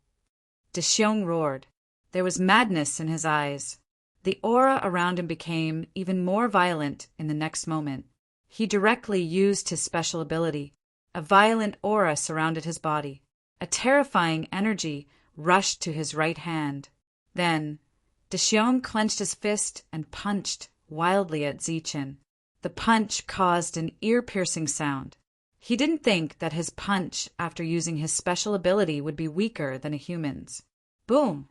De Xiong roared. There was madness in his eyes. The aura around him became even more violent in the next moment. He directly used his special ability. A violent aura surrounded his body. A terrifying energy rushed to his right hand. Then, De Xiong clenched his fist and punched wildly at Zi Chen. The punch caused an ear-piercing sound. He didn't think that his punch after using his special ability would be weaker than a human's. Boom!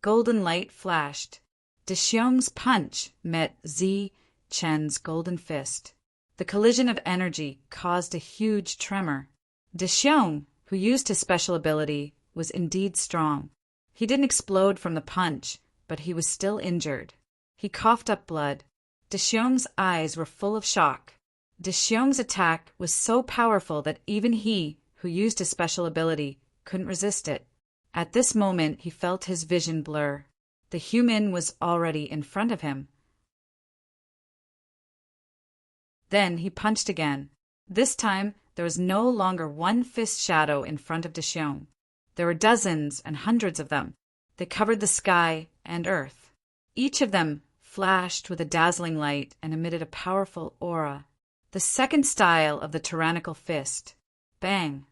Golden light flashed. De Xiong's punch met Zi Chen's golden fist. The collision of energy caused a huge tremor. De Xiong, who used his special ability, was indeed strong. He didn't explode from the punch, but he was still injured. He coughed up blood. De Xiong's eyes were full of shock. De Xiong's attack was so powerful that even he, who used his special ability, couldn't resist it. At this moment, he felt his vision blur. The human was already in front of him. Then he punched again. This time, there was no longer one fist shadow in front of De Xiong. There were dozens and hundreds of them. They covered the sky and earth. Each of them flashed with a dazzling light and emitted a powerful aura. The second style of the tyrannical fist. Bang!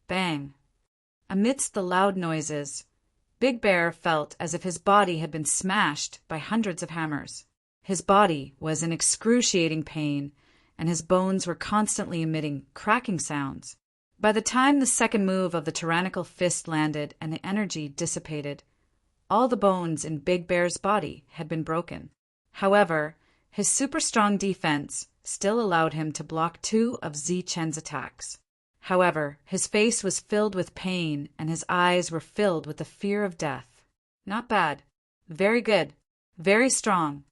Bang! Amidst the loud noises, Big Bear felt as if his body had been smashed by hundreds of hammers. His body was in excruciating pain, and his bones were constantly emitting cracking sounds. By the time the second move of the tyrannical fist landed and the energy dissipated, all the bones in Big Bear's body had been broken. However, his super strong defense still allowed him to block 2 of Zi Chen's attacks. However, his face was filled with pain and his eyes were filled with the fear of death. Not bad. Very good. Very strong.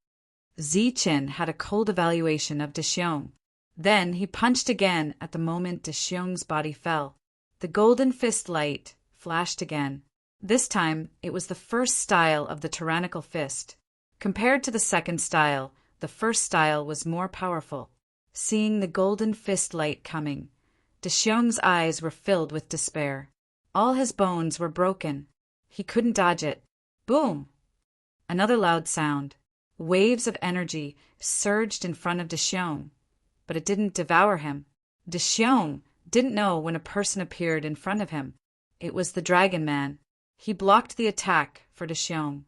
Zi Chen had a cold evaluation of De Xiong. Then he punched again at the moment De Xiong's body fell. The golden fist light flashed again. This time, it was the first style of the tyrannical fist. Compared to the second style, the first style was more powerful. Seeing the golden fist light coming, De Xiong's eyes were filled with despair. All his bones were broken. He couldn't dodge it. Boom! Another loud sound. Waves of energy surged in front of De Xiong, but it didn't devour him. De Xiong didn't know when a person appeared in front of him. It was the Dragon Man. He blocked the attack for De Xiong.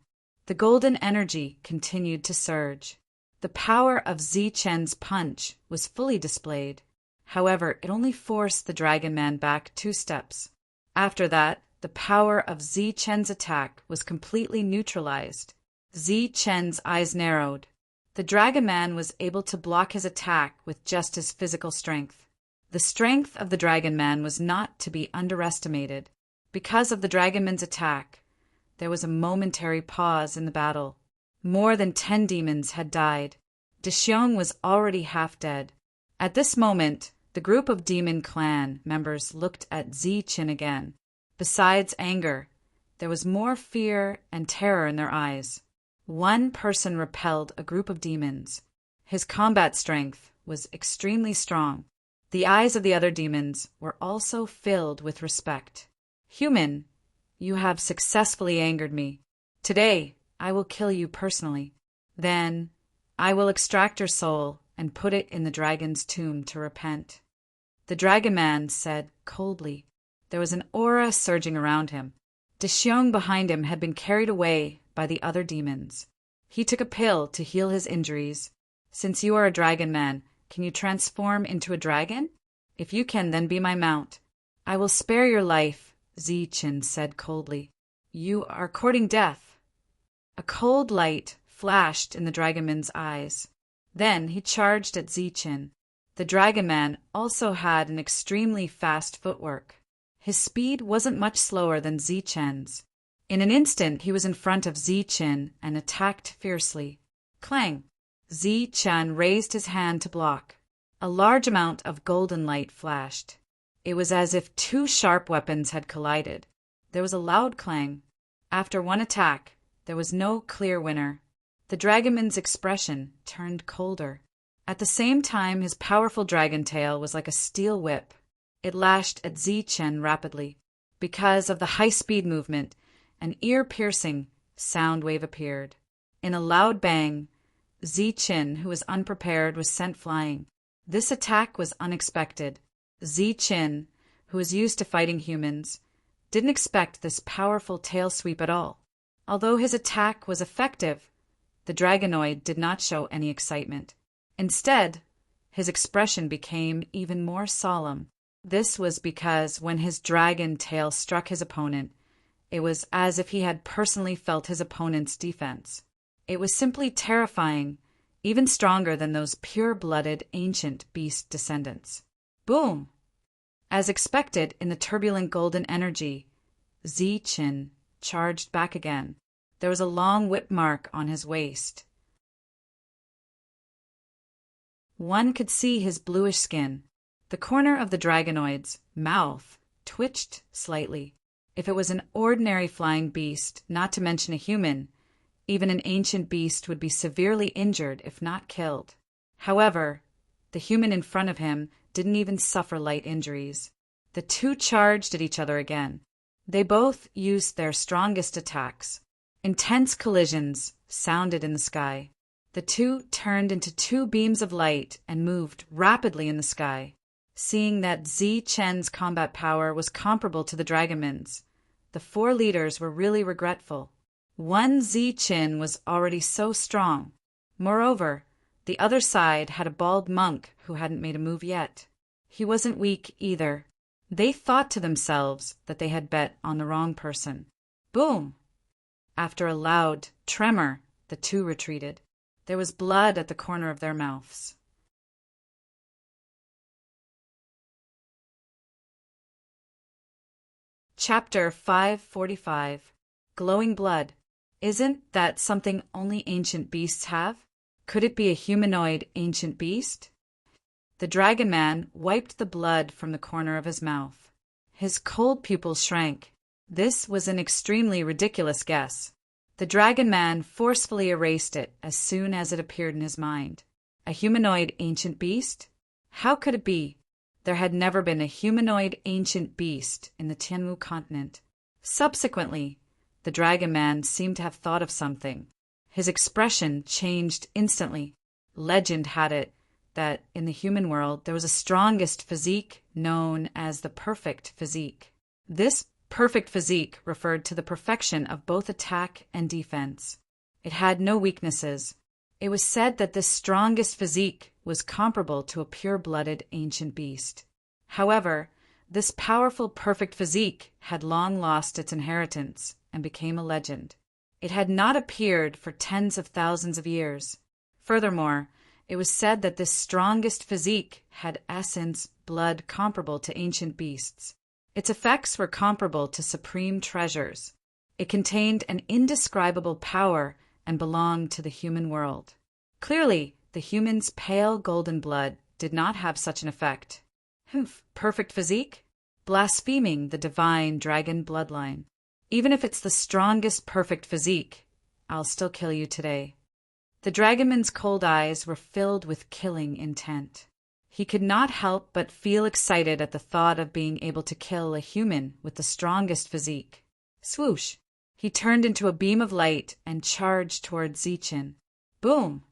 The golden energy continued to surge. The power of Zi Chen's punch was fully displayed. However, it only forced the Dragon Man back 2 steps. After that, the power of Zi Chen's attack was completely neutralized. Zi Chen's eyes narrowed. The Dragon Man was able to block his attack with just his physical strength. The strength of the Dragon Man was not to be underestimated. Because of the Dragon Man's attack, there was a momentary pause in the battle. More than 10 demons had died. De Xiong was already half dead. At this moment, the group of demon clan members looked at Zi Chen again. Besides anger, there was more fear and terror in their eyes. One person repelled a group of demons. His combat strength was extremely strong. The eyes of the other demons were also filled with respect. Human, you have successfully angered me. Today, I will kill you personally. Then, I will extract your soul and put it in the dragon's tomb to repent. The Dragon Man said coldly. There was an aura surging around him. Dexiong behind him had been carried away by the other demons. He took a pill to heal his injuries. Since you are a dragon man, can you transform into a dragon? If you can, then be my mount. I will spare your life, Zichen said coldly. You are courting death. A cold light flashed in the dragonman's eyes. Then he charged at Zichen. The dragon man also had an extremely fast footwork. His speed wasn't much slower than Zichen's. In an instant, he was in front of Zichen and attacked fiercely. Clang! Zichen raised his hand to block. A large amount of golden light flashed. It was as if two sharp weapons had collided. There was a loud clang. After one attack, there was no clear winner. The dragonman's expression turned colder. At the same time, his powerful dragon tail was like a steel whip. It lashed at Zichen rapidly. Because of the high-speed movement, an ear-piercing sound wave appeared. In a loud bang, Zichen, who was unprepared, was sent flying. This attack was unexpected. Zichen, who was used to fighting humans, didn't expect this powerful tail sweep at all. Although his attack was effective, the dragonoid did not show any excitement. Instead, his expression became even more solemn. This was because when his dragon tail struck his opponent, it was as if he had personally felt his opponent's defense. It was simply terrifying, even stronger than those pure-blooded ancient beast descendants. Boom! As expected in the turbulent golden energy, Zichen charged back again. There was a long whip mark on his waist. One could see his bluish skin. The corner of the dragonoid's mouth twitched slightly. If it was an ordinary flying beast, not to mention a human, even an ancient beast would be severely injured if not killed. However, the human in front of him didn't even suffer light injuries. The two charged at each other again. They both used their strongest attacks. Intense collisions sounded in the sky. The two turned into two beams of light and moved rapidly in the sky. Seeing that Zichen's combat power was comparable to the dragonman's, the four leaders were really regretful. One Zichen was already so strong. Moreover, the other side had a bald monk who hadn't made a move yet. He wasn't weak either. They thought to themselves that they had bet on the wrong person. Boom! After a loud tremor, the two retreated. There was blood at the corner of their mouths. Chapter 545. Glowing Blood. Isn't that something only ancient beasts have? Could it be a humanoid ancient beast? The dragon man wiped the blood from the corner of his mouth. His cold pupils shrank. This was an extremely ridiculous guess. The dragon man forcefully erased it as soon as it appeared in his mind. A humanoid ancient beast? How could it be? There had never been a humanoid ancient beast in the Tianwu continent. Subsequently, the dragon man seemed to have thought of something. His expression changed instantly. Legend had it that in the human world there was a strongest physique known as the perfect physique. This perfect physique referred to the perfection of both attack and defense. It had no weaknesses. It was said that this strongest physique was comparable to a pure-blooded ancient beast. However, this powerful perfect physique had long lost its inheritance and became a legend. It had not appeared for tens of thousands of years. Furthermore, it was said that this strongest physique had essence, blood comparable to ancient beasts. Its effects were comparable to supreme treasures. It contained an indescribable power and belonged to the human world. Clearly, the human's pale golden blood did not have such an effect. Perfect physique? Blaspheming the divine dragon bloodline. Even if it's the strongest perfect physique, I'll still kill you today. The dragonman's cold eyes were filled with killing intent. He could not help but feel excited at the thought of being able to kill a human with the strongest physique. Swoosh! He turned into a beam of light and charged toward Zichen. Boom!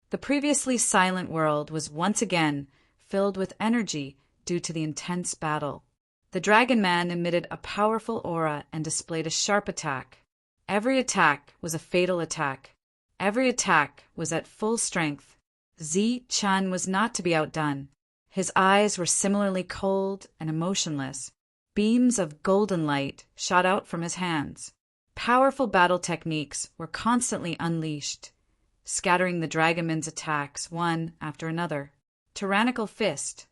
The previously silent world was once again filled with energy due to the intense battle. The Dragon Man emitted a powerful aura and displayed a sharp attack. Every attack was a fatal attack. Every attack was at full strength. Zi-Chun was not to be outdone. His eyes were similarly cold and emotionless. Beams of golden light shot out from his hands. Powerful battle techniques were constantly unleashed, scattering the Dragonman's attacks one after another. Tyrannical fist.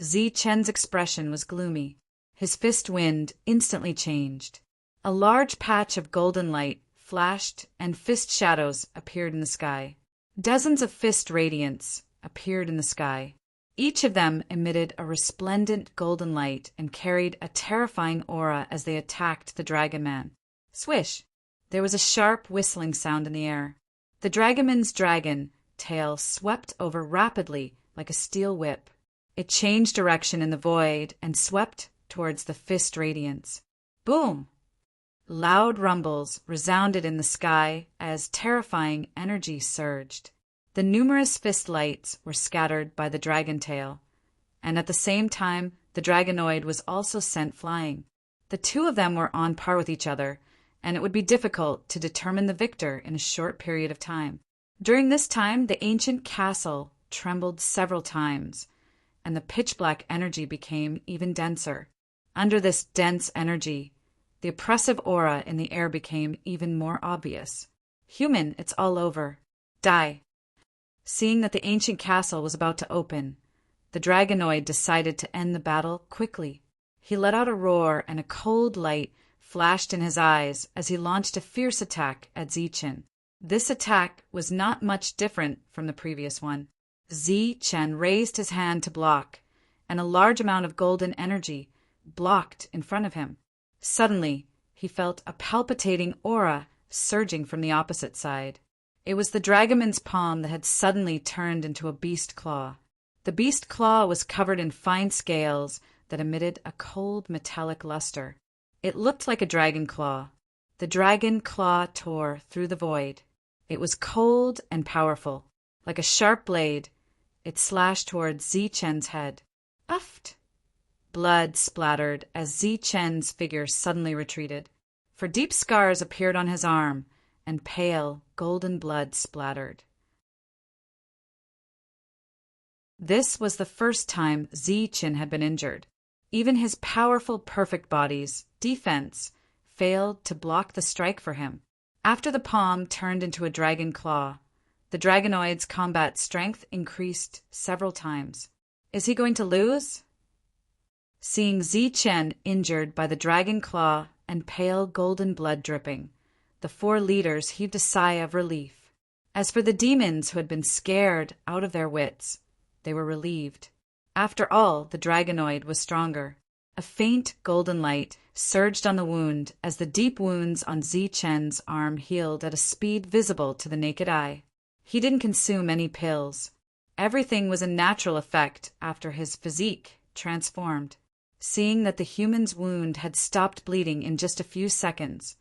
Zi-Chen's expression was gloomy. His fist wind instantly changed. A large patch of golden light flashed and fist shadows appeared in the sky. Dozens of fist radiants appeared in the sky. Each of them emitted a resplendent golden light and carried a terrifying aura as they attacked the Dragon Man. Swish! There was a sharp whistling sound in the air. The Dragonman's dragon tail swept over rapidly like a steel whip. It changed direction in the void and swept towards the fist radiance. Boom! Loud rumbles resounded in the sky as terrifying energy surged. The numerous fist lights were scattered by the dragon tail, and at the same time the Dragonoid was also sent flying. The two of them were on par with each other, and it would be difficult to determine the victor in a short period of time. During this time, the ancient castle trembled several times, and the pitch-black energy became even denser. Under this dense energy, the oppressive aura in the air became even more obvious. Human, it's all over. Die. Seeing that the ancient castle was about to open, the Dragonoid decided to end the battle quickly. He let out a roar, and a cold light flashed in his eyes as he launched a fierce attack at Zi-Chen. This attack was not much different from the previous one. Zi-Chen raised his hand to block, and a large amount of golden energy blocked in front of him. Suddenly, he felt a palpitating aura surging from the opposite side. It was the Dragonman's palm that had suddenly turned into a beast claw. The beast claw was covered in fine scales that emitted a cold metallic luster. It looked like a dragon claw. The dragon claw tore through the void. It was cold and powerful. Like a sharp blade, it slashed towards Zi-Chen's head. Uft! Blood splattered as Zi-Chen's figure suddenly retreated, for deep scars appeared on his arm, and pale, golden blood splattered. This was the first time Zi-Chen had been injured. Even his powerful perfect body's defense failed to block the strike for him. After the palm turned into a dragon claw, the Dragonoid's combat strength increased several times. Is he going to lose? Seeing Zi-Chen injured by the dragon claw and pale golden blood dripping, the four leaders heaved a sigh of relief. As for the demons who had been scared out of their wits, they were relieved. After all, the Dragonoid was stronger. A faint golden light surged on the wound as the deep wounds on Zi-Chen's arm healed at a speed visible to the naked eye. He didn't consume any pills. Everything was a natural effect after his physique transformed. Seeing that the human's wound had stopped bleeding in just a few seconds,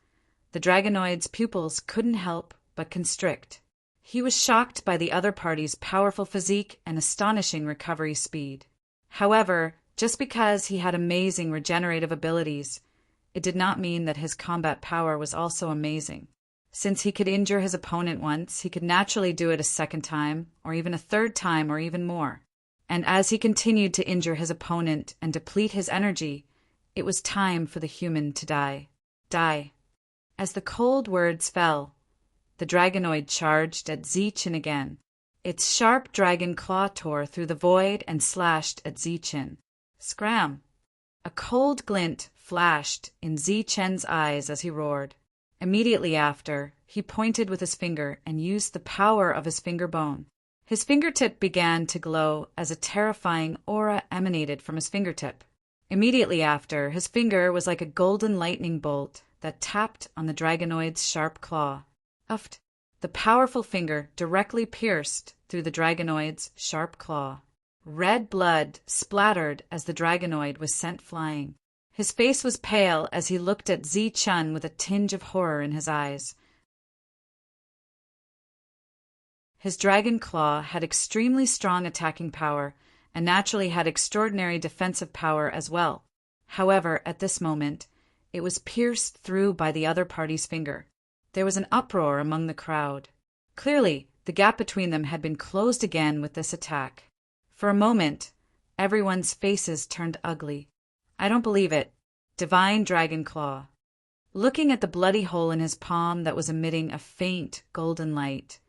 the Dragonoid's pupils couldn't help but constrict. He was shocked by the other party's powerful physique and astonishing recovery speed. However, just because he had amazing regenerative abilities, it did not mean that his combat power was also amazing. Since he could injure his opponent once, he could naturally do it a second time, or even a third time, or even more. And as he continued to injure his opponent and deplete his energy, it was time for the human to die. Die. As the cold words fell, the Dragonoid charged at Zi-Chen again. Its sharp dragon claw tore through the void and slashed at Zi-Chen. Scram! A cold glint flashed in Zi-Chen's eyes as he roared. Immediately after, he pointed with his finger and used the power of his finger bone. His fingertip began to glow as a terrifying aura emanated from his fingertip. Immediately after, his finger was like a golden lightning bolt that tapped on the Dragonoid's sharp claw. Uft! The powerful finger directly pierced through the Dragonoid's sharp claw. Red blood splattered as the Dragonoid was sent flying. His face was pale as he looked at Zi-Chen with a tinge of horror in his eyes. His dragon claw had extremely strong attacking power, and naturally had extraordinary defensive power as well. However, at this moment, it was pierced through by the other party's finger. There was an uproar among the crowd. Clearly, the gap between them had been closed again with this attack. For a moment, everyone's faces turned ugly. I don't believe it. Divine Dragon Claw. Looking at the bloody hole in his palm that was emitting a faint golden light,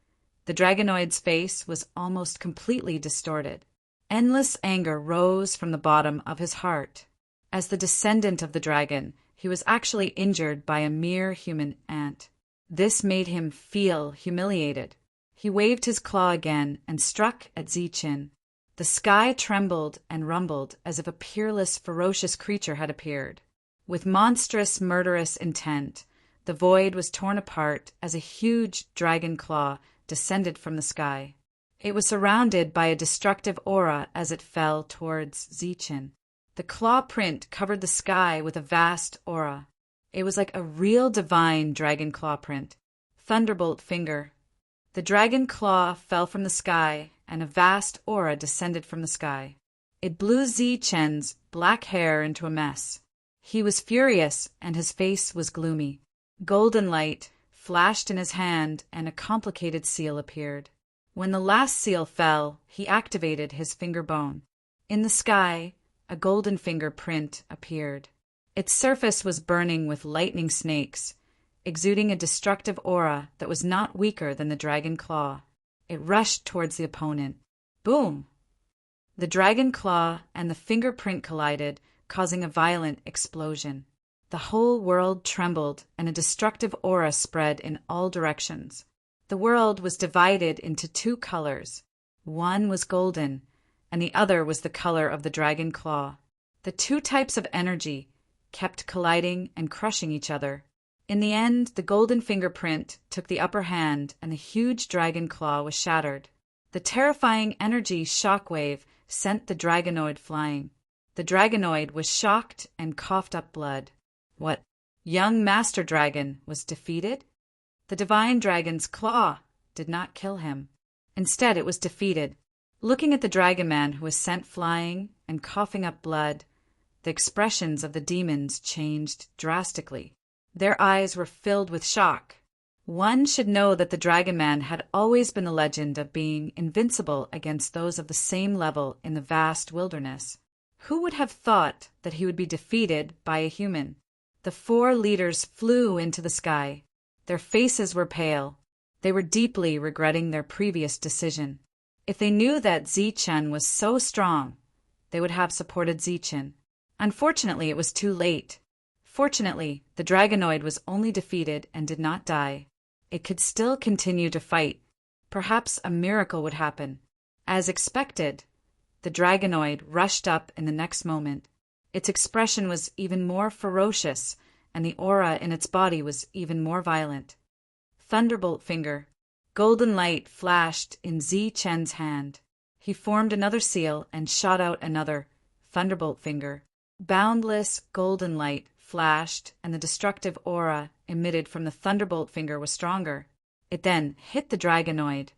the dragonoid's face was almost completely distorted. Endless anger rose from the bottom of his heart. As the descendant of the dragon, he was actually injured by a mere human ant. This made him feel humiliated. He waved his claw again and struck at Zichin. The sky trembled and rumbled as if a peerless, ferocious creature had appeared. With monstrous, murderous intent, the void was torn apart as a huge dragon claw descended from the sky. It was surrounded by a destructive aura as it fell towards Zichin. The claw print covered the sky with a vast aura. It was like a real divine dragon claw print. Thunderbolt finger. The dragon claw fell from the sky, and a vast aura descended from the sky. It blew Zichen's black hair into a mess. He was furious, and his face was gloomy. Golden light flashed in his hand, and a complicated seal appeared. When the last seal fell, he activated his finger bone. In the sky, a golden finger print appeared. Its surface was burning with lightning snakes, exuding a destructive aura that was not weaker than the dragon claw. It rushed towards the opponent. Boom! The dragon claw and the fingerprint collided, causing a violent explosion. The whole world trembled, and a destructive aura spread in all directions. The world was divided into two colors. One was golden, and the other was the color of the dragon claw. The two types of energy kept colliding and crushing each other. In the end, the golden fingerprint took the upper hand, and the huge dragon claw was shattered. The terrifying energy shockwave sent the dragonoid flying. The dragonoid was shocked and coughed up blood. What? Young Master Dragon was defeated? The divine dragon's claw did not kill him. Instead, it was defeated. Looking at the dragon man who was sent flying and coughing up blood, the expressions of the demons changed drastically. Their eyes were filled with shock. One should know that the dragon man had always been a legend of being invincible against those of the same level in the vast wilderness. Who would have thought that he would be defeated by a human? The four leaders flew into the sky. Their faces were pale. They were deeply regretting their previous decision. If they knew that Zichin was so strong, they would have supported Zichin. Unfortunately, it was too late. Fortunately, the dragonoid was only defeated and did not die. It could still continue to fight. Perhaps a miracle would happen. As expected, the dragonoid rushed up in the next moment. Its expression was even more ferocious, and the aura in its body was even more violent. Thunderbolt finger. Golden light flashed in Zichen's hand. He formed another seal and shot out another thunderbolt finger. Boundless golden light flashed, and the destructive aura emitted from the thunderbolt finger was stronger. It then hit the dragonoid.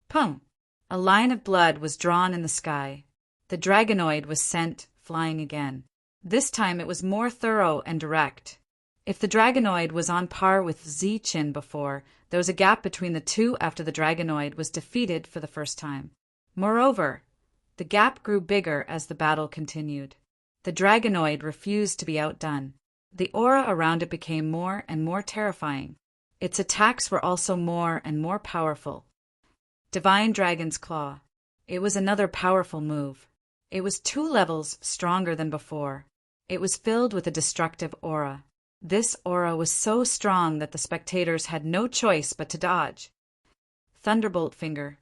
Pung! A line of blood was drawn in the sky. The dragonoid was sent flying again. This time it was more thorough and direct. If the dragonoid was on par with Zichin before, there was a gap between the two after the dragonoid was defeated for the first time. Moreover, the gap grew bigger as the battle continued. The dragonoid refused to be outdone. The aura around it became more and more terrifying. Its attacks were also more and more powerful. Divine Dragon's Claw. It was another powerful move. It was 2 levels stronger than before. It was filled with a destructive aura. This aura was so strong that the spectators had no choice but to dodge. Thunderbolt Finger.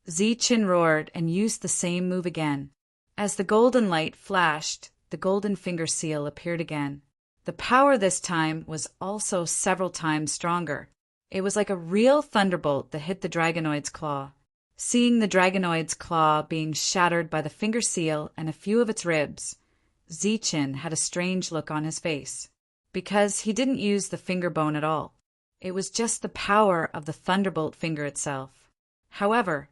Zichin roared and used the same move again. As the golden light flashed, the golden finger seal appeared again. The power this time was also several times stronger. It was like a real thunderbolt that hit the dragonoid's claw. Seeing the dragonoid's claw being shattered by the finger seal and a few of its ribs, Zichin had a strange look on his face, because he didn't use the finger bone at all. It was just the power of the thunderbolt finger itself. However,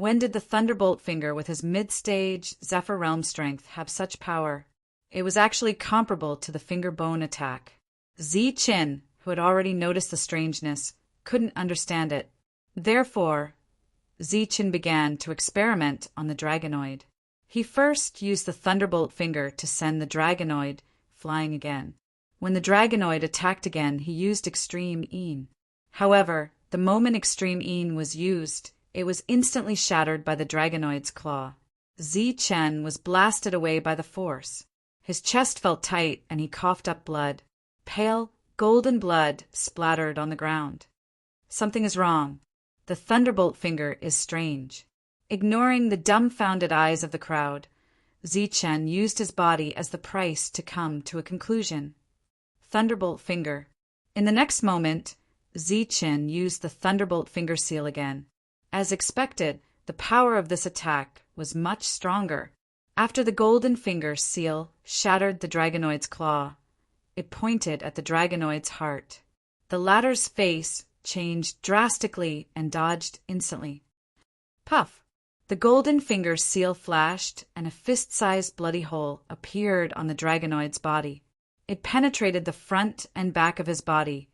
When did the Thunderbolt Finger with his mid-stage Zephyr Realm strength have such power? It was actually comparable to the finger bone attack. Zi Qin, who had already noticed the strangeness, couldn't understand it. Therefore, Zi Qin began to experiment on the Dragonoid. He first used the Thunderbolt Finger to send the Dragonoid flying again. When the Dragonoid attacked again, he used Extreme Een. However, the moment Extreme Een was used, it was instantly shattered by the Dragonoid's claw. Zi Chen was blasted away by the force. His chest felt tight and he coughed up blood. Pale, golden blood splattered on the ground. Something is wrong. The Thunderbolt Finger is strange. Ignoring the dumbfounded eyes of the crowd, Zi Chen used his body as the price to come to a conclusion. Thunderbolt Finger. In the next moment, Zi Chen used the Thunderbolt Finger seal again. As expected, the power of this attack was much stronger. After the Golden Finger seal shattered the Dragonoid's claw, it pointed at the Dragonoid's heart. The latter's face changed drastically and dodged instantly. Puff! The Golden Finger seal flashed, and a fist-sized bloody hole appeared on the Dragonoid's body. It penetrated the front and back of his body,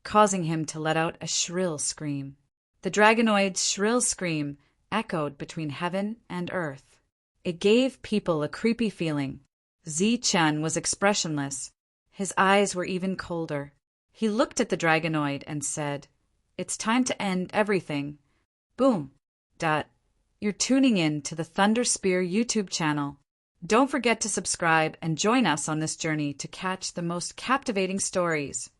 causing him to let out a shrill scream. The Dragonoid's shrill scream echoed between heaven and earth. It gave people a creepy feeling. Zi Chen was expressionless. His eyes were even colder. He looked at the Dragonoid and said, "It's time to end everything." Boom. You're tuning in to the Thunder Spear YouTube channel. Don't forget to subscribe and join us on this journey to catch the most captivating stories.